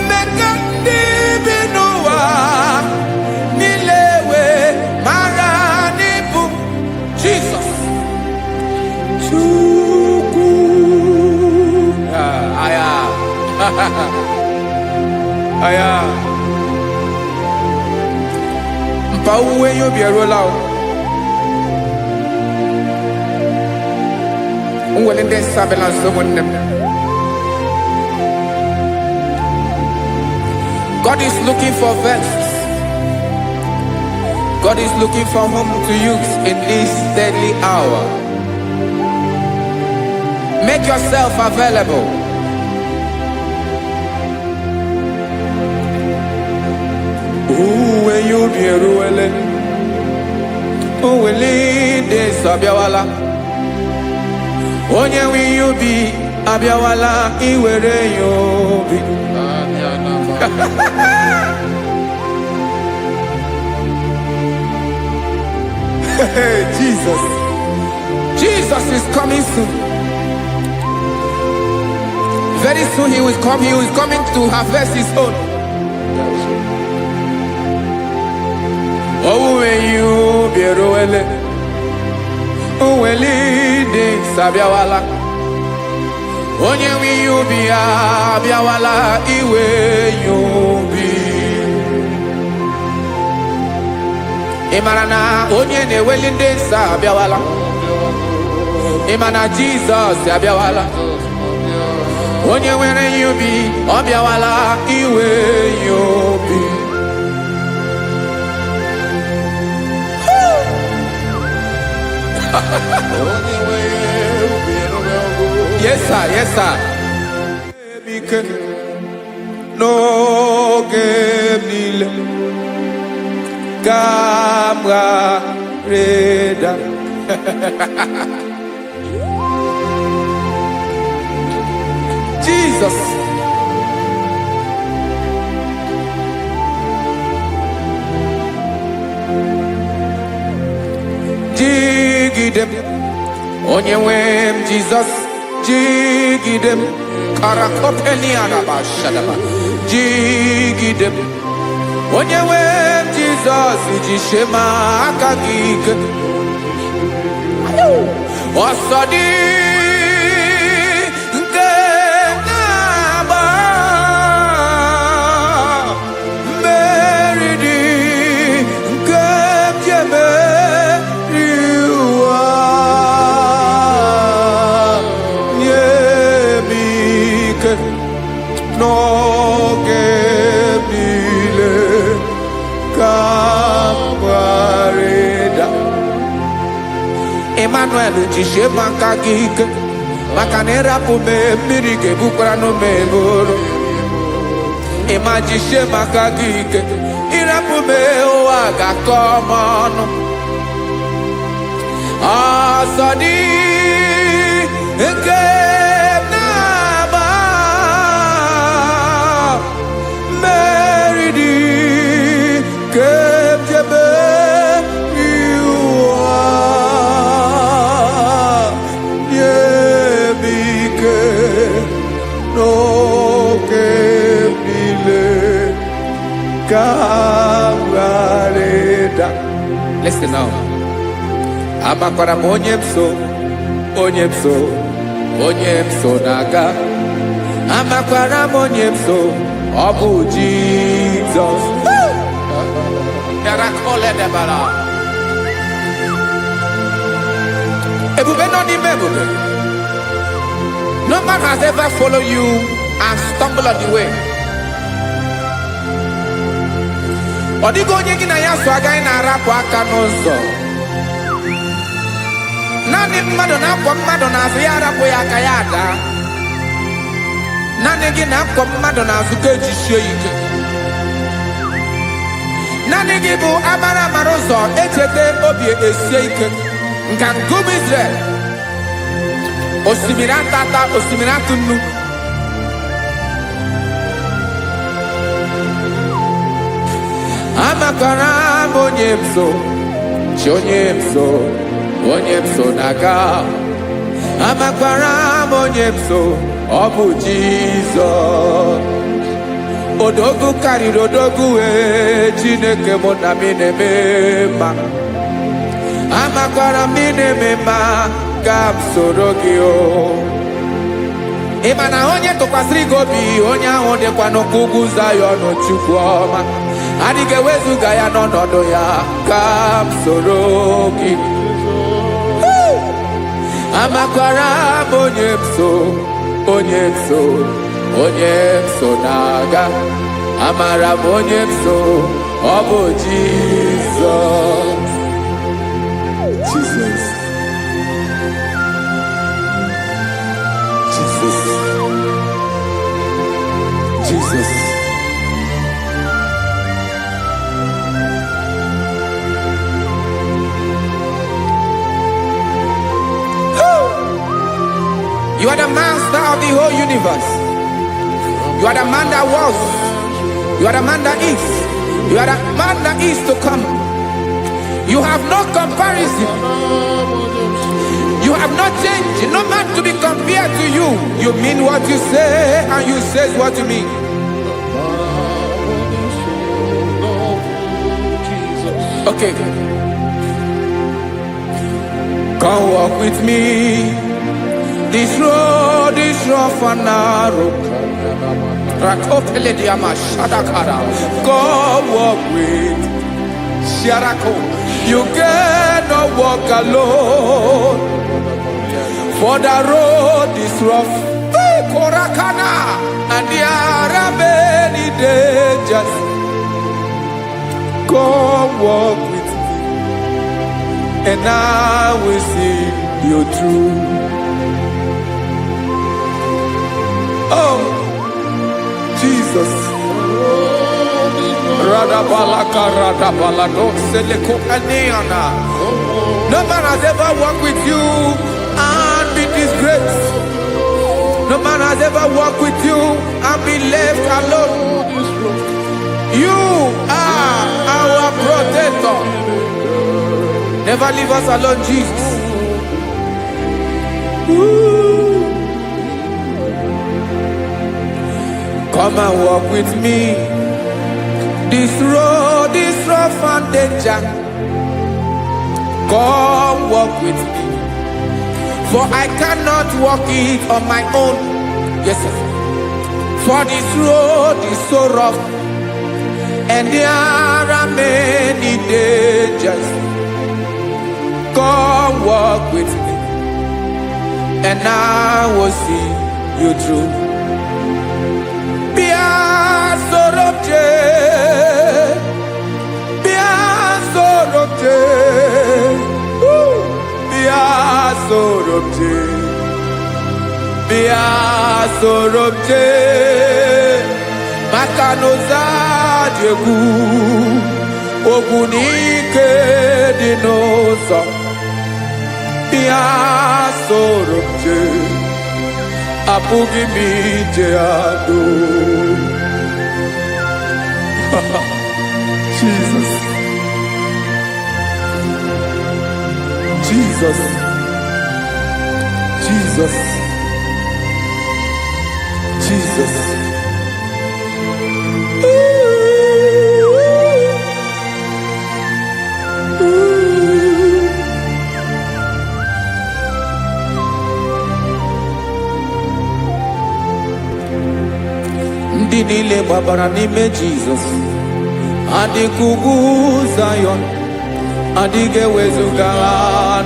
Mekandi Binoa. Jesus. Chuku. Aya. Aya. Mpa uwe yo bierola o. Unwele de sabela someone. God is looking for vessels. God is looking for whom to use in this deadly hour. Make yourself available. When you be ruele, will lead this abiawala. Onye when you be abiawala, iwere you be. Jesus. Jesus is coming soon. Very soon he will come. He is coming to harvest his own. Oh, when you be ruele, oh, when leading Sabiawala. Onye when you be abiawala, iwe you be. Imarana onye na-ewelinde nsa abịawala. Imana Jesus abịawala. Onye nwere yubi ọ bịawala iwe yubi. Yes sir, yes sir. N'oge niile Gamra Reda. Jesus. Jigidem. Onyewem Jesus. Jigidem. Karakopeni Arabashadaba. Jigidem. Onyewem Jesus. Ujishema akagig. Osodi. n'oge niile ka m gbarịda. Emmanuel jisie maka gị ike, maka na ịrapụ m mmiri ga-ebukwara n'ume eburu. Ịma jisie maka gị ike, ịrapụ m ụwa ga-akọ m ọnụ. Ọsọ dị nke na-agba, mmeri dị nke jebe iwa, nye m ike n'oge niile ka m gbarịda. Listen now. Amakwara m onye m so, onye m so, onye m so na-aga. Amakwara m onye m so, ọ bụ Jizọs. Ebube nọ n'ime ebube. No man has ever followed you and stumbled on the way. Ọ dịghị onye gị na ya so agaghị na-arapụ aka n'ụzọ. Naanị mmadụ na-akwọ mmadụ n'azụ ya arapụ ya aka ya ada. Naanị gị na-akwọ mmadụ n'azụ ka ejisie ike. Naanị gị bụ amara ụzọ echete obi esie ike. Nka ngụbụ Izrel, osimiri atata, osimiri atụ nnu. Amakwara m onye m so, chi onye m so, onye m so na-aga. Amakwara m onye m so, ọ bụ Jizọs. Odogwu karịrị odogwu, Chineke mụ na mi na-eme mma. Amakwara m na-eme mma, ka m soro gị o. Ị ma na onye tụkwasịrị gị obi, onye ahụ dịkwa n'ụkwụ ugwu Zayọn, Chukwu ọma. Adịghị ewezuga ya n'ọnọdụ ya, ka m soro gị. Amakwara m onye m so, onye m so, onye m so na-aga. Amara m onye m so, ọ bụ Jizọs. Jesus. Jesus. Jesus. You are the master of the whole universe. You are the man that was. You are the man that is. You are the man that is to come. You have no comparison. You have not changed. No man to be compared to you. You mean what you say, and you say what you mean. Okay. Come walk with me. This road is rough and narrow. Come walk with Sharako. You cannot walk alone, for the road is rough. Korakana, and there are many dangers. Come walk with me, and I will see you through. Oh, Jesus. No man has ever walked with you and been disgraced. No man has ever walked with you and been left alone. You are our protector. Never leave us alone, Jesus. Ooh. Come and walk with me. This road is rough and danger. Come walk with me, for I cannot walk it on my own. Yes, sir. For this road is so rough, and there are many dangers. Come walk with me, and I will see you through. sorobje bia sorobje makanoza diegu ogunike dinosa bia sorobje apugi mije ado. Jesus, Jesus, Jesus, Jesus. Ndị niile gbabara n'ime Jesus adịkugu Zion adịghị ewezuga ha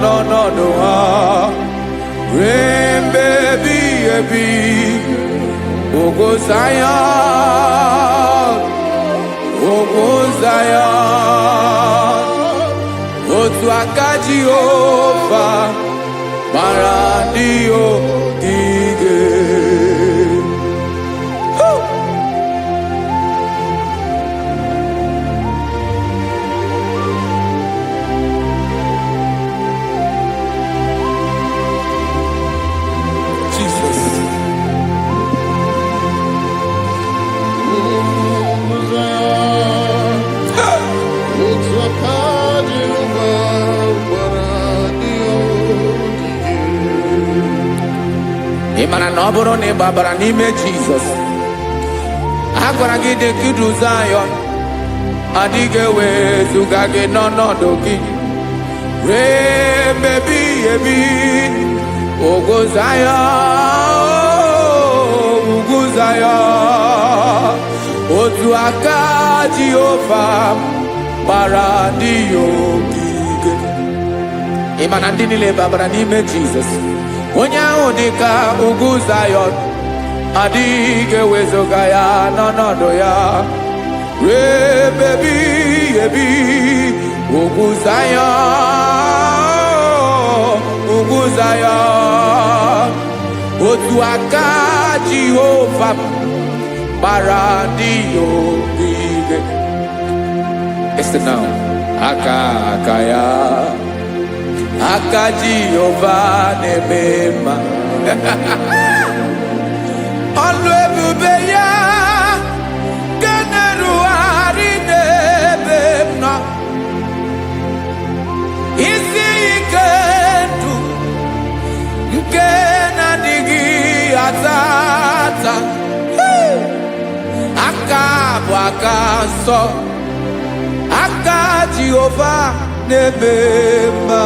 n'ọnọdụ ha ruo mgbe ebighị ebi. Ogo Zion, ogo Zion, otu aka Jehova mara ndị ogige. Ịmara na ọ bụrụ na ị gbabara n'ime Jizọs, a gwara gị dị kudu Zion adịghị ewezuga gị n'ọnọdụ gị ruo mgbe ebighị ebi. Ogo Zion, ugwu Zion, otu aka Jehova gbara ndị ogige. Ịma na ndị niile gbabara n'ime Jizọs, onye ahụ dị ka ugwu Zion adịghị ewezuga ya n'ọnọdụ ya ruo mgbe ebighị ebi. Ugwu Zion, ugwu Zion, otu aka Jehova gbara ndị ogige. Listen now, aka ya, aka Jehova na-eme mma. Ọlụ ebube ya nke na-erugharị n'ebe m nọ. Isi ike ndụ nke na-adịghị ata ata. Aka bụ aka nsọ, aka Jehova na-eme mma.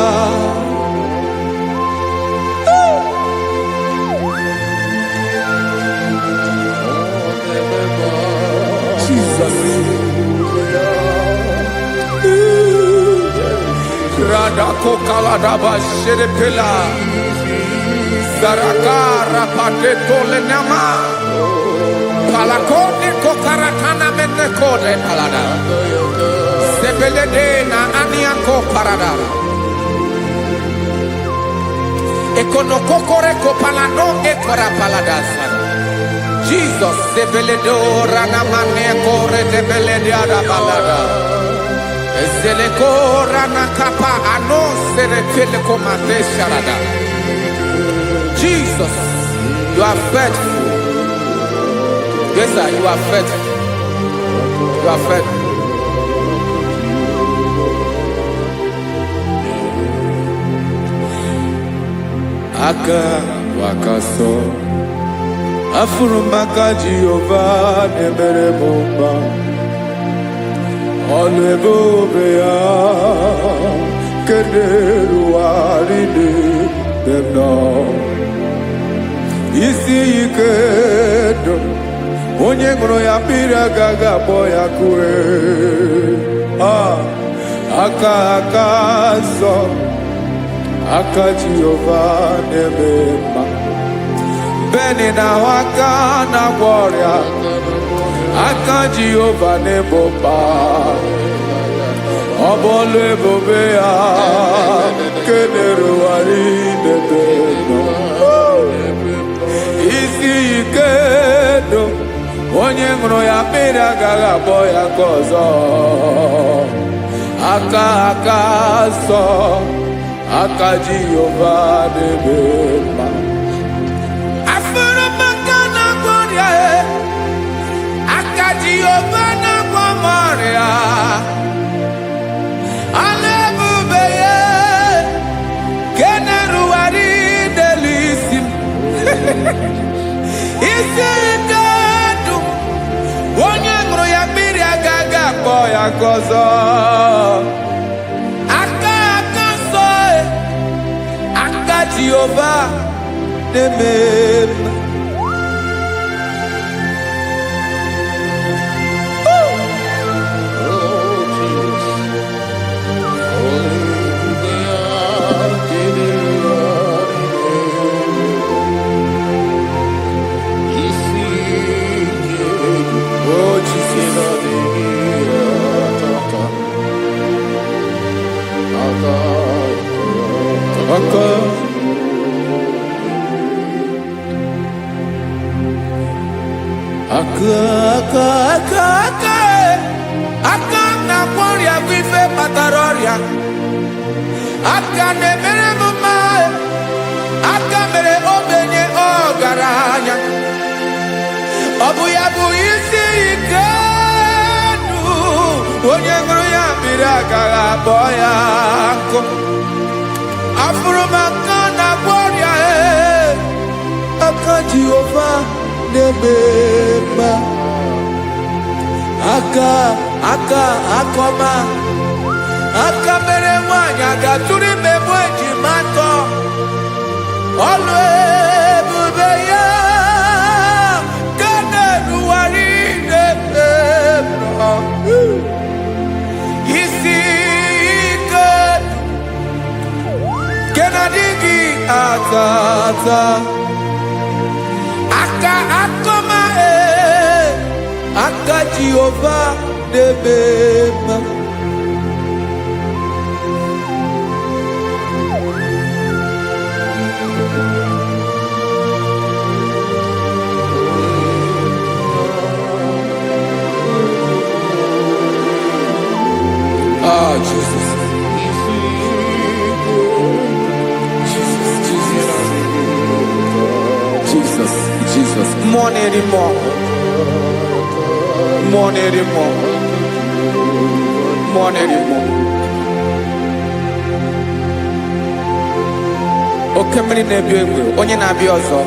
Jesus. Radako kaladaba sherepela Zarakara pateto lenama Palakone kokaratana menekode palada Sebelede na aniako parada Ekonokokore kopalano ekora paladasa Jesus sebeledo ranamane kore debelede arabalada Zeleko ranakapa ano serepele komate sharada. Jesus, you are faithful. Yes, sir, you are faithful. You are faithful. Aka wakaso afurumaka Jehovah nebere bomba. Ọlụ ebube ya kenerugharị n'ebe m nọ. Isi ike ndụ onye ṅụrụ ya mmiri agaghị agbọ ya kue. Aka nsọ, aka Jehova na-eme mma. Beni na-ahụ aka na-agwọ ọrịa, aka Jehova na-egbo mkpa. Ọ bụ ọlụ ebube ya nke na-erugharị n'ebe ike ndụ onye ṅụrụ ya mmiri agaghị agbọ ya ka ọzọ aka nsọ aka Jehova na-eme mma afụrụ maka na-agwọ ọrịa aka Jehova na-agwọ m ọrịa ala ebube ya ke na-erugharị n'elu isi m isi ike ndụ onye ṅụrụ ya mmiri agaghị akpọ ya ka ọzọ aka nsọ aka Jehova na-eme mma aka na-agwọ ọrịa bụ ife kpatara ọrịa aka na-emere m mma aka mere ogbenye ọgaranya ọ bụ ya bụ isi ike ndụ onye ṅụrụ ya mmiri agaghị akpọ ya nkụ afụrụ m aka na-agwọ ọrịa aka Jehova na-eme mma aka ọma aka mere nwanyị ga-atụrụ ime bụ ejima atọ ọlụ ebube ya ka na-erugharị n'ebe isi ike ke na-adịghị ata aka ọma aka Jehova na-eme mma Jesus. More anymore. Oke mmiri na-ebi egbe onye na-abịa ọzọ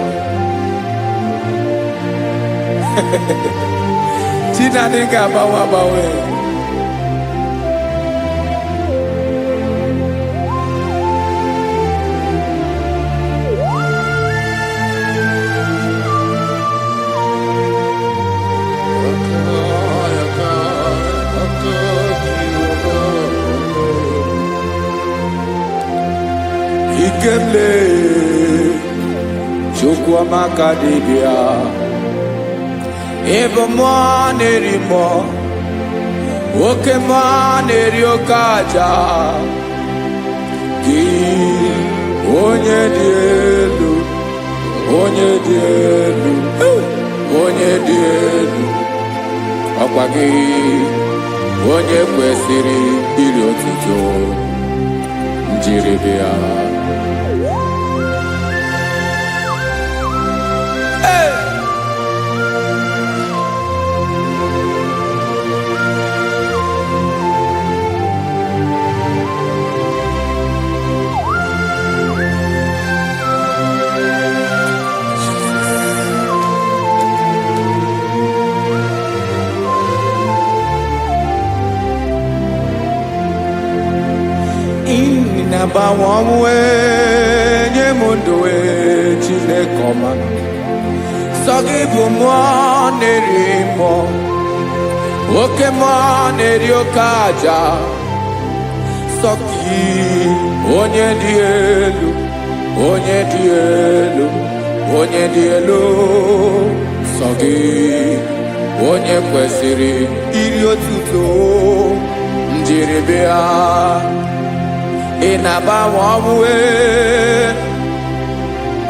Chinadị ga-agbanwe Ikemle Chukwuamaka dibịa ebe mmụọ na-eri mmụọ oke mmụọ na-eri oke aja gị onye dị elu ọkwa gị onye kwesịrị iri otuto njiribịa na-agbanwe ọnwụ nye m ndụ Chineke ọma sọ gị bụ mmụọ na-eri mmụọ oke mmụọ na-eri oke aja sọ gị onye dị elu sọ gị onye kwesịrị iri otuto njiribịa ị na-agbanwe ọnwụ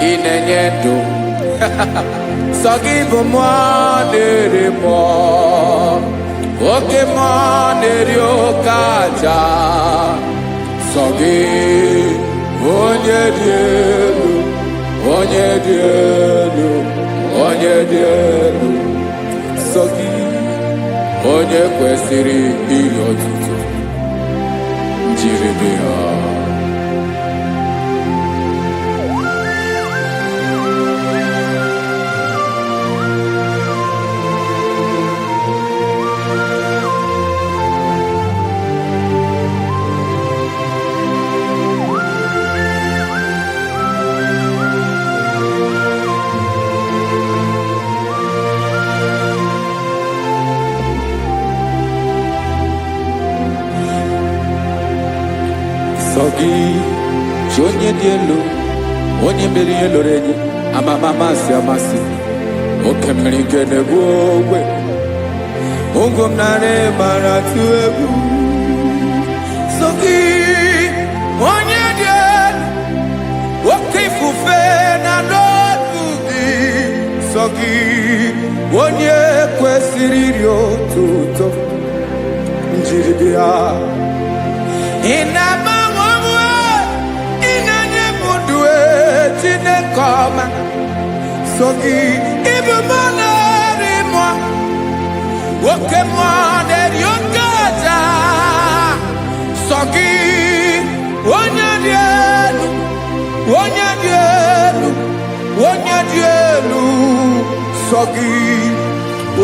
ị na-enye ndụ Sagi bumonere mo, oke monere okaja. Sagi onye dielu, onye dielu, onye dielu. Sagi onye kwesịrị ihe otuto jiri bịa. Sogi, onye dị elu, onye mere ihe lụrụ enyi, amama amasị amasị, oke mmiri nke na-egbu ogwe, ụgwọ m nara mara tụ egwu. Sogi, onye dị elu, oke ifufe na n'ọdụ gị. Sogi, onye kwesịrị iri otuto njiri bịa. Koma Sogi ibu moneri mo woke moneri okaja. Sogi onye dielu, onye dielu, onye dielu. Sogi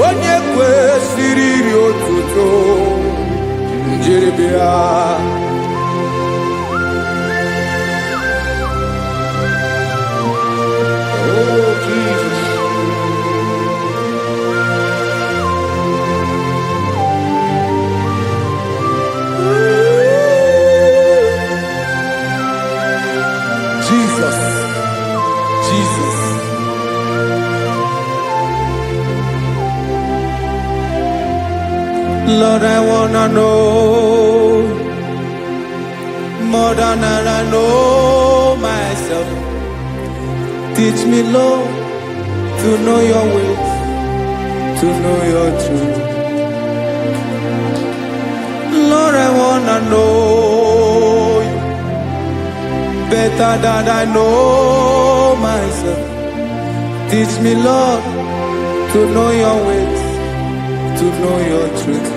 onye kwesịrị iri otuto njiri bịa. Jesus. Lord, I wanna know more than I know myself. Teach me, Lord, to know your ways, to know your truth. Lord, I wanna know you better than I know myself. Teach me, Lord, to know your ways, to know your truth.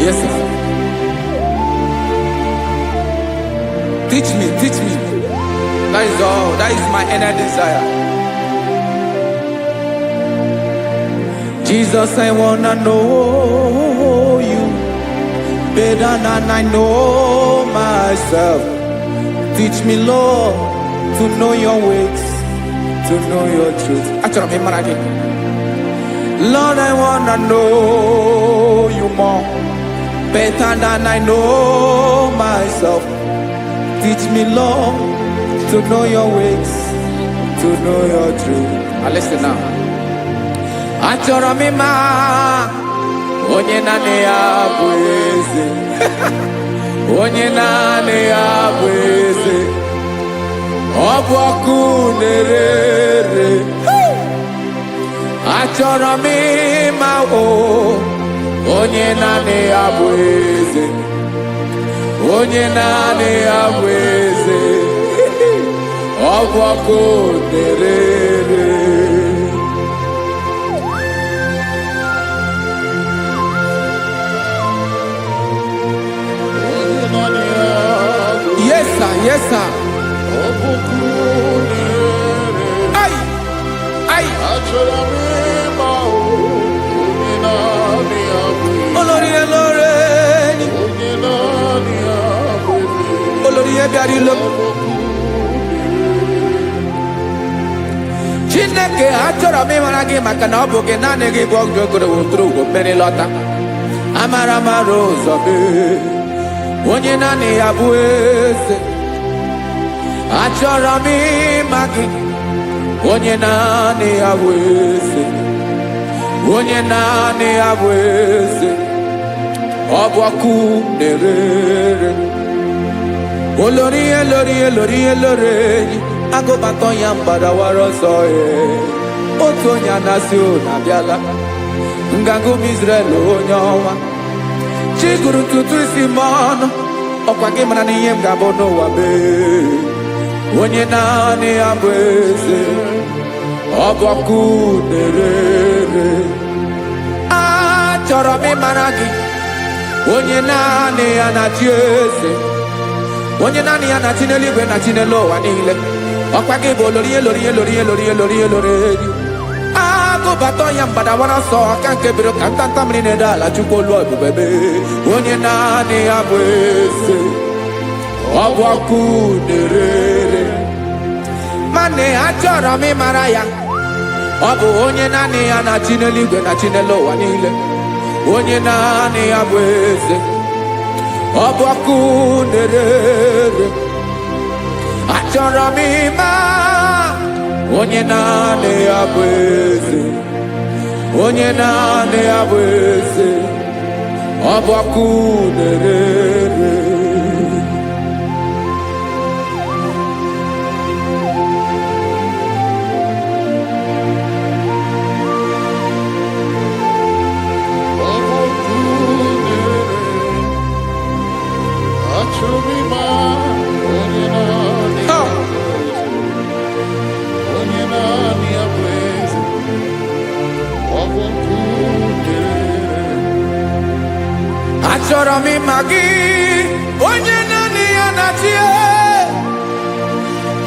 Yes, sir. Teach me, teach me. That is all. That is my inner desire. Jesus, I wanna know you better than I know myself. Teach me, Lord, to know your ways, to know your truth. Lord, I wanna know you more better than I know myself. Teach me, Lord, to know your ways, to know your truth. Listen now. Achọrọ m ịma onye naanị ya bụ eze. Onye naanị ya bụ eze. Ọ bụ ọkụ na-ere. Achọrọ m ịma onye naanị ya bụ eze. Onye naanị ya bụ eze. Ọ bụ ọkụ na-ere. Yes, sir. Yes, sir. Ay, ay. Olórí elóore ni. Olórí ebiari lo. Chineke achọrọ m ịmara gị maka na ọ bụ gị naanị gị bụ ọgụ ogologo tụrụ mmiri lọta. Amara mara ụzọ onye naanị ya bụ eze. Achọrọ m ịma gị, onye naanị ya bụ eze, onye naanị ya bụ eze. Ọ bụ ọkụ na-erere, olori elori elori elori enyi, agụbatọ ya mgbadawara ọsọ ya. Otu onye anasị ụlọ abịala, nganga ụmụ Izrel onye ọnwa. Chi gụrụ ntutu isi m ọnụ, ọkwa gị mara na ihe m ga-abụ n'ụwa mee. Onye naanị ya bụ eze, ọ bụ ọkụ na-erere. Achọrọ m ịmara gị, onye naanị ya na-achị eze, onye naanị ya na-achị n'eluigwe na chi n'elu ụwa niile. Ọkwa gị bụ olori elori elori elori elori elori enyi, agụbatọ ya mgbadawara ọsọ aka nke biro ka ntanta mmiri na-ede ala Chukwu olu ebube mee. Onye naanị ya bụ eze, ọ bụ ọkụ na-erere. Mane achọrọ m ịmara ya, ọ bụ onye naanị ya na-achị n'eluigwe na chi n'elu ụwa niile. Onye naanị ya bụ eze, ọ bụ ọkụ na-erere. Achọrọ m ịma onye naanị ya bụ eze, onye naanị ya bụ eze, ọ bụ ọkụ na-erere. Achọrọ m ịma gị, onye naanị ya na-achị,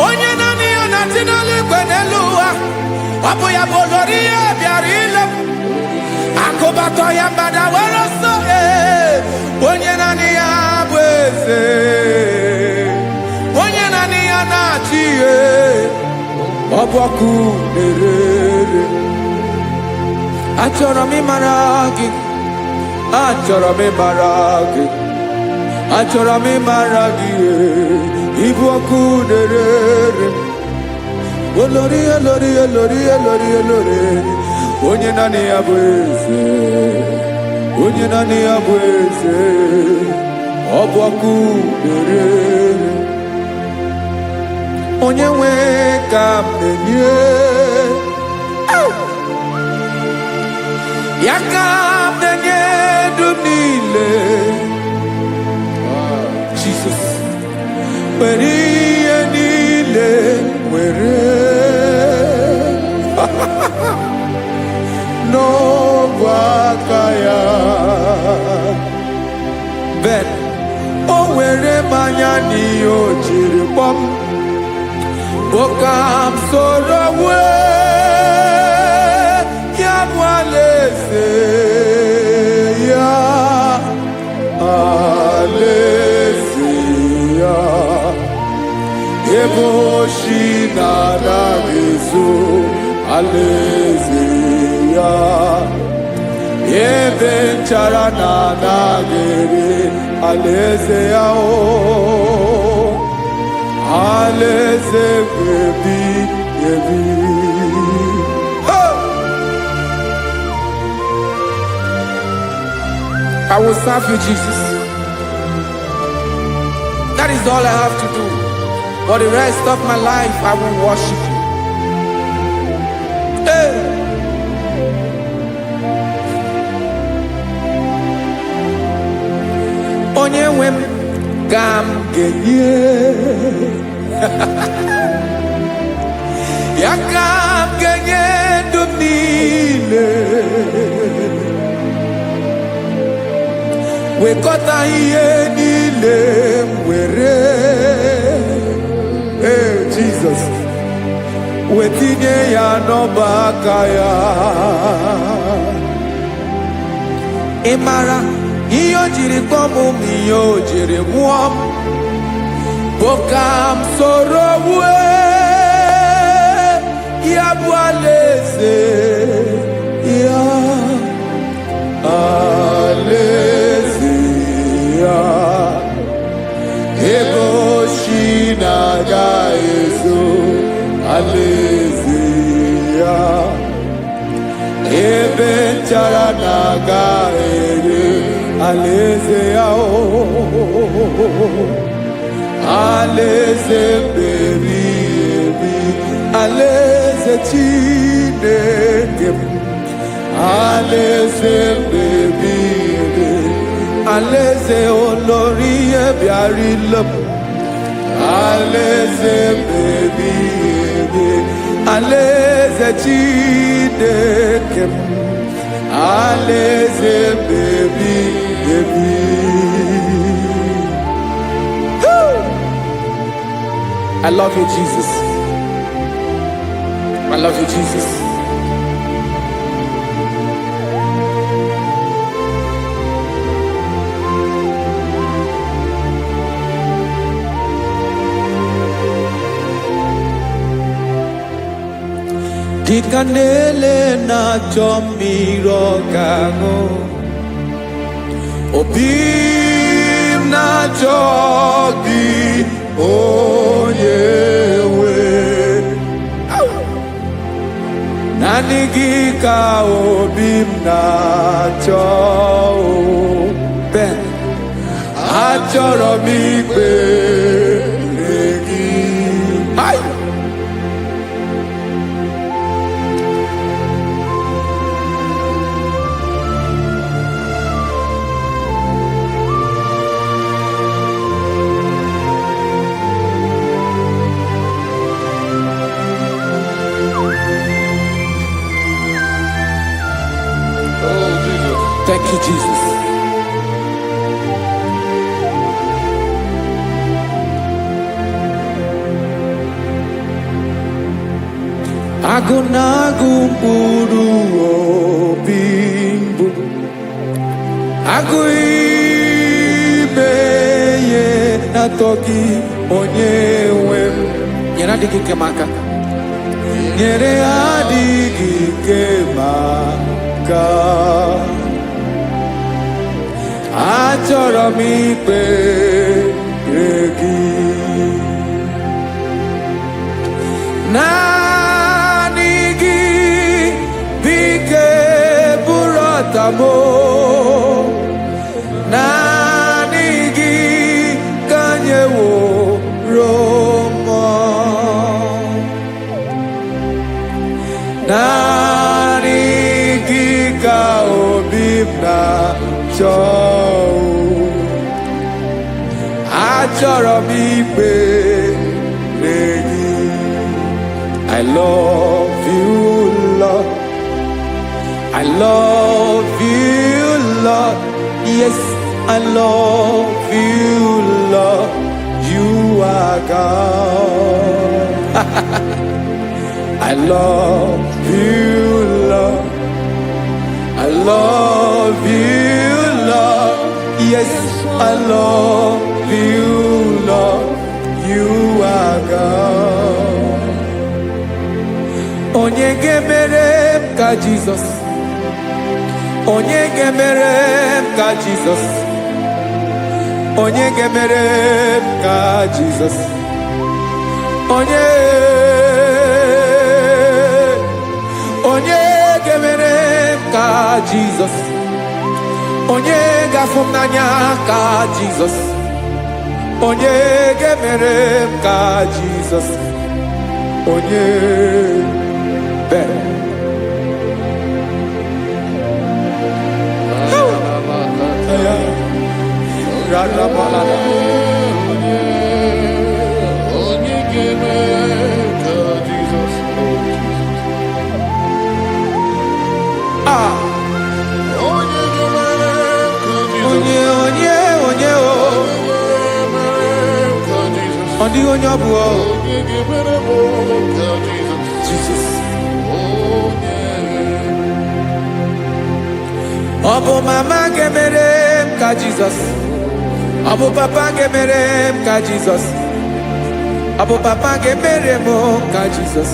onye naanị ya na-achị n'eluigwe n'elu ụwa. Ọ bụ ya bụ olori ya bịara ile, akụbatọ ya mgbadawara ọsọ. Onye naanị ya bụ eze, onye naanị ya na-achị, ọ bụ ọkụ na-erere. Achọrọ m ịmara gị, achọrọ m ịmara gị, achọrọ m ịmara gị, ịbụ ọkụ na-erere. Olori elori elori elori elori, onye naanị ya bụ eze, onye naanị ya bụ eze, ọ bụ ọkụ na-erere. Onye nwe ka m na-enye, ya ka m na-enye dum niile. Jesus, were ihe niile were n'ọbụ aka ya. Ben o were mmanya n'ihe o jiri kpọm, ka m soro wee ya bụ alaeze ya, alaeze ya. Ebe oshi na-anaghị ezo, alaeze ya. Ebe nchara na-anaghị ere, alaeze ya. Alaeze ebi ebi. I will serve you, Jesus. That is all I have to do. For the rest of my life, I will worship you. Hey. Onye nwe m ka m ga-enye, ya ka m ga-enye ndụ m niile. Wekọta ihe niile m were, Jesus, wetinye ya n'ọba aka ya. Ị mara ihe o jiri kpọọ m, ihe o jiri nwụọ m, bụ ka m soro wee ya bụ alaeze ya, alaeze ya. alaeze ya ebe nchara na-aga ere alaeze ya alaeze meri ebi alaeze Chineke m alaeze meri ebi alaeze olórí ebiarilo alaeze meri ebi alaeze Chineke m alaeze meri ebi. I love you, Jesus. I love you, Jesus. Dikanele na chomiro kago Obim na chogi Oyewe Nanigi ka obim na cho Ben Achoro mi pe Negi Ay Thank you, Jesus. Agunagu buru obimbu Aguibeye natoki onyewe Nyera digi kemaka Nyere adigi kemaka Achọrọ m ikpere gị naanị gị bike bụrụ ọtabo naanị gị ka nyeworo m naanị gị ka obi m na-achọ Achọrọ m ikpere gị I love you, Lord. I love you, Lord. Yes, I love you, Lord. You are God. I love you, Lord. I love you, Lord. Yes, I love you, Lord. You are God. Onye gemere ka Jesus. Onye gemere ka Jesus. Onye gemere ka Jesus. Onye gemere ka Jesus. Onye gafum n'anya ka Jesus. Onye gemere ka Jesus. Onye Jesus. Obo mama gemere ka Jesus. Obo papa gemere ka Jesus. Obo papa gemere mo ka Jesus.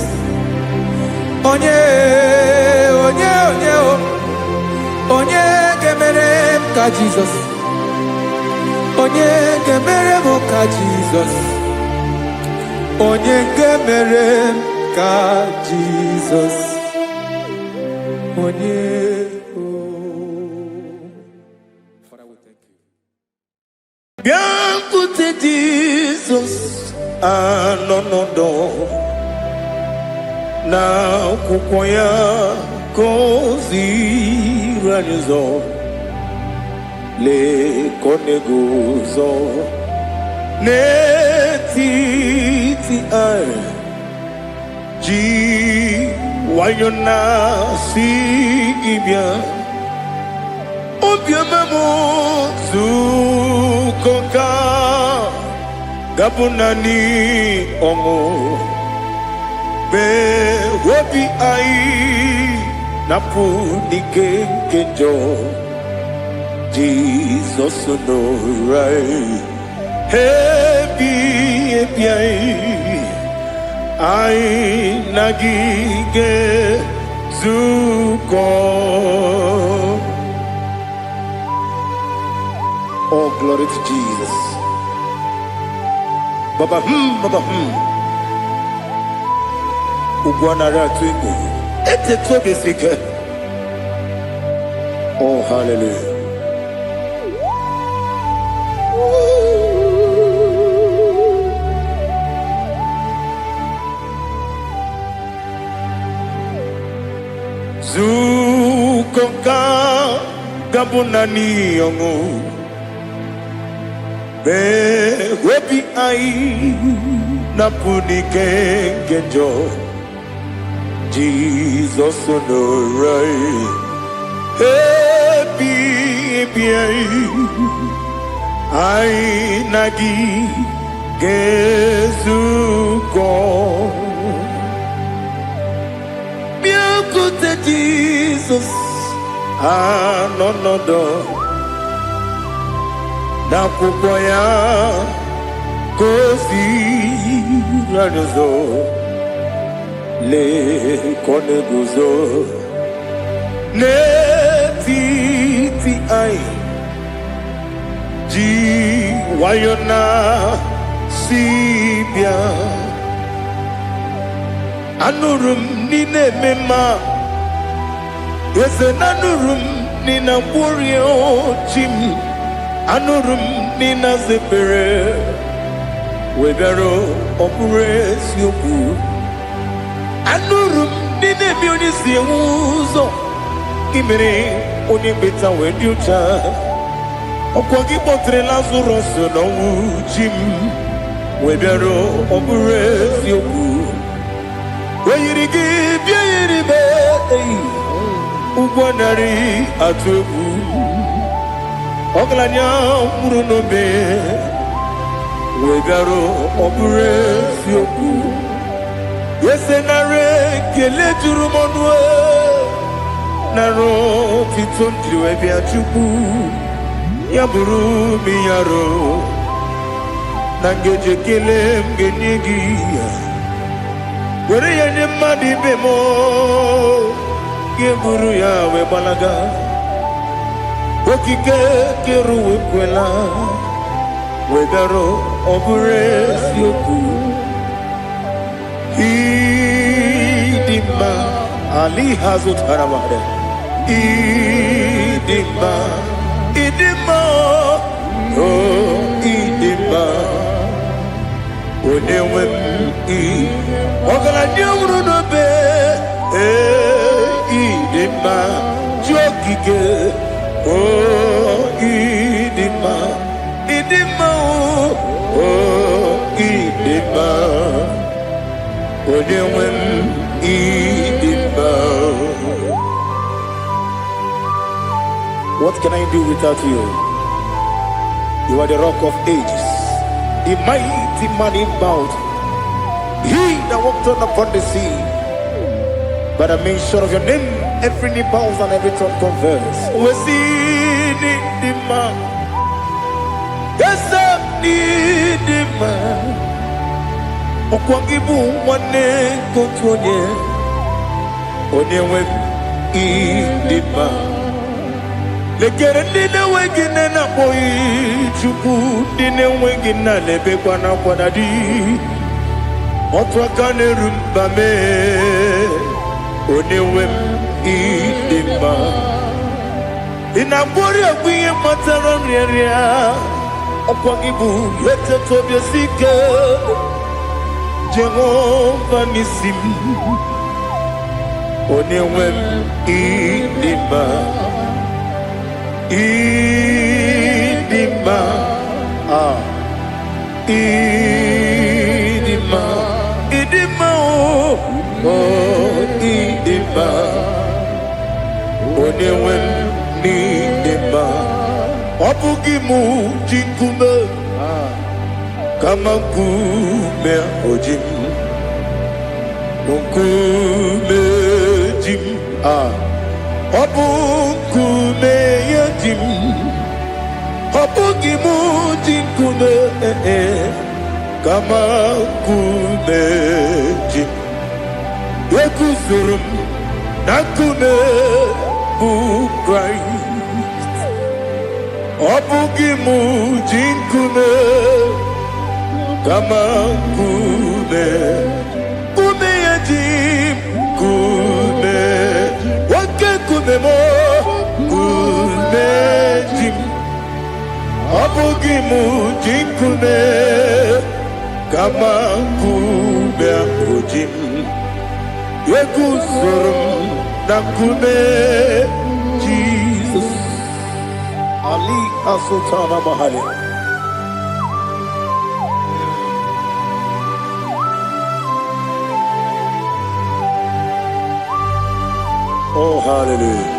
Onye gemere ka Jesus. Onye gemere mo ka Jesus. Onye gemere ka Jesus onye. Father, we thank you. Biancote Jesus anonodo na kukoya kozi ranizo le koneguzo netiti ai ji wayona si ibia obiamamu zukoka gabunani omo be wobi ai napu nikenjo Jesus no right happy ai nagige zuko. Oh, glory to Jesus. Baba Baba Ugwanara twingu ete tobe sike. Oh, hallelujah. Zukoka gabunani yongo be webi ai napuni kenjo Jesus no right happy ai nagi gezuko. Biancote Jesus anonodo na kukoya kozi ranizo le koneguzo netiti ai ji wayona sibia anurum nine mema yese nanurum nina burio chim anurum nina zepere webero opures yoku anurum nine bioni siuzo kimere oni beta wediucha okwagi potre Lazarus no chim webero opures yoku weyirigi biayiribe ugwanari atubu oglanya murunobe wegaro obure sioku yesenare kele jurumonwe naro titondriwe biachuku yaburu miyaro nangeje kele mgenigi were yenye madi bemo Geburu ya we balaga okike keru we kwela we daro obure sioku idima ali hazut haramade idima oh idima onewe ogala nyuru no be idima jokike oh idima oh idima odewem idima. What can I do without you? You are the rock of ages, the mighty man in battle, he that walked upon the sea. By the mention of your name, every knee bows and every tongue confesses. We see the man. Yes, I need the man. Okwangibu wane kotonye. Onyewe idima. Lekere nine wegine na boy chuku. Nine wegine lebe kwa na kwanadi. Otwakane rumbame Onewem idima Inabori agwiye mataran ria Okwagibu yete tobye sike Jehovah nisim Onewem idima Idima Idima Idima oh Idima Onewem Idima Obugimu jinkume Kama kume ojim Nkume jim Obukume yajim Obugimu jinkume Kama kume jim Yekuzurum Nakume bu Christ Obugimu jinkume Kama kume Kume yajim Kume Wake kume mo Kume jim Obugimu jinkume Kama kume ojim Yekuzurum Nakume Jesus Ali Asutana Mahali Oh hallelujah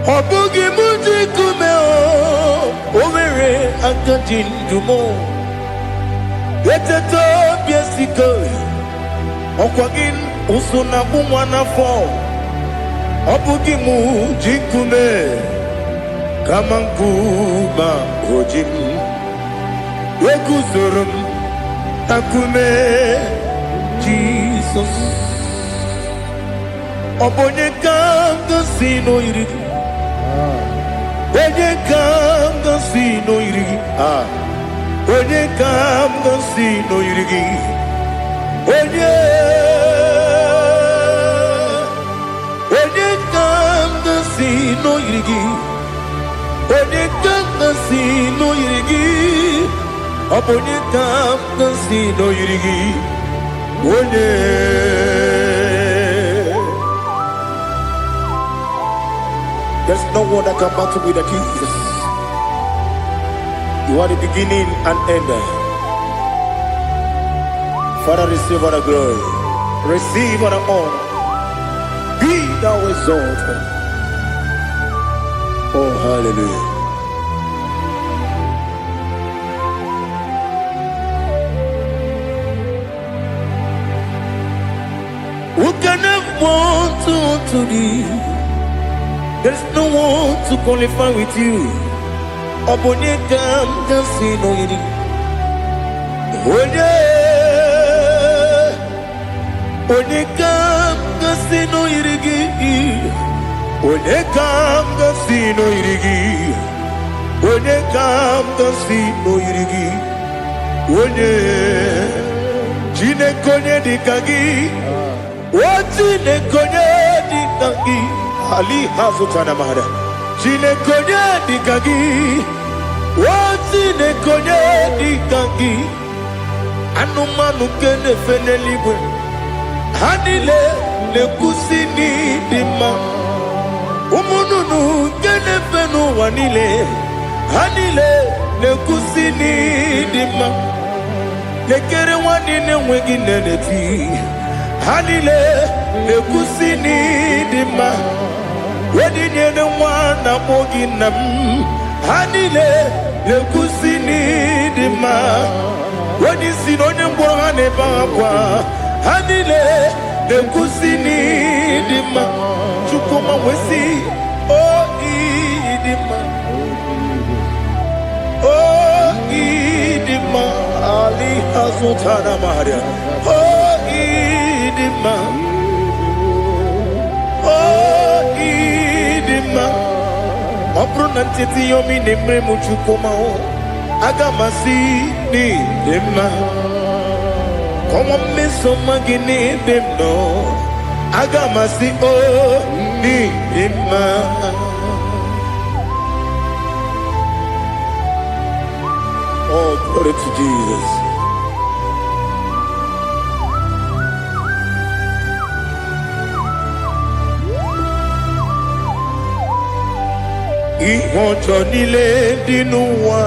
Obugi muji kume o Omere akajin dumo Yeteto biesiko Okwagin usuna kumwana fo Obugi muji kume Kama nkuba ojim Yekuzurum Takume Jesus Obonye kanga sino irigi Onye kanga sino irigi Onye kanga sino irigi Onye kanga sino irigi Onye kanga sino irigi Onye kanga sino irigi Onye There's no one that can battle with the Jesus. You are the beginning and end. Father, receive all the glory. Receive all the honor. Be thou exalted. Oh, hallelujah. Who can have one to thee? There's no one to qualify with you. Obonye kam kasi no yiri. Onye kam kasi no yiri. Onye kam kasi no yiri. Onye kam kasi no yiri. Onye jine konye dikagi. Wajine konye dikagi. Ali Hazutana Mahada Chine konye dikagi Wazine konye dikagi Anumanu kene fene libwe Hanile ne kusini dima Umununu kene fenu wanile Hanile ne kusini dima Nekere wanine wegi neneti Hanile ne kusini dima Wedi nyene mwana moginam Hanile le kusini dima Wedi sinonye mborane bakwa Hanile le kusini dima Chukuma wesi oh idima Oh idima Ali Azutana Maria. Oh, Idima. Oh, Idima. Opronantiti yomi nemre muchukoma. Agamasi ni dema. Como me soma gini demno. Agamasi oh ni dema. Oh, glory to Jesus. Ìwọ̀njọ́ nílé dínú wa.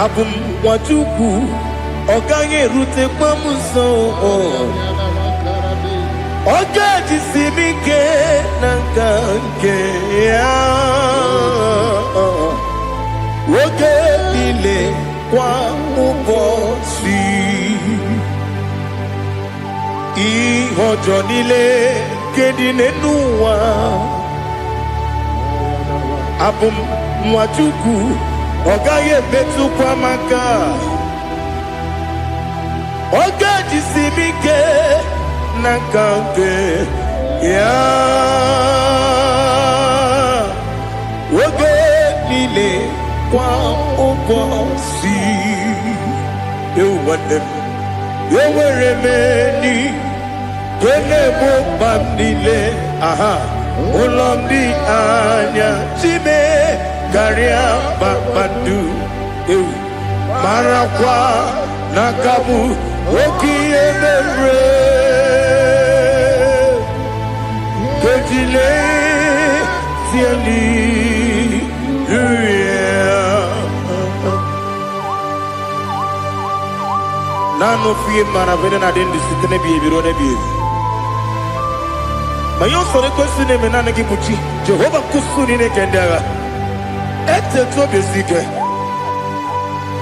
Abumwajuku ọ̀gá yẹn rute pọ́nmú sàn. Ọ̀gá jìsí mi ké nàkà ké yá. Oge nílé kwa ụbọ̀ sí. Ìwọ̀njọ́ nílé kéde nínú wa. Abumwajuku ọ̀gá yẹn bẹ́tù kwa maka. Ọ̀gá jìsí mi ké nàkà ké yá. Oge nílé kwa ụbọ̀ sí. Ewuwadem, ewere meni, kene mo bam nílé. Aha, ụlọ ndị anya chime karịa kpakpando. Ewu, marakwa n'akabu oke ihe mere. Kejile tieli. Nano fie mana vene na dendi sitene biebiro ne biebi. Mayo sore kwesi ne menane kibuchi. Jehovah kusuni ne kendera. Ete to besike.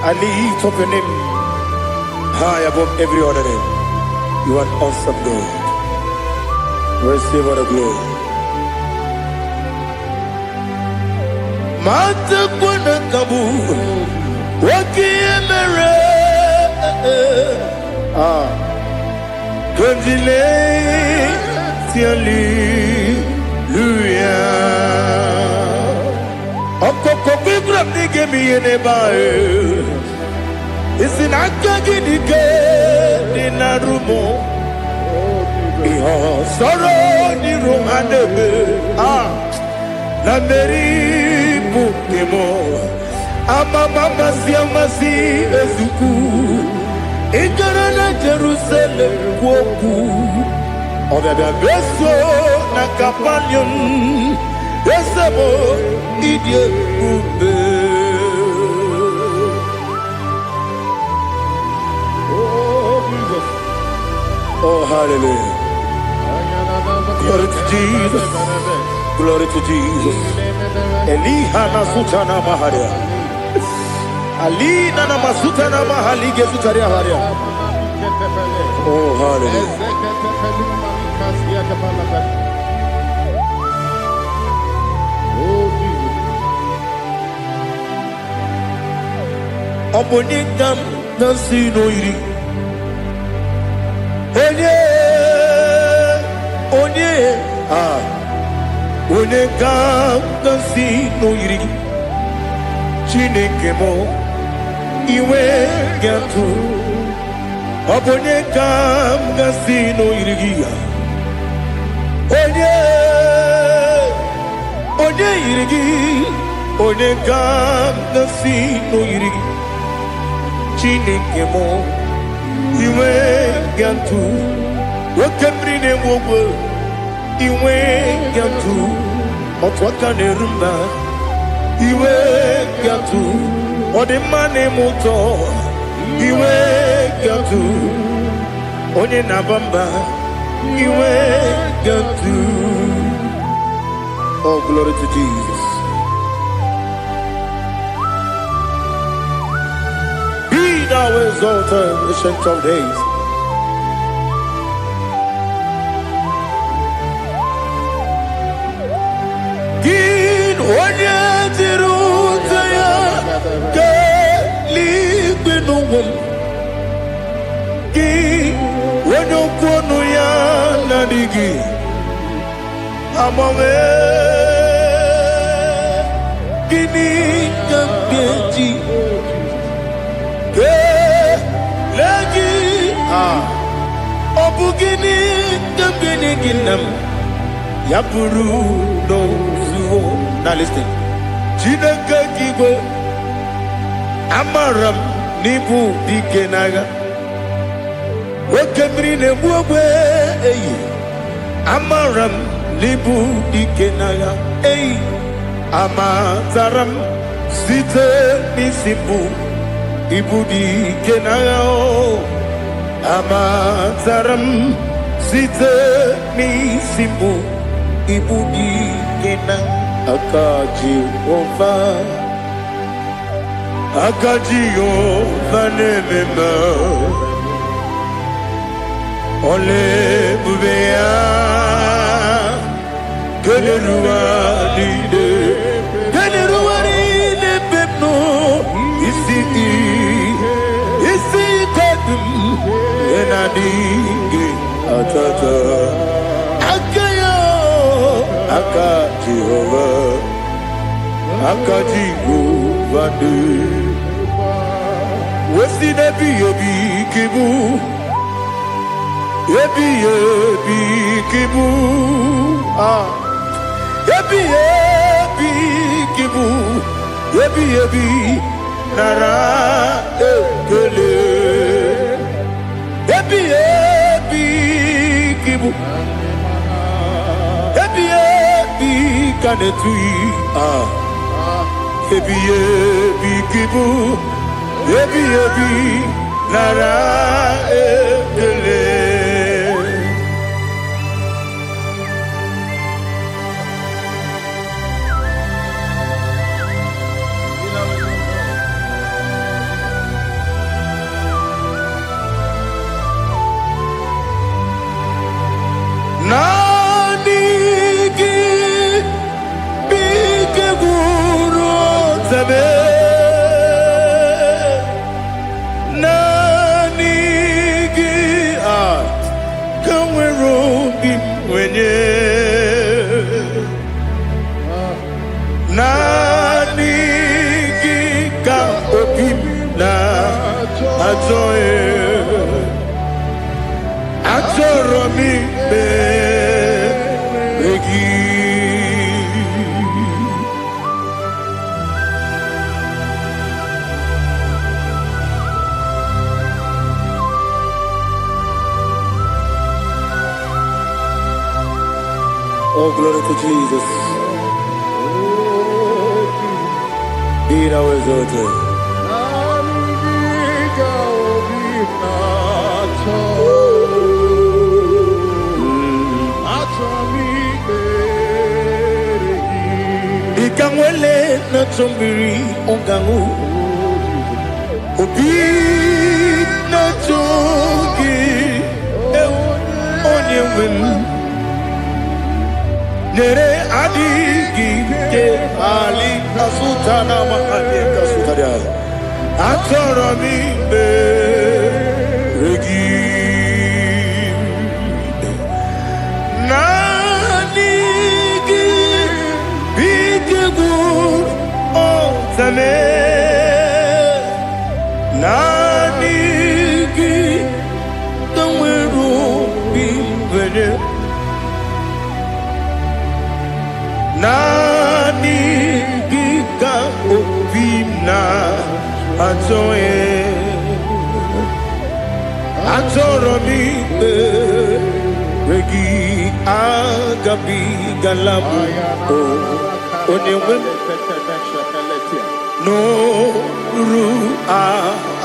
Ali top your name high above every other name. You are awesome God. Receive all the glory. Mata kuna kabu. Waki emere. Kondile tiali luya. Okoko bibram nige mi yene bae. Isinaka gidike dinarumo. Iho soro ni romanebe. Na meri bukemo. Ama mama siamasi ezuku. Ikarana Jerusalem kwoku. Obebe beso na kapanion. Esebo idie ube. Oh Jesus. Oh hallelujah. Glory to Jesus. Glory to Jesus. Elihana sutana maharia. Ali nana masuta na mahali gezutaria haria. Oh hallelujah. Obonikam nasino iri. Onye Onekam nasino iri. Chineke mo iwe gatu. Obonekam nasino iri. Onye iri. Onekam nasino iri. Chineke mo iwe gatu. Wakemrine mwogo iwe gatu. Otwaka nerumba iwe gatu. Odemane moto iwe gatu. Onye nabamba iwe gatu. Oh glory to Jesus. Be thou exalted, ancient of days. Onye tiru ya keli been a woman. When you go no ya nadigi, I'm away. Gini kabeji, lagi obugini kabini ginam, yapuru no suo. Now listen, chidaka kigo, amaram nibu dikenaga. Wakemri ne buwe, amaram libu dikenaga, amataram site misibu ibu dikenaga, amataram site misibu ibu dikenaga. Akaji ova nemema. Ole bubea Geleruwa de pepno Isi kadum Enadinge atata Akayo Akaji ova Akaji ova de Wesi nebi yobi kibu Ebi kibu, ebi kibu, ebi nara ekele. Ebi kibu, ebi kanetui. Ebi kibu, ebi nara ekele. Oh, glory to Jesus. Be thou exalted. Ikamwele na chombiri ongangu. Obi na chogi onye wem. Nere adigi ke ali asutana mahali kasutaria. Atoro mi be regi. Nanigi bigegu otame. Nanigi tamweru bimvene. Nani gika opina atoe atoromi regi agabi galabu onyewe no ru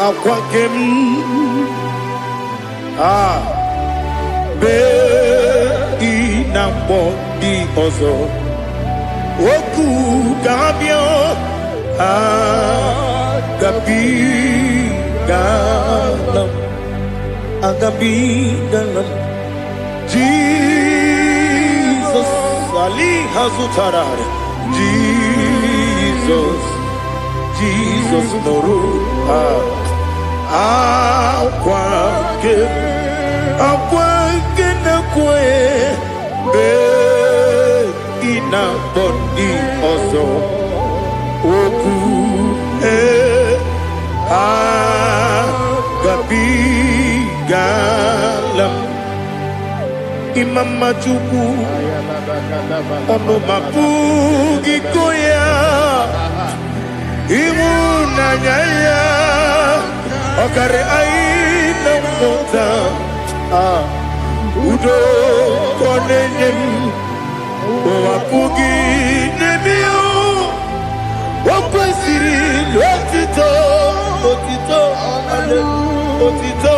akwakem be inambo di ozo Oku gabio agabi galam Jesus Ali Hazutarare Jesus Noru akwa ke na kwe be ina body ozo oku gabi galam Imam Majuku ono mapugi koya imu nanyaya okare aina mota udo konenyen wapugi nemio wakwesiri otito ale otito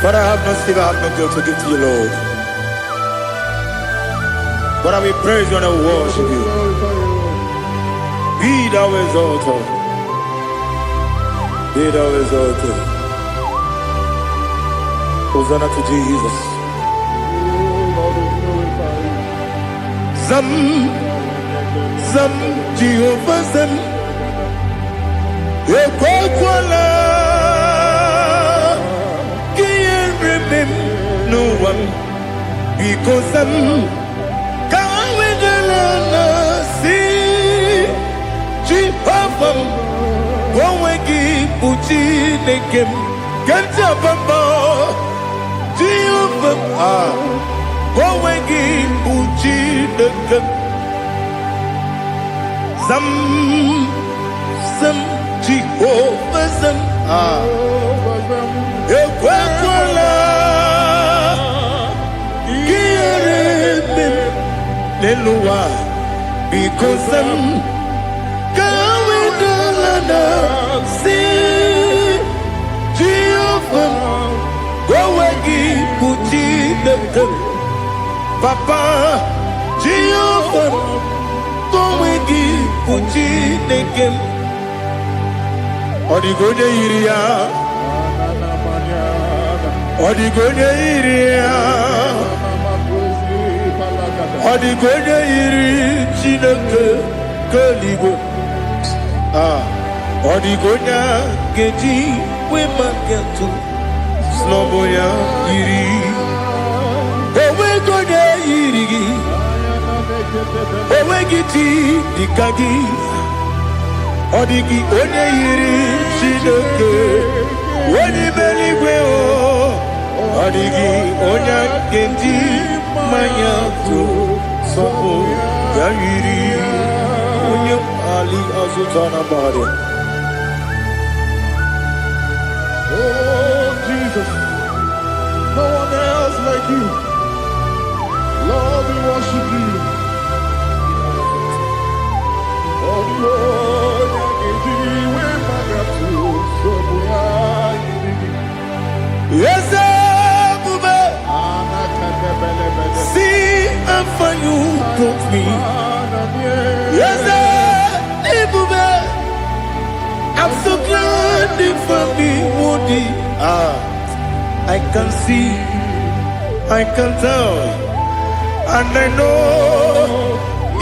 Father, have mercy, I have no guilt to give to you, Lord. Father, we praise you and we worship you. Be thou exalted. Be thou exalted. Hosanna to Jesus. Zam, Jehovah Zam. Ekwakwala. No one because I'm Kawegalana see Jehovah Gowegi Puchi Nekem Gantapamba Jehovah Gowegi Puchi Nekem Some Jehovah Some Ekwakwala Lelua, because I'm going to see Jehovah, go away, Puchi, Papa, Jehovah, go away, Puchi, Nekem, Odigoda Iria, Odigoda Iria. Odigoda iri chineke keligo Odigoda geji we maketu Sloboya iri Owe goda iri Owe giti dikagi Odigi ode iri chineke Wadi beligwe o Odigi onya geji Mayatu Sopo Yahiri Unyam Ali Azutana Bari. Oh Jesus, no one else like you. Lord, we worship you. Oh Lord, yes, see how far you took me. Yes, I'm so glad you found me, Woody. I can see, I can tell, and I know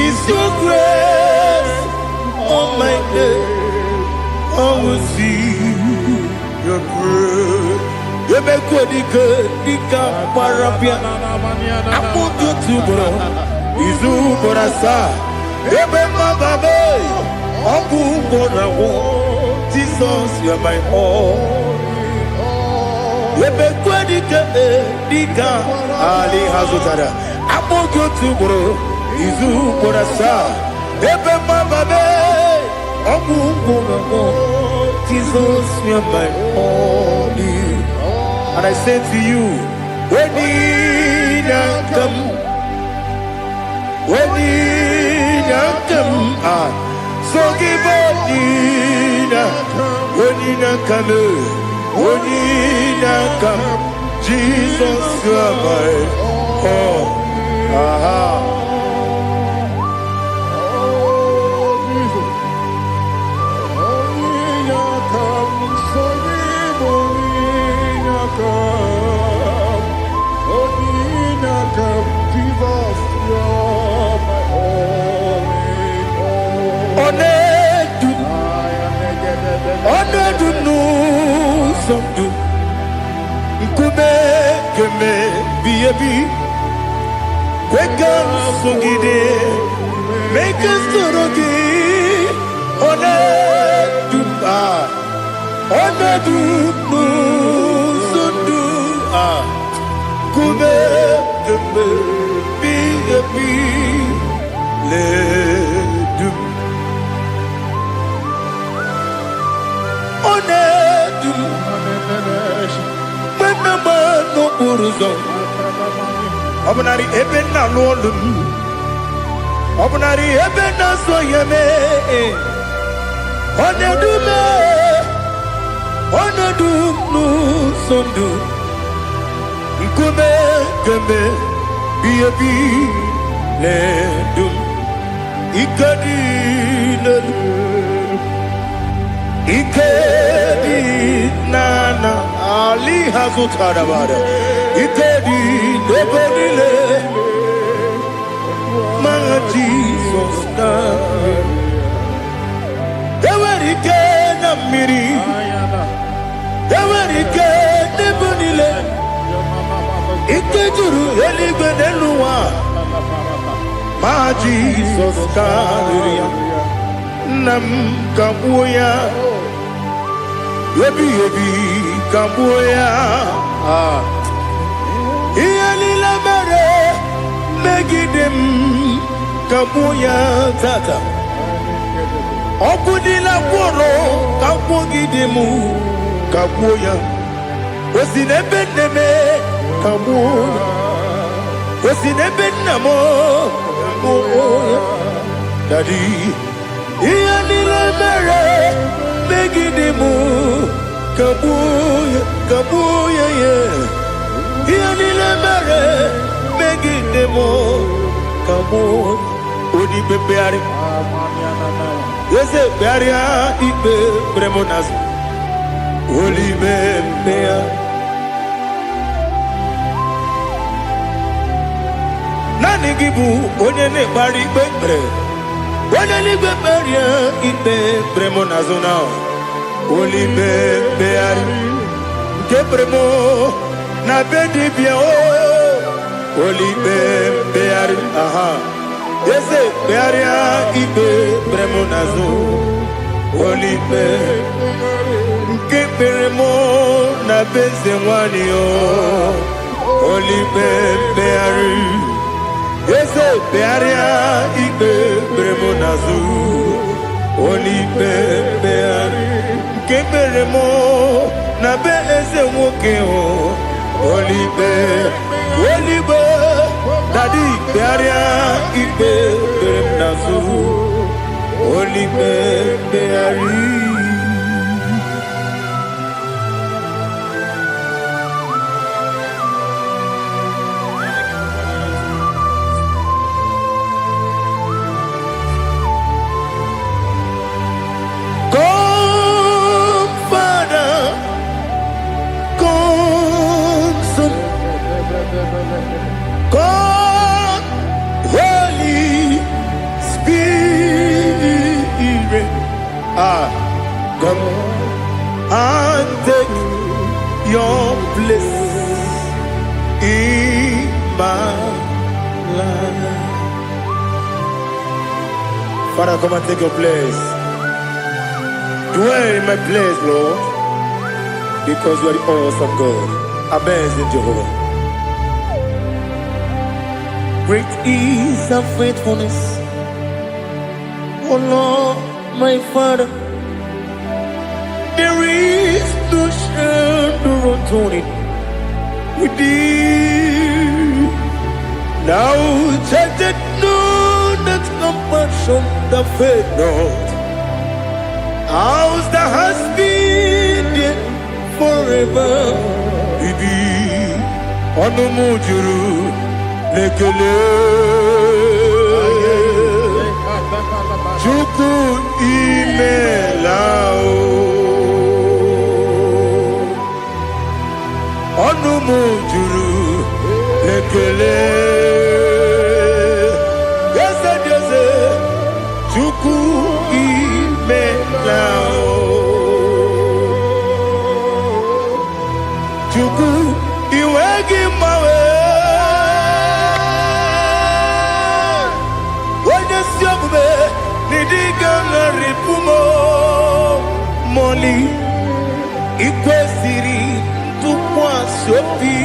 it's your grace. Oh my God, I will see your grace. You make what you could, you can't parapia. I want you to bro. Izu borasa. You make my baby. Oku borawo. Jesus, you're my all. You make what you could, you can't. Ali Hazutara. I want you to bro. Izu borasa. You make my baby. Oku borawo. Jesus, you're my all. And I say to you, Wenina come, so give Wenina come, Jesus, you are my all. Wake up, Sungide, make us to Rogi, Sundu, Kube, Ledu, no Uruzo. Obnari ebena lolum. Obnari ebena soyeme. Onedume. Onedum nu sondu. Nkume keme biyebi ledum. Ikadi lelu. Ikedi nana Ali Hazutarabada Ikedi Debodile My Jesus Ewerike Namiri Ewerike Debodile Ikeduru Elibeneluwa My Jesus Nam Kabuya Yebi Kamboya Iyalila mere Megidem Kamboya Tata Okudila Kworo Kampogidemu Kamboya Wesinebeneme Kamboya Wesinebenamo Kamboya Daddy Iyalila mere Megidemu Kabuya, yeah. Yanile mere, Megidemo, Kabuya, Odi Beari. Yes, Bearia, Ibe, Bremonas, Oli Bea. Nani Gibu, Onene Bari Bebre, Onene Beria, Ibe, Bremonazona. Oli beari kebremo na bedi bia o Oli beari yese bearia ibe bremo nazo Oli kebremo na bezewani o Oli beari yese bearia ibe bremo nazo Oli beari Keberemo na be eze nwoke o Olibe Daddy bearia ibe berem nazu Olibe beari God, Holy Spirit, come and take your place in my life. Father, come and take your place. Dwell in my place, Lord, because you are the awesome God. Amazing Jehovah. Great is thy faithfulness, O Lord, my Father. There is no shadow unto it. with thee. Now take it, know that compassion that faith not. Ours that has been there forever. Bibi, Onumujuru, Nekele, Chuku Imelao, Onumujuru, Nekele, yes, Chuku Imelao. Chuku iwegi mawe Wanya siogube Nidiga ngaripumo Moli Ikwe siri Tukwa sopi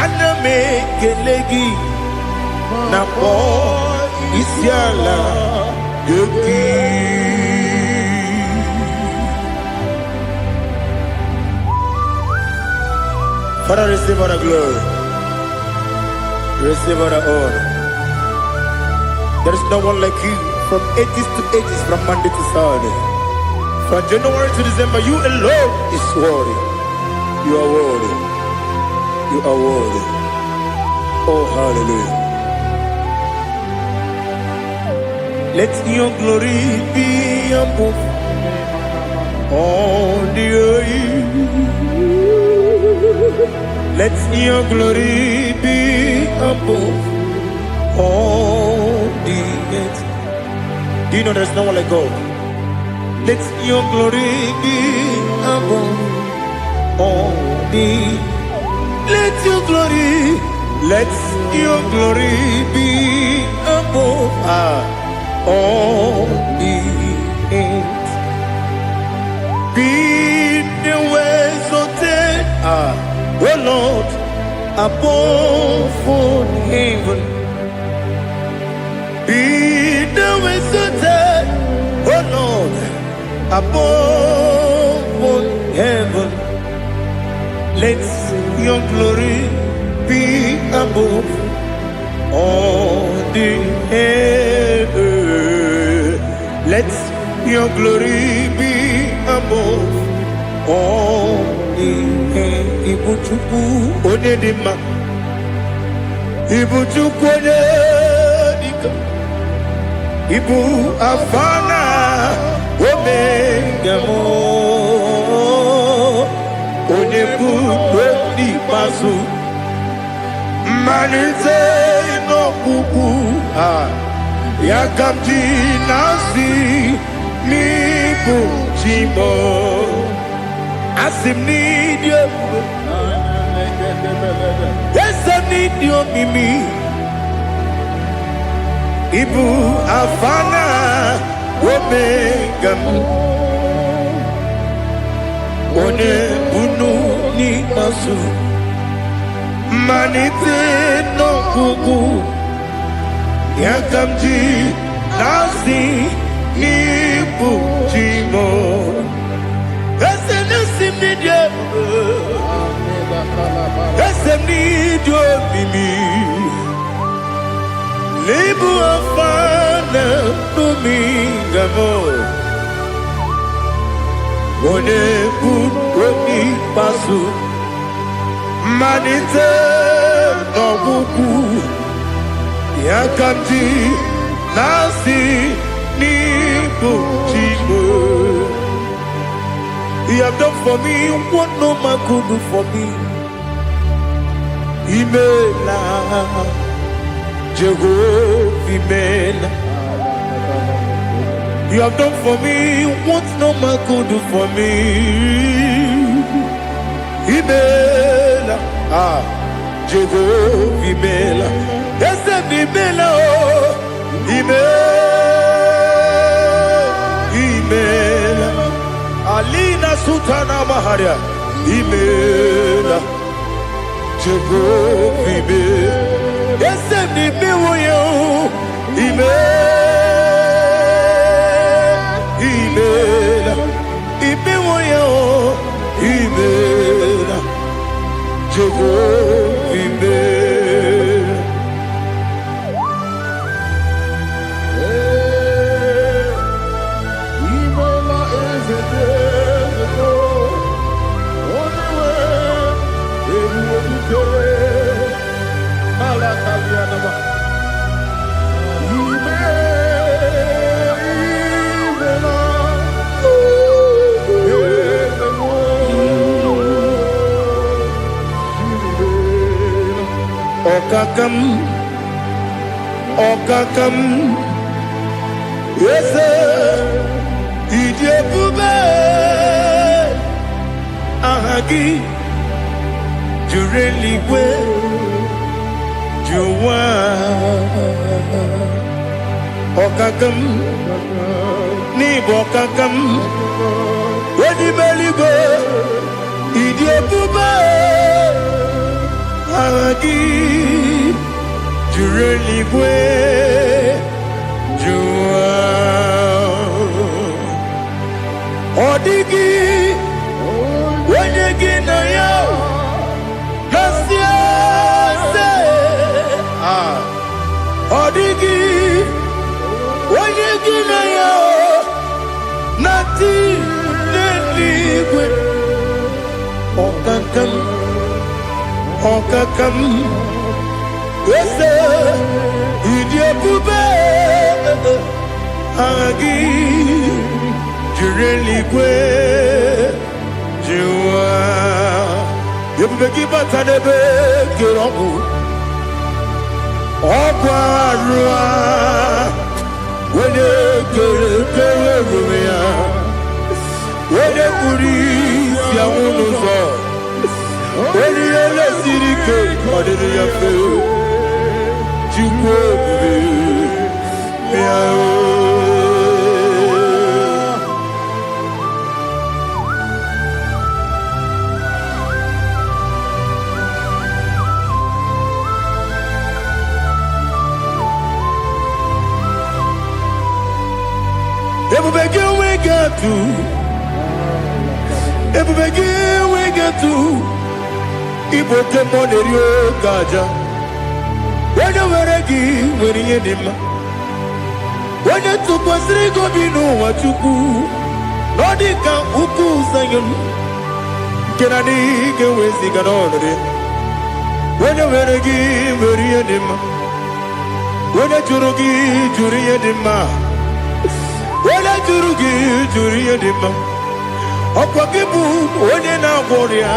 Aname kelegi Napo Isiala Yoki Father, receive all the glory. Receive all the honor. There is no one like you from ages to ages, from Monday to Saturday. From January to December, you alone is worthy. You are worthy. You are worthy. Oh, hallelujah. Let your glory be above all the earth. Let your glory be above all the earth. Do you know there's no one like God? Let your glory be above all the earth. Let your glory be above all the earth. Be the ways of oh Lord, above all heaven, be the exalted, oh Lord, above all heaven. Let your glory be above all the earth. Let your glory be above all the earth. Ibuchuku onedima, Ibuchuku onedika, Ibu afana omega mo, Onebu odi pasu, Manite no kuku Yakamji nasi Mibu chimo Asim need you. Yes, I need you, Mimi. Ibu afana omega one bunu ni masu manite no kuku yakamji nasi ibu chimo. Yes, I need you, Mimi. Libu afana dominga mo. One put pasu. Manite no buku. Yakamji nasi nibu chimo. You have done for me what no man could do for me. Imela, Jehovah, Imela. You have done for me what no man could do for me. Imela, Jehovah, Imela. Yes, Imela, Imela. Alina Sutana Maharia, Imela, Jehovah, Imela. Yes, Imela, Imela, Imela, Imela, Jehovah. Okakam, Okakam, yes, Idiabube, Ahagi, Jureligwe, Juwa, Okakam, Nibo Okakam, Wadibeligo, Idiabube, Ahagi, Jureligwe, Juwa, Odigi, Wenegi na yo, Nasia se, Odigi, Wenegi na yo, Nati Neligwe, Okakam, Okakam, Ese, Idiabube, Agi, Jureligwe, Jua, Yabubeki Batanebe, Kirobu, Okwarua, Wene Kerumia, Wene Kuri, Siamunuzo, Wene Yele Sirike, Odiri Yafe, Jukwe, Miao. Everybody we get to. Everybody we get to. Ibo temone rio gaja. Wena weregi weri yenima. Wena tukwa srigo binu wachuku. Nodika uku sayon. Kenani gewezi ganonore. Wena weregi weri yenima. Wena jurugi juri yenima. Wala jurugi juri yedima. Okwagibu onye na gworia.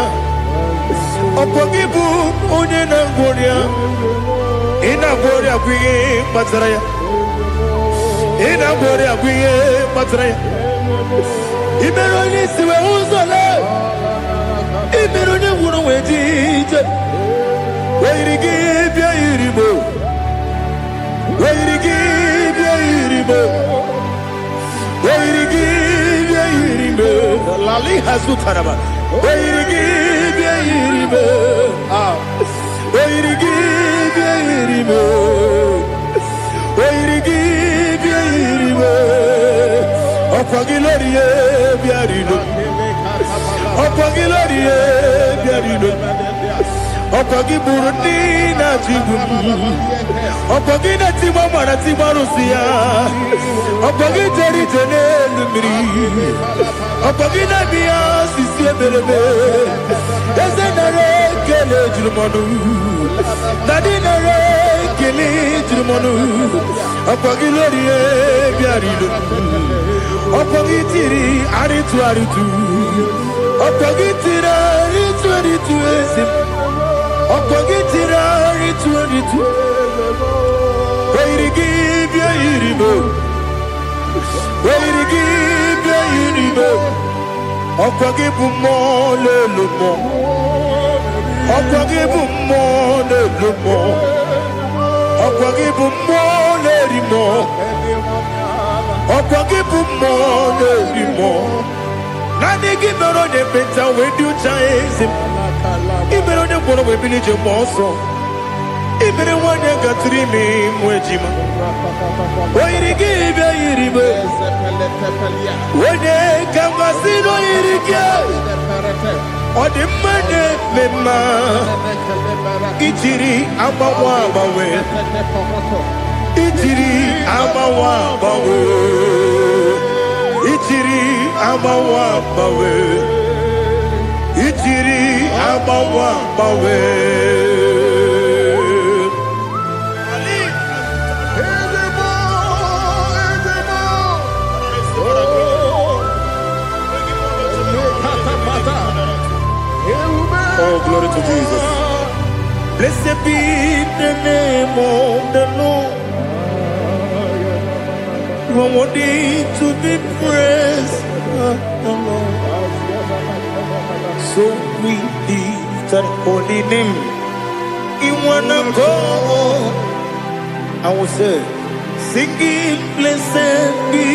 Okwagibu onye na gworia. Ina gworia kwiye matara ya. Ina gworia kwiye matara ya. Imero ni siwe uzole. Imero ni wuro wejije. Weirigi bia iribo. Weirigi bia iribo. Lali Hazutaraba. Okwagi Burundi na Jibum. Okwagi na Timama na Timarusia. Okwagi Teri Tene Lumiri. Okwagi na Bia Sisi Belebe. Ezenare Kele Jumanu. Nadinare Kele Jumanu. Okwagi Lorie Biarido. Okwagi Tiri Aritu Aritu. Okwagi Tira Aritu Aritu Esim. Okogitira ritu Weirigi bia iribo. Weirigi bia iribo. Okogibu mo le lumo. Okogibu mo le lumo. Okogibu mo le rimo. Okogibu mo le rimo. Nani gibero de penta wedu chaizim. Ibero ne kono we bilije monso. Ibere wane gatrimi mwejima. Oirigi bia iribe. Wene kamasino irige. Odimane mema. Itiri amawa bawe. Itiri amawa bawe. Itiri amawa bawe. Itiri amawa bawe. Oh, glory to Jesus. Blessed be the name of the Lord. You are worthy to be praised, the Lord. So we lift that holy name. You wanna go? I will say, singing, blessed be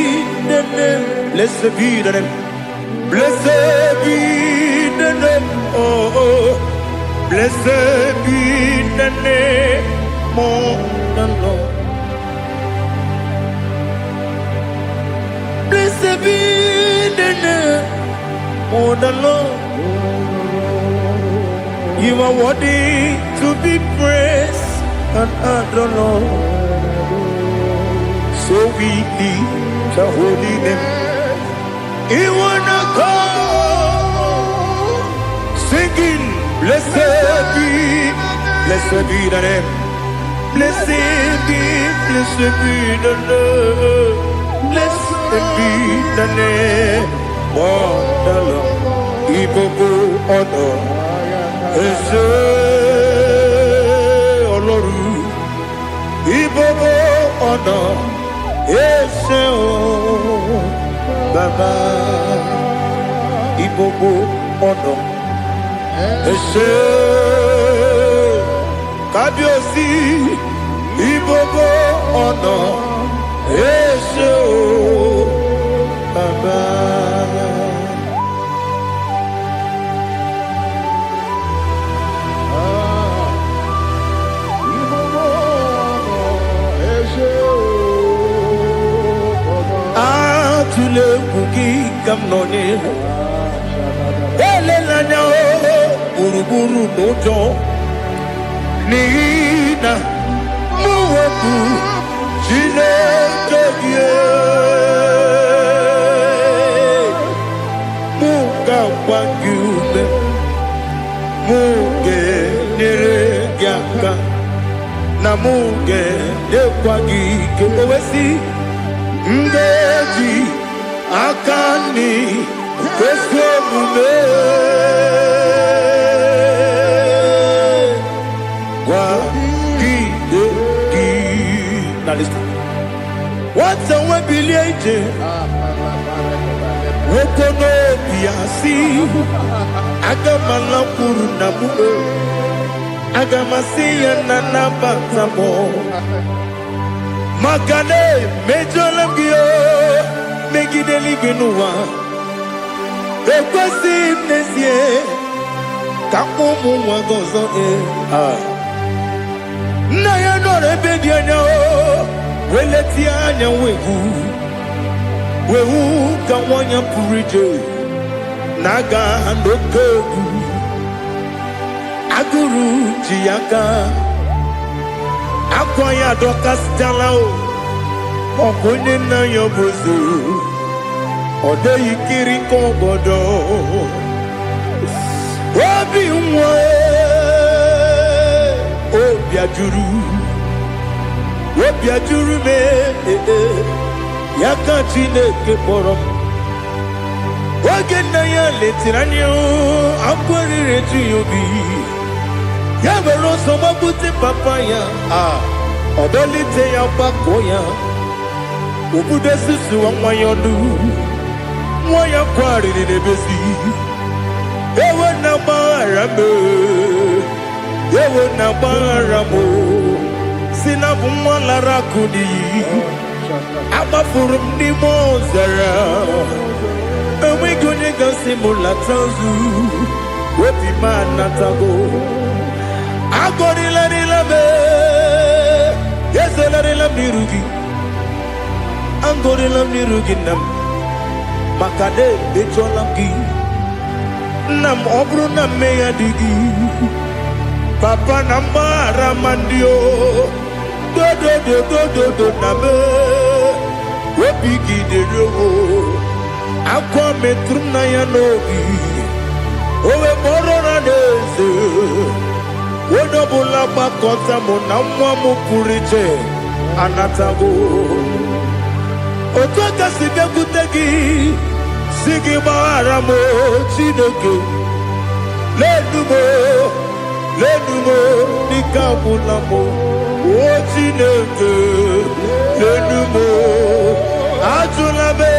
the name. Blessed be the name. Blessed be the name. Oh. Blessed be the name of the Lord. Blessed be the name of the Lord. You are worthy to be praised and adored, Lord. So we lift the holy name. You wanna go singing. Blessed be the name. Blessed be the Lord. Blessed be the name of the Lord. Ibobo honor, Ese Oloru. Ibobo honor, Ese Baba. Ibobo honor. Ese Kabiosi Ibobo ọ̀nà Ese o Baba. Ibobo ọ̀nà Ese o Baba. Atule kuki kamnoni ele lanya o buruburu n'ụjọ n'ihi na mụ wepụ Chineke gị mụ ga-agba gị ume mụ ga-enyere gị aka na mụ ga-enyekwa gị ike owesi ngeji aka nri ezi omume gwa gị gị na listen nwata nwe bilie ije nwoke n'obi ya si aga m alakwuru na mụ aga m asị ya na nabata m maka na emejuola m gị megide eluigwe n'ụwa ekwesịghị m n'ezie ka ụmụ nwa gị ọzọ nna ya nọrọ ebe dị anya wee letie anya wee hụ ka nwanyị pụrụ ije na-aga n'oke egwu agụrụ ji ya gaa akwa ya dọkasịtala ọ bụ onye nna ya bụ ozu ọ dịghị kiri ka ọgọdọ obi nwa obi ajuru m ya ka Chineke kpọrọ m oge nna ya letere anya akwụkwọ riri eju ya obi ya mere ọsọ gbapute papa ya ọ dọlite ya gbakọ ya obodo susuwa nwa ya ọnụ nwa ya kwarịrị n'ebezi ewe na gbaghara m ewe na gbaghara m si na bụ nwa lara akụ n'iyi agbafuru m n'ime ọzara enweghị onye gasị m lata ozu obi m anatago agọrịlarịla m ezelarịla m n'iru gị agọrịla m n'iru gị nna m maka na emechuola m gị nna m ọ bụrụ na mmehie dị gị papa na mgbaghara ma ndị dodododododo na m obi gị dịrị owo akwa metụrụ m na ya n'obi o wee kpọrọ na n'eze onye ọbụla gbakọta mụ na nwa m pụrụ iche anatago otu aka si bịakwute gị si gị gbaghara m Chineke n'elu m lenumo nikabulamo Ochineke lenumo atulabe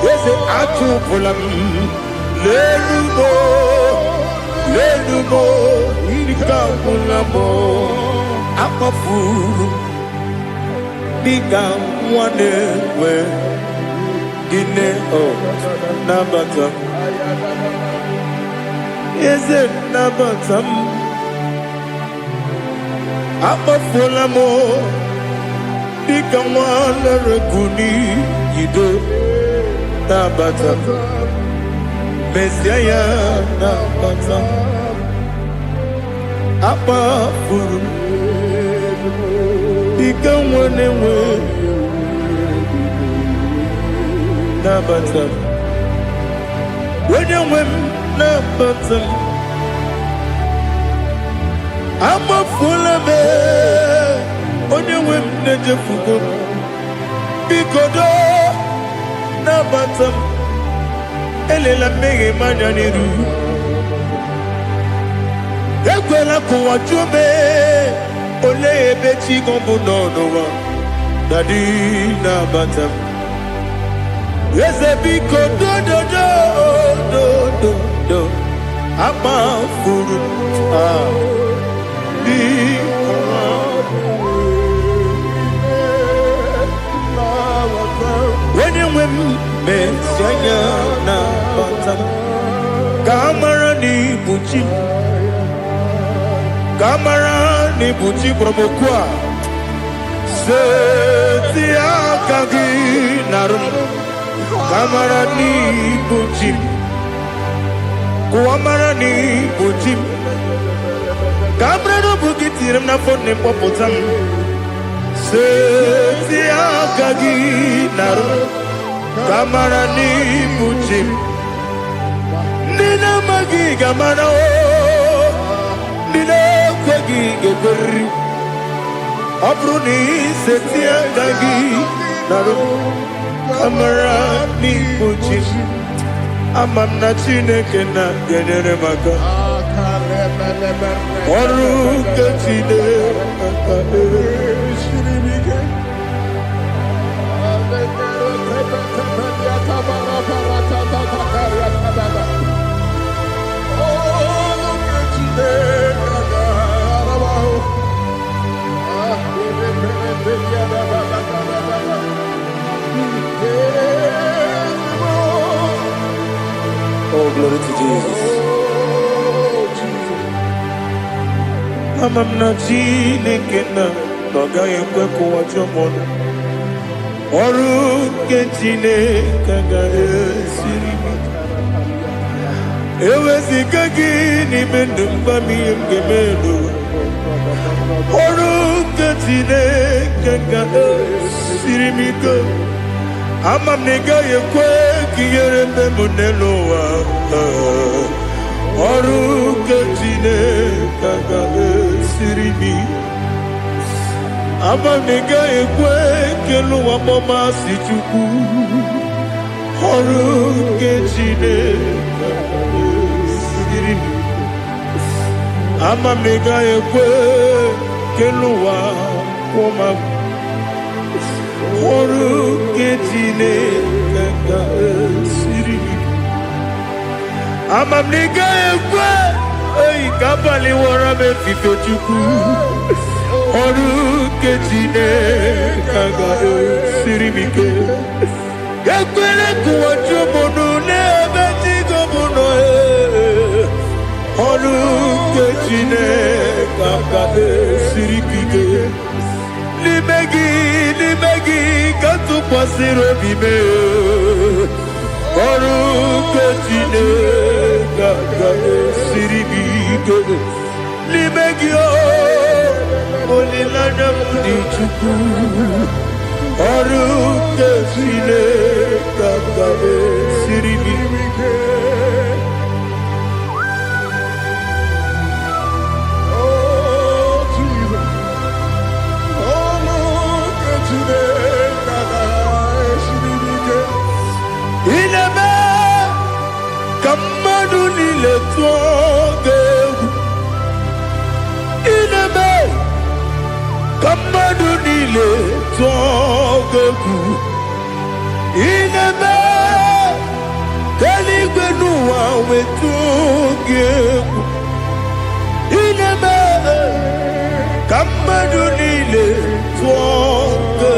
yese atupulam lenumo nikabulamo akafuru Nika wane we dine o nabatam Eze nabatam Apafulamo Nika wane rekuni yido nabatam Mesiaya nabatam Apafuru Ika wane we nabatam Wenye we nabatam Ama fulame Onye we nejefugo Bikodo nabatam Elela mege manyaniru Ekwela kuwa chume Ole ebe chikombu nonowa Dadi nabatam Yese biko do Ama furu When you win me Sanya nabatam Kamara ni buchi Kamara ni buchi Bromokwa Setia kagi narum Kamara ni buchi Kuamara ni buchi Kamara no bukitiram na fone popotam Setia kagi narum Kamara ni buchi Nina magi kamara o Nina kwagi geberi Abruni setia kagi narum Kamara ni buchi Amam na Chineke na genere maka Oru ke Chineke Shiribike Oh, glory to Jesus. Amam na Chineke na Noga yekwe kuwa chomono Oru ke Chineke ga esirimi Ewe zikagi ni mendumba miyemgemelo Oru ke Chineke ga esirimi Amam nega yekwe kiyere memunelo wa Oru ke Chineke ga esirimi Amam nega yekwe kelu wa mama si chuku Oru ke Chineke ga esirimi Amam nega yekwe kelu wa mama Oru ke Chineke ga esirimi Amam nega yekwe Ey kabali wara me fito chuku Oru ke Chineke ga esirimi Ekwele kuwa chumono nebe chigomono Oru ke Chineke ga esirimi Limegi kantu pasiro bime Oru ke Chineke ga esirimi Limegi o Olilana mudi chuku Oru ke Chineke ga esirimi Inebe Kamadu ni le tuoge togeku inebe kaligbenu wetugeku inebe kamadu nile toge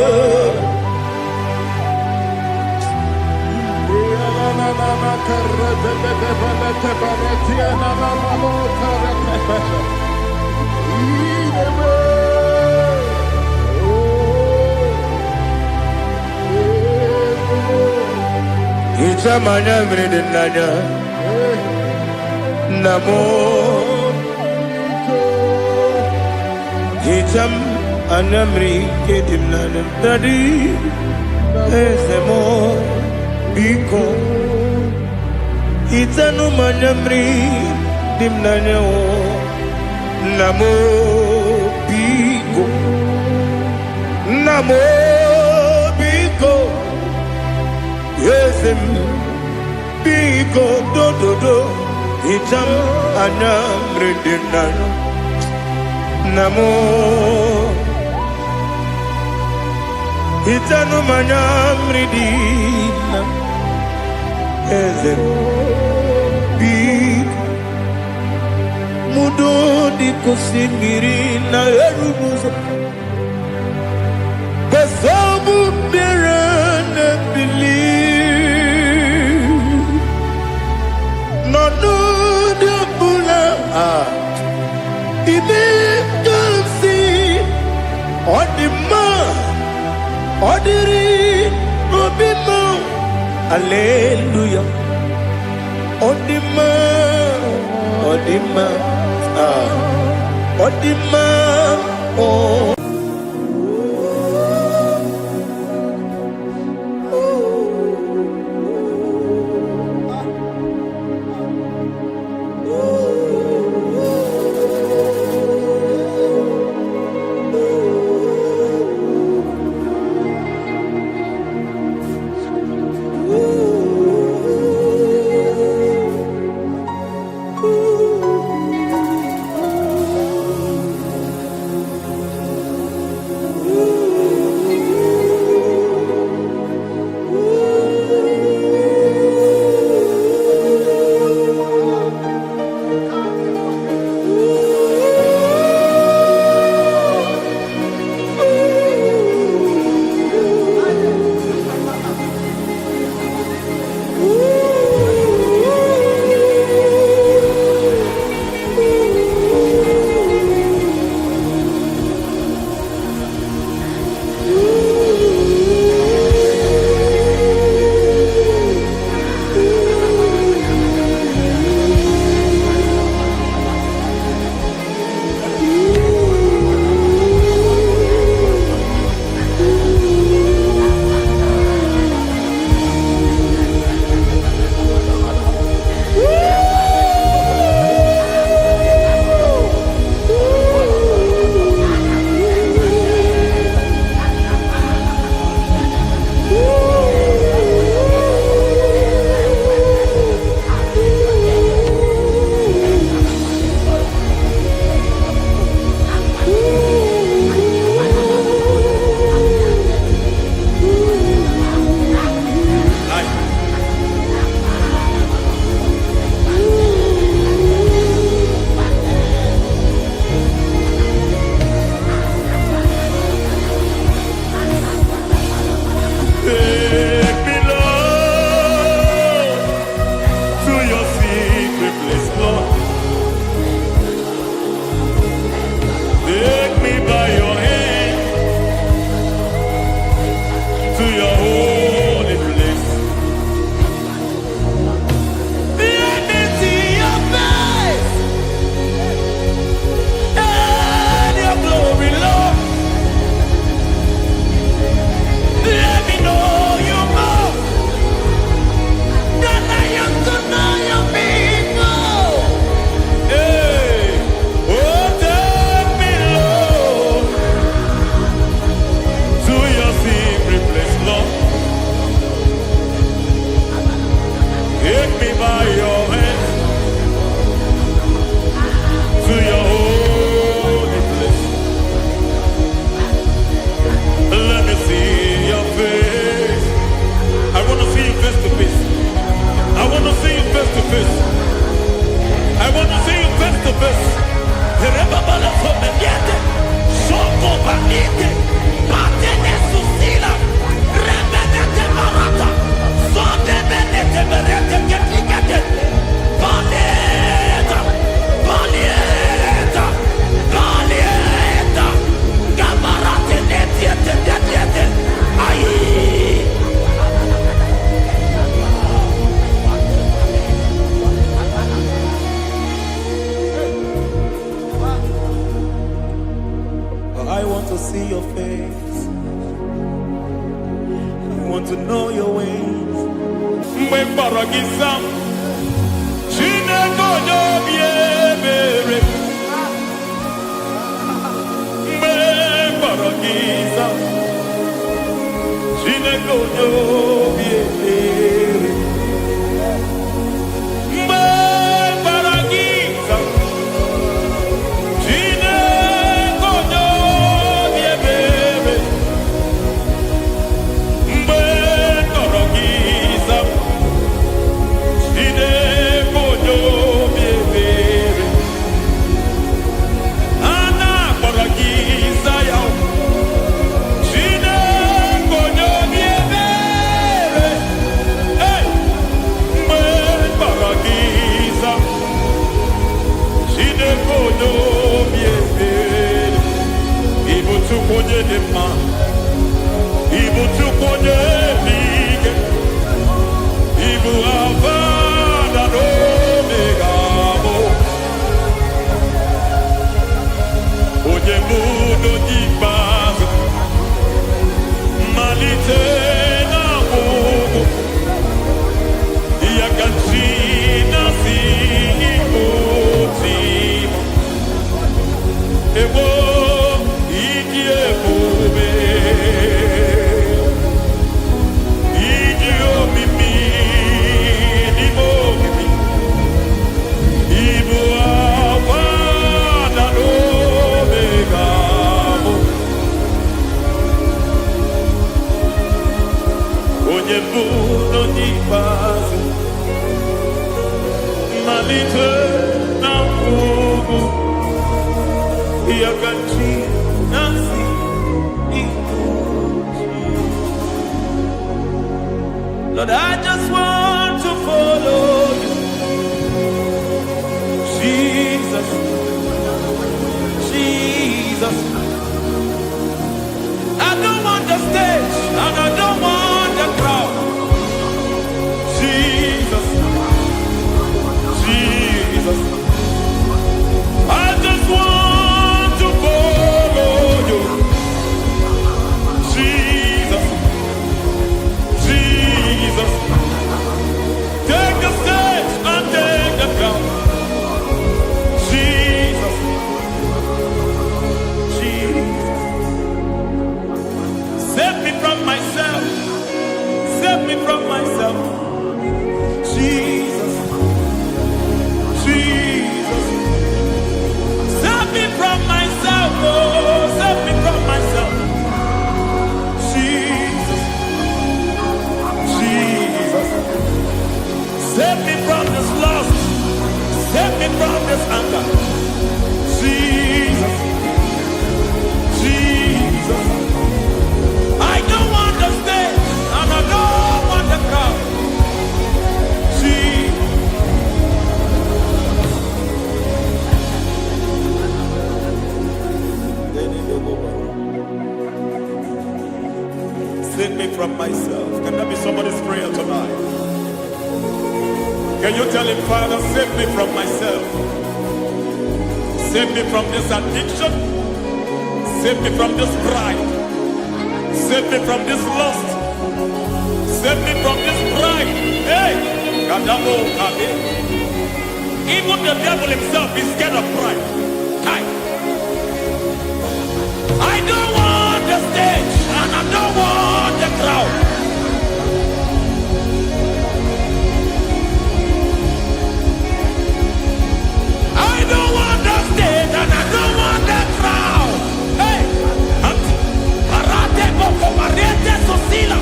Itamanya mridinanya Namo Itam anamri kedimnana Dadi Ezemo Biko Itanu manamri dimnanya Namo Biko Namo Biko Yesem Biko do do do Itam anamri dimnanya Namo Itanu manamri dimnanya Ezem Biko Mudo di kusingiri na erubuzo Basabu birane believe No no de bula Ibe kansi Odima Odiri Obima Hallelujah Odima Odima Odima oh I want to see your face. I want to know your ways. Mweparagisa, Chineko Yobiebere. Mweparagisa, Chineko Yobiebere. Mweparagisa, Chineko Yobiebere. Mweparagisa, Chineko Yobiebere. Ana paragisa yao. Chineko Yobiebere. Hey, mweparagisa, Chineko Yobiebere. Ibu tukonye dema, ibu tukonye lige, ibu avana no megamo. Oye mundo jibazo, malite na mugu, yakachina si imutimo. Ewo idie mube, idio mimi, nimo mimi, ibu avana no megamo. Oye mundo jibazo, malite na mugu, yakachina si imutimo. Lord, I just want to follow you, Jesus, Jesus. I don't want the stage and I don't want the crowd. Jesus, Jesus. I just want to follow you, Jesus, Jesus. Take the stage and take the crown. Jesus, Jesus. Save me from myself. Save me from myself. Jesus, Jesus. Save me from myself. Oh, save me from myself. Jesus, Jesus. Save me from this lust. Save me from this anger. Jesus, Jesus. I don't want the stage and I don't want the crowd. Jesus. Save me from myself. Can that be somebody's prayer tonight? Can you tell him, Father, save me from myself? Save me from this addiction. Save me from this pride. Save me from this lust. Save me from this pride. Hey! Kadamo Kabe. Even the devil himself is scared of pride. Hi. I don't want the stage and I don't want the crowd. I don't want the stage and I don't want the crowd. Hey, Parate Boko Mariete Susila.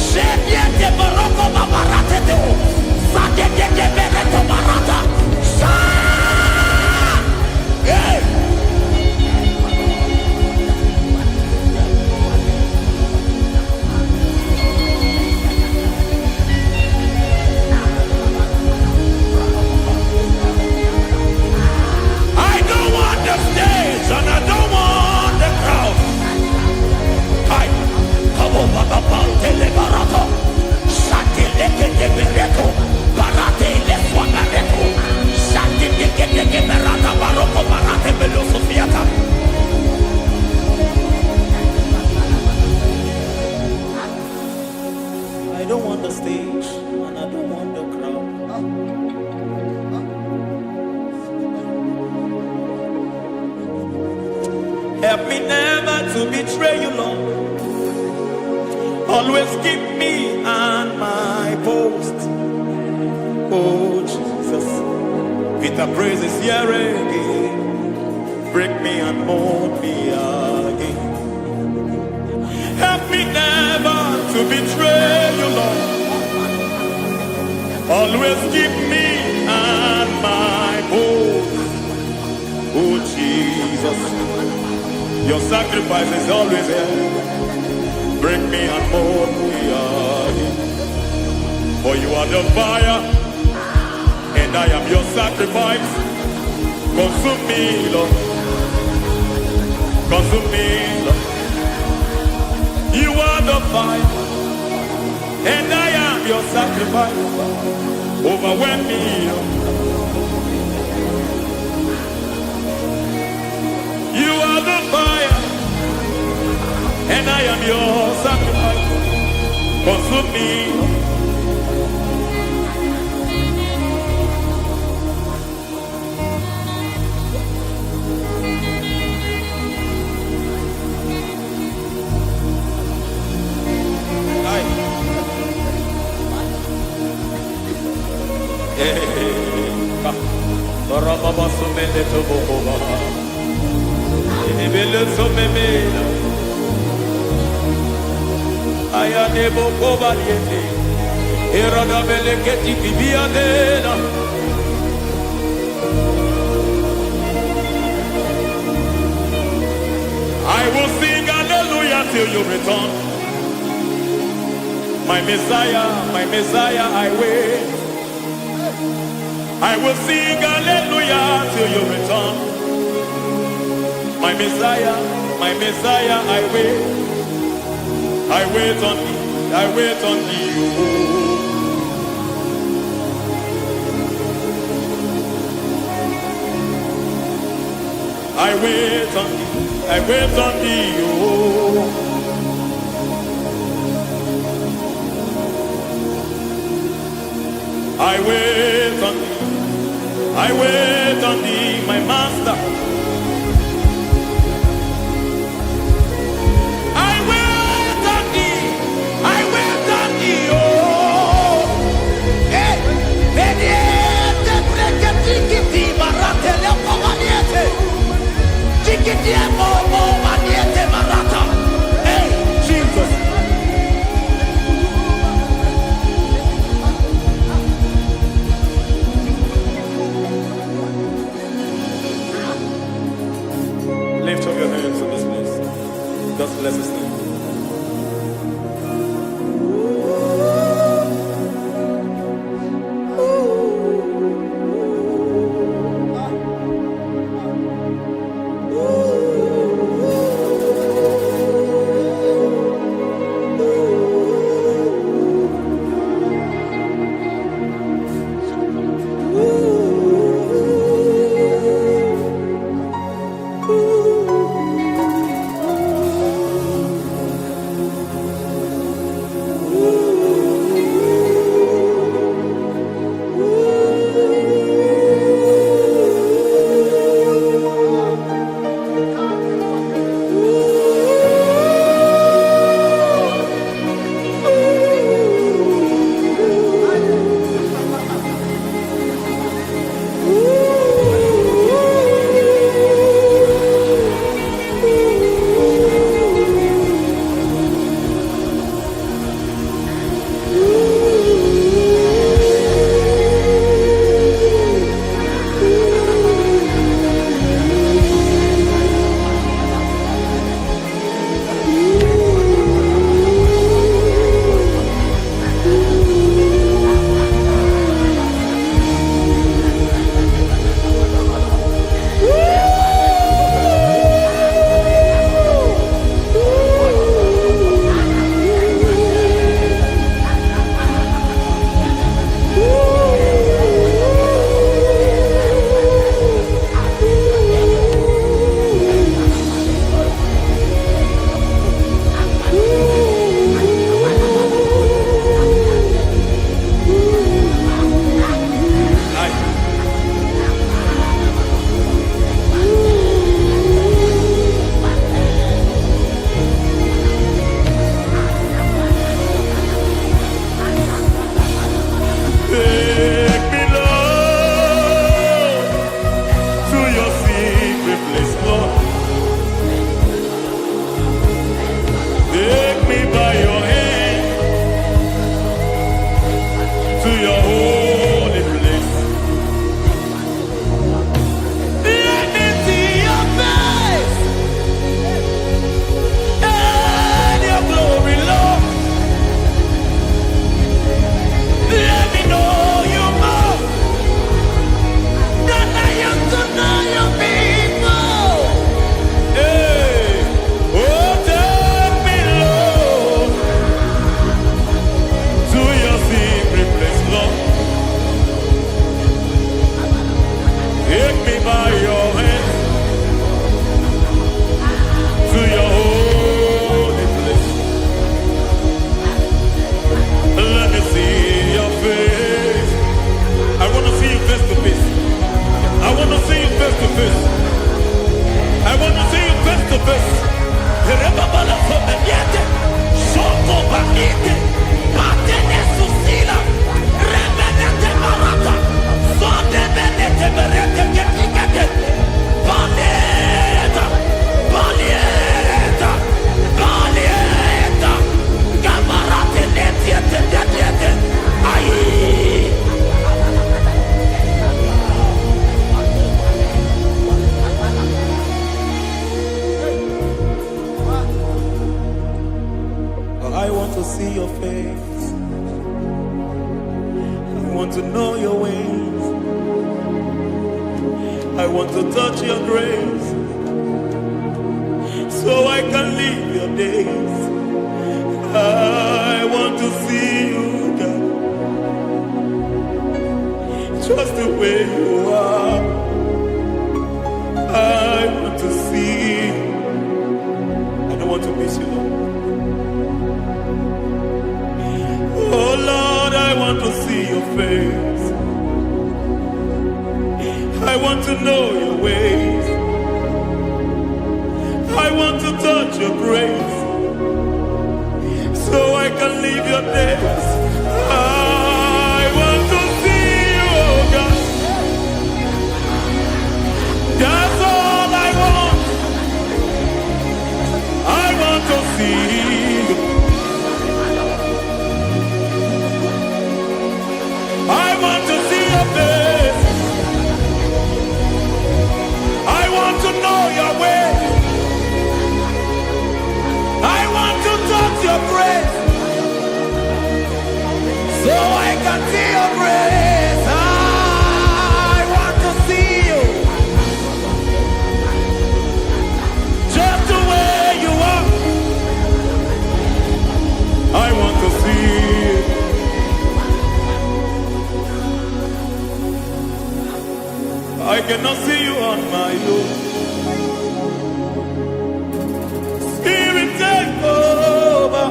Shediete Baroko Babarate Deo. Sadete Bereto Barata. Help me never to betray you, Lord. Always keep me on my post. Oh Jesus, with the praises here again, break me and mold me again. Help me never to betray you, Lord. Always keep me on my post. Oh Jesus, your sacrifice is always there. Break me and mold me again. For you are the fire, and I am your sacrifice. Consume me, Lord. Consume me, Lord. You are the fire, and I am your sacrifice. Overwhelm me, Lord. You are the fire, and I am your sacrifice. Consume me. I will sing hallelujah till you return. My Messiah, I wait. I will sing hallelujah till you return. My Messiah, I wait. I wait on thee, I wait on thee. Oh. I wait on thee, I wait on thee. Oh. I wait on thee, I wait on thee, my master. I wait on thee, I wait on thee, oh. Hey, vediete, preke tikiti, marate lepo maniete. Tikiti emo maniete marata. Hey, Jesus. Lift up your hands in this place. Just bless his name. Niente, sotto banite, patene susila, remenete marata, sonde benete berete che ticate, balieta, balieta, balieta, camarate netiete, ai. I want to see your face. I want to know your ways. I want to touch your grace so I can live your days. I want to see you, God, just the way you are. I want to see you. I don't want to miss you, Lord. Oh Lord, I want to see your face. I want to know your ways. I want to touch your grace so I can live your days. I want to see you, oh God. That's all I want. I want to see you. I want to see your face. I want to know your way. I want to touch your grace so I can see your grace. I want to see you just the way you are. I want to see you. I cannot see you on my own. Spirit, take over.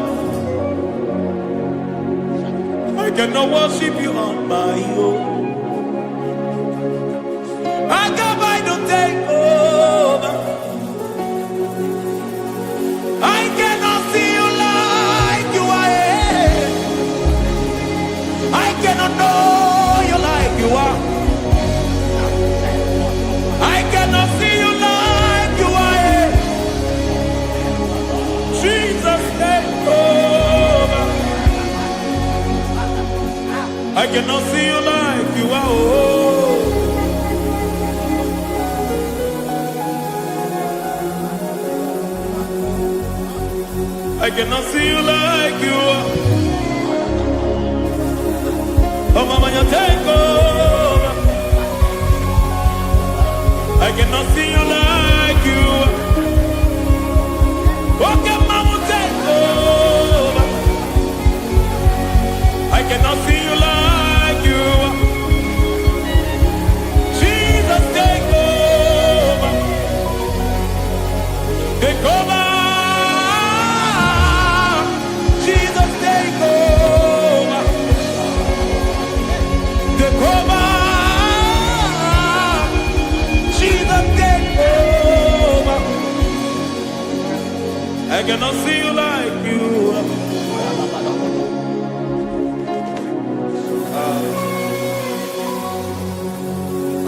I cannot worship you on my own. I come by to take over. I cannot see you like you are. I cannot know you like you are. I cannot see you like you are. Jesus, take over. I cannot see you like you are. Oh. I cannot see you like you are. Oh, Mama, you take over. I cannot see you like you. Okay, Mama, take over. I cannot see you like you. Jesus, take over. Take over. Jesus, take over. Take over. I cannot see you like you.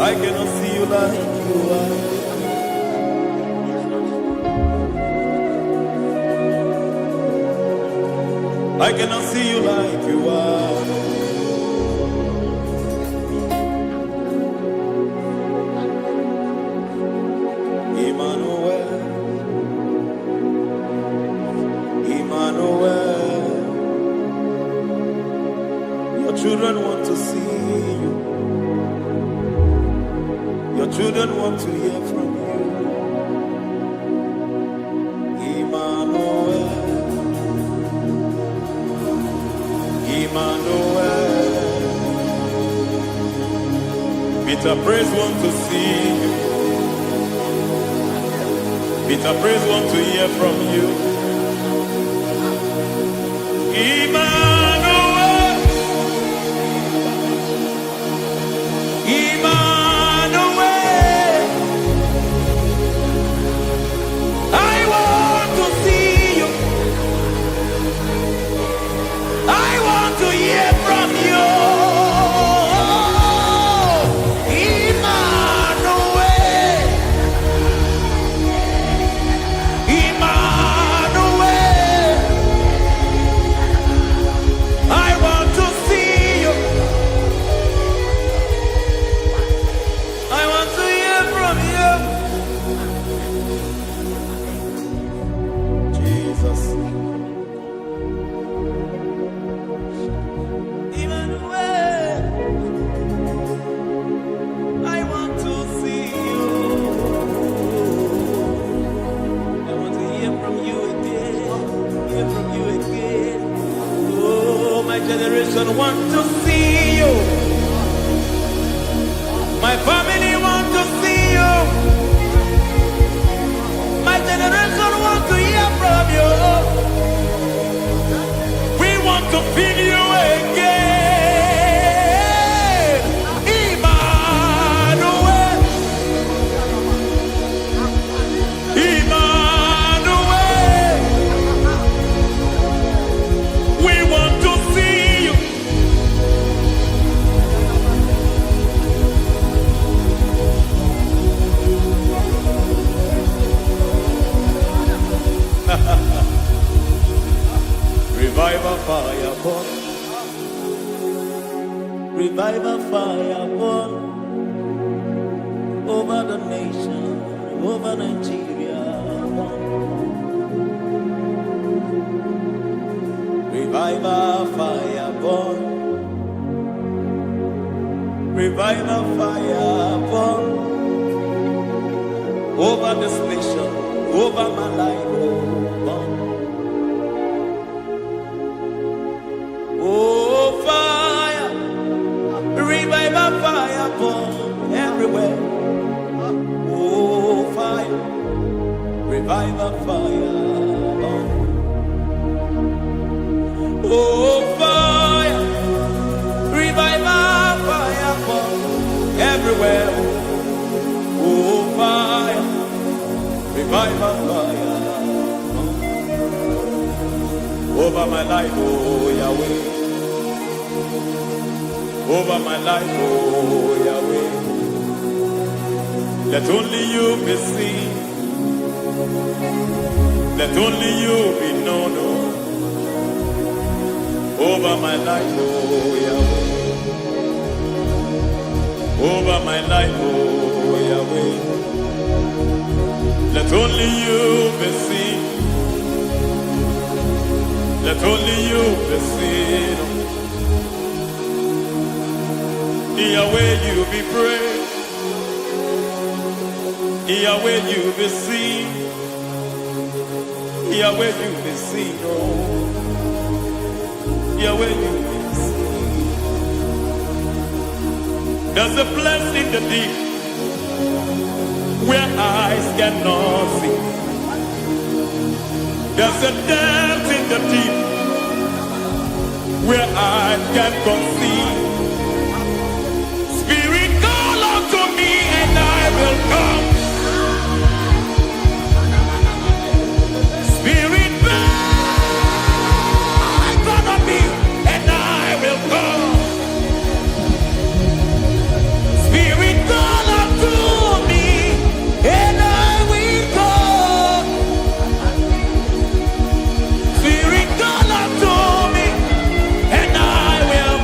I cannot see you like you are. I cannot see you like you are. Emmanuel, Emmanuel, your children want to see you. Your children want to hear from you. Emmanuel, Emmanuel, Peter Praise want to see you. Peter Praise want to hear from you. Emmanuel, Emmanuel, I want to see you. hear from you again. Oh, my generation want to see you. My family want to see you. My generation want to hear from you. We want to feel you again. Emmanuel. Emmanuel. We want to see you. Revival fire burn. Revival fire burn over the nation, over Nigeria. Revival fire burn. Revival fire burn over this nation, over my life. Burn. Oh, fire, revival fire burn everywhere. Oh, fire, revival fire burn. Oh, fire, revival fire burn everywhere. Oh, fire, revival fire burn over my life, oh Yahweh. Over my life, oh Yahweh. Let only you be seen. Let only you be known. Over my life, oh Yahweh. Over my life, oh Yahweh. Let only you be seen. Let only you be seen. Yahweh, you be praised. Yahweh, you be seen. Yahweh, you be seen. Oh, Yahweh, you be seen. There's a place in the deep where eyes cannot see. There's a depth in the deep where eyes can conceive. Spirit, call unto me and I will come. Spirit, breathe on me and I will come. Spirit, call unto me and I will come. Spirit, call unto me and I will.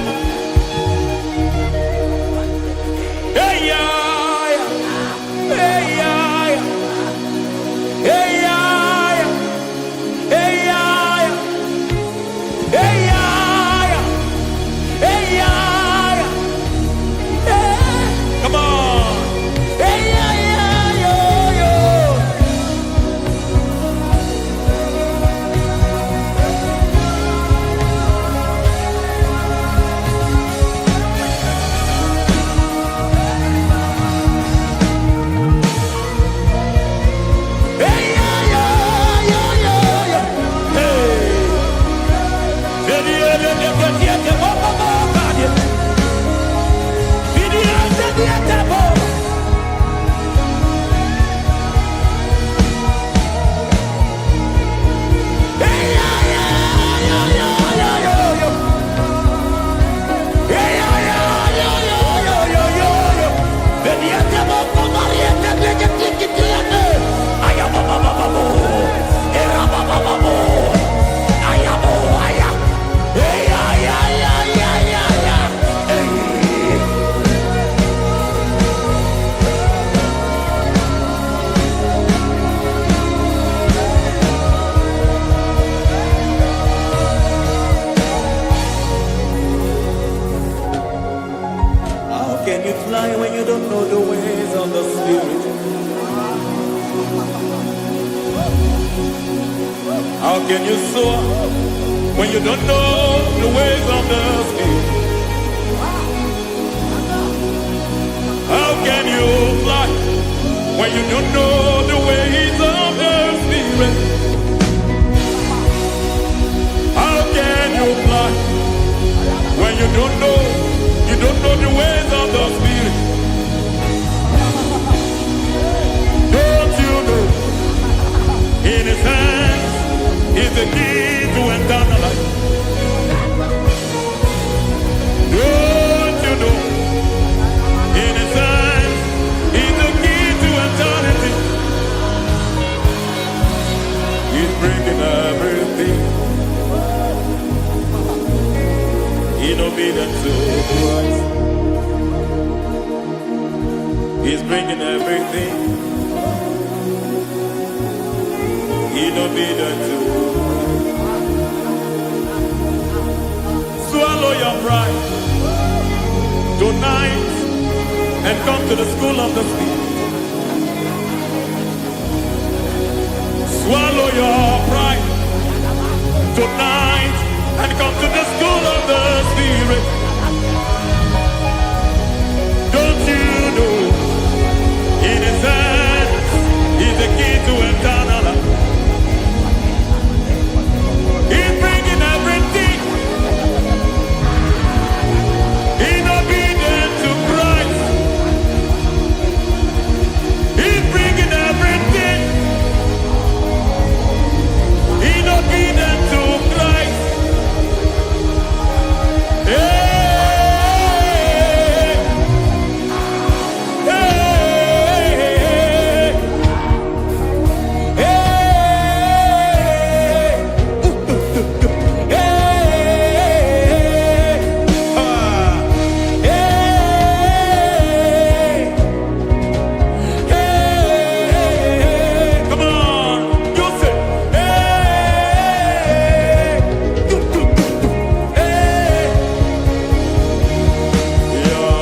How can you soar when you don't know the ways of the Spirit? How can you fly when you don't know the ways of the Spirit? How can you fly when you don't know the ways of the Spirit? Don't you know in His hands is the key to eternal life? Don't you know in His hands is the key to eternity? He's breaking everything in obedience to Christ. He's bringing everything in obedience to. Swallow your pride tonight and come to the school of the Spirit. Swallow your pride tonight and come to the school of the Spirit. Don't you know in His hands is the key to eternal life? He's bringing everything in obedience to Christ. He's bringing everything in obedience to Christ. Hey, hey, hey, come on, you say,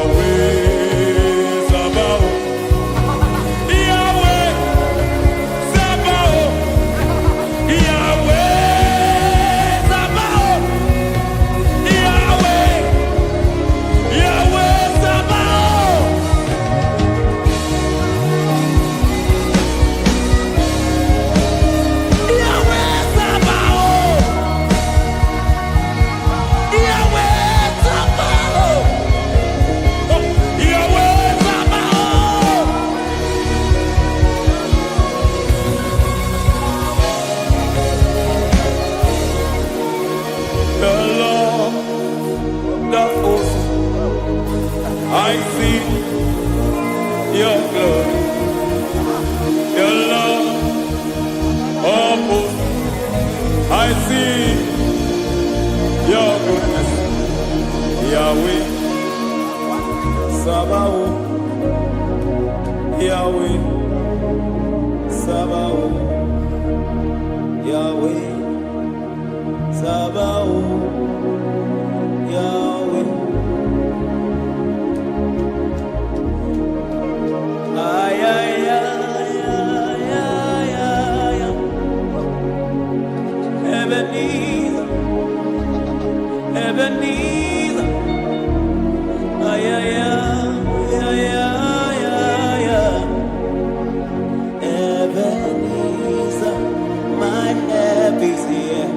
Yahweh Sabaoth, Yahweh Sabaoth, Yahweh Sabaoth, Yahweh, Yahweh Sabaoth. Yahweh Sabaoth, Yahweh Sabaoth, Yahweh Sabaoth. The Lord, the host, I see your glory. The Lord of hosts, I see your goodness. Yahweh Sabaoth, Yahweh Sabaoth, Yahweh Sabaoth, Yahweh. Ay, ay, ay, ay, ay, ay, ay. Ebenezer, Ebenezer. Ay, ay, ay, ay, ay, ay, ay. Ebenezer, my help is here.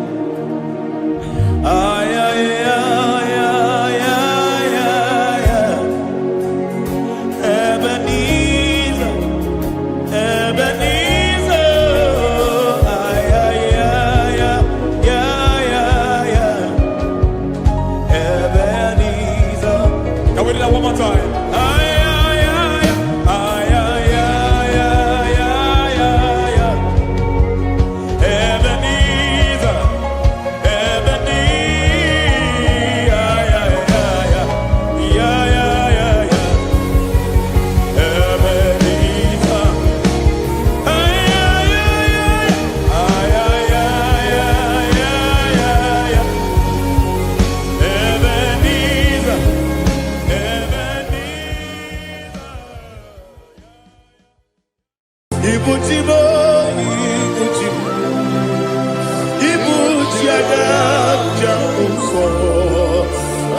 jamuso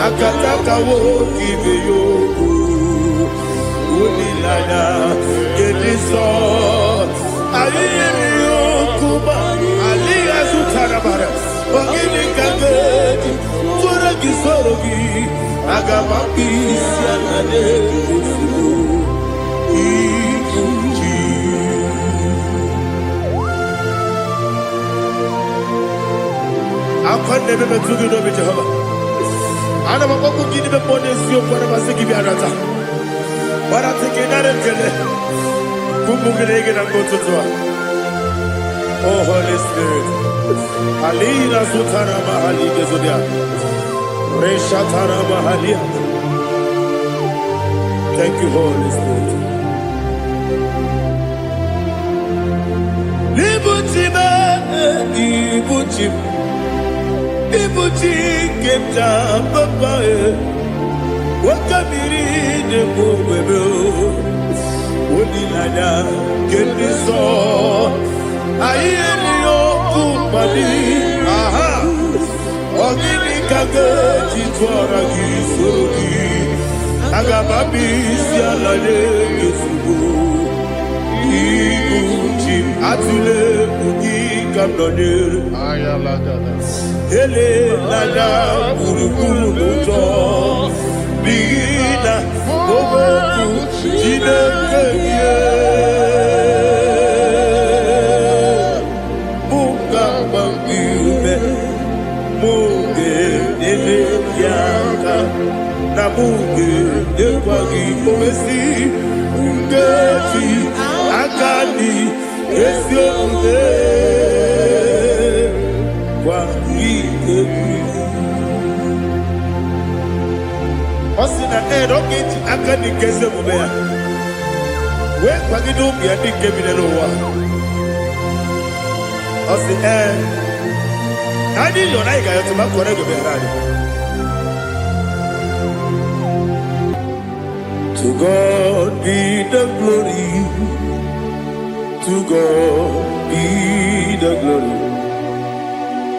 akataka wo kibeyoku unilana gediso aliyokuba aliyasutarabara ogini kagedi tora gisorogi agamapisi anane ikunji akwande bebe tugi no be Jehovah ana makoku gini be ponesio kwa na basiki bi anata bara teke na rekele kumugirege na ngototwa. Oh Holy Spirit alina sutara mahali gezodia reshatara mahali. Thank you Holy Spirit. Ibuchi kemta papa wakamiri de bobebe onilana kemiso ayeni okupali aha ogini kage titwara gisorogi agababi sialale gesugo ibuchi atule ugi kamdonir ayalagada ele nada kurukuru moto bigina boboku jinekeye muka bangiume muge ele yaka na muge ekwagi omesi ngeti akani esiode Osina roketi akani keze mubea we kwagido bi adi kebile lo wa osi adi lo na iga yo tuma kore go be radi. To God be the glory, to God be the glory,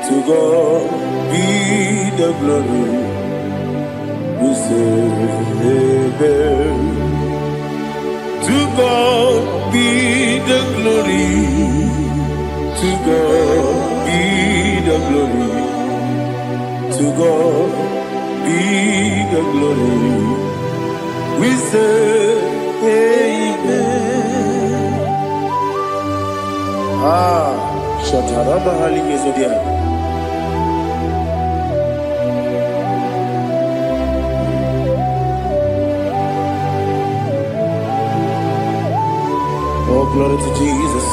to God be the glory. We say amen. To God be the glory. To God be the glory. To God be the glory. We say amen. Shataraba hali yezodia. Oh, glory to Jesus.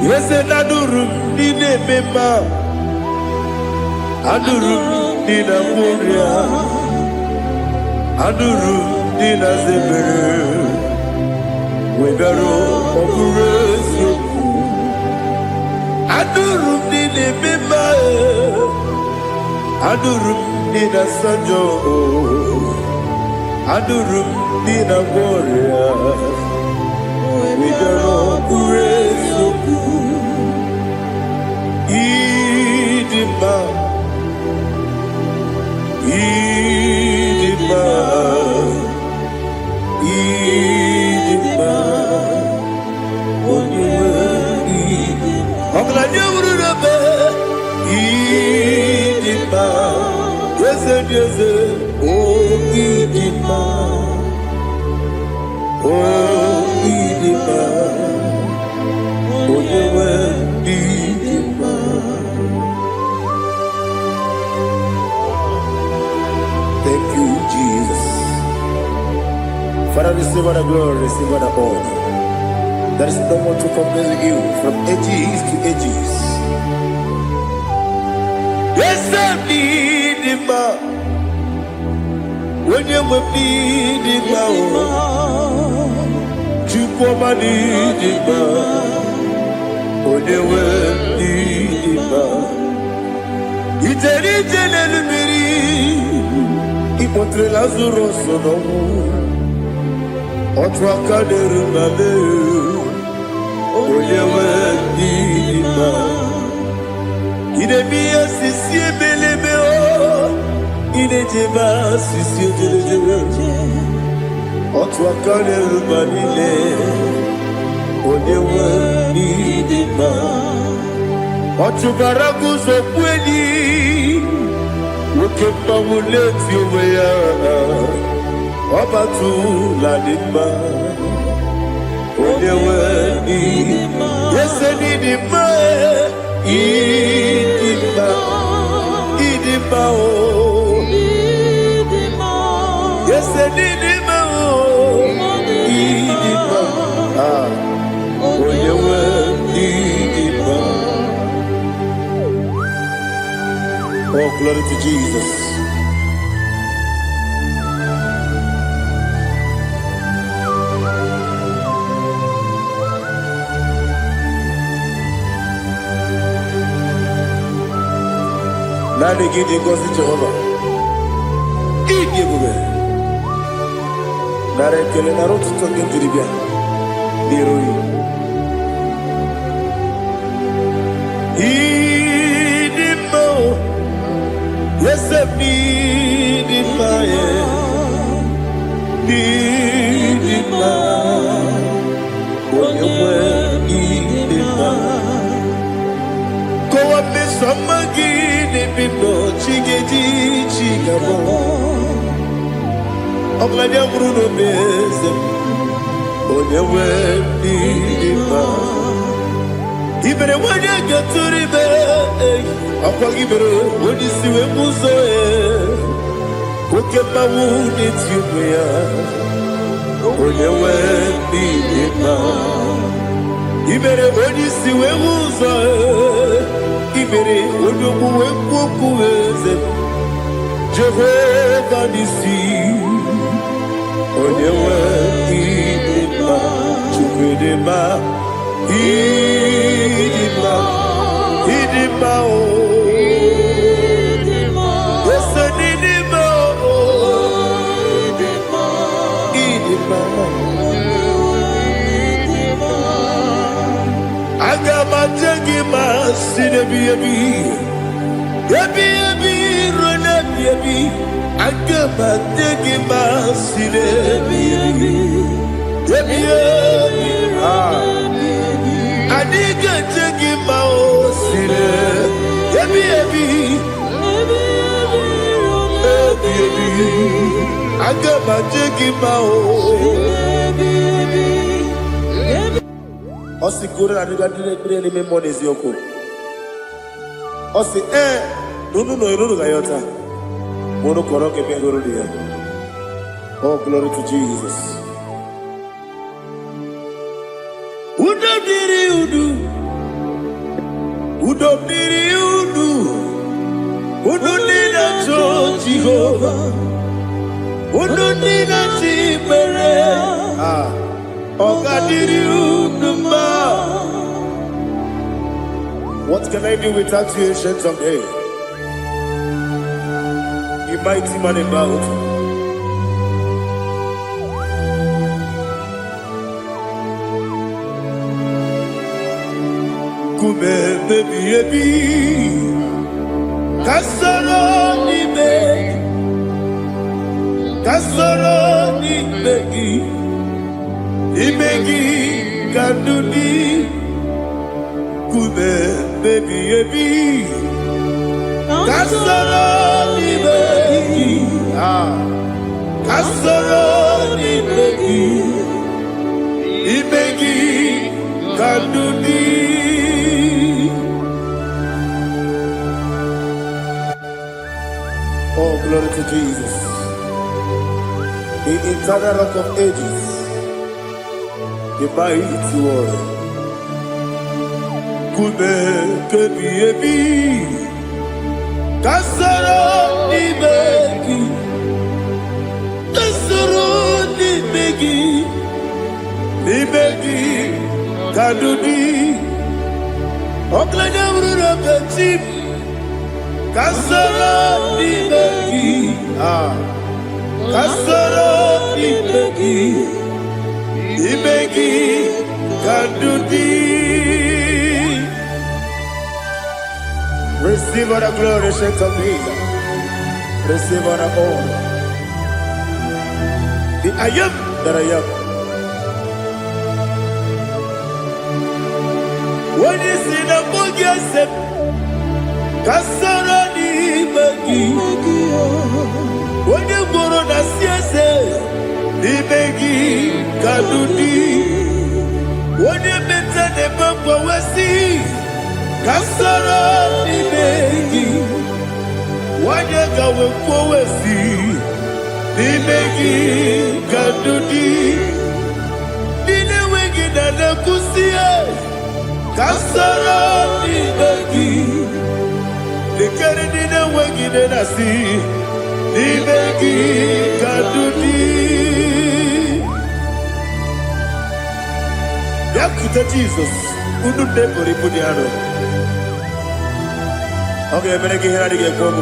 Yes, and adurum nine mema, adurum nina moria, adurum nina zebere, webero okurezio. Adurum nine mema, adurum nina sanjo, adurum nina moria, webero okurezio. Idima, Idima, Idima, Idima, Idima, yes, oh Idima, oh Idima, oh Idima. Thank you, Jesus. Father, receive all the glory, receive all the honor. There is no one to compare with you from ages to ages. Yes, I need him. When you need him, you come and need him. When you need him, it's a little Imotre Lazarus no Otwa kaderu male Oyewe dima Ide biya sisi belebe o Ide jeba sisi jelejebe Otwa kaderu male Oyewe dima Otubaraku so kweni Ukemba muleti uweya Wabatu la dima Odewe idima Yese nidima Idima Idima o Yese nidima o Idima Odewe idima. Oh, glory to Jesus. Nani gidi ngozi Jehova. Igi bube. Nare kele narutu toke jiribia. Diroi. Idimo. Yesem nidima ye. Nidima. Onyewe idima. Kowa mesamagi. Bindo chigeti chigabo Oglania Bruno Beze Onyewe Dima Ibere wanya gaturibe Akwa gibere wadi siwe muzoe Kokema wuni tiumea Onyewe Dima Ibere wadi siwe muzoe Ibere odogu wekuku eze Jehovah nisi Onyewe idima Chukwedema Idima Idima o Yese nidima o Idima Agama jengima sinebi Yebi rona yebi Agama jengima sinebi Yebi Adiga jengima o sine Yebi Agama jengima o Osi kure na niga dire ni memonies yoko. Osi nunu no irunu gayota. Mono koroke mengoro dia. Oh, glory to Jesus. Udom diri udu. Udom diri udu. Udu nina cho Jehovah. Udu nina chibere. What can I do without you, ancient of days? You mighty man about. Kume baby baby, kasoro ni begi. Imegi kanduni Kume baby baby Kasoro ni begi Kasoro ni begi Imegi kanduni Oh, glory to Jesus. The eternal rock of ages, the mighty one. Kume kebi ebi, kasoro ni begi, ni begi, kadudi, oklanya urura beti, kasoro ni begi, can do thee. Receive all the glory, shake of Jesus. Receive all the honor. The I am that I am. When you see the book, yourself, Kasarani Magi. When you go on the CSA, the Magi Kadudi. When you mention the Bamba Wasi, Kasarani Magi. When you go with Wasi, the Magi Kadudi. Dine Wagi Nana Kusia. Kasarani Magi. The Canadian Wagi Nasi. The Magi Kadudi. Yakuta Jesus. Udu Depori Pudiano. Okay, I'm going to get home.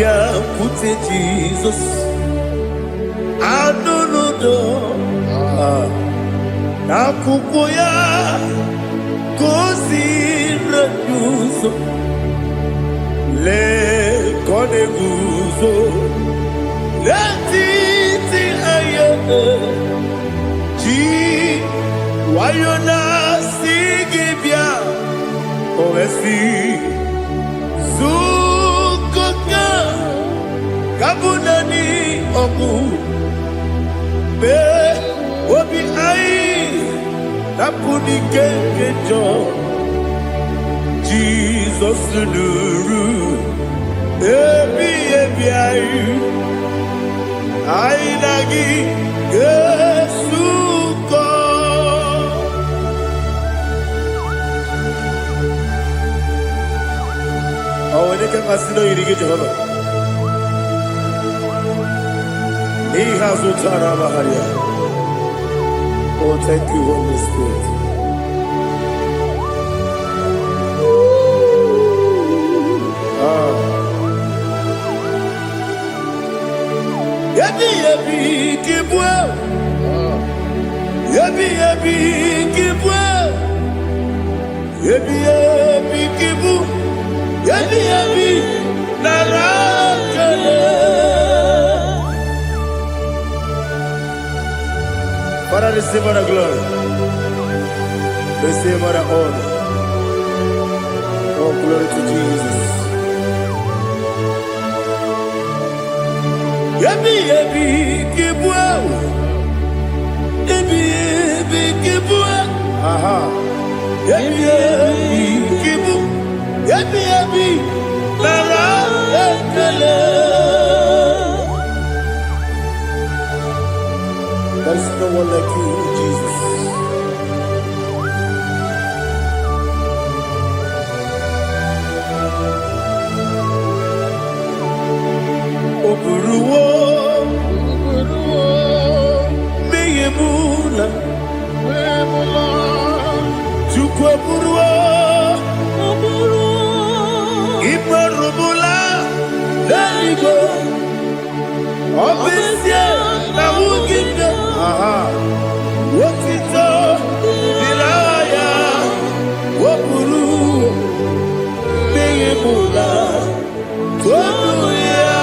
Yakuta Jesus. I don't know. Nakukoya Kosira Yuso Le Kone Guzo Le Titi Ayane Ji Wayona Sigibia Oesi Sukoka Kabunani Oku Be Obi Ai Napuni Kenkejo Jesus Nuru Ebi Ai Ainagi Yesuko Oh, when you can consider you get Jehovah He has Utara Maharia. Oh, thank you, Holy Spirit. Yabi yabi kibwa. Yabi yabi kibwa. Yabi yabi kibu. Yabi yabi narakale. Father, receive all the glory. Receive all the honor. Oh, glory to Jesus. Yabi yabi kibwa. Yabi yabi kibwa. Aha. Yabi yabi kibu. Yabi yabi nara ekele. There is no one like you, Jesus. Oburuwo, meyemula, chukwu oburuwo, imarubula, leligo, obesie na wugide. Wotito, Dilaya, Wopuru, Meyemula, Tonuya.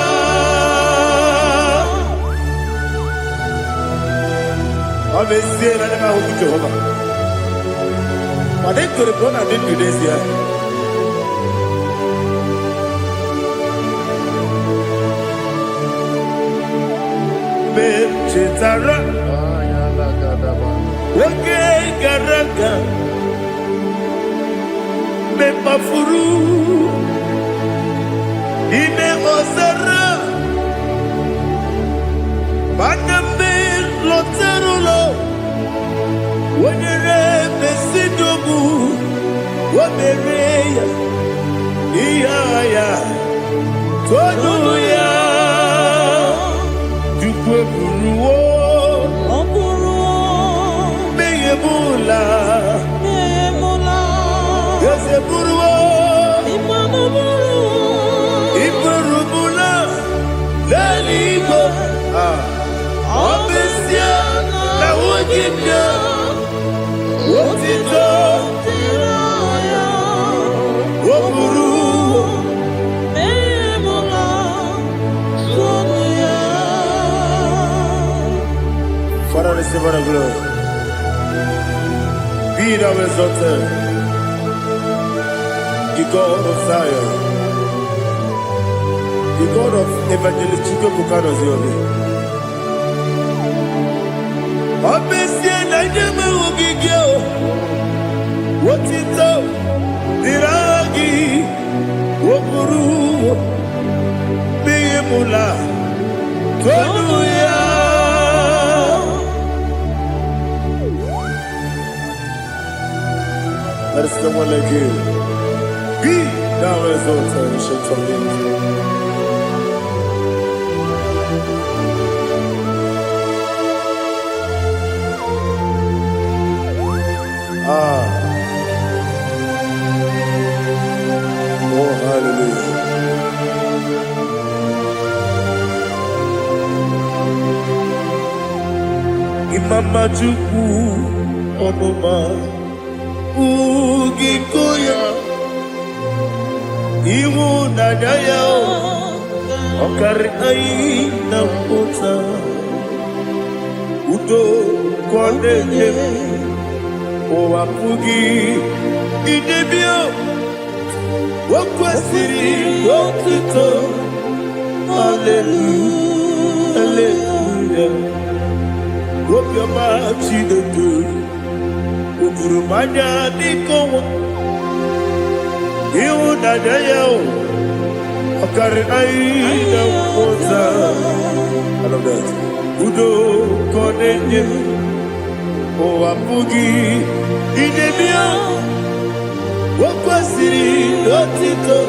Obviously, I never hope to Jehovah. But they could have gone and did this year. Chitara, okay, Garaka, Mepafuru, Ine Osara, Baname Loterulo, when you Mesidobu, what Merea, Iaya, Tonuya. Meyemula, Yeseburuo, Imarubula, Leligo, Obesia. Ogibia, Otito, Oburu, Father, receive all the glory. Be thou exalted, the God of Zion, the God of Evangelist Chike Bukanos Yobi. Obesia Naijeme Ogigio, Wotito, Diragi, Wokuru, Beyemula, Hallelujah. There is no one like you. Be thou exalted, ancient of days. Oh, hallelujah. Imama Chukwu Onuma Ugikoya Iwu Nadaya Okari Aina Mota Udo Kwaneye Owapugi Idebio Wakwasiri Wakito Hallelujah Hallelujah Hope your mouth see the good Ukurumanya Nikowa Iwu Nadaya Okari Aina Mota I love that Udo Kwaneye Owapugi Idebio Wakwasiri Otito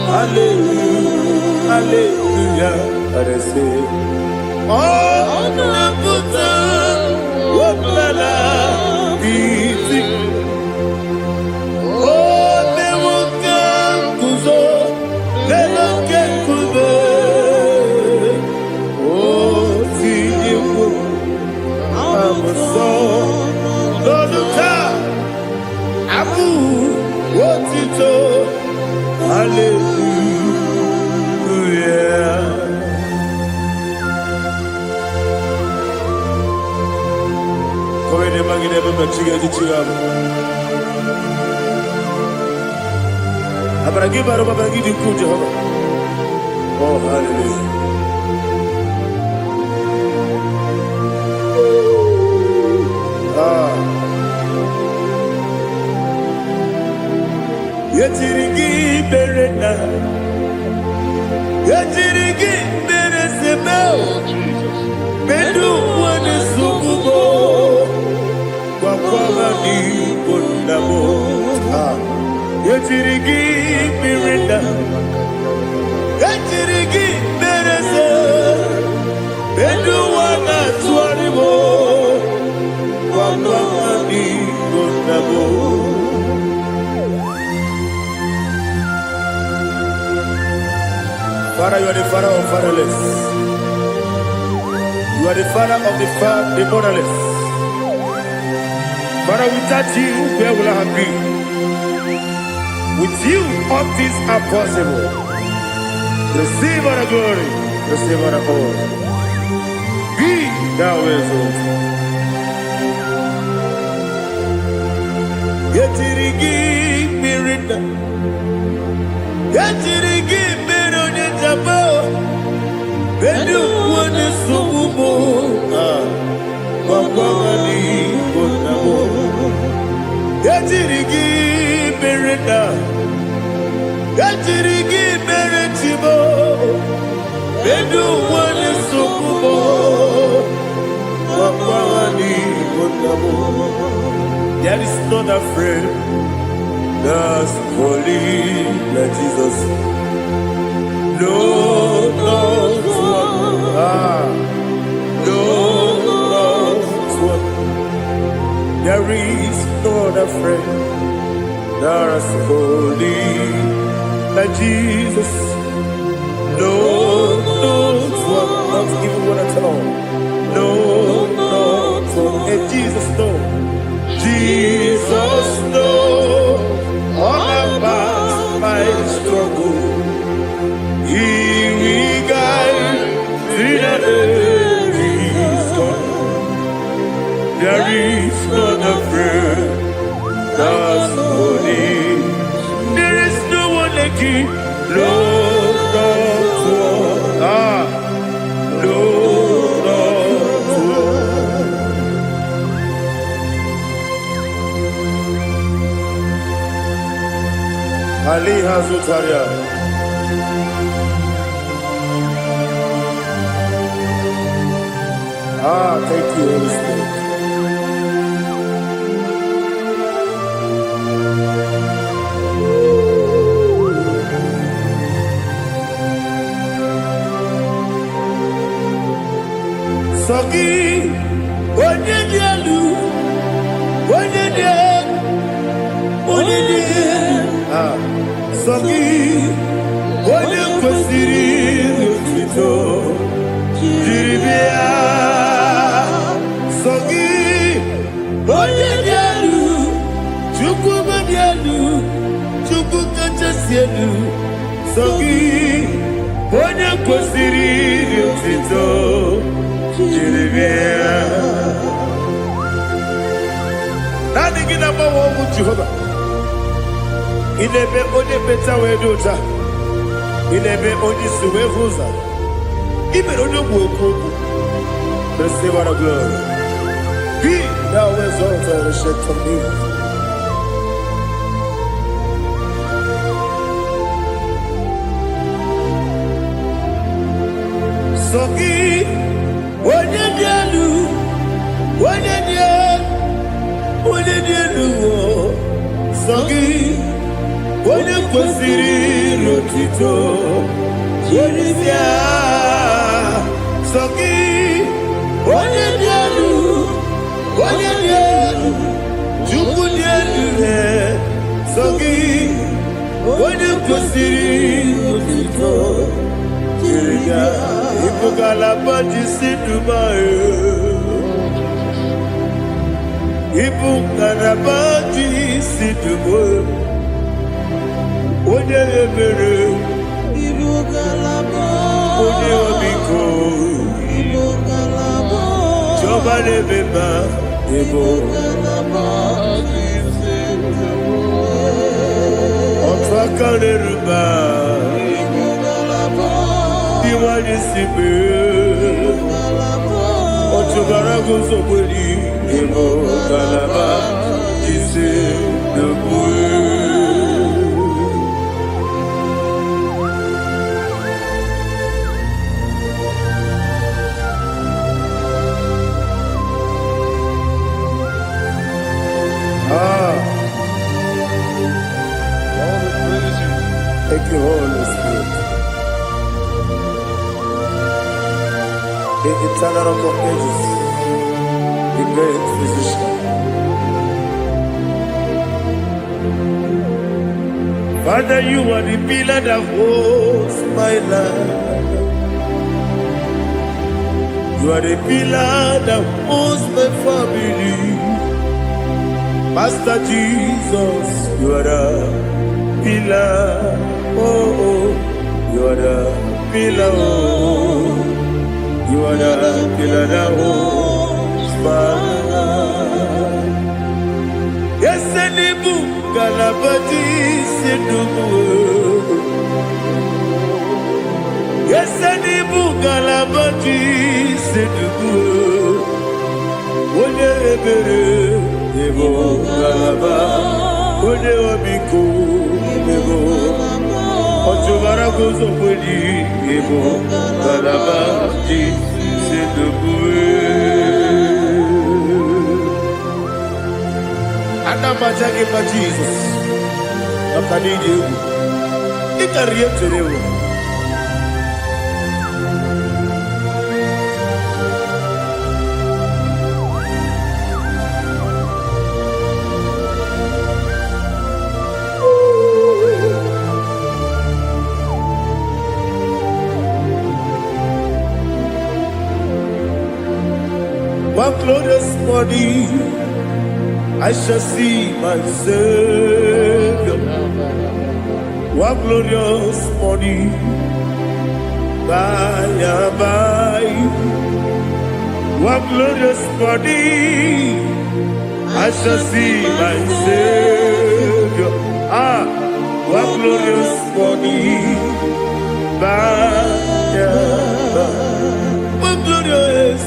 Hallelujah Hallelujah I say Oh Nabuta Wapala Biti Oh Newoka Kuzo Newoka Kuzo Oh Tiyiwu Amuso Loduta Abu Wotito Hallelujah Koine magine baba chiga chiga Abaragi baro babaragi diku Jehovah Oh hallelujah Yetirigi berena Yetirigi beresebel Bedu wane sukubo Wakwala ni bundabo Yetirigi berena Yetirigi berese Bedu wane suaribo Wakwala ni bundabo Father, you are the father of fatherless. You are the father of the motherless. Father, without you, where will I have been? With you, all things are possible. Receive all the glory. Receive all the honor. Be thou exalted. Yetirigi mirina. Yetirigi mirona jabo. Bedu wane sukubo. Wakwani bonabo. Yetirigi mirina. Yetirigi miretibo. Bedu wane sukubo. Wakwani bonabo. There is none afraid that's holy like Jesus. No, not one. No, not one. There is no other friend that's holy like Jesus. No, not one. Not even one at all. No, not one. struggle. He will guide through the days. There is not a friend that's holy. There is no one like him. Lord of war. Lord of war. Ali Hazutaria. Thank you, Holy Spirit. Sogi, onye dielu, onye dielu. Sogi, onye kwesịrị otito, jiri bịa. Sogi, onye dielu, Chukwu dielu, Chukwu kachasị elu. Sogi, onye kwesịrị otito. Nani gina mawa omu Jehovah. Inebe onye beta wedota. Inebe onye suwe huza. Ibe onye mwoku. Receive our glory. Be thou exalted and shed from me. Sogi. Onye dielu, Sogi, onye kwesịrị otito, jiri bịa. Sogi, onye dielu, Chukwu dielu. Sogi, onye kwesịrị otito, jiri bịa. Ibugalaba jisidumae. Ibugalaba jisidumae. Onye ebere. Ibugalaba. Onye obiko. Ibugalaba. Jọba lebeba. Ibugalaba jisidumae. Ọtụ aka n'eruba. Iwani sibe. Otubara guzobeli. Imo galaba jise debue. Thank you, Holy Spirit. The eternal rock of ages, the great physician. Father, you are the pillar that holds my life. You are the pillar that holds my family. Master Jesus, you are the pillar. Oh, you are the pillar. Oh. You are the pillar that holds my life. Yes, Enibu Galabati Sidubu. Yes, Enibu Galabati Sidubu. One ebere, Ebo Galaba. One obiku, Ebo. Otubara gozo kweli, Ebo Galaba Sidubu. Anamajage pa Jesus. Akanidi. Ikariyeterewo. My glorious body, I shall see my Savior. What glorious morning, by and by. What glorious morning, I shall see my Savior. Ah, what glorious morning, by and by. What glorious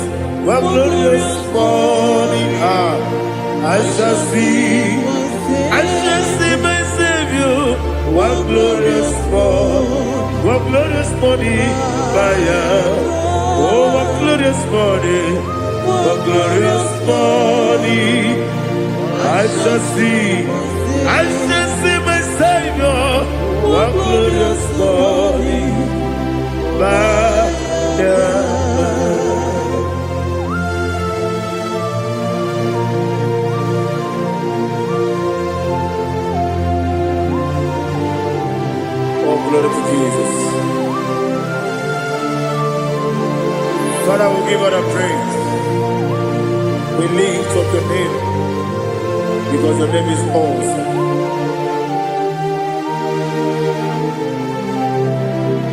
morning, ah, I shall see my Savior. What glorious morning, fire. Oh, what glorious morning, I shall see my Savior. What glorious morning, fire. Glory to Jesus. Father, we give all the praise. We lift up your name because your name is awesome.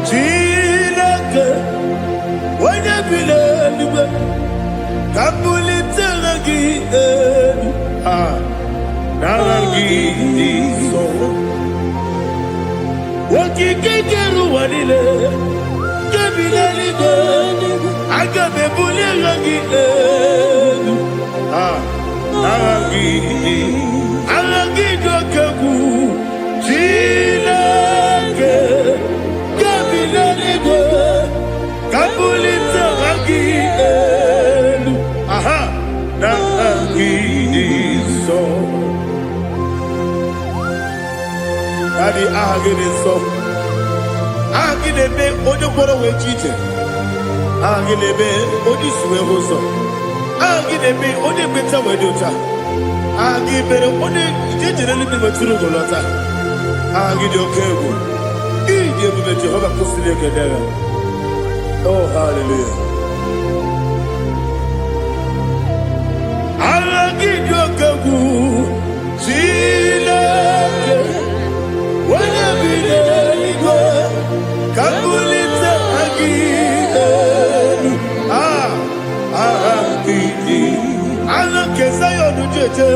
Chineke, when you believe, kabuli telagi naragi so. Wakikekeru wanile kebilaligo agabe bulelagi alagi dokeku Chineke kebilaligo kabulita agi naragi so. Daddy, agide so. Agide be ojo boro we chite. Agide be oji suwe hoso. Agide be oji beta we dota. Agide be oji jejere libi maturu golota. Agide okego. Ije bube Jehovah kusile kedera. Oh, hallelujah. Agide okego. Chineke. When you believe, kabulita agide, agide, alakeza yonujeje,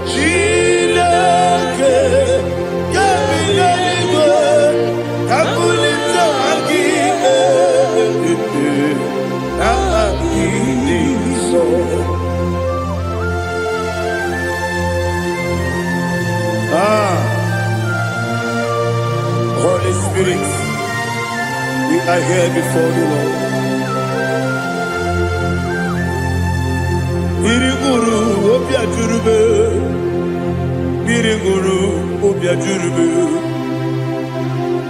Chineke, kabulita agide, agide so. Holy Spirit, we are here before you, Lord. Biriguru obia jurube, biriguru obia jurube,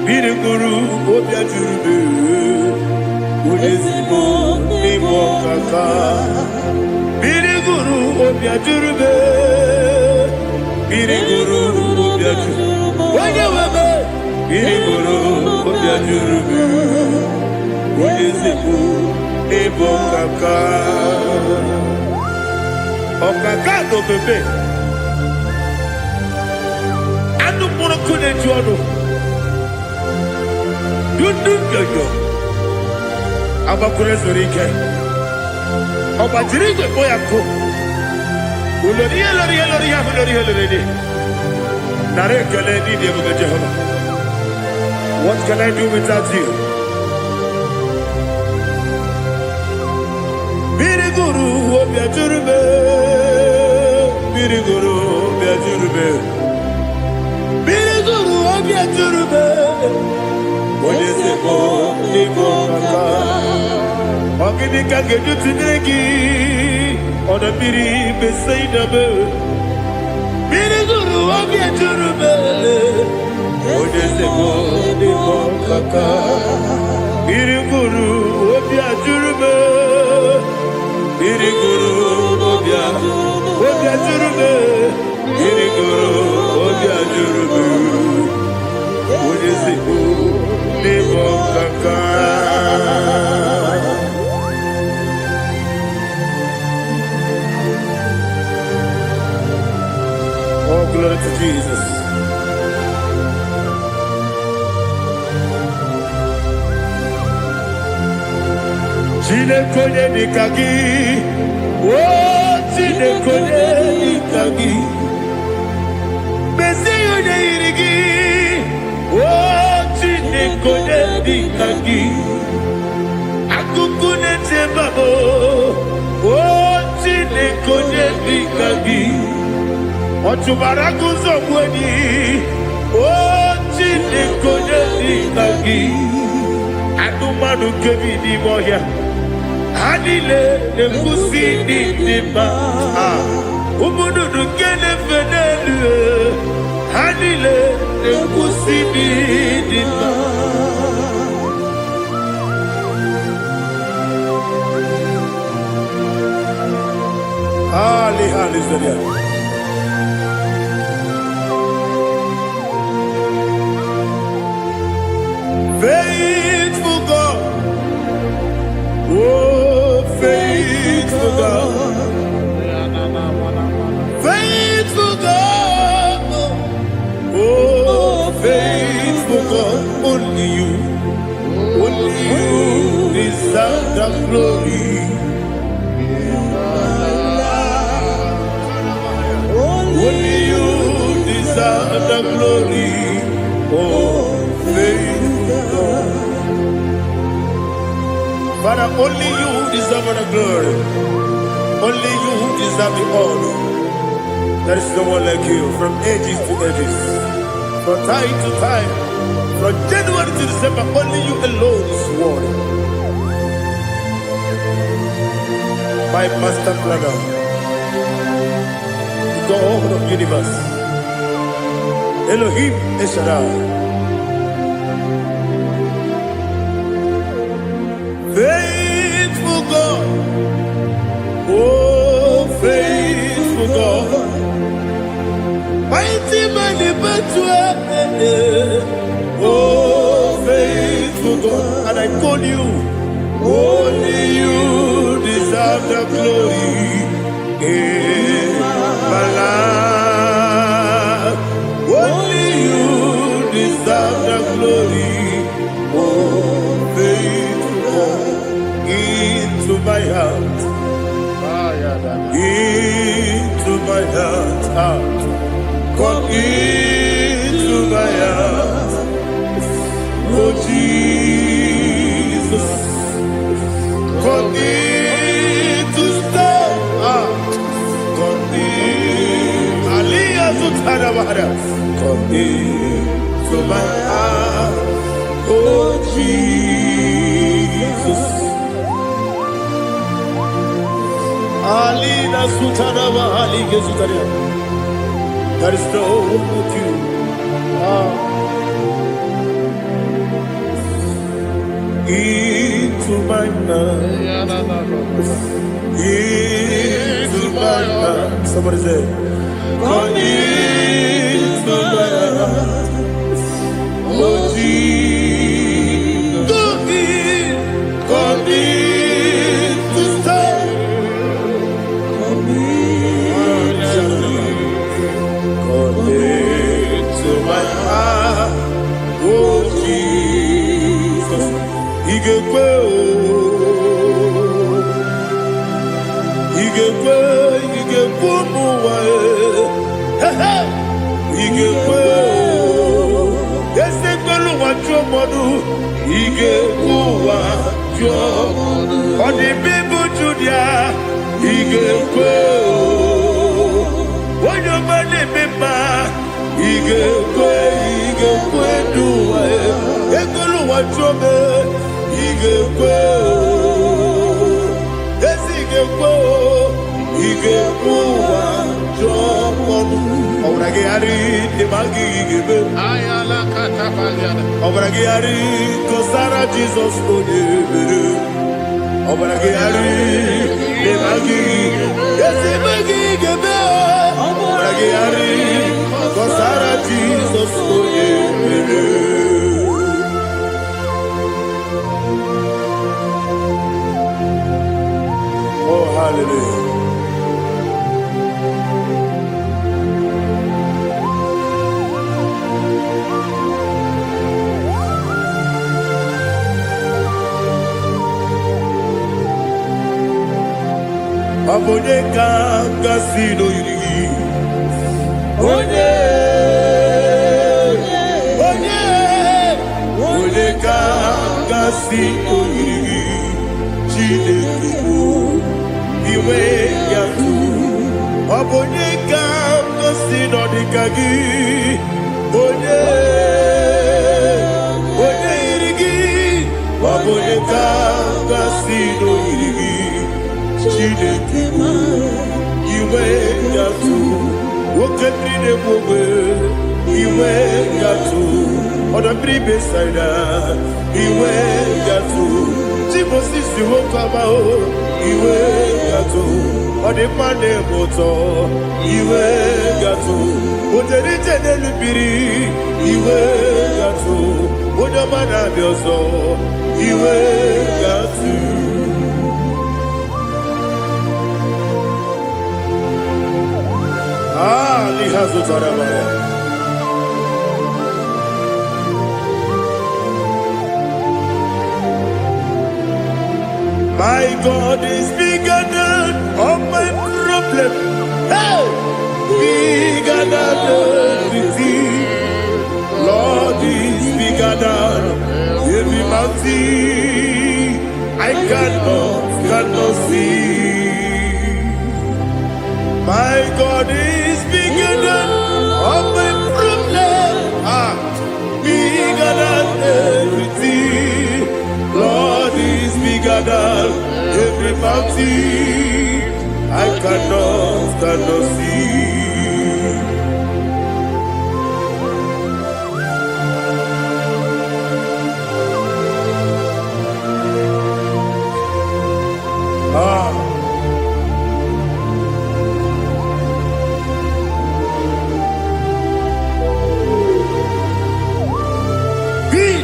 biriguru obia jurube. Udesibo imo kaka, biriguru obia jurube, biriguru obia jurube. Wanyawebe. Biriguru obia jurube, udesibo imo kaka. Okaka do bebe. Anu mono kune jono. Dundu yoyo. Abakure zorike. Obajirige boyako. Ulori. Nare kele ni de bebe Jehovah. What can I do without you? Biriguru obia jurube, biriguru obia jurube, biriguru obia jurube. Odesibo imo kaka, ogini kageju tinegi, oda biri besaidabe. Biriguru obia jurube, odesibo imo kaka, biriguru obia jurube. Biriguru obia jurube, biriguru obia jurube. Udesibo imo kaka. Oh, glory to Jesus. Chineke nikagi, oh Chineke nikagi, Messiah nirigi, oh Chineke nikagi, Akukune tebabo, oh Chineke nikagi, Otubaraku zogweni, oh Chineke nikagi, Adumanu kebi ni moya. Hanile nekusi ni nima, umudu nukene fenelu. Hanile nekusi ni nima. Ali Zaria. Faithful God, oh faithful God, faithful God, oh faithful God, only you deserve the glory. Only you deserve the glory, oh faithful God. Father, only you deserve the glory. Only you deserve the honor. There is no one like you, from ages to ages, from time to time, from January to December. Only you alone is worthy. My master brother, God of the universe, Elohim Eshadai. Faithful God, oh faithful God, mighty man in battle, oh faithful God, and I call you, only you deserve the glory in my life, only you deserve the glory, oh faithful God. Into my heart, into my heart, come into my heart, oh Jesus, come in to stay, come in, Aliyah Zutana, come into my heart, oh Jesus. Alina Sutana Ali Gezutaria. There is no one like you. Into my heart. Into my heart. Somebody say, come into my heart. Oh Jesus. Come in to stay. To my heart, oh Jesus, Igekwe, muwa, Igekwe, Yesekelu wachomodu, Igekwe wachomodu, Odi bibu Judia, Igekwe, Wanyomane mema. Igekwe duwa, Ekolu wachobe, Igekwe, Igekwe wachobe. Obrage ari demagi igebe. Ayala katapaliana. Obrage ari kosara Jesus odebere. Obrage ari demagi igebe. Obrage ari kosara Jesus odebere. Oh hallelujah. Onye kangasi no yiri. Onye kangasi no yiri. Chineke iwe yatu. Onye kangasi no dikagi. Onye yirigi. Onye kangasi no yirigi. Chineke iwe yatu. Okemrine mwe iwe yatu. Odamri besaida iwe yatu. Timosisi wokama o iwe yatu. Odemane moto iwe yatu. Oderite nelubiri iwe yatu. Odamana bioso iwe yatu. Lihazo tarabaya. My God is bigger than all my problem. Hey, bigger than everything. Lord is bigger than every mountain. I cannot see. My God is bigger than all my problems. Bigger than everything. Lord is bigger than every mountain. I cannot see.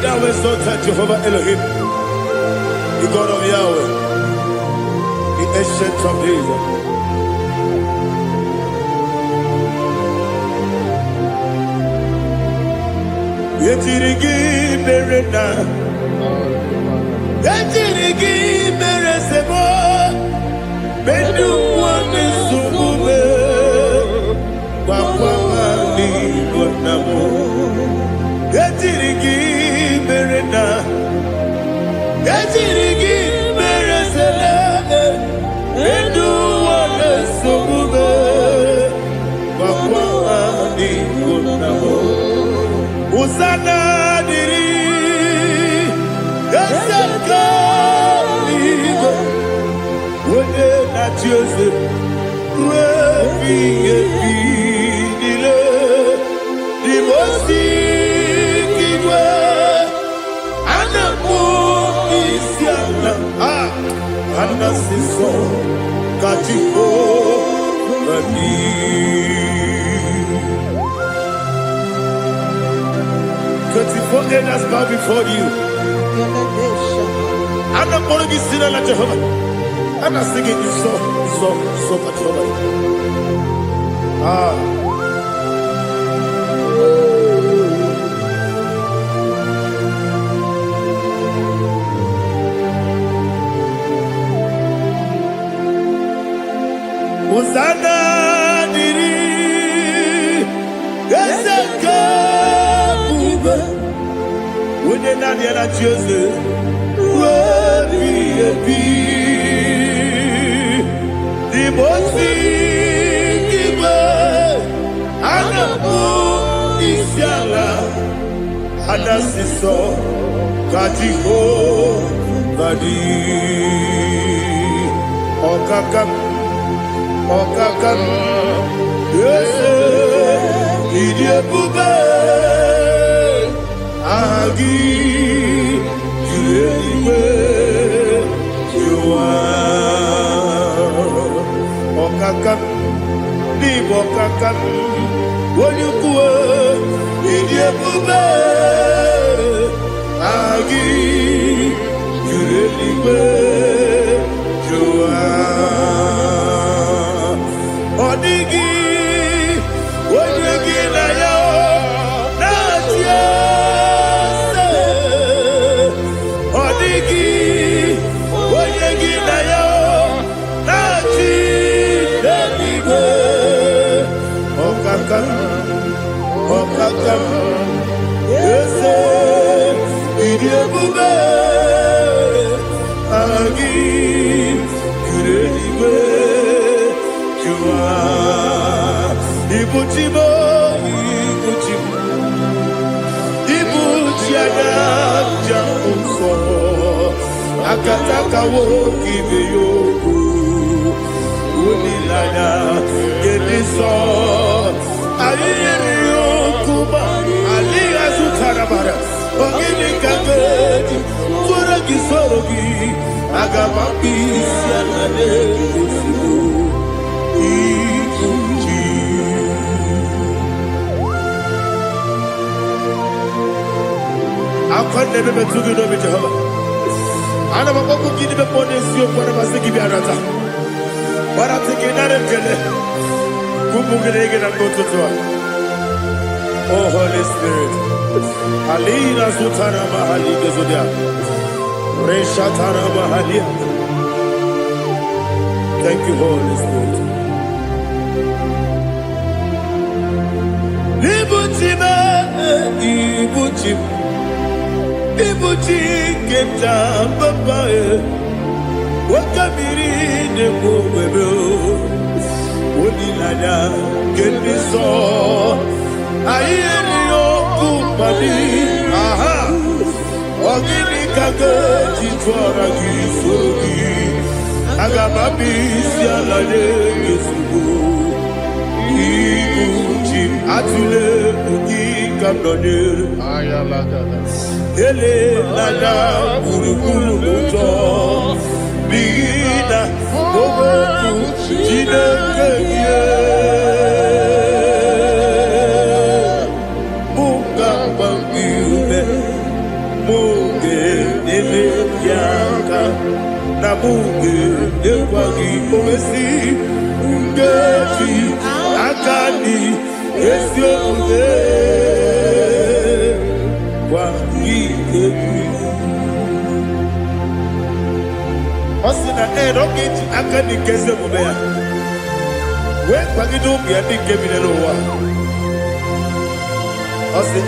Thou exalted Jehovah Elohim, the God of Yahweh, the ancient of days. Yetirigi berena, yetirigi beresebo, bedu wane sumube, wakwamani wanamo. Yetirigi berena, yetirigi beresele, bedu wane sumube, wakwamani wanamo. Usana diri, yasaka ligo, wode na Jose, webi nile, dimosi kigwe, anamu isiana, anasiso kachiko bani. 24 elders bow before you. I'm not going to be singing like Jehovah. I'm not singing this song for Jehovah. Hosanna diri, Ezeka. When you're not yet at Jose, the most giver, Anapo Isiala, Anasiso, Katiho, Badi, Okakam, yes, Idia Bube. Agi, Juliwe, Jua, Okakam, Libokakam, Woyukue, Idiabube, Agi, Juliwe, Jua, Odigi, Woyugi na yo, Natia. Odigi, Oyegi na yo, Nachi. Idebube agi kireniwe jua ibuchibo ibuchiana jamuso akataka wo kibeyoku unilana gediso ayiriyokuba aliazutarabara ogini kagedi fura gisorogi agamapi sianane kusibu ikuji akwande bebe tugi no bijahaba ana bakoku gidi be ponesio kwa basiki bi arata bara tekenare kele kumugirege na mototwa. Oh Holy Spirit, Alina Sutana Mahali Gezodia, Reshatana Mahali. Thank you, Holy Spirit. Ibuchima, Ibuchim, Ibuchi Keta Papa, Wakamiri de Mubebo, Unilada, Geniso. Ayeri okupadi, aha, ogini kage chitwara gisogi, agababi sialade gesugo, ikuchi atule ugi kamdone, ele lada kurukuru moto, bigina obeku chineke. Na munge ekwagi omesi ngeji akani esi omude kwagi ebi osina erogeji akani keze omude ya we kwagi do bi adi kebi nelo wa osi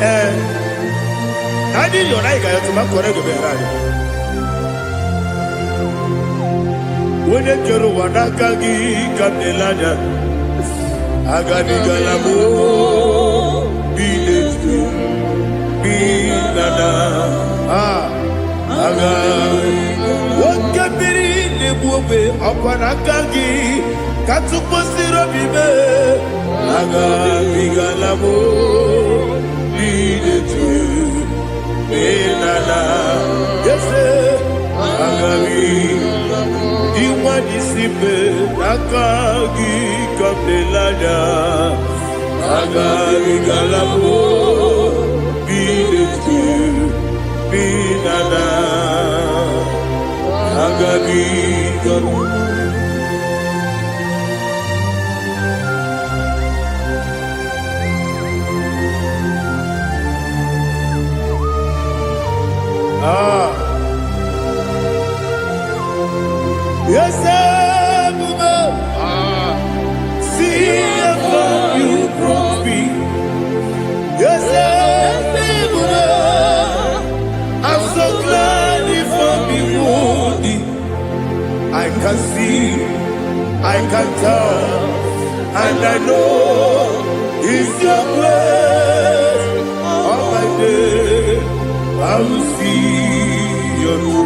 nadi yo na igayo to makore go be rari. When you go Wanakagi, Candelana, Agani Galamo, be Nana, Aga, what can be in the Bobe, Apanakagi, Katsuposiro Bibe, Aga, Bigalamo, be Nana, yes, Agami. Iwanisipe akagi kabelada agari galabo biletu binana agari galabo. Yes, see how you brought me. Yes, I'm so glad you found me worthy. I can see, I can tell, and I know it's your grace. All my day, I will see your grace.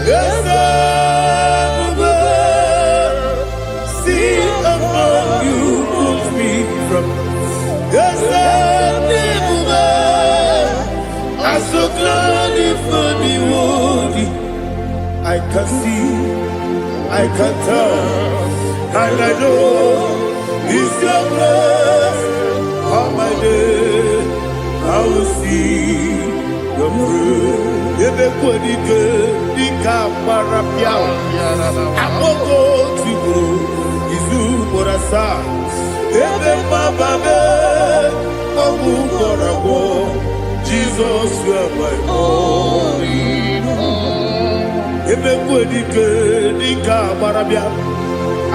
Yes, see how you put me from. Yes, I'm so glad you found me worthy. I can see, I can tell, and I know it's your grace. All my day, I will see your grace. Ebe kodike dika marapia akoko tibro izu borasa ebe mababe obu borabo Jesus you are my only hope. Ebe kodike dika marapia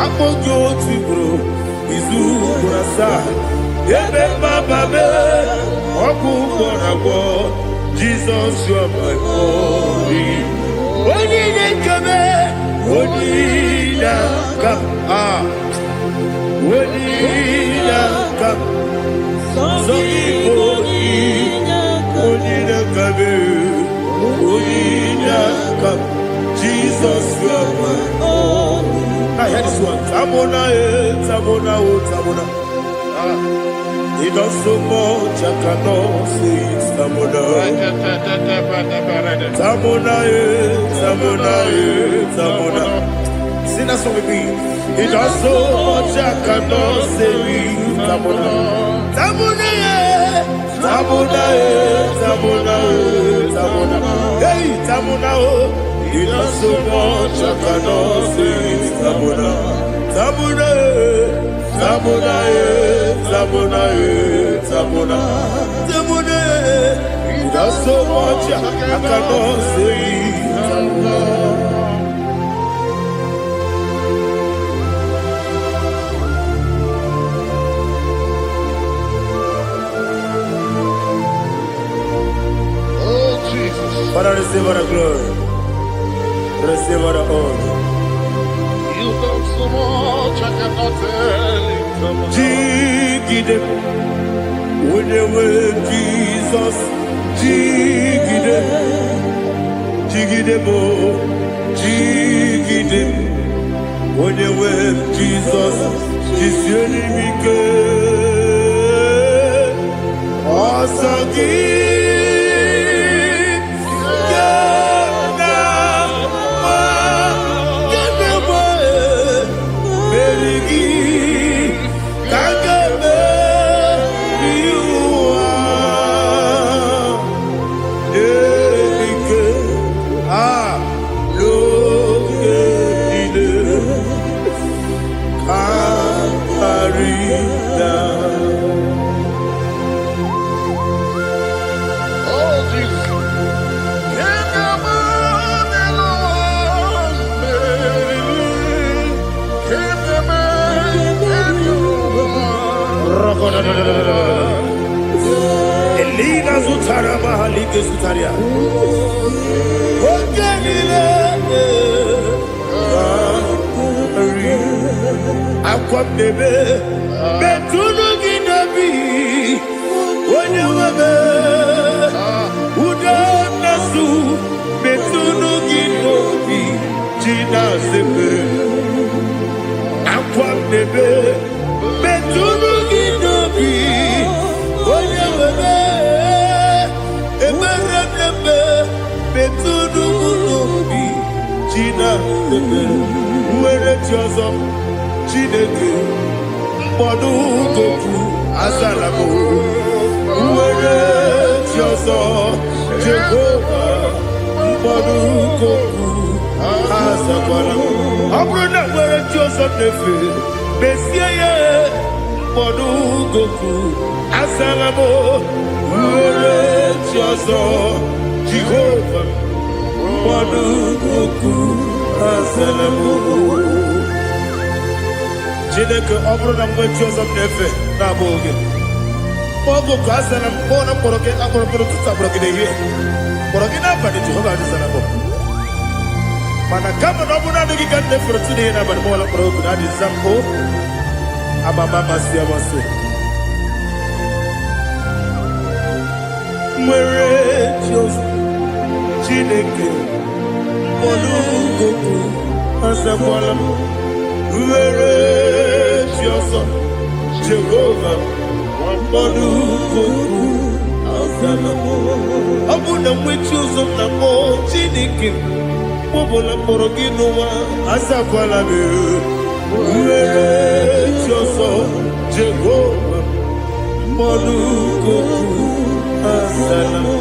akoko tibro izu borasa ebe mababe Jesus, you are my holy. Only the come, only the come, only the come. So only the come, only the come. Jesus, you are my holy. I heard this one. Tamona, Tamona, Tamona. He does so much I cannot say it's Tamona. Tamona, Tamona, Tamona. Sing that song with me. He does so much I cannot say it's Tamona. Tamona, Tamona, Tamona, Tamona. Hey, Tamona, he does so much I cannot say it's Tamona. Tamona, Tamona, Tamona, Tamona, Tamona. He does so much I cannot say. Oh, Jesus. Father, receive all the glory. Receive all the honor. You done so much I cannot tell it. Jigide, when they were Jesus, Jigide, Jigide bo, Jigide, when they were Jesus, Jisienimike, Asagi. Elina Zutara Mahalike Zutaria. Aquam debe, Betunu Ginabi, when you were Udanasu, Betunu Ginobi, Gina Sepe. Aquam debe, Betunu Ginobi, when you were Eberebe, Betunu Ginobi, Gina Sepe. Where it was Chineke, Mbodu Goku, Azalamo. Where it was Jehovah, Mbodu Goku, Azalamo. Abrona where it was Nefe, Messiah, Mbodu Goku, Azalamo. Where it was Jehovah, Mbodu Goku, Azalamo. Chineke ọbụrụ na mgbe Joseph na-efe na-abụ oge ọgụ ka a sara mkpọ na mkpọrọ gị akpọrọpụrụ tụta kpọrọ gị n'ehihie kpọrọ gị n'abalị Jehova adịzara bụ mana kama na ọ bụ naanị gị ka nne fere tụ n'ihe n'abalị mọwala kpọrọ ogu na adịza mpụ amama amasị amasị nwere Joseph Chineke mkpọrọ ogu asakwala m were Jioso Jehovah Mbodu Goku Azalamo. Abu na mwechi ụzọ na mọ Chineke mọbụla mkpọrọ gị n'ụwa azakwala m were Jioso Jehovah Mbodu Goku Azalamo.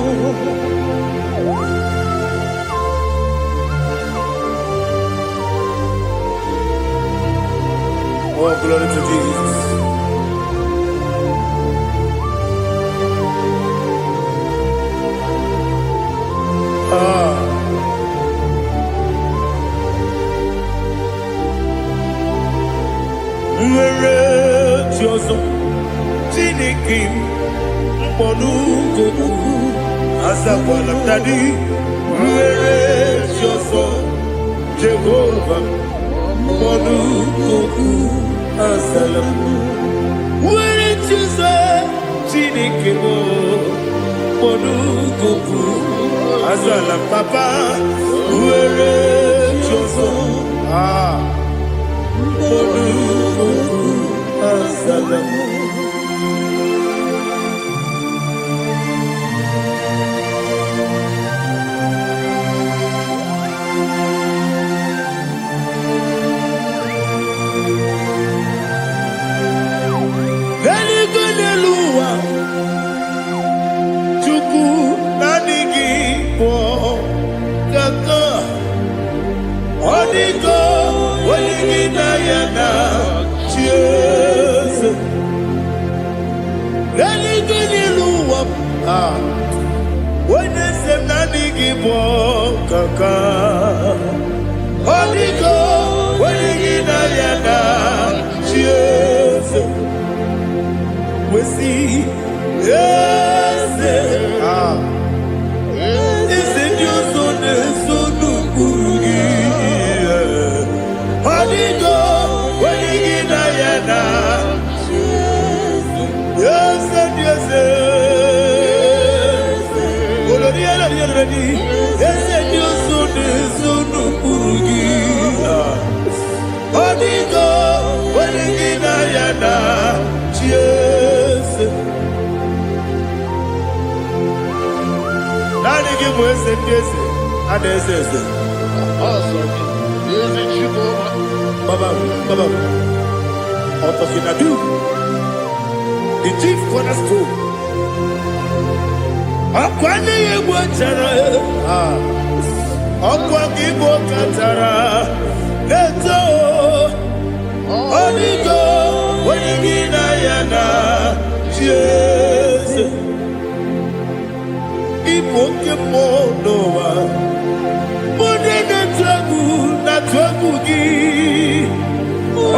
Oh, glory to Jesus. Where Joseph Chineke Monugoku, Asakwala Daddy, where is your son, Jehovah? Monugoku, Asalam, where is your son, Chinikimo? Monugoku, Asalam Papa, where is your son? Monugoku, Asalam. The chief cornerstone. Akwani yebo chara, akwani bo katara, leto, onigo, wenigina yana, Jesus. Ipoke monowa, mone na twagu gi,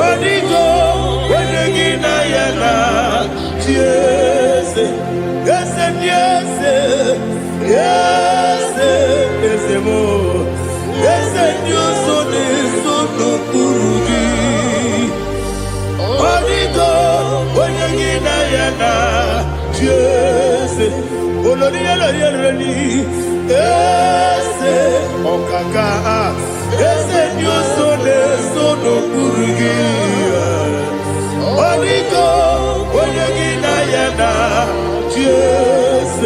onigo, wenigina yana, Jesus. Yes, yes, yes, yes, more. Yes, you so no kurugi. Onigo, when you get ayana, yes, olori olori, yes, okaka, yes, you so no kurugi. Onigo, when you get ayana. Yes,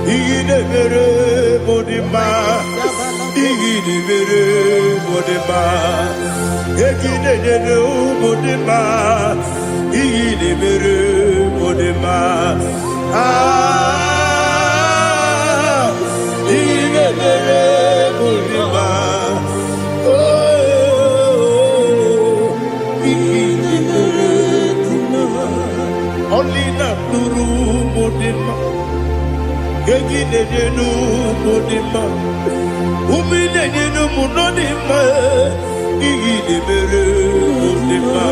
igine mere modima, igine mere modima, igine mere modima, igine mere modima. Igine mere modima. Oh, igine mere modima. Only na turu modima, gegi nenu modima, umi nenu munodima, igi de mere modima,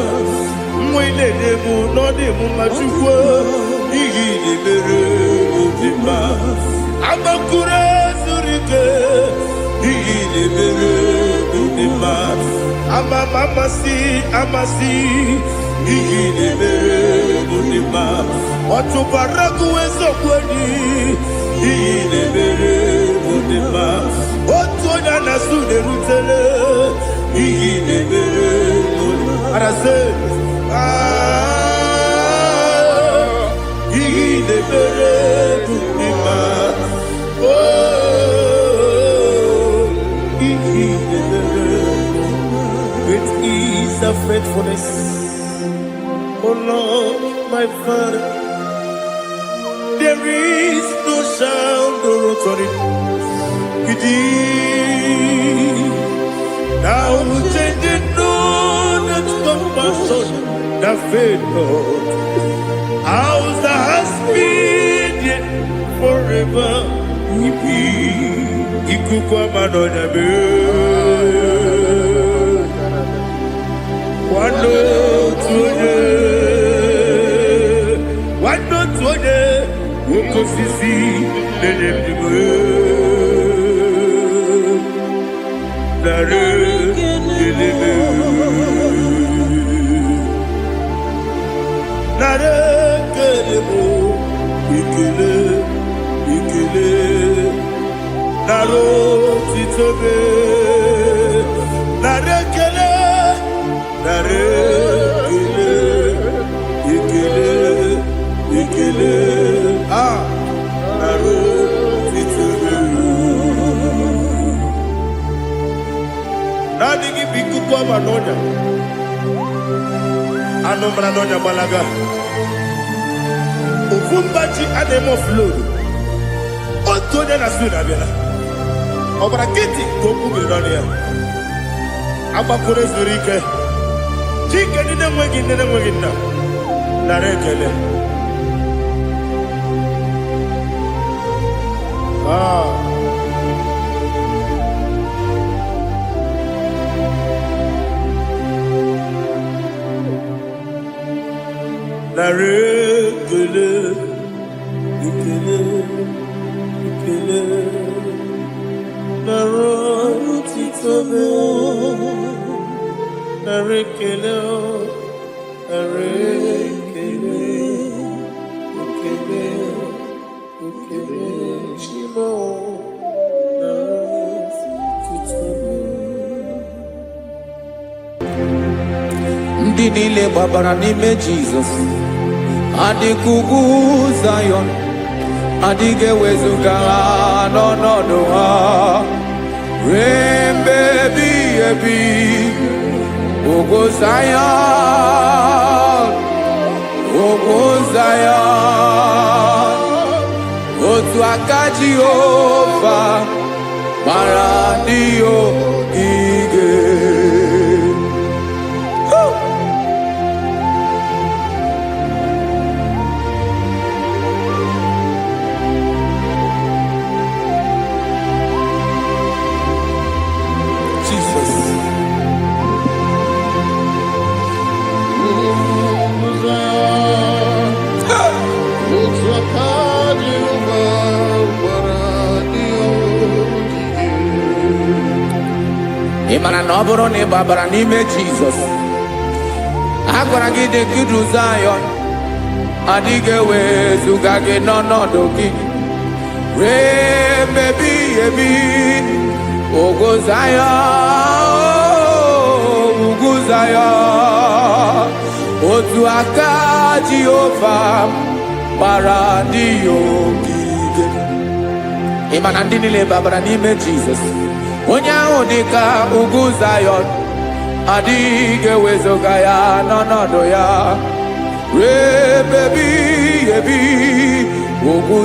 mwile nemu nodimu machukwa, igi de mere modima, amakure surike, igi de mere modima, amasi. Igine mere modima, otubaraku weso kwani. Igine mere modima, otonya nasude rutele. Igine mere modima, arase. Igine mere modima, oh, igine mere. It is a faithfulness. Oh Lord, my Father, there is no sound or authority. Now changing no that compassion, the faith, Lord. How's the husband yet forever? Ikukwa madonabe. Wando tuone, isi nenebime nare kelebe nare kelebo ikele ikele naro titobe nare kele nare kele ikele ikele naro titobe nadi gi biku kwa manonya ano manonya balaga ufumbaji ademo flow oto de na suna bela obara kiti koku bi noni ya agbakore zuru ike chike ni nenweghị nne nenweghị nna nara ekele nara ekele ekele ekele nara otitobe nara ekele nara ekele ekele ekele chimo nara otitobe. Ndị niile gbabara n'ime Jizọs adịghị ugwu Zayọn, adịghị ewezuga ha n'ọnọdụ ha ruo mgbe ebighị ebi. Ugwu Zayọn, ugwu Zayọn, otu aka Jehova gbara ndị ogige. Ị mara na ọ bụrụ na ị gbabara n'ime Jizọs, a gwara gị dị ka Zayọn, adịghị ewezuga gị n'ọnọdụ gị ruo mgbe ebighị ebi. Ugwu Zayọn, ugwu Zayọn, otu aka Jehova gbara ndị ogige. Ị ma na ndị niile gbabara n'ime Jizọs, onye ahụ dị ka ugwu Zayọn, adịghị ewezuga ya n'ọnọdụ ya ruo mgbe ebighị ebi. Ugwu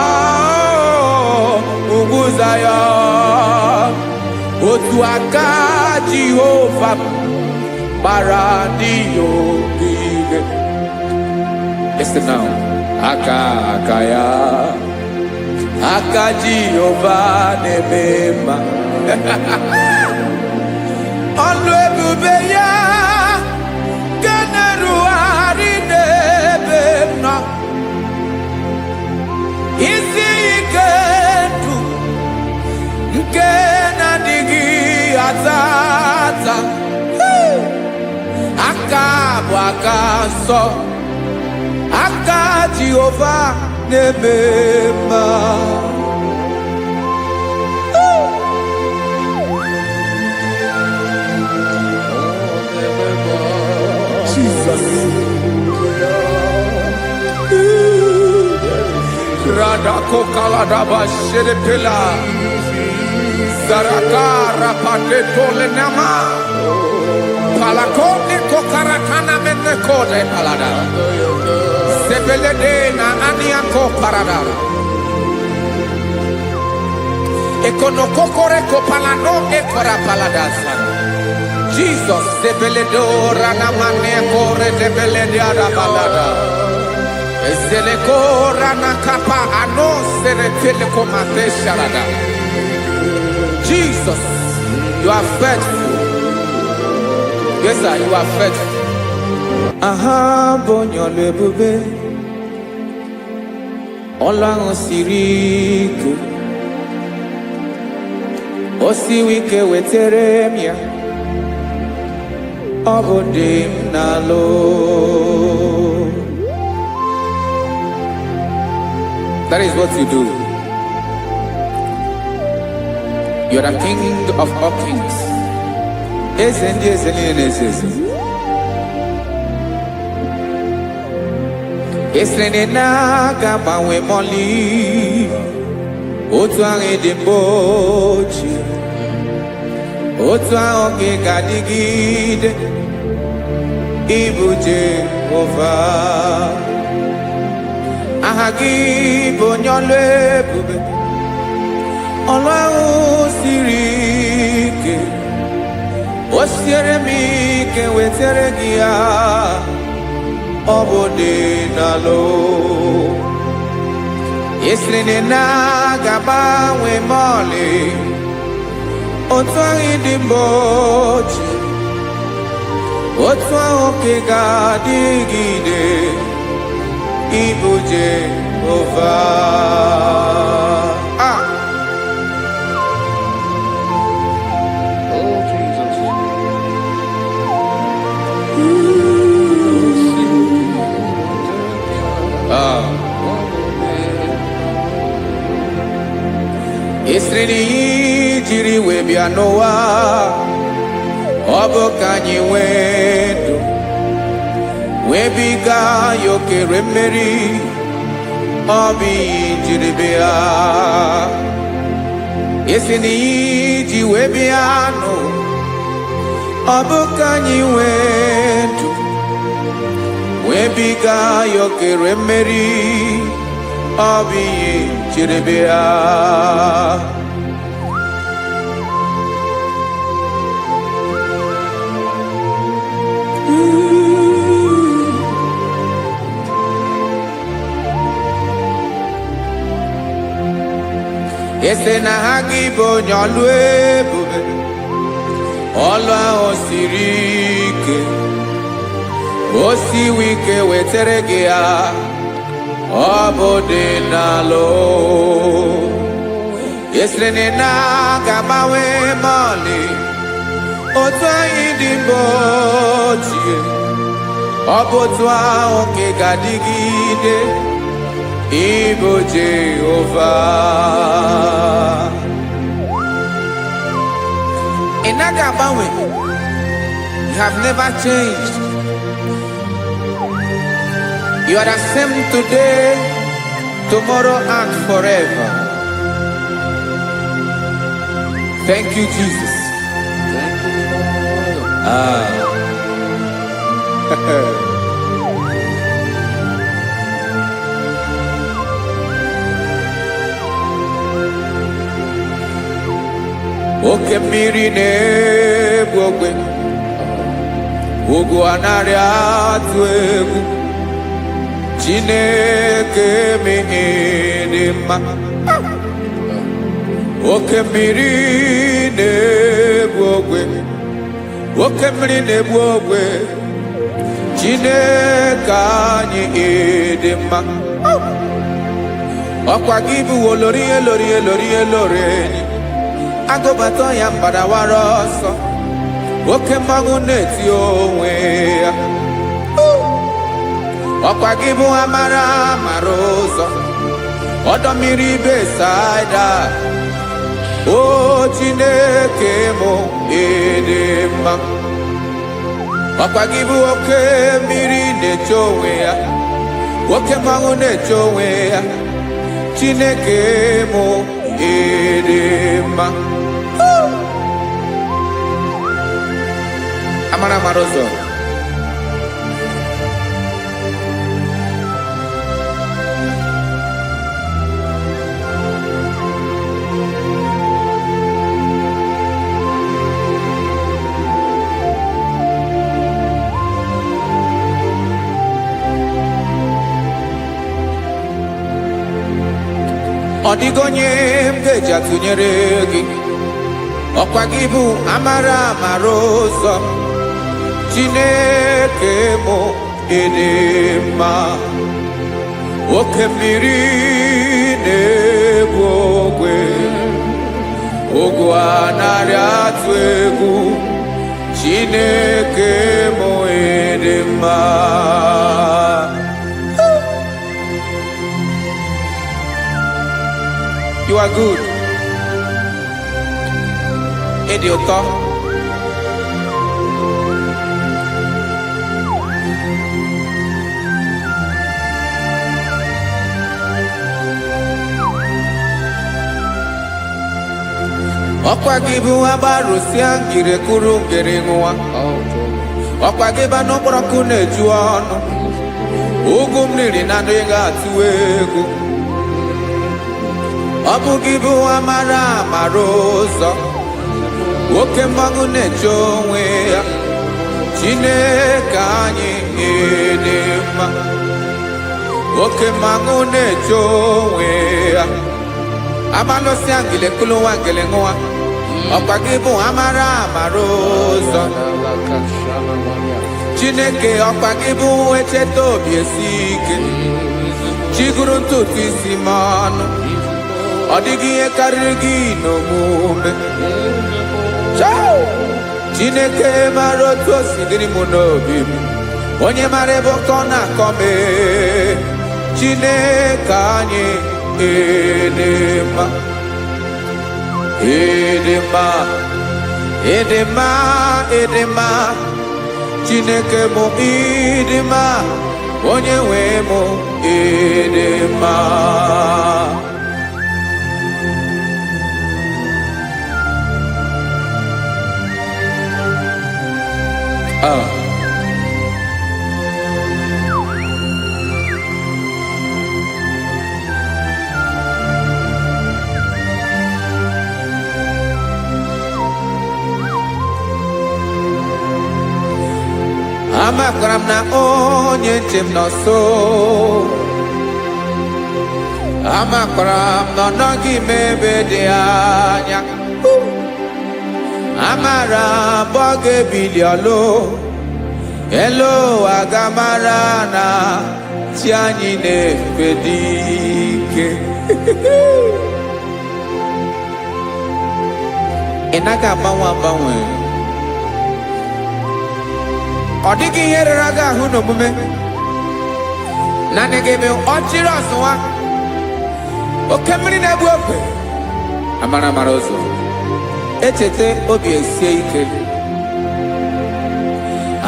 Zayọn, ugwu Zayọn, otu aka Jehova gbara ndị ogige. Listen now, aka ya, aka Jehova na-eme mma. Ọlụ ebube ya ga na-erugharị n'ebe m nọ. Isi ike ndụ nke na-adịghị ata ata. Aka bụ aka nsọ, aka Jehova na-eme mma. Jesus. Radako kaladaba sherepela zaraka rapande tole nama palakone kokarakana mene kode palada sebelede na aniako parada ekonokokore kopalano ekora paladasa. Jesus sebeledo rana mane kore sebelede arabalada. Zeleko rana kapa ano seretele komate sharada. Jesus, you are faithful. Yes, sir, you are faithful. Aha bonyo lebube. Ọlọ́run siri ike, o siwo ike wetere m ya, ọ bụ dị m n'alụ. That is what you do. You are the King of all kings. Eze ndị eze niile na-eze eze. Esere na-agbanwe mọlị, otu ahụ dị mgbe ochie, otu ahụ ka ị ga-adịgide, ịbụ Jehova. Aha gị bụ onye ọlụ ebube, ọlụ ahụ siri ike, o siere m ike wetere gị ya, ọ bụ dị n'alụ. Esiri na-agbanwe mọlị, otu ahụ dị mgbe ochie, otu ahụ ka ị ga-adịgide, ịbụ Jehova. Oh, Jesus. Esiri n'iyi jiri wee bịa n'ụwa, ọ bụ ka anyị nwee ndụ, wee biga ya okere mmeri, ọ bụ iyi jiri bịa. Esiri n'iyi ji wee bịa nụ, ọ bụ ka anyị nwee ndụ, wee biga ya okere mmeri, ọ bụ iyi jiri bịa. Ese na ha gị bụ onye ọlụ ebube, ọlụ ahụ siri ike, o siwo ike wetere gị ya, ọ bụ dị n'alụ. Esiri na-agbanwe mọlị, otu anyị dị mgbe ochie, ọ bụ otu ahụ ka ị ga-adịgide, ịbụ Jehova. Ị naghị agbanwe. You have never changed. You are the same today, tomorrow, and forever. Thank you, Jesus. Thank you, Father. Oke mmiri na-egbu ogwe, ugwu anaghị atụ egwu, Chineke mee dị mma. Oke mmiri na-egbu ogwe, oke mmiri na-egbu ogwe, Chineke anyị dị mma. Ọkwa gị bụ olori elori elori elori enyi, agụbata ya mbadawara ọsọ, oke mmanwụ na-eti onwe ya. Ọkwa gị bụ amara amara ụzọ, ọdọ mmiri Besaida, o Chineke mụ ịdị mma. Ọkwa gị bụ oke mmiri na-eche onwe ya, oke mmanwụ na-eche onwe ya, Chineke mụ ịdị mma. Amara amara ụzọ, ọ dịghị onye m ga-eji atụnyere gị. Ọkwa gị bụ amara amara ụzọ, Chineke mụ ịdị mma. oke mmiri na-egbu ogwe ogwu anarị atụ egwu Chineke mụ ịdị mma. You are good. Ịdị ụtọ. Ọkwa gị bụ agbarụsịa ngiri kụrụ ngiri nwa. Ọkwa gị ba n'okporoko na-eju ọnụ. Ugwu mmiri na ndị ga-atụ egwu. Ọ bụ gị bụ amara amara ụzọ. Oke mmanwụ na-eche onwe ya. Chineke anyị ịdị mma. Oke mmanwụ na-eche onwe ya. Abalụsị angele kụlụ nwa ngele nwa. Ọkwa gị bụ amara amara ụzọ. Chineke ọkwa gị bụ echeta obi esi ike. Chiguru ntutu isi m ọnụ. Ọ dịghị ihe karịrị gị n'omume. Chineke mara otu o si dịrị m n'obi m. Onye mara ebe ọkọ na-akọ m. Chineke anyị ịdị mma. Ịdị mma. Ịdị mma. Ịdị mma. Chineke mụ ịdị mma. Onye nwe mụ ịdị mma. Amakwara m na onye nche m nọ nso. Amakwara m na ọ nọghị m ebe dị anya. Amara m ọ ga-ebili ọlụ. Elu aga mara na chi anyị na-efe dị ike. Ị naghị agbanwe agbanwe. Ọ dịghị ihe rere gị ahụ n'omume. Naanị gị bụ ọchịrị ọsụwa. Oke mmiri na-egbu ogwe. Amara amara ụzọ. Echeta obi esie ike.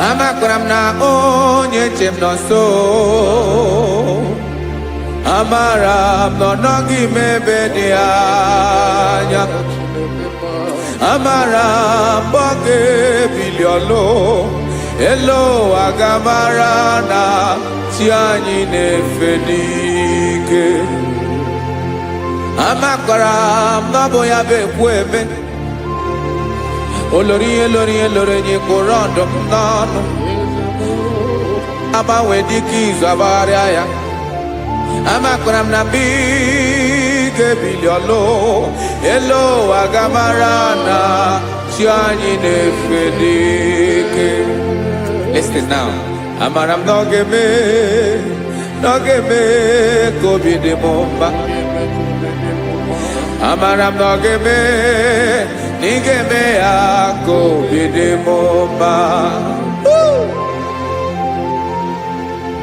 Amakwara m na onye nche m nọ nso. Amara m na ọ nọghị m ebe dị anya. Amara m ọ ga-ebili ọlụ. Elu aga mara na chi anyị na-efe n'ike. Amakwara m na ọ bụ ya bụ ekwu eme. Olori ihe lori ihe lori enyi kwụrụ ọdụm n'ọnụ. Agbanwe dịka izu agbagharịa ya. Amakwara m na mgbe ị ga-ebili ọlụ. Elu aga mara na chi anyị na-efe n'ike. Listen now. Amara m na ọ ga-eme ka obi dị m mma. Amara m na ọ ga-eme na ị ga-eme ya ka obi dị m mma.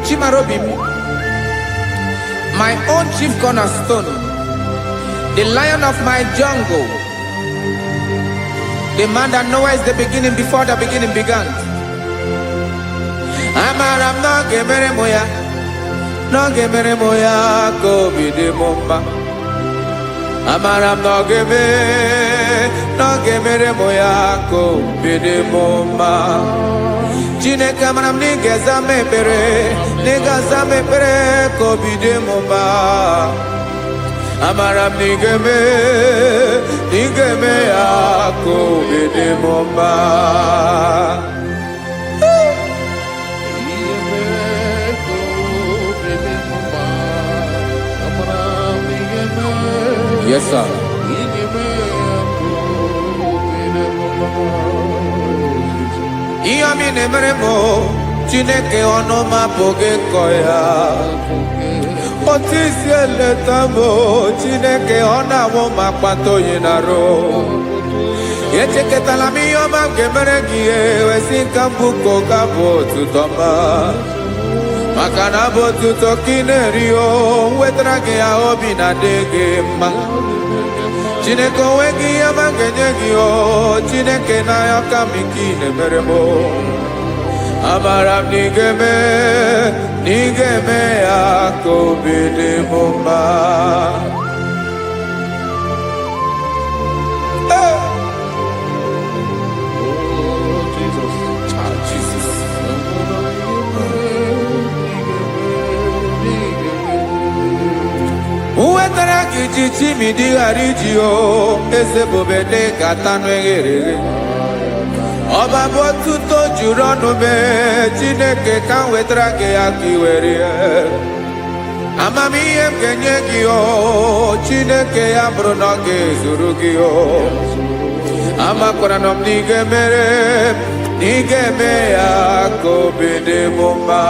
Chimara obi m, my own chief cornerstone, the lion of my jungle, the man that knows the beginning before the beginning began. Amara m na ọ ga-emere m ya, na ọ ga-emere m ya ka obi dị m mma. Amara m na ọ ga-emere m ya ka obi dị m mma. Chineke amara m na ị ga-aza m ekpere, na ị ga-aza m ekpere ka obi dị m mma. Amara m na ị ga-eme ya ka obi dị m mma. Yes, sir. Ihe mi na-emere m Chineke ọnụ m apụghị ịkọ ya. O otisi eletamo Chineke ona wo makpato yinaro Echeketala mi yoma gemere giye wesi kambuko kabo tutoma Makana bo tutokinerio wetrage ya obi na dege ma Chineke wegi ya mangenye o Chineke na ya kamikine meremo Amaram nigeme akobede mumba Chichi mi di harijio ese bobede katanu egere Oba botuto juronu me Chineke kan wetrage akiwere Amami em kenye gio Chineke ya bruno ge zurugio Ama koranom nigeme akobede mumba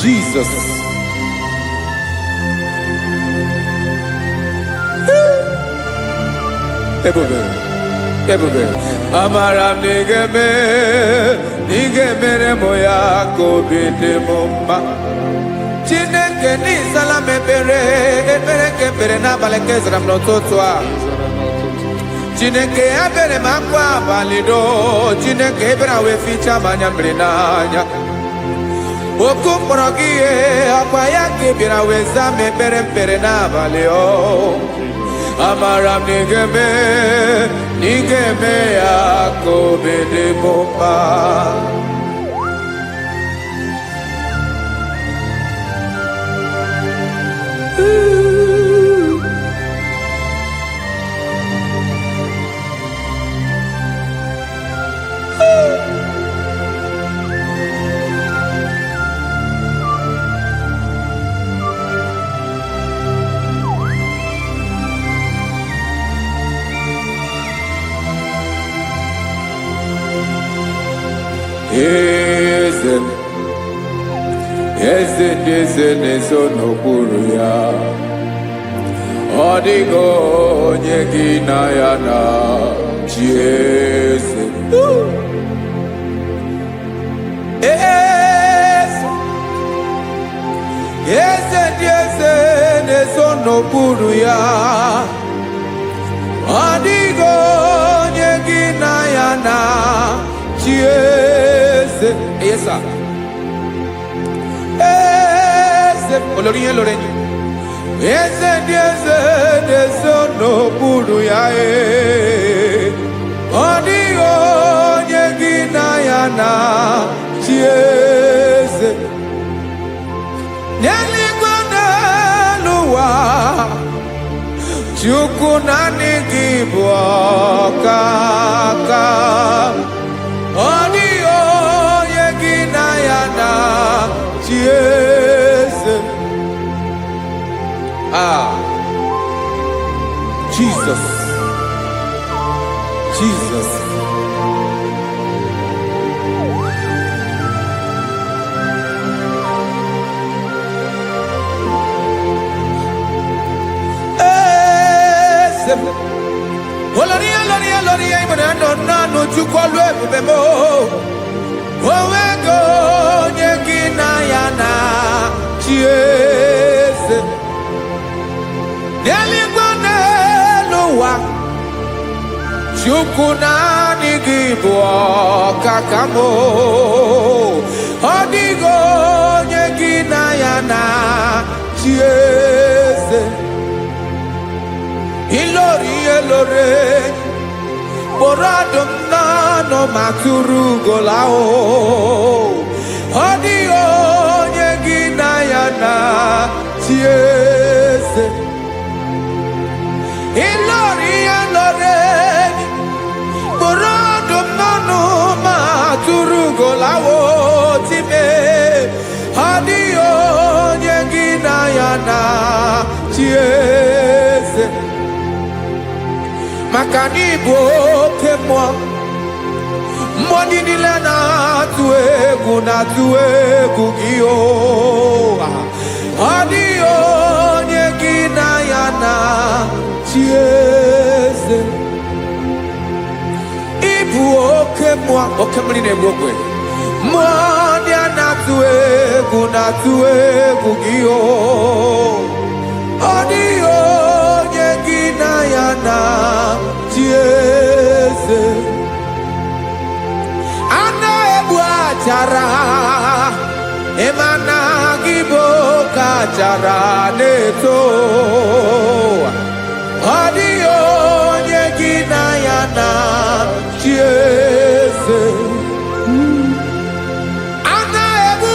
Jesus. Ebube. Amaram nigeme moya kobede mumba. Chineke ni salame ebere kepere na balekezram no totwa. Chineke abere makwa balido. Chineke ebera we ficha manyambrinanya. Oku morogie akwa yake bira weza mepere na baleo Amaram nigeme akobede bomba Eze neso n'okpuru ya Ọ dịghị onye gị na ya na chi eze Eze ndị eze neso n'okpuru ya Ọ dịghị onye gị na ya na chi eze Yes, sir. Olorinye lorenye Eze no buru ya Ọ dịghị onye gị na ya na chi eze N'eluigwe n'elu ụwa Chukwu naanị gị bụ ọkaka Ọ dịghị onye gị na ya na chi eze Jesus. Oloria imonando nanu chukolu ebubemo Owego onye gị na ya na chi eze N'eluigwe n'elu ụwa Chukwu naanị gị bụ ọkaka m Ọ dịghị onye gị na ya na chi eze Ilori Borado nano maturu golao Ọ dịghị onye gị na ya na chi eze Ilori Borado nano maturu golao time Ọ dịghị onye gị na ya na chi eze makani boke mo moni nile na tuegu gio adio nyegina yana chieze ibu oke mo oke mri ne bokwe moni ana tuegu gio adio nyegina yana chieze ana ebu achara emana gibo kachara neto adio nyegina yana chieze ana ebu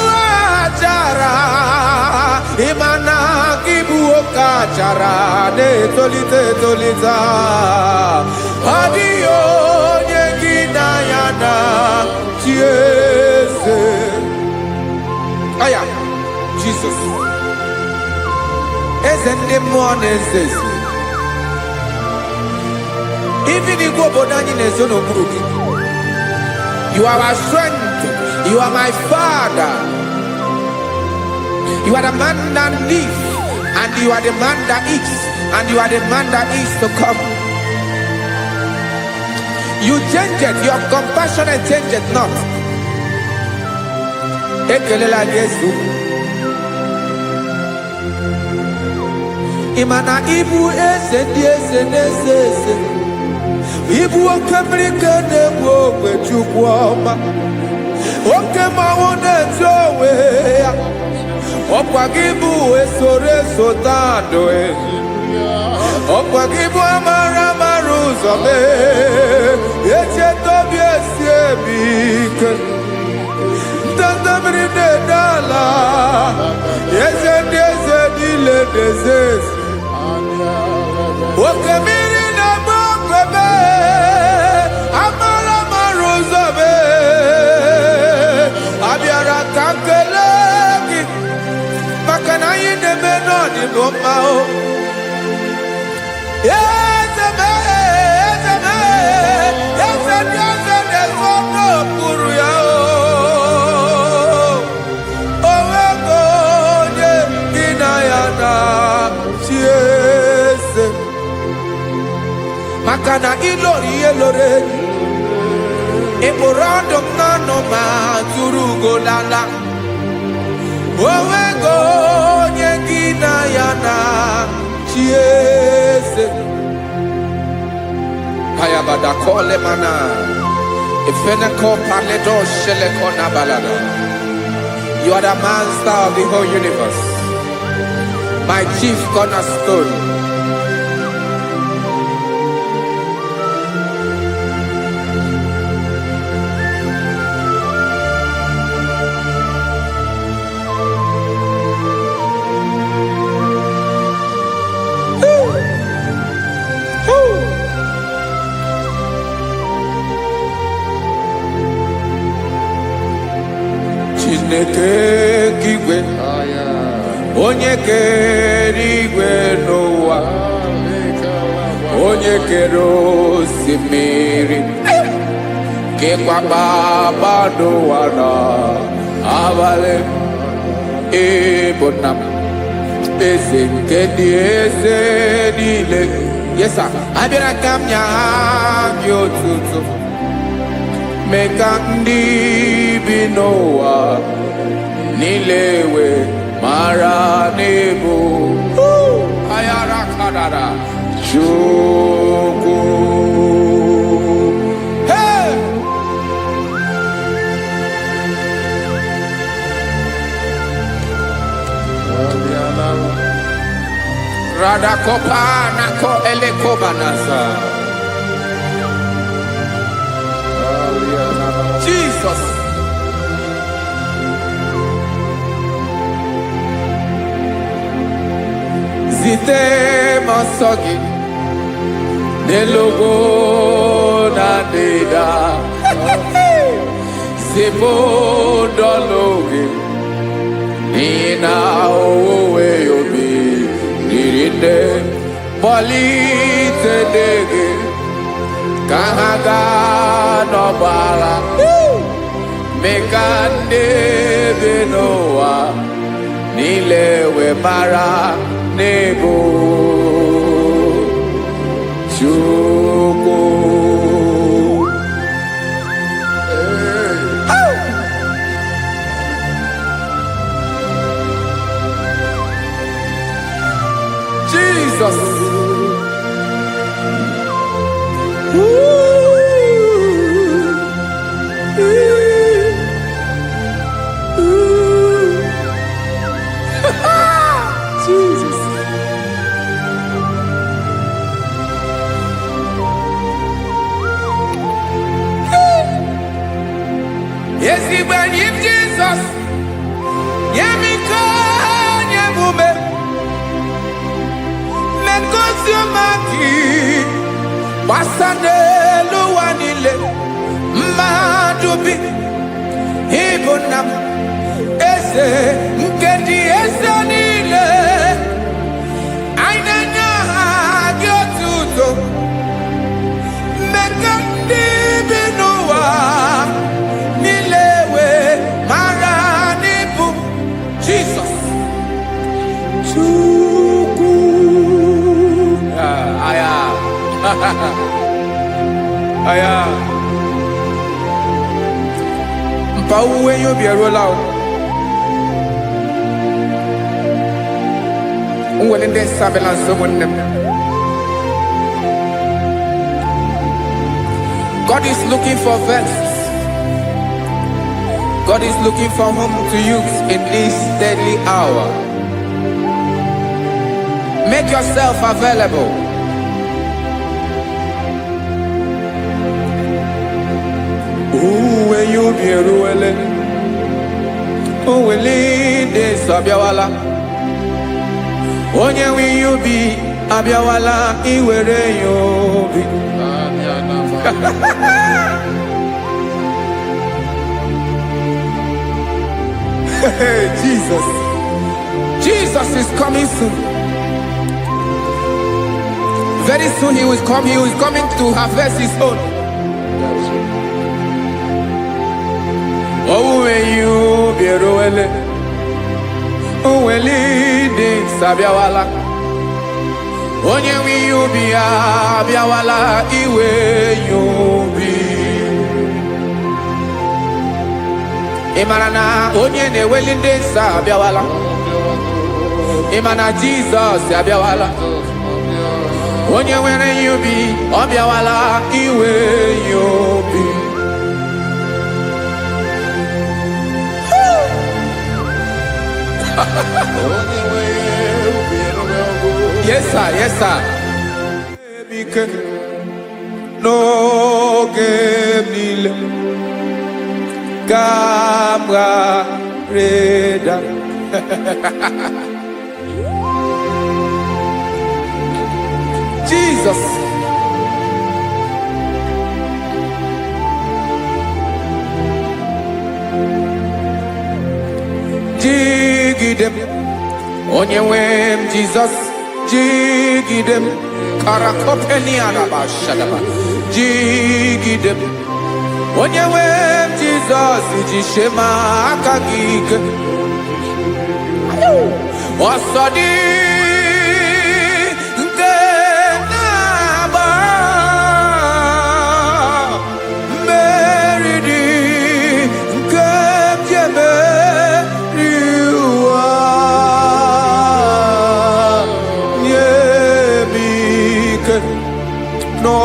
achara emana gibo kachara neto tolita adio nyegina yana chieze. Aya, Jesus. Isn't the morning says even if go bodani nezono buruki. You are our strength. You are my Father. You are the man that lives, and you are the man that eats, and you are the man that is to come. You change it. Your compassionate change it not. Ekelela Yesu imana ibu ese ibu okebrike nebu okwechukwoma okemawone towe okwagibu esore sotando okwagibu amara maruzome eche tobi esiebike Tandamrine dala, yeze dile dezes. Okemiri na mokebe, amala maruzabe. Abiara kankeleki, makana yine menoni bomao. Yezeme, yeze dezono puru yao. Makana ilori elore Eborado nano ma turugo lala Owego nyegina yana chiese Hayabada kole mana Ifene ko paledo shele kona balada. You are the master of the whole universe, my chief cornerstone. Chineke kigwe onye kere igwe n'ụwa, onye kere osimiri kekwa kpakpando ụwa n'abalị, ịbụ nna m, eze nke ndị eze niile. Yes, abịara ka m nye gị otuto, mee ka ndị bi n'ụwa niile wee mara n'ebu ayara kadara Chukwu. Hey! Radakopa nako elekobanasa. Jesus. Zite masogi nelogo na deda Sipo dologi nina owe yobi nirinde polite dege kahaga no bara mekande benoa nilewe mara nebo chuko Jesus. Jesus. Yes, he when him Jesus. Yamiko, Yamume. Men consumaki. Basane luwanile. Madubi. Ibonam. Ese. Mkendi ese nile. Ainanya hagyotuto. Mekandi binowa. Nilewe maranibu. Jesus. Chuku. Aya. Aya. Mpa uwe yo bierola o. When they surveillance someone them. God is looking for vessels. God is looking for whom to use in this deadly hour. Make yourself available. When you be ruling, who will lead this Abiawala? Onye will you be Abiawala? Iwere you be. Jesus. Jesus is coming soon. Very soon he will come. He is coming to harvest his own. Oh, when you be ruele, oh, when leading Sabiawala, onye will you be Abiawala, iwe you be. Imarana, onye ne welinde Sabiawala, Imana Jesus Sabiawala, onye where you be, Abiawala, iwe you be. Yes, sir. Yes, sir. No game Camera Reda. Jesus. Jigidem, Onyewem Jesus, Jigidem, Karakopeniana Bashadaba, Jigidem, Onyewem Jesus, Jishema Akagig, Osodi, Denaba, Meridi, Kemjebe. No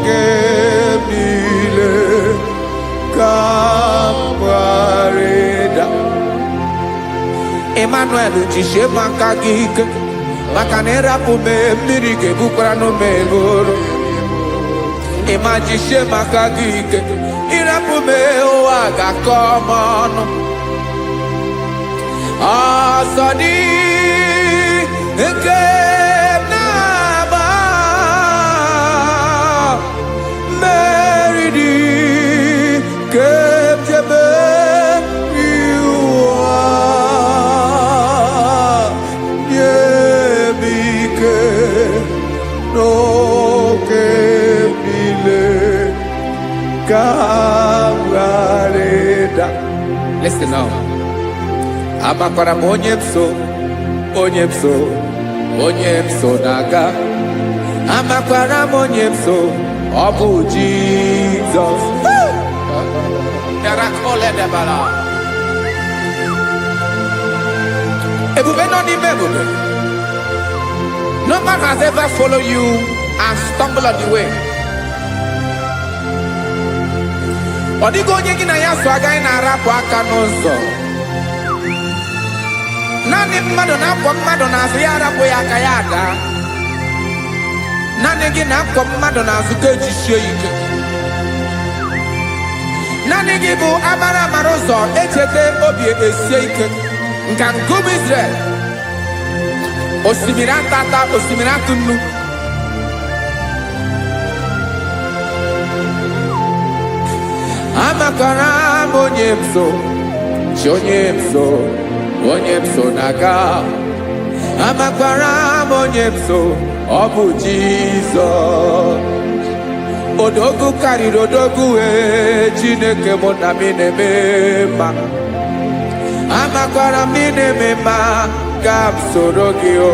gemile kamareda Emmanuel jishe makagik makanera pume mirike bukrano meloro Emajishe makagik irapume oaga komono Asadi eke no que Kawareda. Listen now. Amakwara m onye m so naga. Amakwara m onye m so, ọ bụ Jesus. Ebube nọ n'ime ebube. No man has ever followed you and stumbled on the way. Ọ dịghị onye gị na ya so agaghị na-arapụ aka n'ụzọ. Naanị mmadụ na-akwọ mmadụ n'azụ ya arapụ ya aka ya ada. Naanị gị na-akwọ mmadụ n'azụ ka ejisie ike. Naanị gị bụ amara ụzọ echete obi esie ike. Nka nkume Israel. Osimiri atata, osimiri atụ nnu. Amakwara m onye m so, chi onye m so naga. Amakwara m onye m so, ọ bụ Jizọs. Odogwu karịrị odogwu Chineke mụ na mi na-eme mma. Amakwara m na-eme mma ka m soro gị o.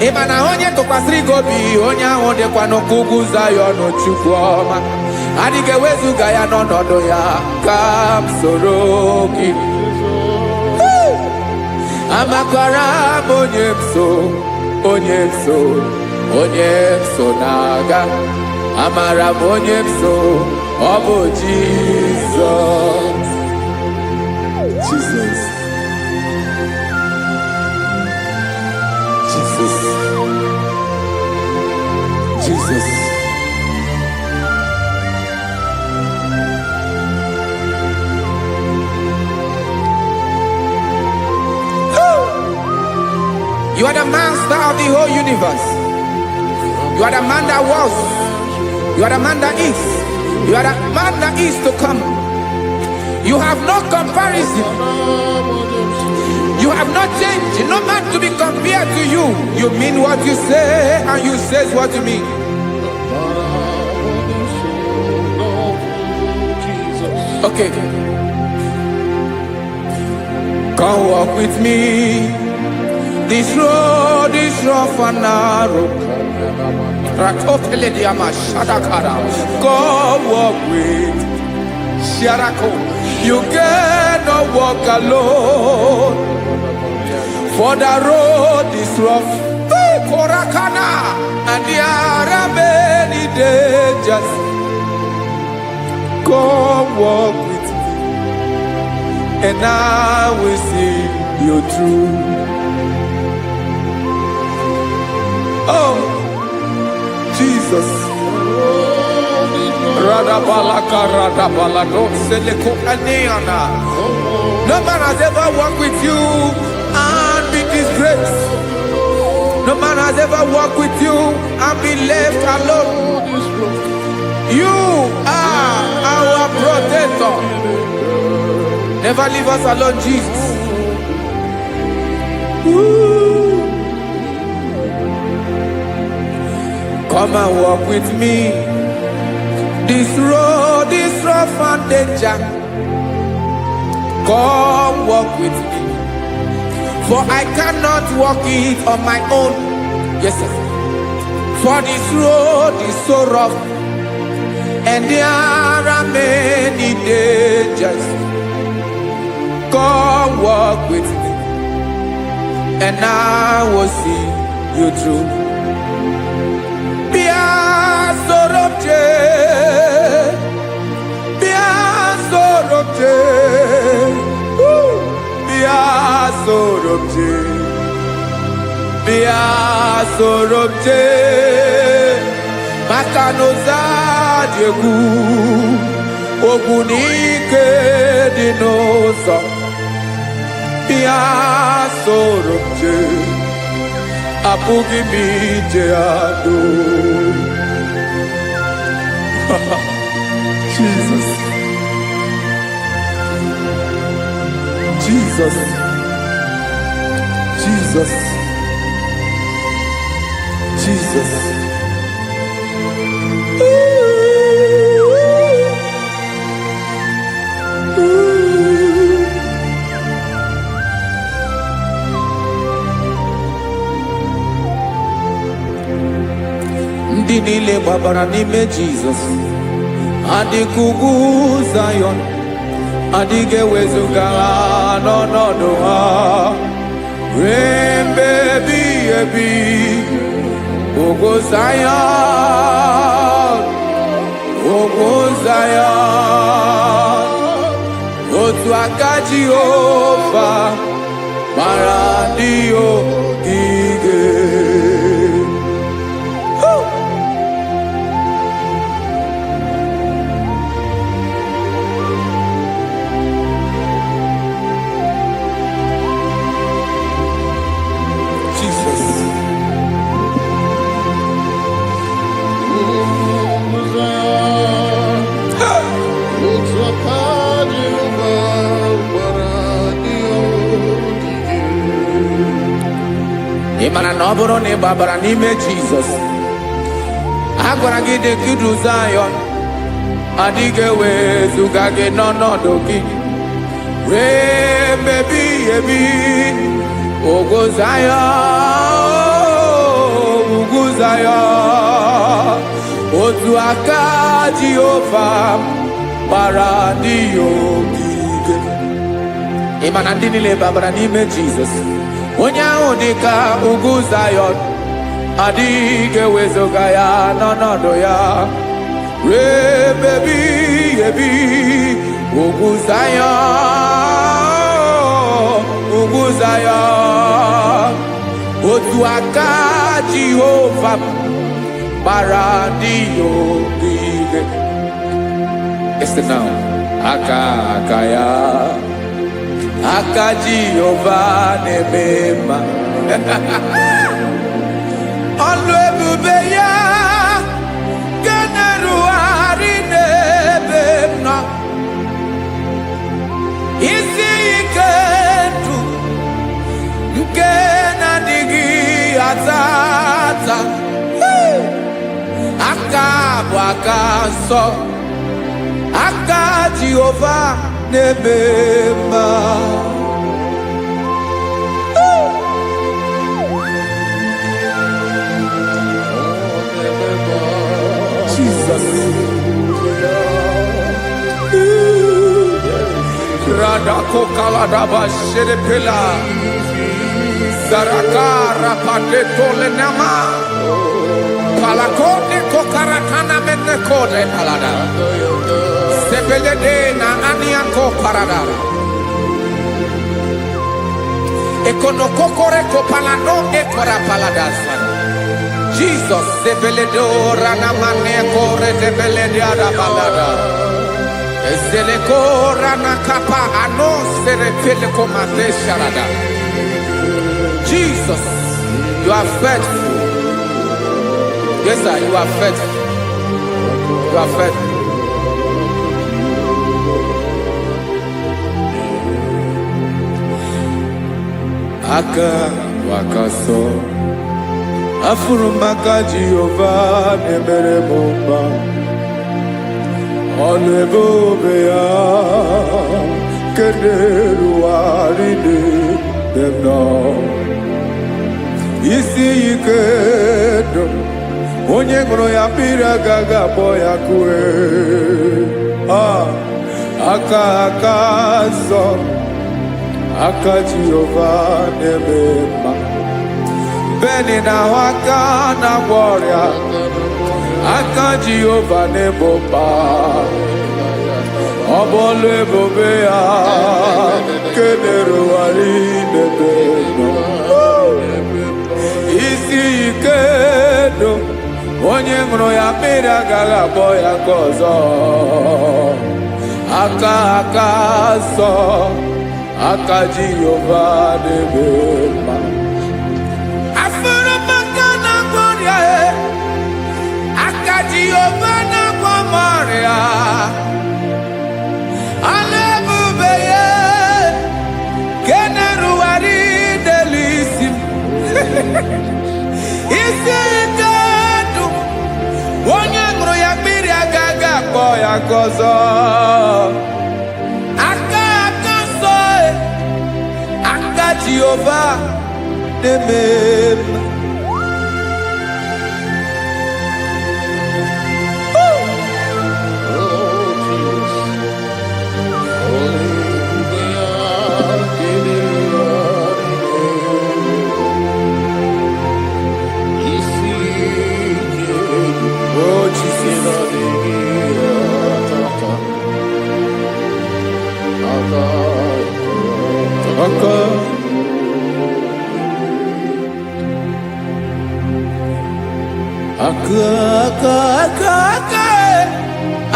Ị ma na onye tụkwasịrị gị obi, onye ahụ dịkwa n'ugwu Zayọn Chukwu ọma. Adịghị ewezuga ya n'ọnọdụ ya ka m soro gị. Amakwara m onye m so na-aga. Amara m onye m so, ọ bụ Jizọs. Jesus. You are the master of the whole universe. You are the man that was. You are the man that is. You are the man that is to come. You have no comparison. You have not changed. No man to be compared to you. You mean what you say and you say what you mean. Okay. Come walk with me. This road is rough and narrow. Come walk with Sharako. You cannot walk alone. For the road is rough. Korakana. And there are many dangers. Come walk with me. And I will see you through. Oh, Jesus. No man has ever walked with you and be disgraced. No man has ever walked with you and be left alone. You are our protector. Never leave us alone, Jesus. Woo. Come and walk with me. This road is rough and danger. Come walk with me. For I cannot walk it on my own. Yes, sir. For this road is so rough. And there are many dangers. Come walk with me. And I will see you through. Sorobje Makanoza Diegu Ogunike Dinosa Bia Sorobje Apugi Mijeado. Jesus. Jesus. Jesus. Jesus. Ooh. ndị niile gbabara n'ime Jizọs adịghị ugwu Zayọn adịghị ewezuga ha n'ọnọdụ ha ruo mgbe ebighị ebi. Ugwu Zayọn, ugwu Zayọn, otu aka Jehova mara ndị ogige. Ịmara na ọ bụrụ na ị gbabara n'ime Jizọs, a gwara gị dị ka ugwu Zayọn adịghị ewezuga gị n'ọnọdụ gị ruo mgbe ebighị ebi. Ugwu Zayọn, ugwu Zayọn, otu aka Jehova gbara ndị ogige. Ịma na ndị niile gbabara n'ime Jizọs, onye ahụ dị ka ugwu Zayọn adịghị ewezuga ya n'ọnọdụ ya ruo mgbe ebighị ebi. Ugwu Zayọn, ugwu Zayọn, otu aka Jehova gbara ndị ogige. Listen now, aka ya, aka Jehova na-eme mma. Ọlụ ebube ya ga na-erugharị n'ebe m nọ. Isi ike ndụ nke na-adịghị ata ata. Aka bụ aka nsọ, aka Jehova na-eme mma. Jesus. Radako kaladaba sherepela zarakara padeto lenama palakode kokarakana menekode palada sebelede na aniako parada ekonokokore kopalano ekora paladasa. Jesus sebeledo rana manekore sebelede arabalada ezeleko rana kapa ano serepele komate sharada. Jesus, you are faithful. Yes sir, you are faithful. You are faithful. Aka wakaso afuru maka Jehova na-emere m mma. Ọlụ ebube ya ka na-erugharị n'ebe m nọ. Isi ike ndụ onye ṅụrụ ya mmiri agaghị akpọ ya kue. Aka nsọ, aka Jehova na-eme mma. Beni na aka na-agwọ ọrịa, aka Jehova na-ebo mma. Ọ bụ ọlụ ebube ya ka na-erugharị n'ebe m nọ. Isi ike ndụ onye ṅụrụ ya mmiri agaghị akpọ ya ka ọzọ. Aka nsọ, aka Jehova na-eme mma. Afụrụ m aka na-agwọ ọrịa, aka Jehova na-agwọ m ọrịa. Ọlụ ebube ya ka na-erugharị n'elu isi m. Isi ike ndụ onye ṅụrụ ya mmiri agaghị akpọ ya ka ọzọ. Aka nsọ, aka Jehova na-eme mma.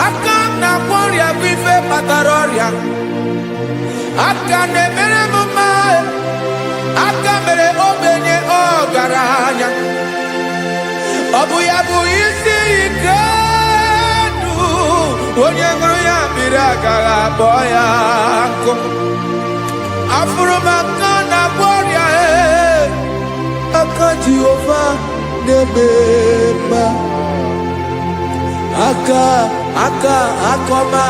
aka na gloria vive pataroria aka ne mere mama aka mere obenye ogaranya obu ya bu isi ike onye ngoro ya biri agara boya nko afuru maka na gloria aka Jehovah nebema akoma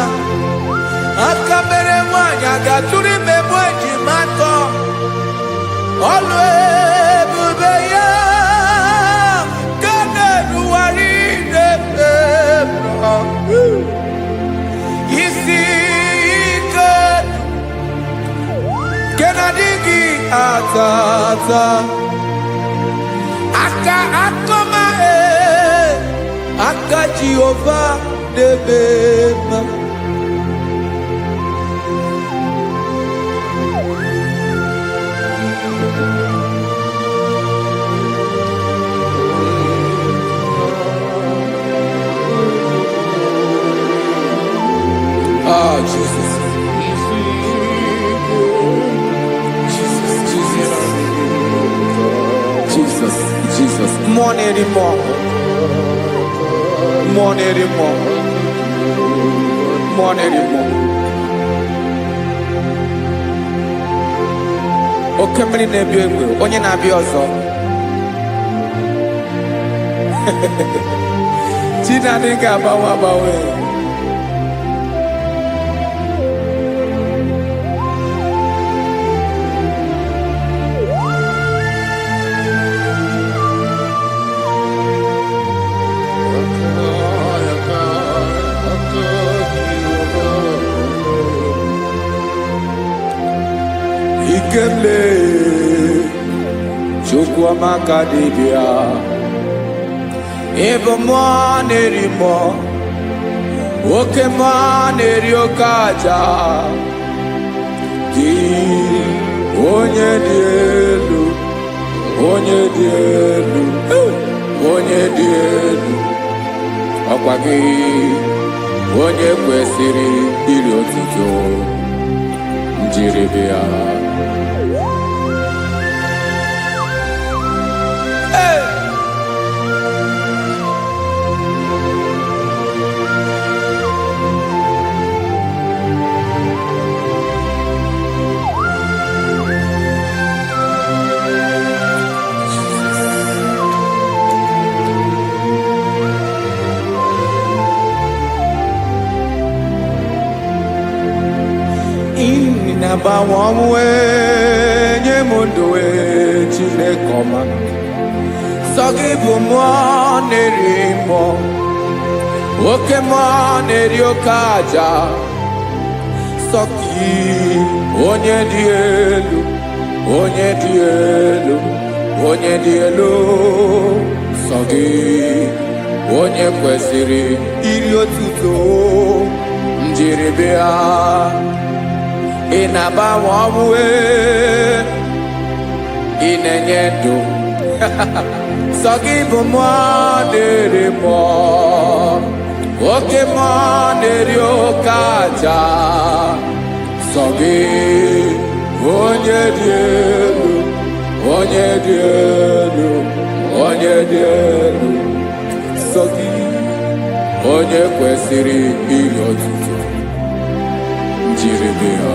aka mere nwanya gaturi mebo ejimato olu ebube ya kane nuwari nebema isi ike kenadigi atata akoma aka Jehovah nebema Jesus. Jesus. More anymore. Okay, many nebi onye na-abịa ọzọ. Chinadị ga-agbanwe. Ikemle Chukwamaka dibia Ebo nerimo Oke neriokaja Di onye dielu Ọkwa gị onye kwesịrị iri otuto njiribia Inabawamwe nyemundowe Chinekoma Sogibu nerimo Oke neriokaja Soki onye dielu Sogi onye kwesịrị iri otuto njiribia Inabawamwe inenye ndụ Sogibu nerimo Oke neriokaja Sogi onye dielu Sogi onye kwesịrị iri otuto njiribia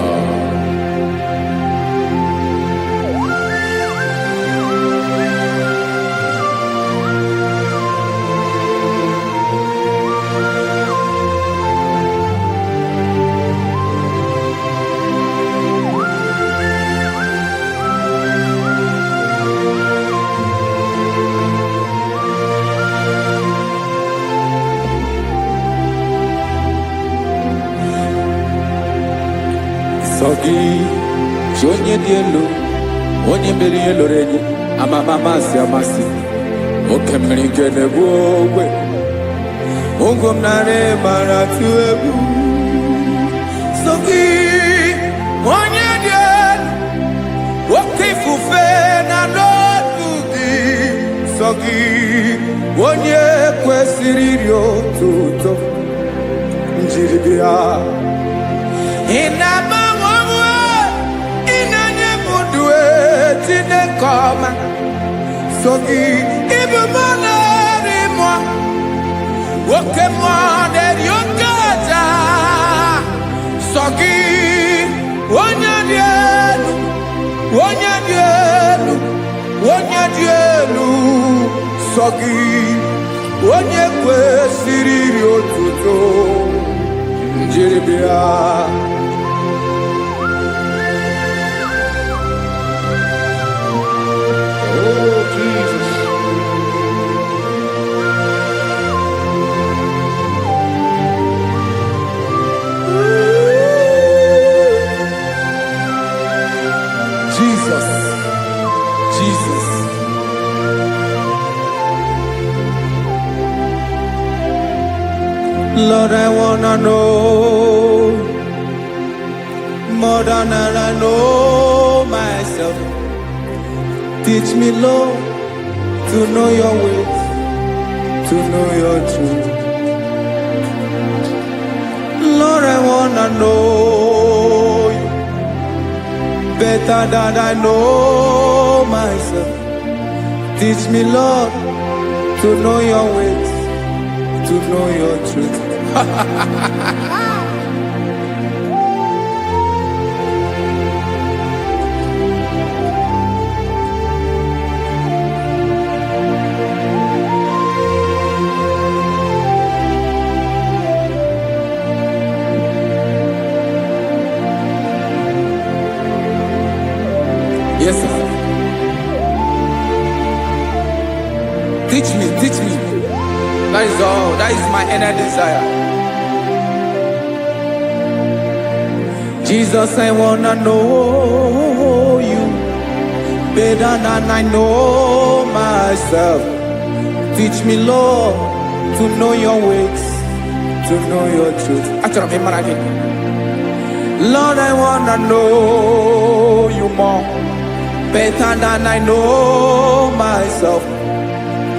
Sogi onye dielu onye mere ihe loro enyi amasi oke mmiri nke na-egbu ogwe ungom nare mara tu egwu Sogi onye dielu oke ifufe na n'otu gị sọ gị onye kwesịrị iri otuto njiri bịa. Ị na-agbanwe onwe, ị na-enye m ndụ Chineke ọma. Sọ gị ịbụ mmụọ na-eri mmụọ, oke mmụọ na-eri oke aja. Sọ gị onye dị elu, onye dị elu, onye dị elu. Sọ gị onye kwesịrị iri otuto njiri bịa. Oh, Jesus. Jesus, Jesus. Lord, I wanna know more than I know myself. Teach me, Lord, to know your ways, to know your truth. Lord, I wanna know you better than I know myself. Teach me, Lord, to know your ways, to know your truth. Yes, sir. Teach me, teach me. That is all. That is my inner desire. Jesus, I wanna know you better than I know myself. Teach me, Lord, to know your ways, to know your truth. Lord, I wanna know you more better than I know myself.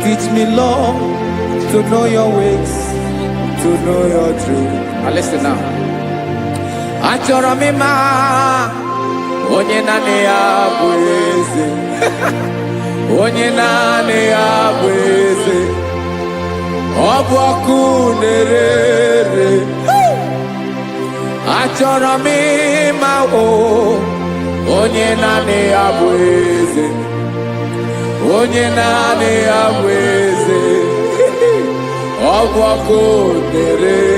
Teach me, Lord, to know your ways, to know your truth. Now listen now. Achọrọ m ịma onye naanị ya bụ eze. Onye naanị ya bụ eze. Ọ bụ ọkụ na-ere. Achọrọ m ịma onye naanị ya bụ eze. Onye naanị ya bụ eze. Ọ bụ ọkụ na-ere.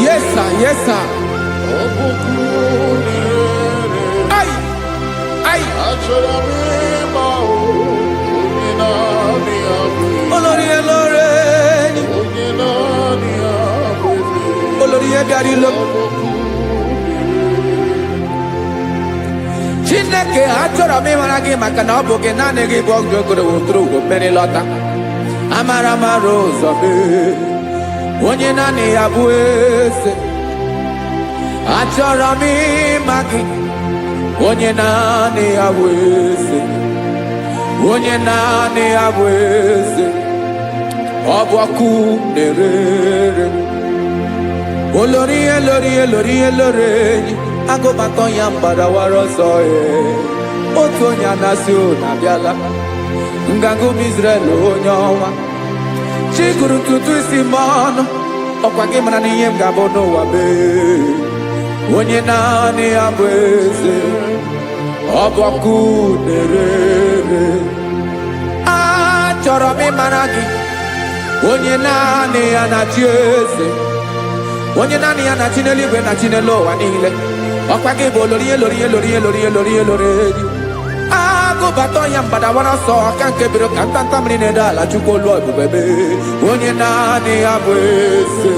Yes, sir. Yes, sir. Ay, ay. Olórí elóore. Olórí ebiari lo. Chineke achọrọ m ịmara gị maka na ọ bụ gị naanị gị bụ ọgụ ogoro wotoro ugo mmeri lọta. Amara mara ụzọ mee. Onye naanị ya bụ eze. Achọrọ m ịma gị. Onye naanị ya bụ eze. Onye naanị ya bụ eze. Ọ bụ ọkụ na-ere. Olórí elórí elórí elóore. Agụbatọ ya mgbadawara ọsọ ya. Otu onye anasị ụna abịala. Nganga ụmụ Izrel onye ọnwa. Chi gụrụ ntutu isi m ọnụ. Ọkwa gị mara na ihe m ga-abụ n'ụwa mee. Onye naanị ya bụ eze. Ọ bụ ọkụ na-ere. Achọrọ m ịmara gị. Onye naanị ya na-achị eze. Onye naanị ya na-achị n'eluigwe na-achị n'elu ụwa niile. Ọkwa gị bụ olórí elórí elórí elórí elórí elórí. Agụbatọ ya mgbadawara ọsọ aka nke biro ka ntanta mmiri na-edo ala Chukwu olu ebube mee. Onye naanị ya bụ eze.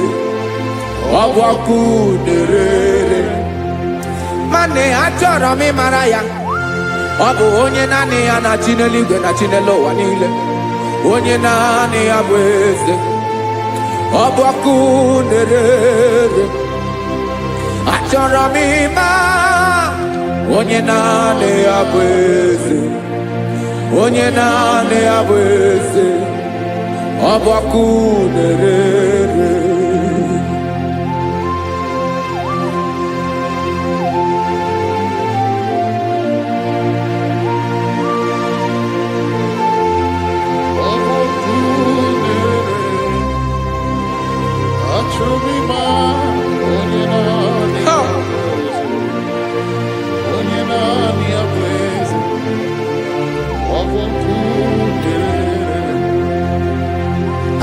Ọ bụ ọkụ na-ere. Nwanne achọrọ m ịmara ya. Ọ bụ onye naanị ya na-achị n'eluigwe na-achị n'elu ụwa niile. Onye naanị ya bụ eze. ọbọkụ nerere achọrọ m ịma onye naanị ya bụ eze onye naanị ya bụ eze ọbọkụ nerere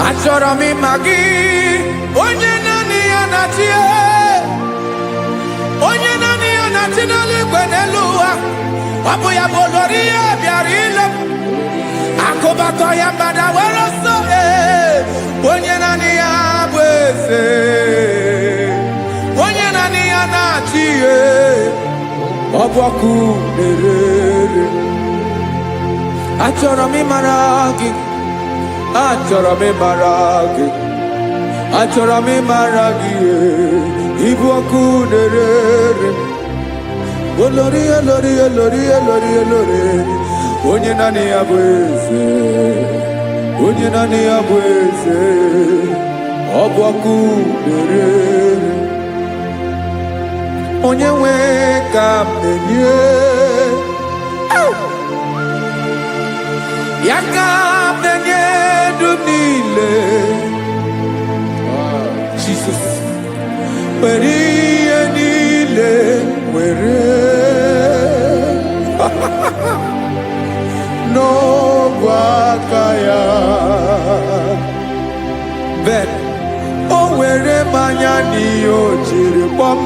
achọrọ m ịma gị onye naanị ya na-achị onye naanị ya na-achị n'eluigwe n'elu ụwa ọ bụ ya bụ olori ya bịara ile akụbatọ ya mgbada were ọsọ onye naanị ya bụ eze onye naanị ya na-achị ọ bụ ọkụ nerere achọrọ m ịmara gị achọrọ m ịmara gị achọrọ m ịmara gị ịbụ ọkụ nerere olori olori olori olori olori onye naanị ya bụ eze onye naanị ya bụ eze ọ bụ ọkụ nerere onye nwe ka m na-enye ya ka m na-enye Jesus were ihe niile were n'ọbụ aka ya ben o were mmanya n'ihe o jiri kpọm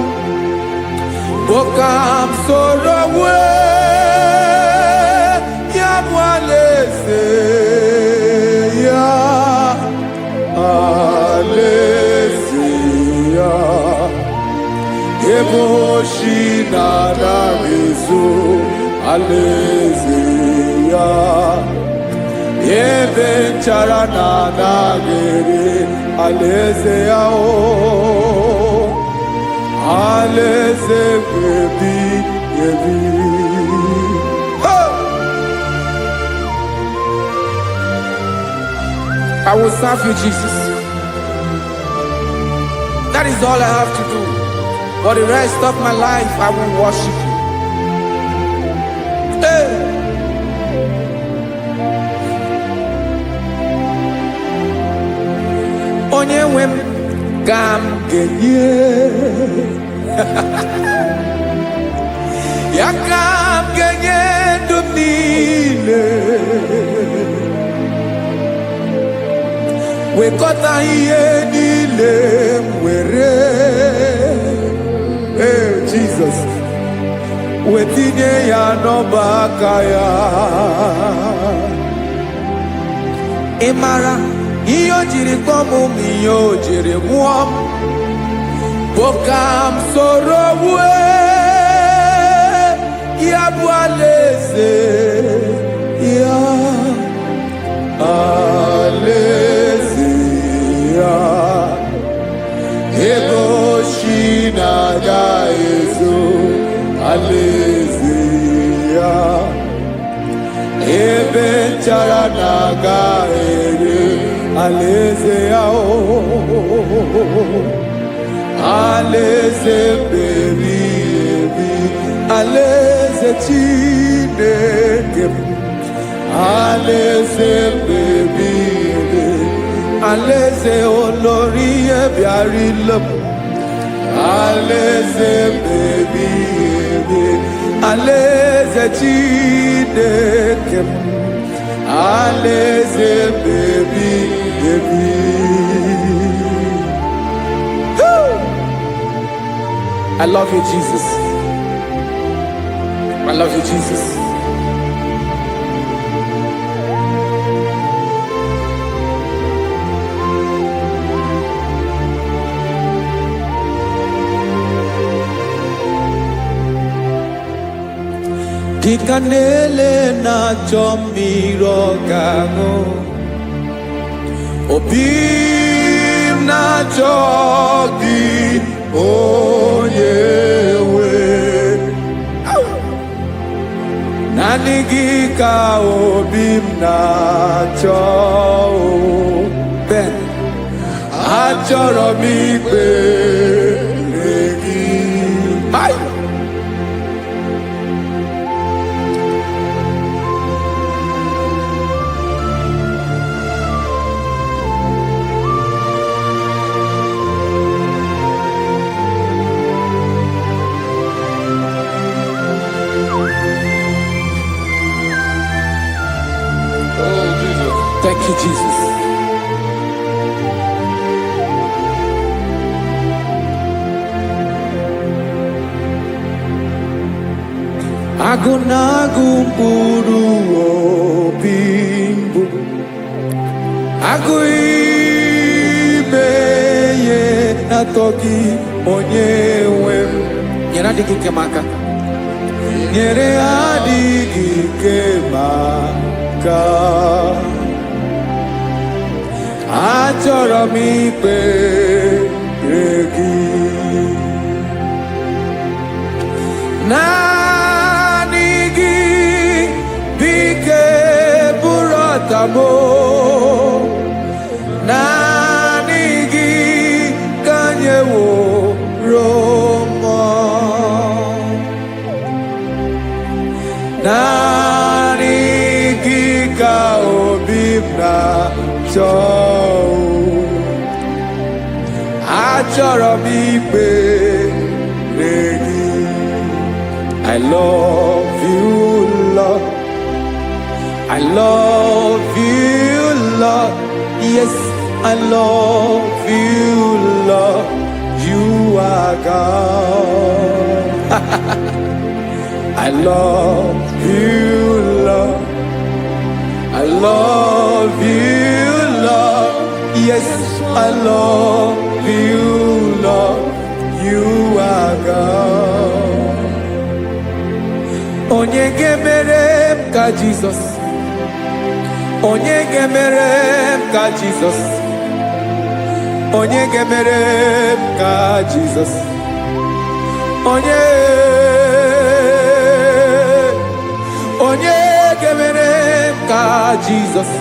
ka m soro wee ya bụ alaeze ya alaeze ya ebe oshi na-anaghị ezo alaeze ya ebe nchara na-anaghị ere alaeze ya alaeze ebi ebi. I will serve you, Jesus. That is all I have to do. For the rest of my life, I will worship you. Hey. Onye nwe m ka m ga-enye ya ka m ga-enye ndụ m niile wekọta ihe niile were Jesus wetinye ya n'ọba aka ya ị mara ihe o jiri kpọm ihe o jiri mụọ m bụ ka m soro wee ya bụ alaeze ya alaeze ya ebe oshi na-aga ezo alaeze ya ebe nchara na-aga ere alaeze ya alaeze ebi ebi alaeze Chineke m alaeze ebi ebi alaeze olori bịara ile m alaeze ebi ebi alaeze Chineke m alaeze ebi ebi. I love you, Jesus. I love you, Jesus. Dikanele na chomiro gago obi na-achọ gị onye nwe naanị gị ka obi m na-achọ Ben achọrọ m ikpere gị Thank you, Jesus. Agụ na-agụ mkpụrụ obi mbụ agụ ime ihe na-atọ gị onye nwe m Nyere adịghị ike m aka. nyere adịghị ike m aka achọrọ m ikpere gị naanị gị bike bụrụ ọtamo naanị gị ka nyeworo mmụọ naanị gị ka obi m na-achọ achọrọ m ikpere gị I love you, Lord. I love you, Lord. Yes, I love you, Lord. You are God. I love you, Lord. I love you, Lord. Yes, I love you, Lord. You are God. Onye ga-emere m ka Jizọs onye ga-emere m ka Jizọs onye ga-emere m ka Jizọs onye ga-emere m ka Jizọs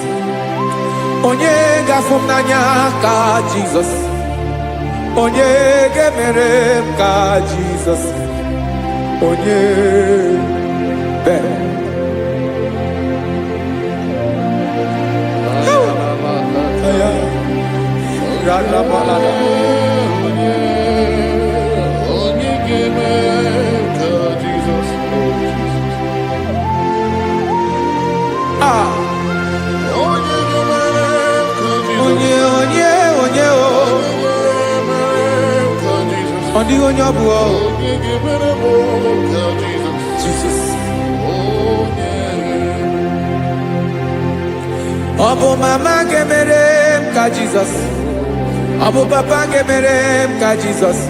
onye ga-afụ m n'anya ka Jizọs onye ga-emere m ka Jizọs onye onye ọ bụ Jesus ọ bụ mama ga-emere m ka Jizọs ọ bụ papa ga-emere m ka Jizọs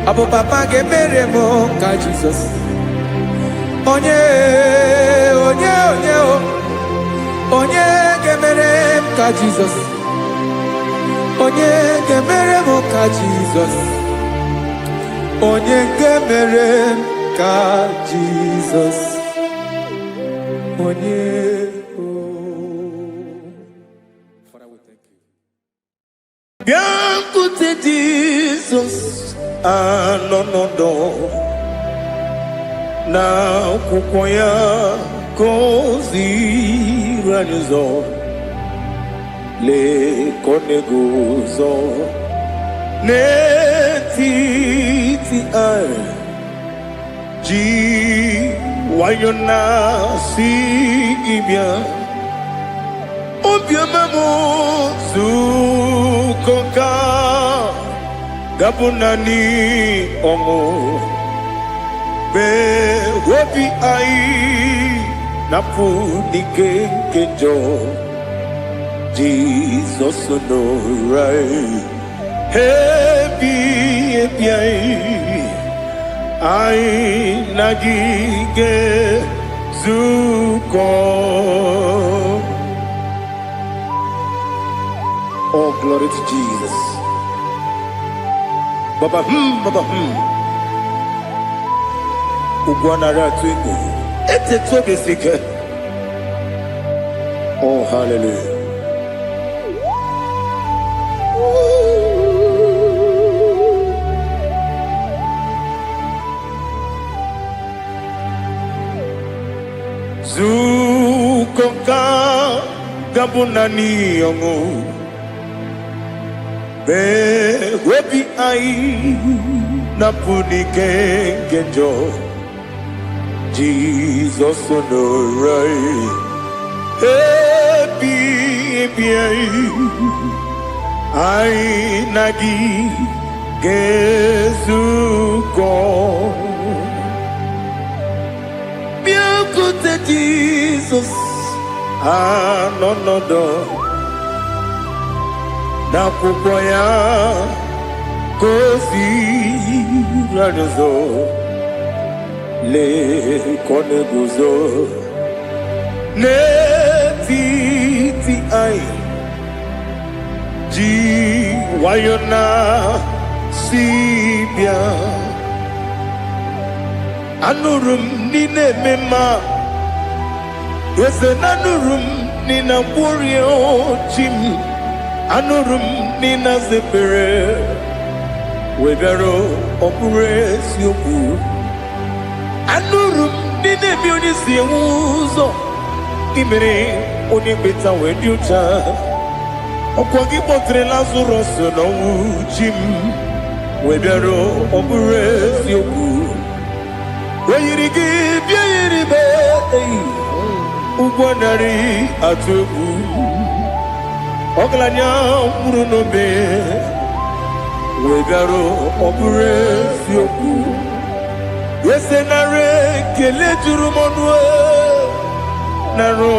ọ bụ papa ga-emere m ka Jizọs onye ga-emere m ka Jizọs onye ga-emere m ka Jizọs onye ga-emere m ka Jizọs onye bịakwute Jizọs anọ n'ọdụ n'akwụkwọ ya ka o ziri anyị ụzọ lee ka ọ na-eguzo n'etiti anyị ji nwayọọ na-asị gị bịa obiọma m zukọ ka gabụ naanị ọṅụ mgbe obi anyị na-apụ n'ike nke njọ Jizọs nọrọ anyị ebi anyị na gị ga-ezukọ Glory to Jesus. Baba Baba Ugwanara twingu. Ete toge sike. Oh, hallelujah. Zukonka gabunani yongo be webi ai napuni kenjo Jesus onorai ebi ai nagi gezuko Jesus, no, na kupoya kozi radozo le kone guzo ne ti ai ji wayona sibia anurum nine mema. Yes, anurum nina burio chim, anurum nina zepere, wegaro opures yoku, anurum nina bionisi uzo, imere onibeta weducha, okwagi potre Lazarus no chim, wegaro opures yoku, weyirigi biayiribe. Ugwanari atubu Oglanya murunobe Wegaro opure sioku Yesenare kele jurumonwe Naro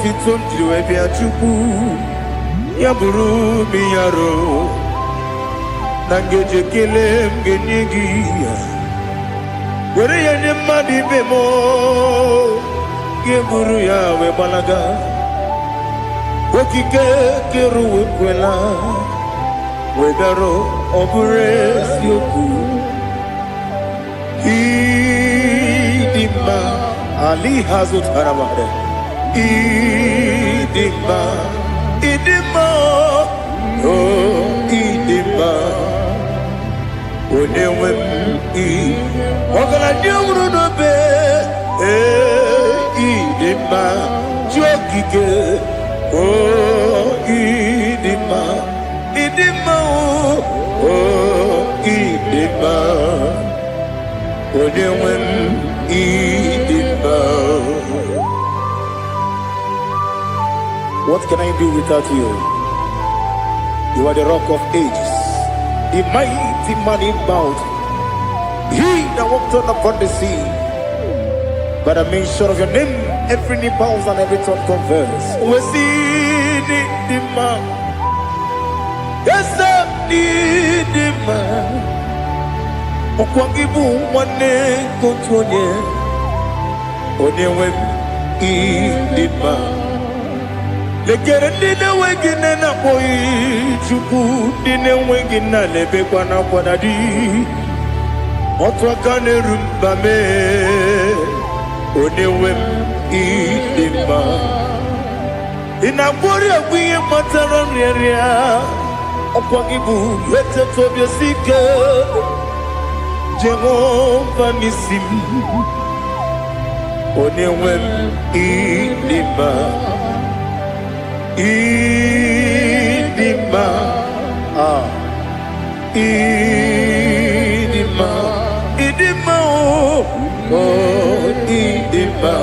titonjiwe biachuku Yaburu miyaro Nangeje kele mgenyigi Were yenye madi bemo Guru ya we balaga Okike keru we kwela Wegaro obure sioku Idima Ali hazut haramade Idima Oh idima Onewem Ogala nyumru no be Idima jokike oh idima oh idima odewem idima. What can I do without you? You are the rock of ages, the mighty man in battle, he that walked on upon the sea. By the mention of your name, every knee bows and every tongue confesses. We see the man. Yes, the man. Okwangibu wane kontonye. Onewe the man. Legere dine wengine na boy chuku dine wengine lebe kwa na kwanadi. Otwa kane rumbame. Onewem idima Inabori agwiye matara nriaria Okwagibu yete tobye sike Jehova nisim Onewem idima Idima Idima Idima oh idima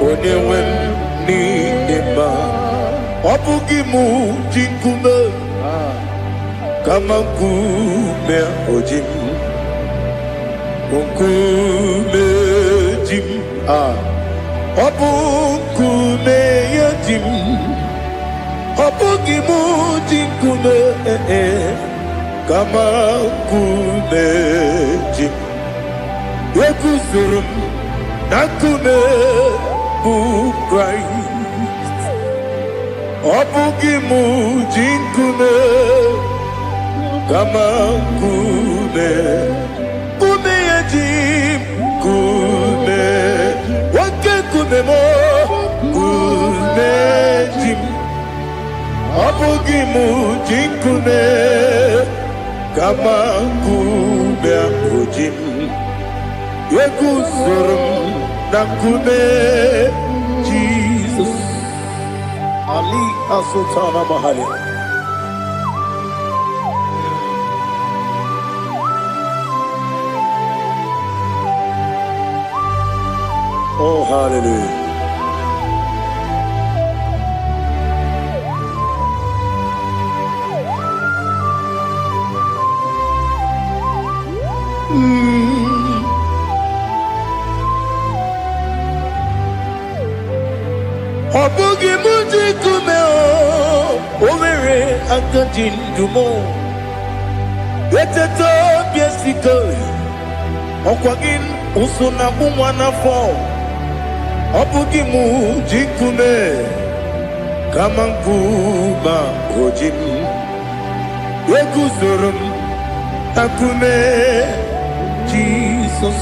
Onewem ni idima Obugimu jinkume Kama kume ojim Unkume jim Obukume yajim Obugimu jinkume Kama kume jim Yekuzurum nakune bu Christ Ọbụghị m ji nkume kama nkume. Nkume ya ji nkume. Nwoke nkume m nkume ji m. Ọbụghị m ji nkume kama nkume ahụ ji m. Eguzoro m na nkume Jesus. Ali Asultana Mahali. Oh, hallelujah. Ọbụghị m ji nkume o nwere aka ji ndụ m. Eteta obi esiko ọkwa gị ụsụ na mụ nwa n'afọ. Ọbụghị m ji nkume kama nkume ahụ ji m. Eguzoro m na nkume Jizọs.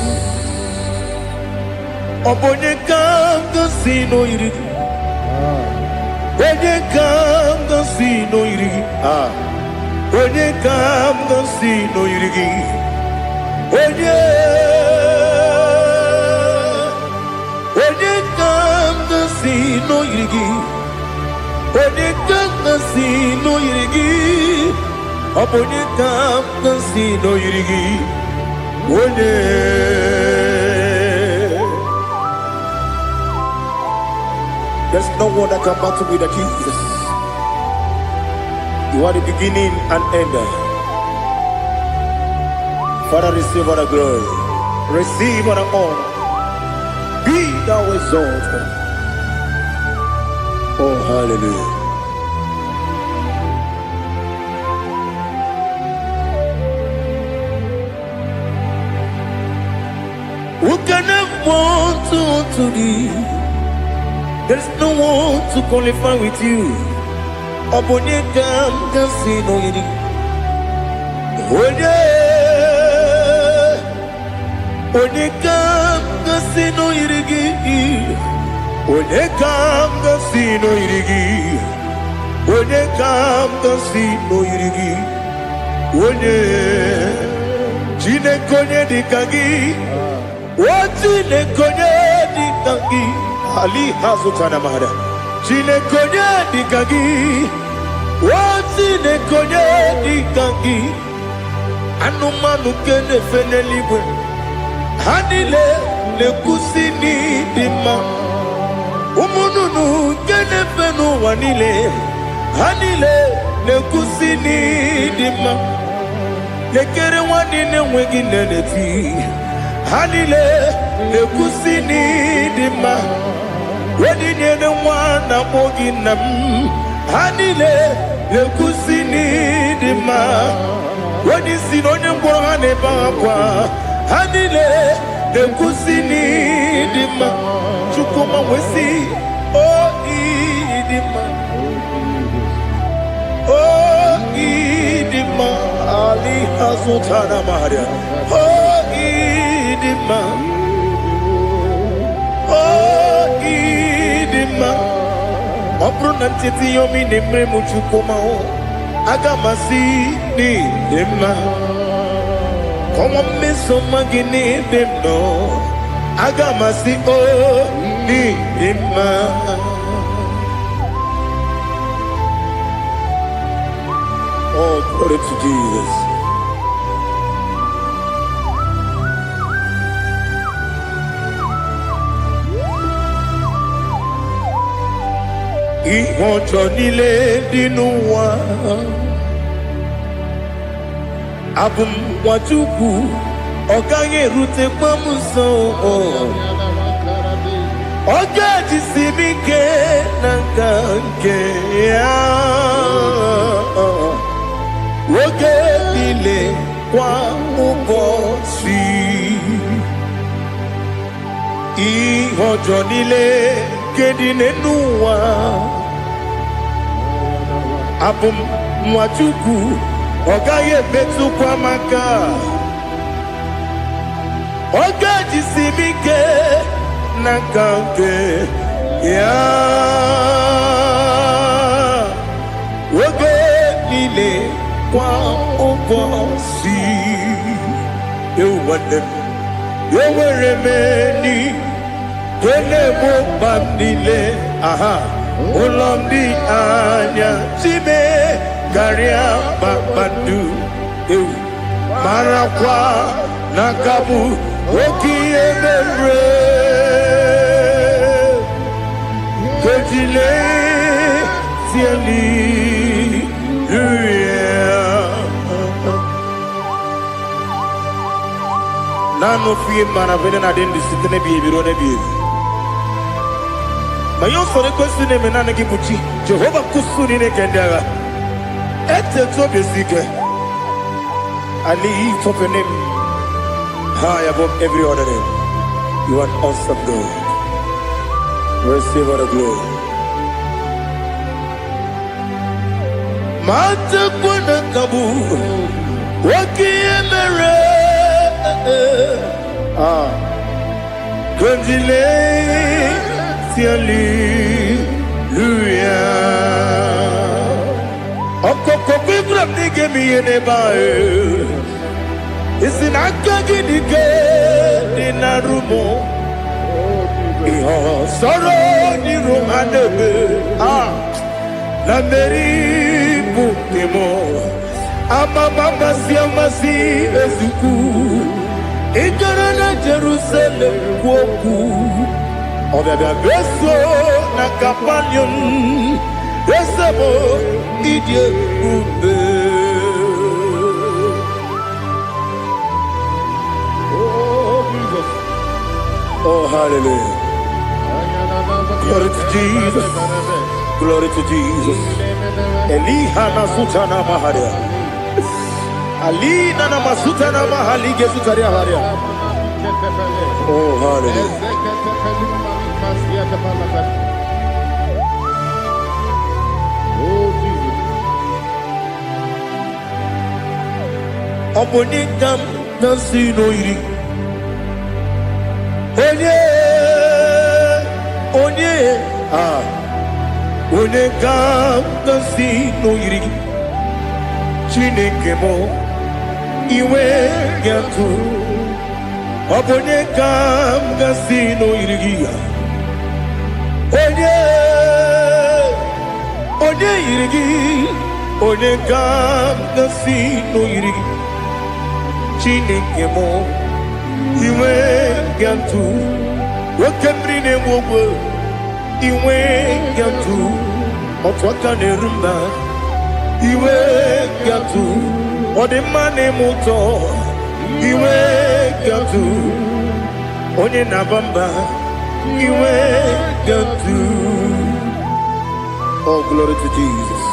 Ọ bụ onye ka m gosi n'oyiri gị. Onye ka m gosi n'oyiri gị. Onye ka m gosi n'oyiri gị. Onye ka m gosi n'oyiri gị. Onye ka m gosi n'oyiri gị. Ọ bụ onye ka m gosi n'oyiri gị. Onye There's no one that can battle with Jesus. You are the beginning and end. Father, receive all the glory. Receive all the honor. Be thou exalted. Oh, hallelujah. Who can have one to thee? There's no one to qualify with you. Obonye kam kasi no yiri. Onye kam kasi no yiri. Onye kam kasi no yiri. Onye kam kasi no yiri. Onye jine konye dikagi. Wajine konye dikagi. Ali Hazutana Mahada. Chine konye dikagi. Wachine konye dikagi. Anumanu kene fene libwe. Hanile ne kusini dima. Umununu kene fenu wanile. Hanile ne kusini dima. Lekere wanine wegi neneti. Hanile ne kusini dima. Wedi nyene mwana mogi nam. Hanile le kusini dima. Wedi sinonye mborane bakwa. Hanile le kusini dima. Chukuma wesi o idima. O idima. Ali Hazutana Maria. O idima. Opro nantiti yomi nemre muchukoma o. Agamasi ni dema. Komo meso magini demno. Agamasi o ni dema. Oh, glory to Jesus. Ìwọ̀njọ́ nílé nínú wa. Abumwatuku ọ̀gá yẹn rute pọ́nmùsọ̀. Ọ̀gá ti sinmi ké nàkà ké ya. Oge nílé kwa ụbọ̀ sí. Ìwọ̀njọ́ nílé kéde nínú wa. abum Mwachukwu Ogaye betu kwa maka Ogaji simike Nakanke Ya Oge nile Kwa obosi Ewadem Yeweremeni Kele mo bandile Aha Ulomdi anya Chime Garia Babandu Marakwa Nakabu Oki Emere Kejile Siali Nano fiye mana vene na den disitene biye birone biye. Mayon sore kosu ne menane ki muchi. Jehovah kusuni ne kendera. Ete to besike. I lift up your name high above every other name. You are awesome God. Receive all the glory. Mata kuna kabu. Waki emere. Kondile Siali Luya Okoko Bibram Nige Miyene Bae Isinaka Ginike Dinarumo Iho Soro Niru Manebe Lameri Bukemo Ama Mama Siamasi Ezuku Ikarana Jerusalem woku Obebe beso na kapanion Besebo idye ube Oh Jesus Oh hallelujah Glory to Jesus Glory to Jesus Elihana Sutana Maharia Ali nana masuta na mahali gesutaria haria. Oh hallelujah. Oh Jesus. Omonikam nasino iri. Onye Onekam nasino iri. Chineke mo Iwe gatu Obonye kam gasino irigia Onye irigi Onye kam gasino irigi Chineke mo Iwe gatu Wakemrine mwogo Iwe gatu Otwaka nerumba Iwe gatu Ode mane muto Iwe gatu Onye nabamba Iwe gatu Oh glory to Jesus.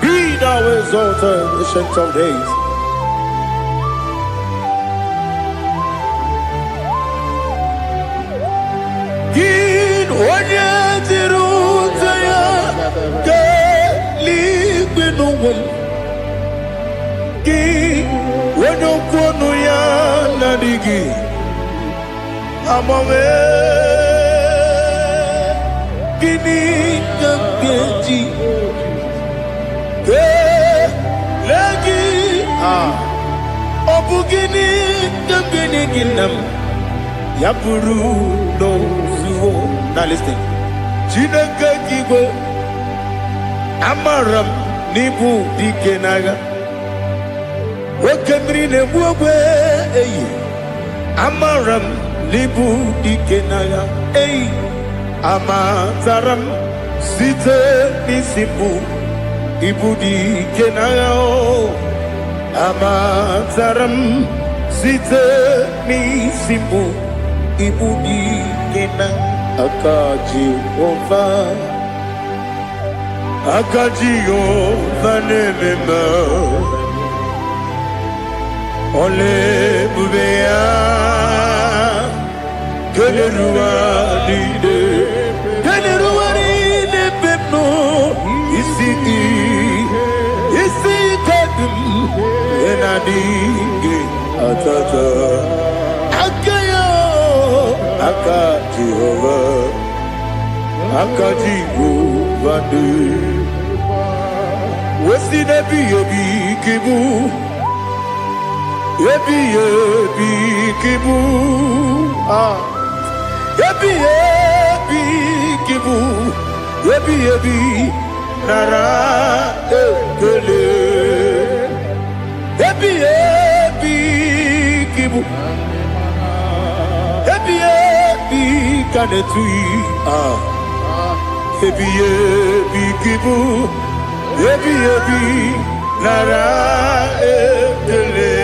Be thou exalted, ancient of days. Gid onye tirutaya Libinuwel Ki Wanyokonu ya nadigi Amame Gini Kakeji Legi Obu gini Kakini ginam Yapuru no suho. Now listen Chineke kigo Amaram nibu dikenaga Wakemri nebuwe Amaram nibu dikenaga Amataram site nisibu Ibu dikenaga Amataram site nisibu Ibu dikenaga Akaji ova Akajiyo vanemema Ole bubea Kele ruwa dide Kele nadingi atata akayo aka Jehovah aka Jehovah wesi nebi ebi kibu ebi kibu ebi kibu ebi nara ekele ebi kibu ebi kanetui ebi kibu ebi nara ekele.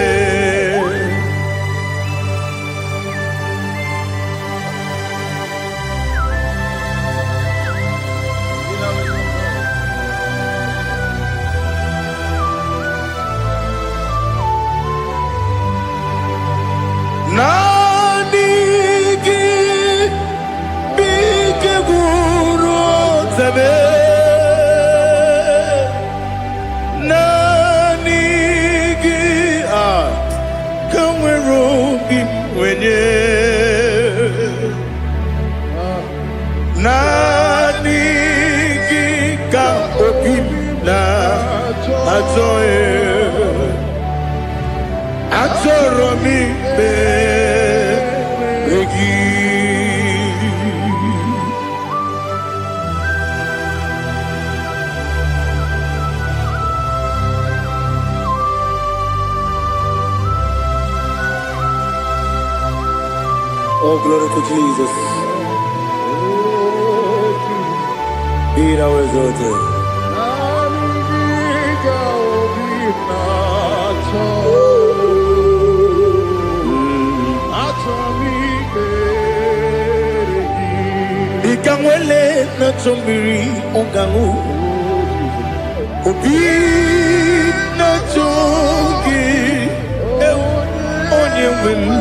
Oh, glory to Jesus. Be thou exalted. Ikangwele na chombiri ongangu obi na chogi onye wemu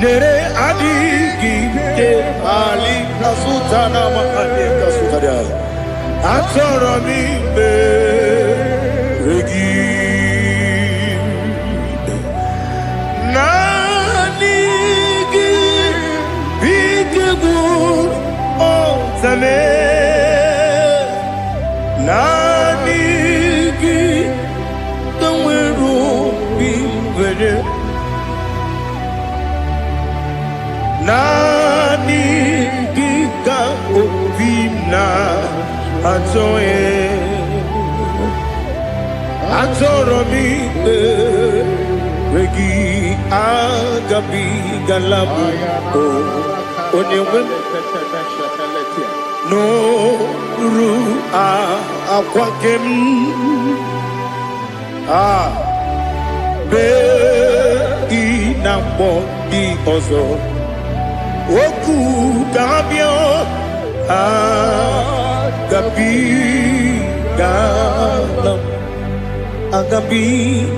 nere adigi ke ali kasutana makane kasutaria atoro mi be regi nanigi bigegu otame nanigi tamweru bimvere nani gika obina atoe atoro mi regi agabi galabu onyewe no ru akwakem be inambo di ozo Oku Gabio Agabi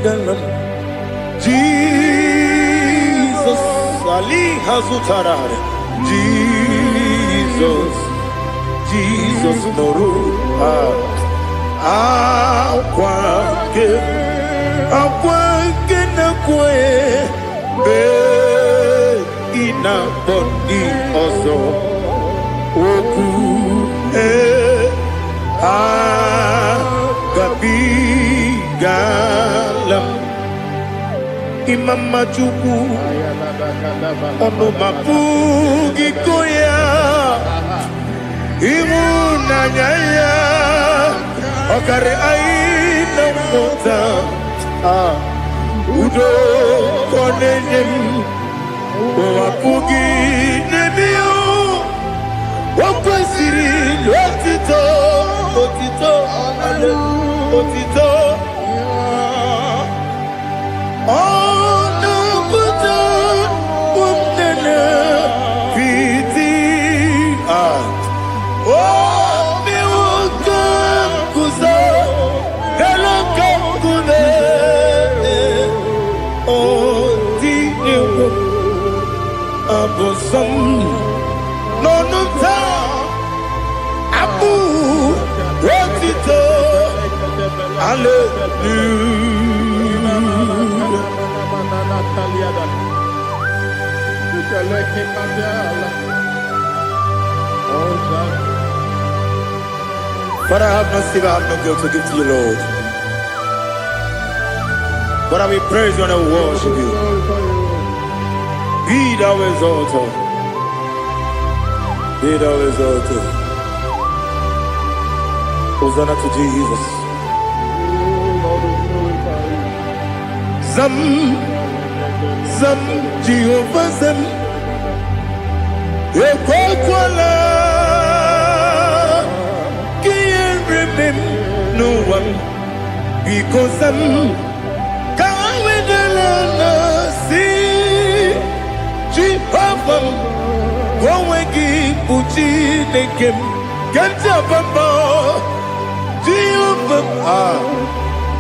Galam Jesus Ali Hazutarar Jesus Noru Akwake Nakwe Ina body also Oku Gabi Galam Imam Majuku Ono Mapugi Koya Imuna Nyaya Okare Aina Mota Udo Konenem Wapugi Nebio Wakwesiri Otito Ono Buto Umnene Piti Miwoka Kuzo Eloka Kude Abosam Nonuta Abu Rotito Father, I have no silver, I have no gold to give to you, Lord. But I will praise you and I will worship you. Be thou exalted. Be thou exalted. Hosanna to Jesus. Zam, Zam, Jehovah Zam. Ekwakwala. Can't remember no one. Because I'm Jehovah, go and give Puchi Nekem, get up above. Jehovah,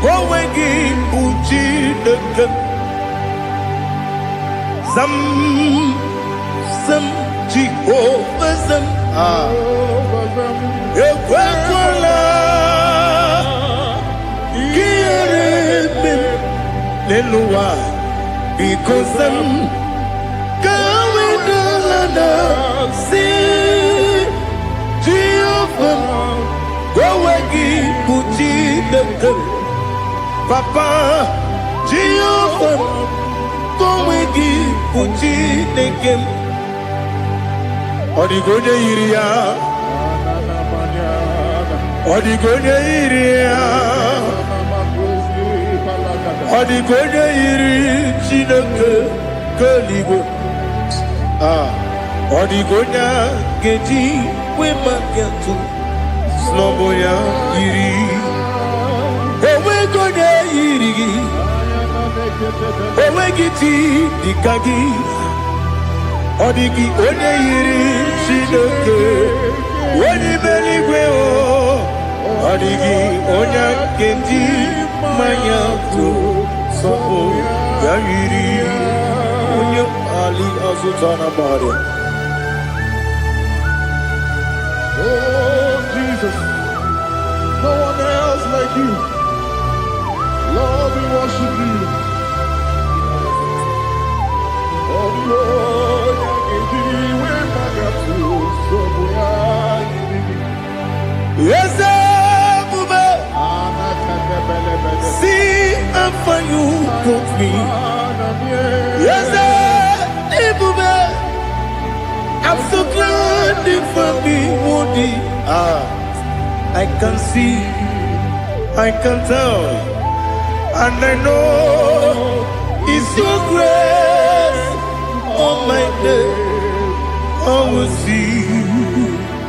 go and give Puchi Nekem. Some Jehovah, some Ekwakwala, Kieremem, Lelua, because I'm see Jehovah, go away, Puchi Nekem. Papa, Jehovah, go away, Puchi Nekem. Odigonya iria, Odigonya iria, Odigonya iri Chineke Keligo. Odigonya Geti Wemakiatu Sloboya iri Owegonya iri Owegiti Dikagi Odigi Onye iri Chineke Wani Meligwe Odigi Onya Geti Mayatu Sloboya iri Onye Ali Azutana Bari. Oh, Jesus, no one else like you. Lord, we worship you. Oh, Lord, yes, see how far you brought me. Yes, I'm so glad you found me, Woody. I can see, I can tell, and I know it's your grace on my day. I will see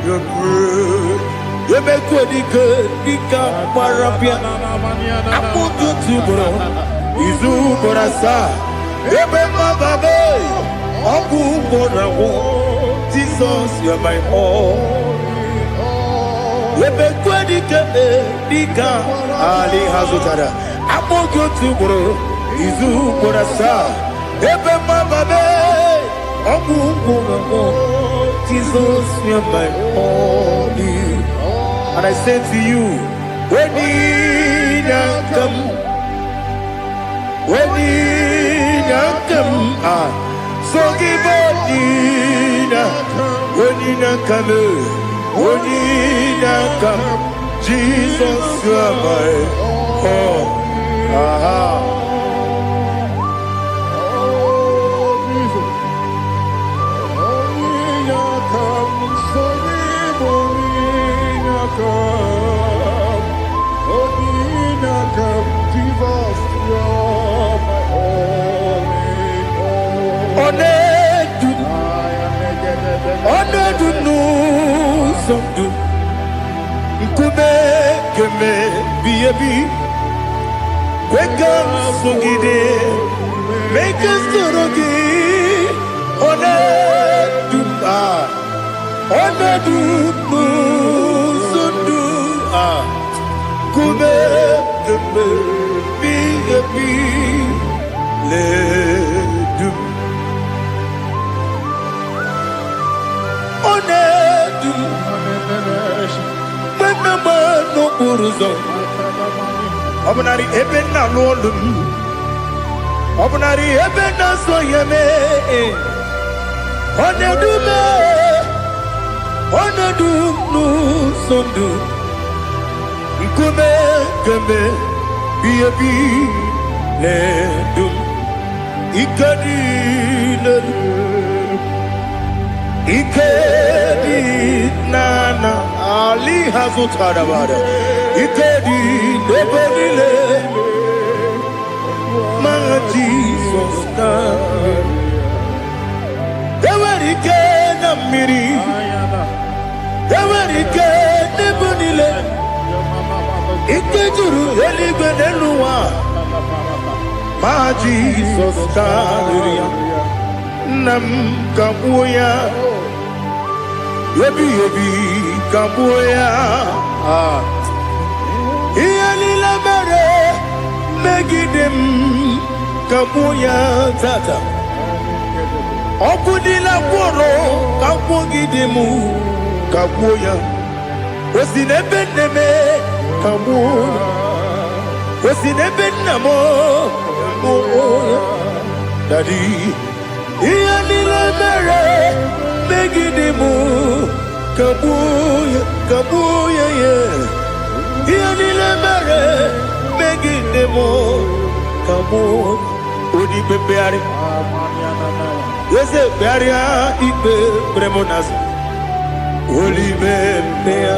your grace. You make what you could, you can't parapia. I put you to bro, Izu Borasa, Ebema Babe, Abu Borawo. Jesus, you're my all. Dika Ali Hazutara. Apo go to bro. Izu Borasa. Ebe Mababe. Abu Borawo. Jesus, you're my all. And I say to you, when you come, so give when you come, Jesus, you are my all. Wake up, Sugide, make us Turugi, Sundu, Kube, Ledum, Onedum, Menama no Buruzo. Obunari ebena lolum. Obunari ebena soyeme. Onedume. Onedum nu sondu. Nkume kembe. Biyebi ledum. Ikadi ledum. Ikedi nana Ali Hazutarabada Ikedi Nebelile My Jesus Dewerike Namiri Dewerike Nebelile Ikejuru Eligwe Neluwa My Jesus Nam Kamuya Yebi Kamuya Iyalila mere Megidem Kamuya Tata Okudila Kworo Kamugidemu Kamuya Osinebeneme Kamuya Osinebenamo Kamuya Daddy Iyalila mere Megidemu Kabuya, Kabuya, yeah. Iyalila mere Megidemu Kabuya. Odi bebeari. Yese bearia ibe bremonas. Oli bebea.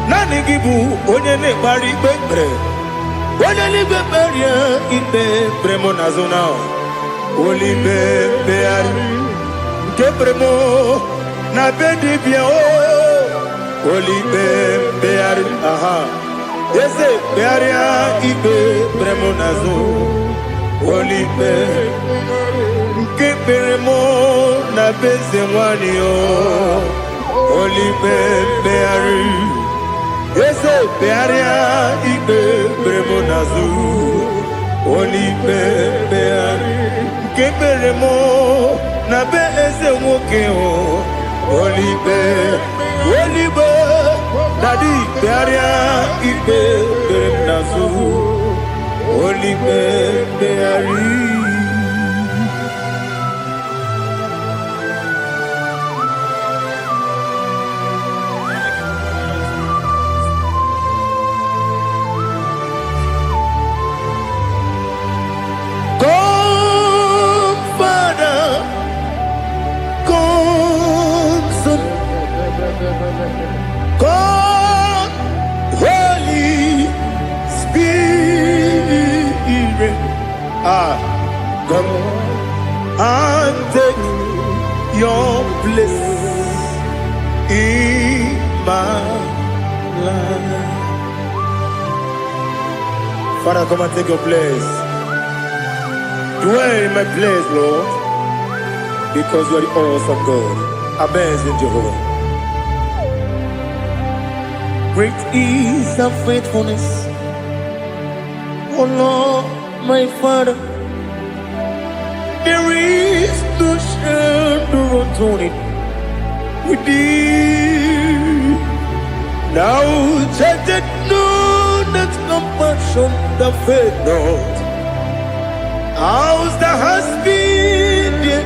Nani gibu onye ne bari bebre. Onye ni beberia ibe bremonazona. Oli bebeari. Kebremo na bedi bien o. Oli bebeari. Aha. Yese bearia ibe bremonazo. Oli be. Kebremo na bezemwani o. Oli bebeari. Yese bearia ibe bremonazo. Oli bebeari. Keberemo na be eze nwoke o. Olibe Daddy bearia ibe berenazu. Olibe beari. God, Holy Spirit, come and take your place in my life. Father, come and take your place. Dwell in my place, Lord, because you are the awesome God. Amazing Jehovah. Great is thy faithfulness, O Lord, my Father. There is no shadow unto it with thee. Now judgeth no that compassion that faith not. Ours that has been there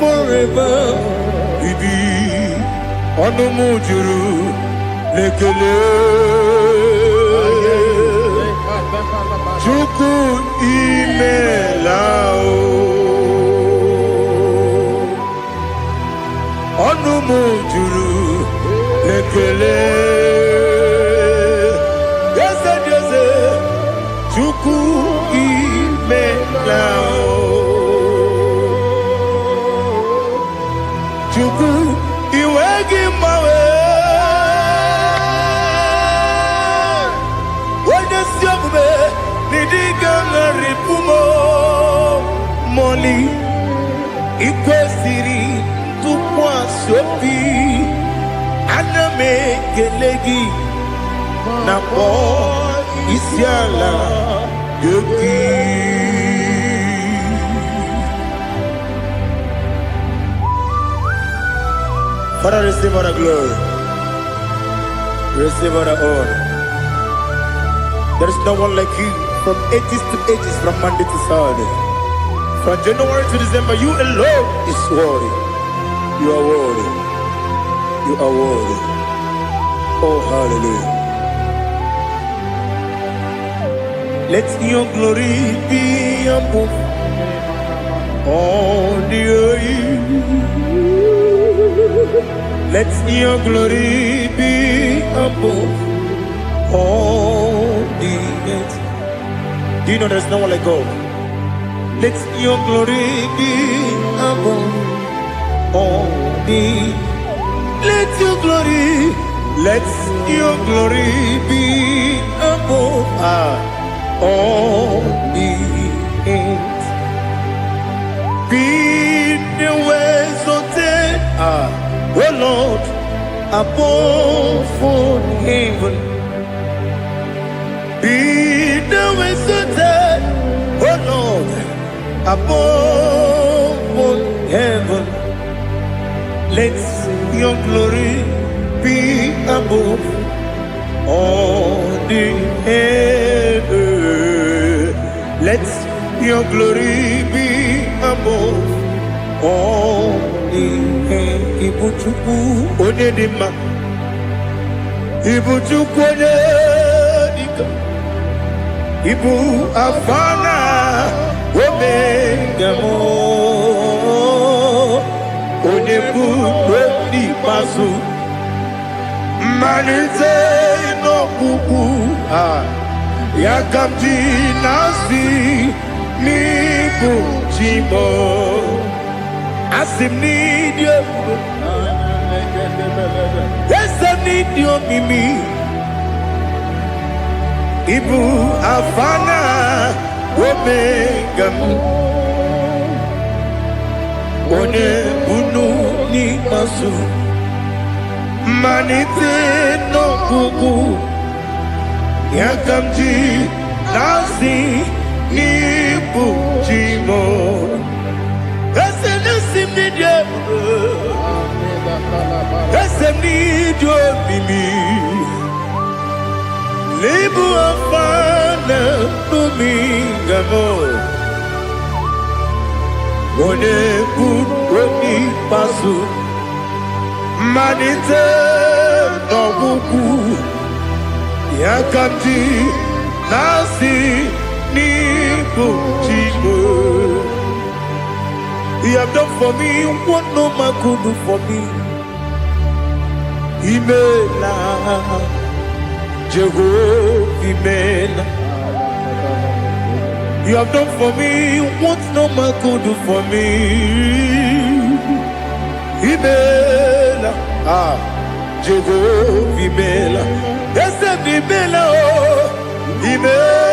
forever with thee. Onomujuru Lekele Chuku imelao Onumujuru Lekele Yese Chuku imelao Chuku iwegi mawe Ripumo Moli Ikwesiri Tukwa Sopi Aname Kelegi Napo Isiala Yogi. Father, receive all the glory. Receive all the honor. There is no one like you from ages to ages, from Monday to Saturday. From January to December, you alone is worthy. You are worthy. You are worthy. Oh, hallelujah. Let your glory be above all the earth. Let your glory be above all the earth. Do you know there's no one like God? Let your glory be above all the earth. Let your glory be above all the earth. Be the ways of death, oh Lord, above all heaven. Be the ways of death, oh Lord, above all heaven. Let your glory be above all the heaven. Let your glory be above all the heaven. Ibuchuku onedima, Ibuchuku onedika, Ibu afana omega mo, onebu odi masu. Manite no kuku yakamji nasi ni bujimo asim need you. Yes, I need you, Mimi. Ibu afana omega one bunu ni masu. Manite no kuku yakamji nasi ni bujimo. Ese nasim ni dia, ese ni jo mimi. Lebu afana numingamo, one buni pasu. Manite no buku yakamji nasi ni bujimo. He have done for me what no man could do for me. Imela Jehovah Imela. You have done for me what no man could do for me. Imela, Jehovah Imela. Yes, Imela, oh, Imela,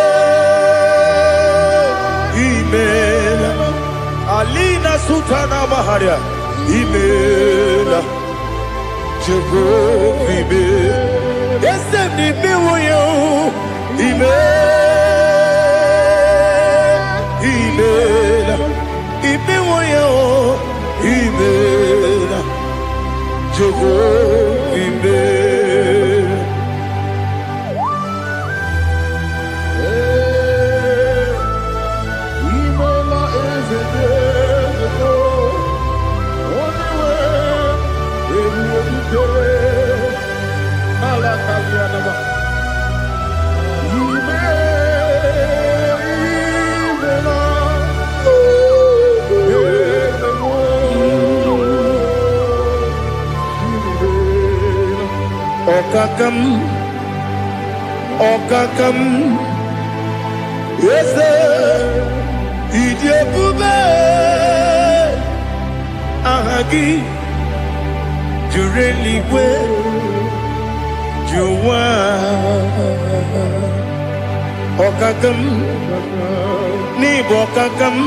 Alina Sutana Maharia, Imela, Jehovah Imela. Yes, Imela, Imela, Imela, Jehovah Imela. Okakam, yes, Idiopube, Ahagi, Jureliwe, Juwa, Okakam, Nibokakam,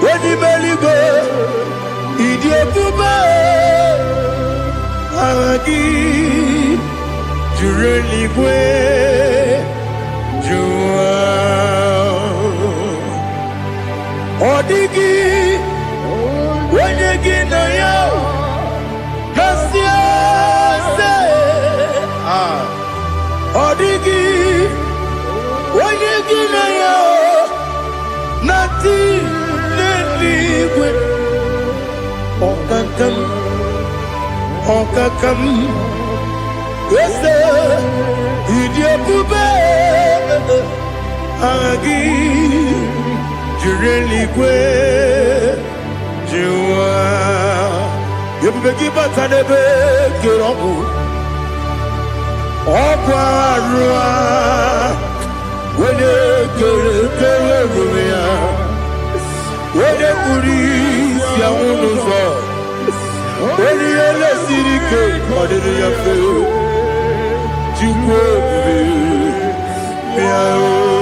Wedibeligo, Idiopube, Ahagi. Jureliwe, Jua, Odigi, Wenegi na yo, Kasia se, Kati neligwe Okakam Ese Idiopube Agi Jireligwe Jiwa Yebeki batanebe Kirobu Okwarua Wene kere rumia Wene kuri siya unuzo Wene yele sirike Madene ya feo Jikwe Miao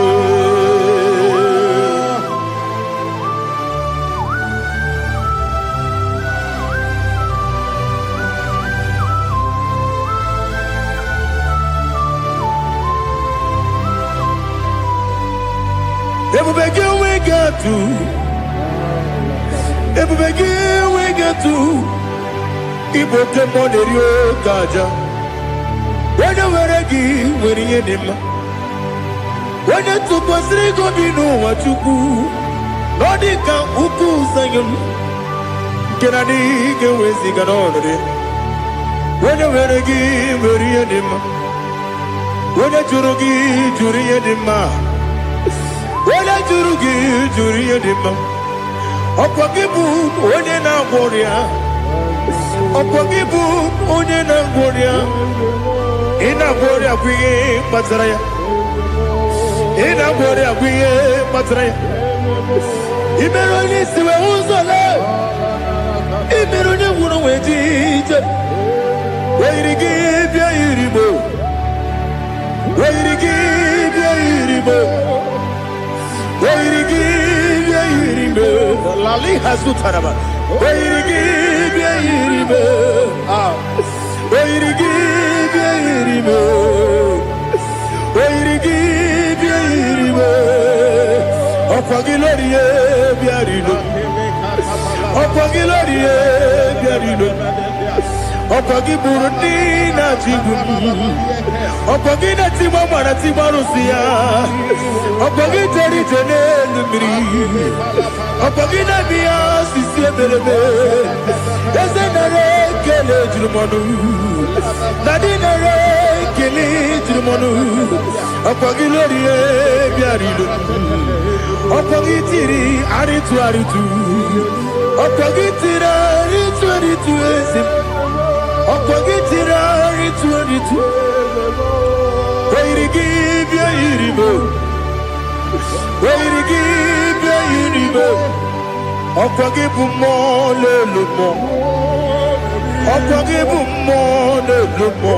Everybody we got to. Everybody we got to. Ibo temone rio kaja. Wena weregi weri yenima. Wena tupasri gobinu wachuku. Nodi ka uku sayum. Kenani kewezi kanonore. Wena weregi weri yenima. Wena jurugi juri yenima. Wena juri yedima Okwagibu onye na gworia Okwagibu onye na gworia Ina gworia kwiye patara ya Ina gworia kwiye patara ya Imero ni siwe uzole Imero ni wuro wejije Weirigi bia iribo Weirigi bia iribo Lali hasutaraba. Weirigi Okwagilorie biarino. Okwagilorie biarino. Okwagiburundi na jibu. Okwagina tiwa mwana tiwa rusia. Okwagiteri jene numiri. Okwagina biya sisi ebelebe. Eze nare kele jirumonu. Nadi nare kele jirumonu. Okwagilorie biarino. Okwagitiri aritu. Okwagitiri aritu ezim. Okwagitiri aritu. Weirigi bia iribo. Okwagibu mo lelumo. Okwagibu mo lerimo.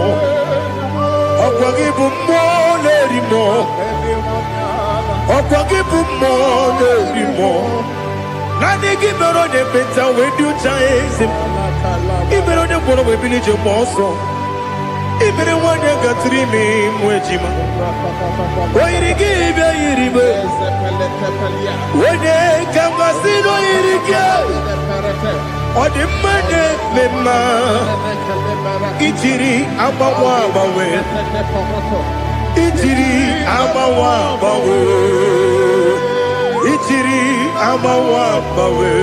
Okwagibu mo lerimo. Nani gibero de beta wedu chaizim. Ibero de boro we bilije moso. Ibere wanya gatrimi mwejima. Weirigi bia iribo. Wene kamasino irige. Odimane mema. Ichiri abawa bawe. Ichiri abawa bawe. Ichiri abawa bawe.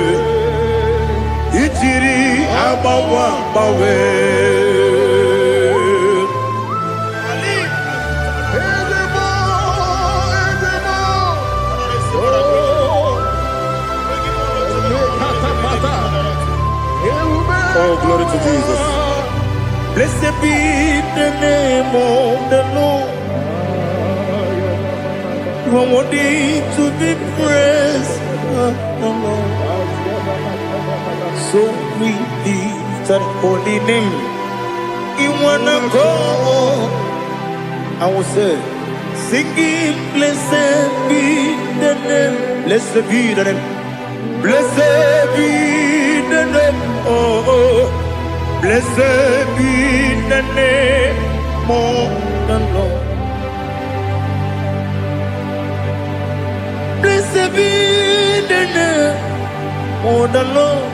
Ichiri abawa bawe. Oh, glory to Jesus. Blessed be the name of the Lord. You are worthy to be praised. So we lift that holy name. You wanna go? I will say, singing, blessed be the name. Blessed be the name. Blessed be the name. Oh, blessed be the name of the Lord. Blessed be the name of the Lord.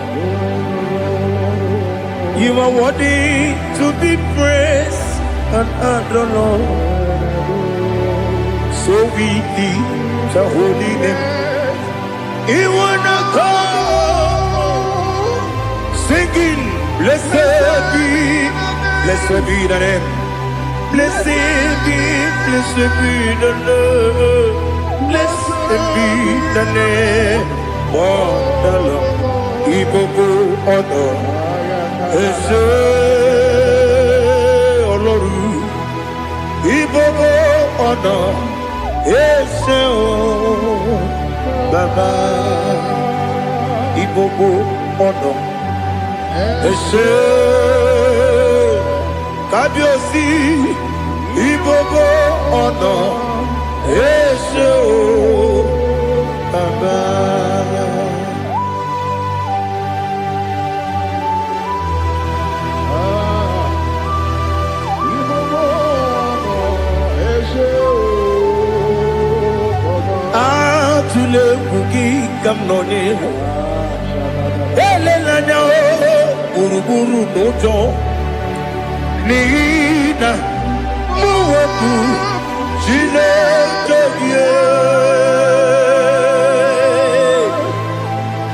You are worthy to be praised and adored, Lord. So we lift the holy name. You wanna come singing, blessed be the name. Blessed be the name. Blessed be the name. Wonderful, Ibogo honor, Ese Oloru, Ibogo honor, Ese Baba, Ibogo honor, Ese Kabiosi, Ibogo honor, Ese Baba. Tule kuki kamnoni Elela nyao Uruburu nojo Nina Muwaku Chile togie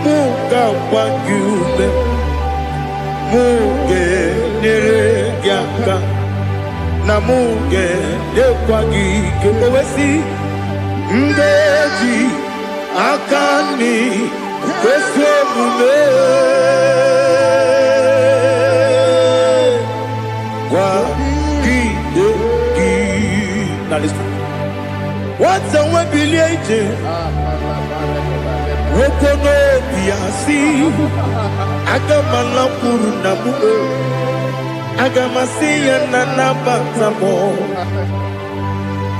Muka wakyume Muge nere gyaka Na muge nekwagi Kewesi Ngeji Akani Kwesemume Kwa Kideki. Now listen. What's a webiliate? Wokono Biasi Agamala Purunamu Agamasiya Nanabatamo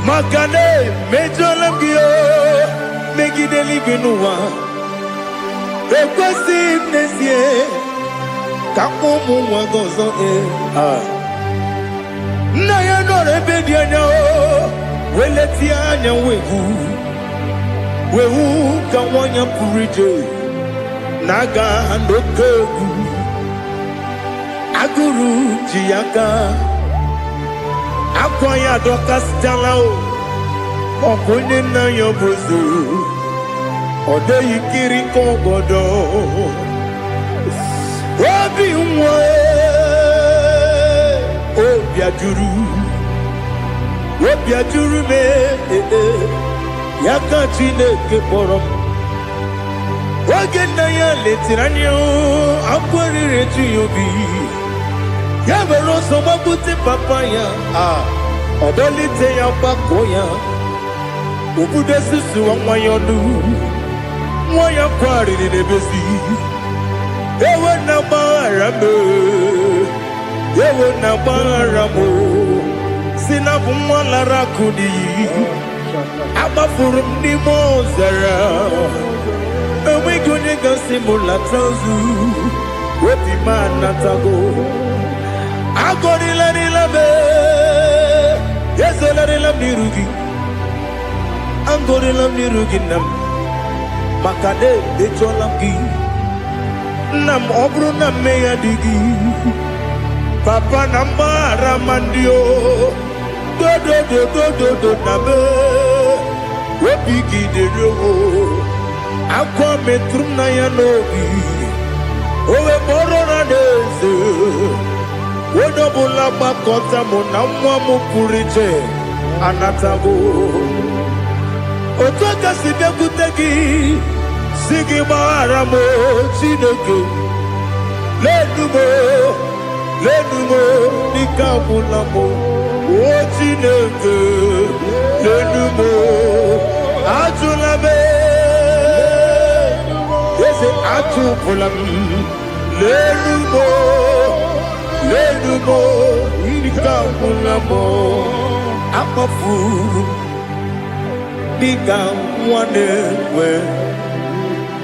Makane Mejolamgio Megideli Genua Rekwesi Nesie Kakumu Wagozo Naya no Rebediana Weletianya Wehu Kawanya Purije Naga Nokegu Aguru Jiaka Akwaya dokas jalao Okonye na yobozo Ode yikiri kogodo Obi umwe Obi ajuru me Yaka Chineke porom Wage na ya letiranyo Akwarire tuyobi Yabelo so mabute papaya Odolite ya pakoya Ubude susu wa mwayonu Mwaya kwari ni nebesi Ewe na barame Ewe na baramo Sinabu mwala rakudi Abafurum ni mozara Ewe gune gasi mula tanzu Wepi manatago Agorila nilabe Yesola nilamnirugi Angorila nirugi nam Makade becholamgi Nam obru nam meya digi Papa namara mandio Do nabe Wepiki de rogo Akwa metrum na yanogi Owe borona deze Wodobula bakota mona mwamu purije Anatago Otoka sibekutegi Sigi baramo Chineke Lenumo Nikabulamo O Chineke Lenumo Ajulabe Yese Ajupulam Lenumo Nikabulamo Akafuru Nika Wanewe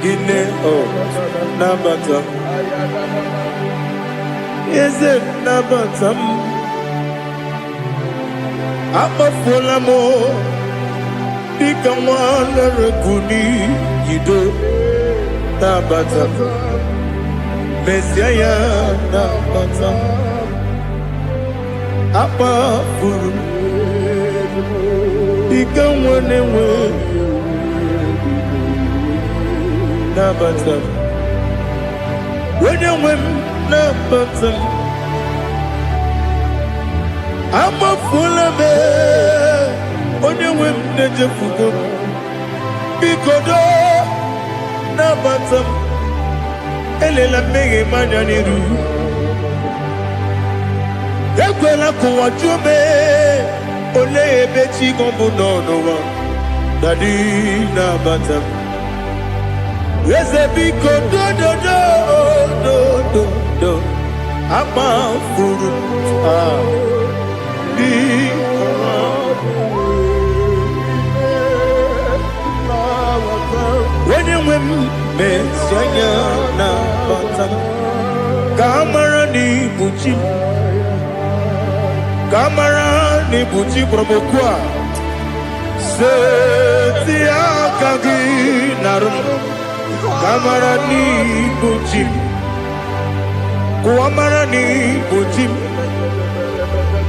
Gine O Nabatam Yese Nabatam Akafulamo Nika Wanewe Yido Nabatam Messiah Nabatam Apa furu Ika wanewe batam. When you win na batam. I'm a full of it. When you win na jefugo. Bikodo na batam. Elela mege manyaniru. Ekwela kuwa chume. Ole ebeti gombo no one. Daddy na batam. Eze biko do. Ama furu di. When you win me swanya na batam. Kamara ni buchi. Kamara ni buchi promokwa. Setia kagi narum. Kamara ni buchi. Kuamara ni buchi.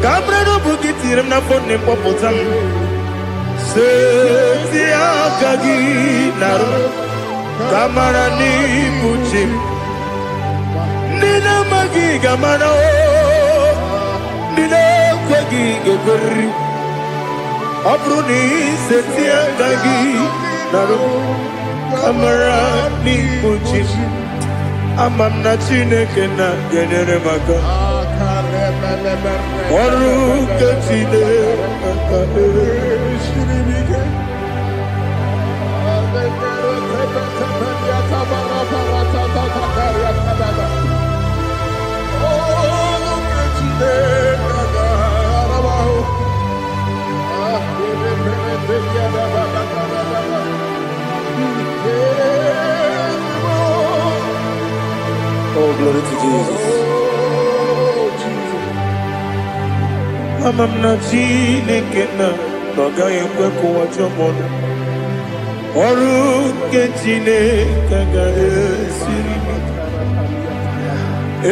Kamara no bukitiram na phone popotam. Setia kagi narum. Kamara ni buchi. Nina magi kamara o. Nina kwagi geberi. Abruni setia kagi narum. Kamara ni buchi. Amam na chineke na genere maka. Oru kachine Oh, glory to Jesus. Amam na chineke na noga ekwe kuwa chomono. Oru ke chineke ga esiri mi.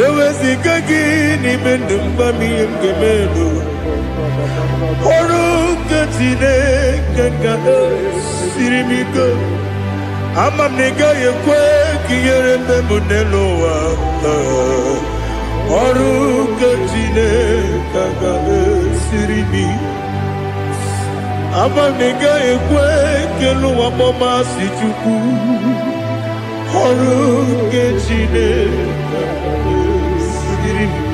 Ewe sikagi ni mendumba mi emgemelo. Oru ke chineke ga esiri mi go. Amam nega ekwe kiyere mbembunelo wa. Oru ke chineke ga esiri mi. Amam nega ekwe kelu wa mama si chuku. Oru ke chineke ga esiri mi.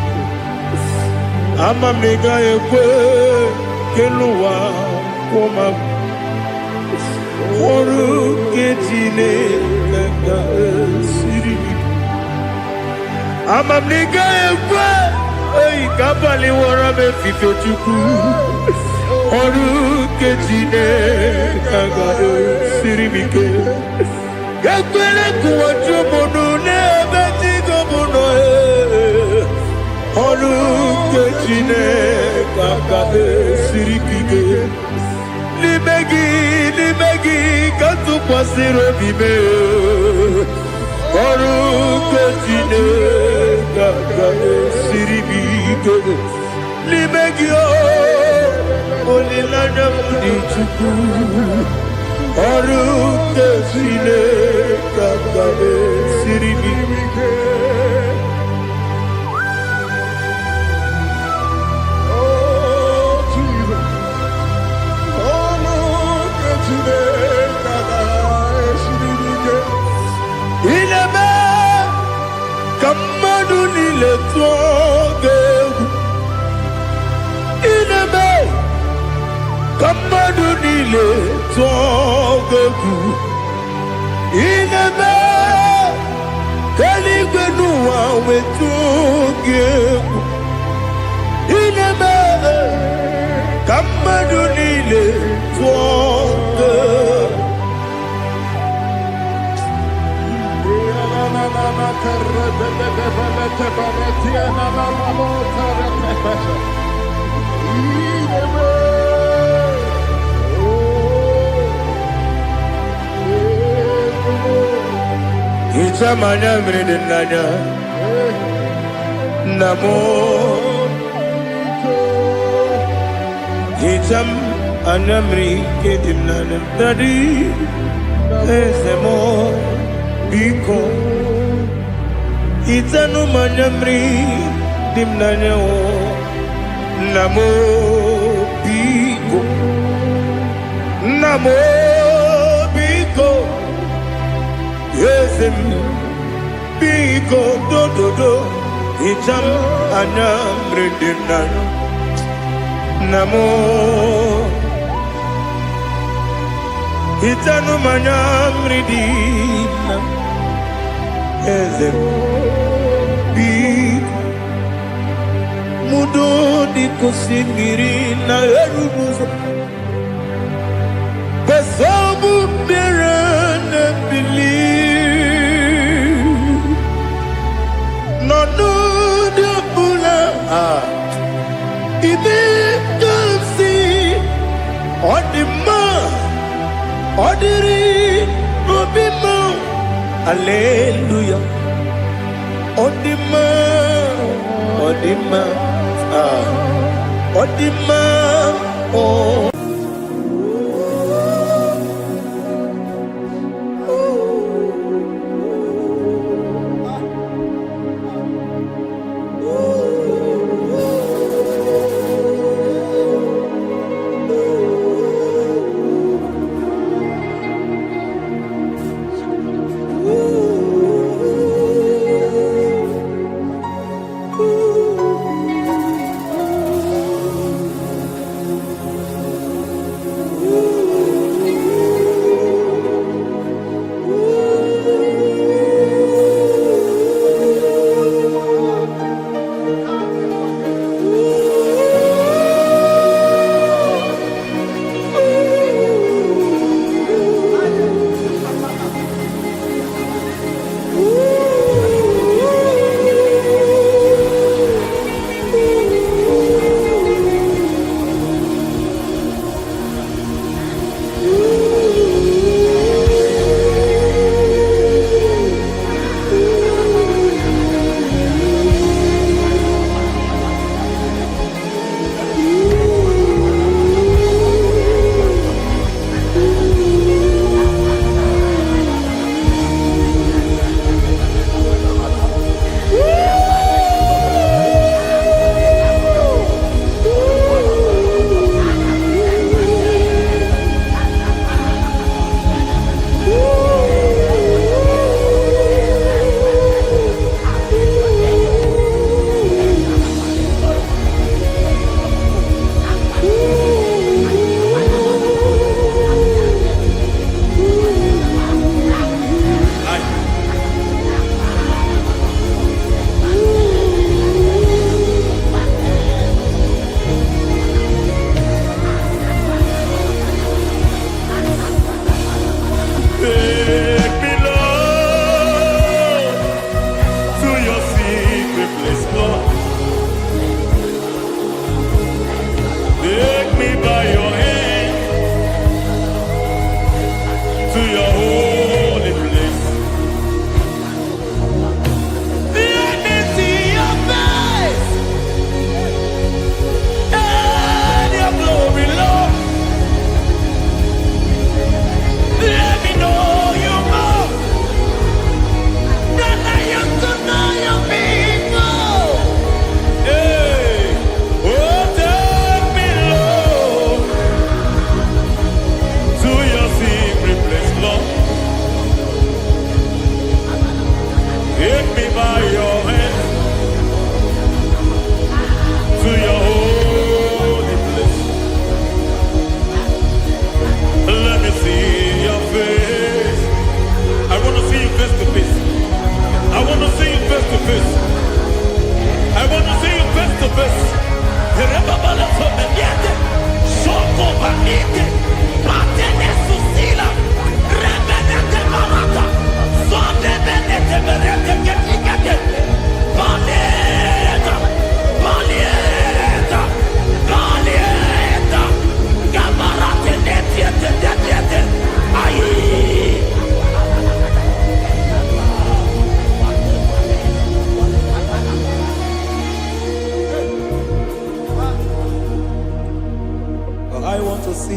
Amam nega ekwe kelu wa mama. Oru ke chineke ga esiri mi. Amam nega ekwe kabali wara me fifo chuku. Oru ke chineke ga esiri mi ke. Gakwele kuwa chumono nebe tigomono. Oru ke chineke ga esiri mi ke. Limegi katu kwa siro bime. Oru ke chineke ga esiri mi ke. Limegi olilanya mudi chuku. Oru ke chineke ga esiri mi ke. Inebe kamadu nile tuoge. Inebe kamadu nile tuoge. Inebe kaligwenu wawe tuoge. Inebe kamadu nile tuoge. Itamanya mridinanya namo. Itam anamri ketimnana tadi esemo. biko itanu manyamri dimnanya o namo biko yesem biko do itam anyamri dimnanya namo itanu manyamri dimnanya yesem biko mudo di kusingiri na erubuzo besobu berana believe no de bula ibe kamsi odima odiri obima hallelujah odima oh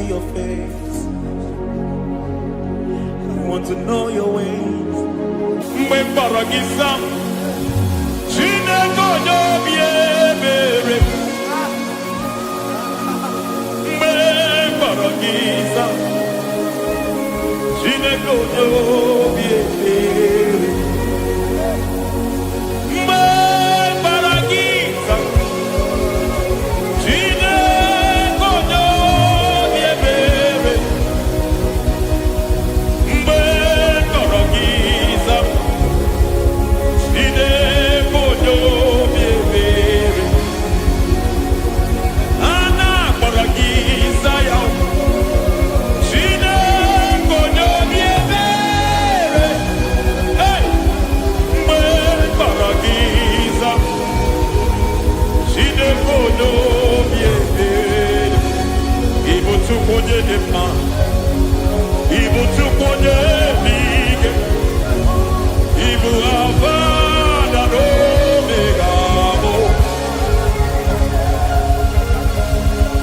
your face. I want to know your ways. mgbe mkpọrọ gị zam Chineke onye obi ebere mgbe mkpọrọ gị zam Chineke onye obi ebere mgbe mkpọrọ gị zam Chineke onye obi ebere mgbe mkpọrọ gị zam Chineke onye obi ebere a na-akpọrọ gị Zion Chineke onye obi ebere mgbe mkpọrọ gị zam Chineke onye obi ebere ịbụ Chukwu onye dị mma ịbụ Chukwu onye dị ike ịbụ Alfa na Omega bụ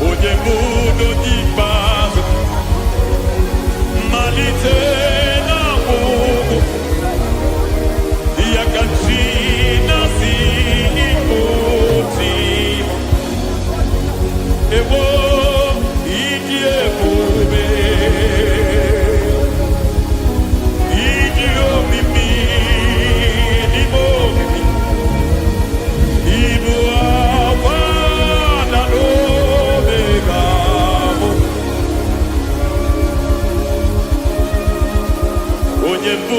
onye mbụ n'onye ikpeazụ mmalite na ọgwụgwụ ya ka chi na-asị ịbụ tim ewo ịdị ebube ịdị omimi n'ime omimi ịbụ Alfa na Omega bụ onye mbụ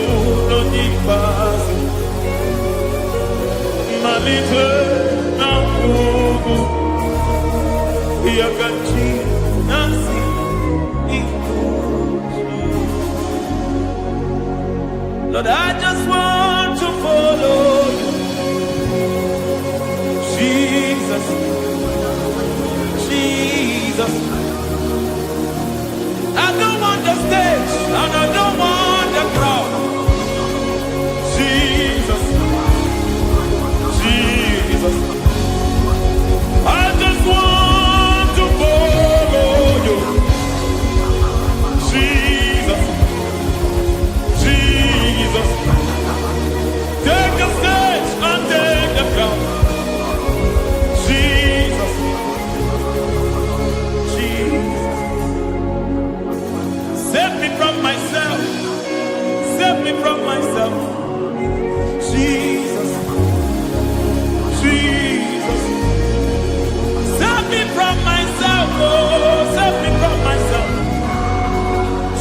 n'onye ikpeazụ mmalite na ọgwụgwụ ya ka chi na-asị ịbụ Lord, I just want to follow you. Jesus, Jesus. I don't want the stage and I don't want the crowd. Jesus, Jesus. I just want to follow you. Jesus, Jesus. Take the stage and take the crown. Jesus, Jesus. Save me from myself. Save me from myself. Jesus, Jesus. Save me from myself. Oh, save me from myself.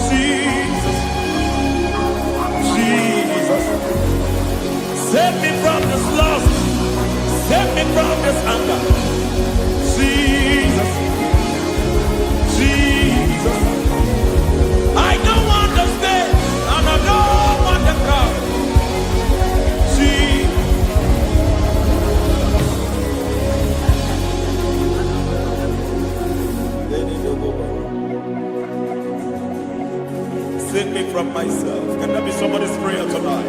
Jesus, Jesus. Save me from this lust. Save me from this anger. Jesus, Jesus. I don't want the stage and I don't want the crowd. Jesus. Save me from myself. Can that be somebody's prayer tonight?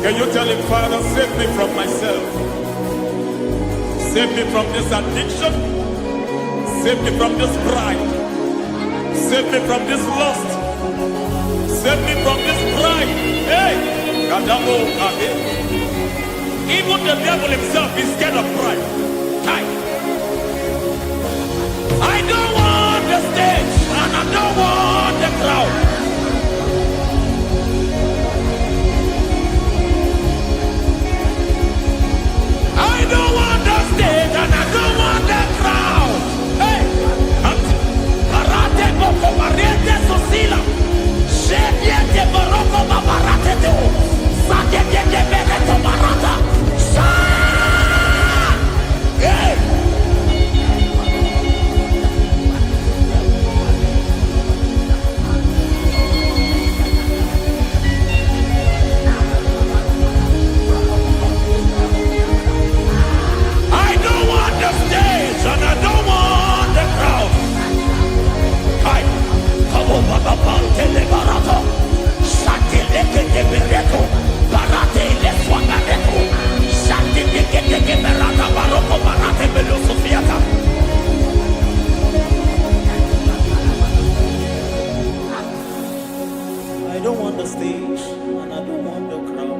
Can you tell him, Father, save me from myself? Save me from this addiction. Save me from this pride. Save me from this lust. Save me from this pride. Hey! Kadamo Kade. Even the devil himself is scared of pride. Kai. I don't want the stage and I don't want the crowd. I don't want the stage and I don't want the crowd. Hey, Parate boko barete sosila. Shebiete baroko babarate to. Sadete bereto barata. Hey. don't want the stage, and I don't want the crowd.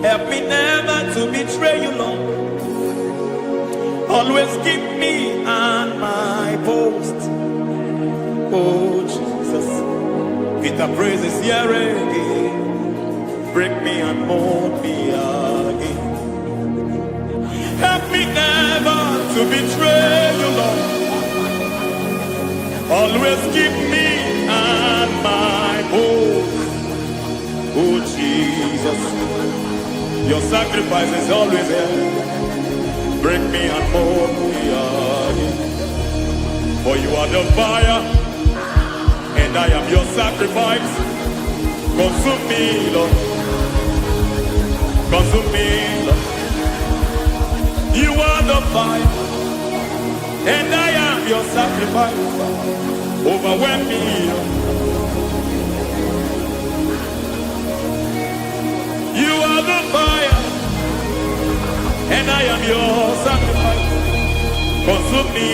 Help me never to betray you, Lord. Always keep me on my post. Oh, Jesus. With the praises here again. Break me and mold me again. Help me never to betray you, Lord. Always keep me on my post. Oh, Jesus. Your sacrifice is always there. Break me and mold me again. For you are the fire, and I am your sacrifice. Consume me, Lord. Consume me, Lord. You are the fire, and I am your sacrifice. Overwhelm me, Lord. You are the fire, and I am your sacrifice. Consume me.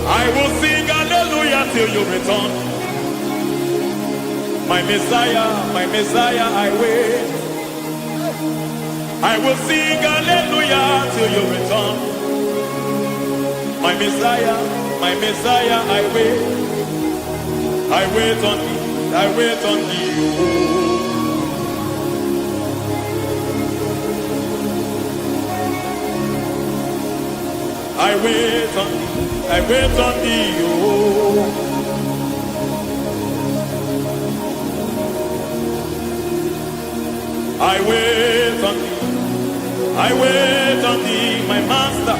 I will sing hallelujah till you return. My Messiah, I wait. I will sing hallelujah till you return. My Messiah, I wait. I wait on thee, I wait on thee. Oh. I wait on thee, I wait on thee. Oh. I wait on thee, I wait on thee, my master.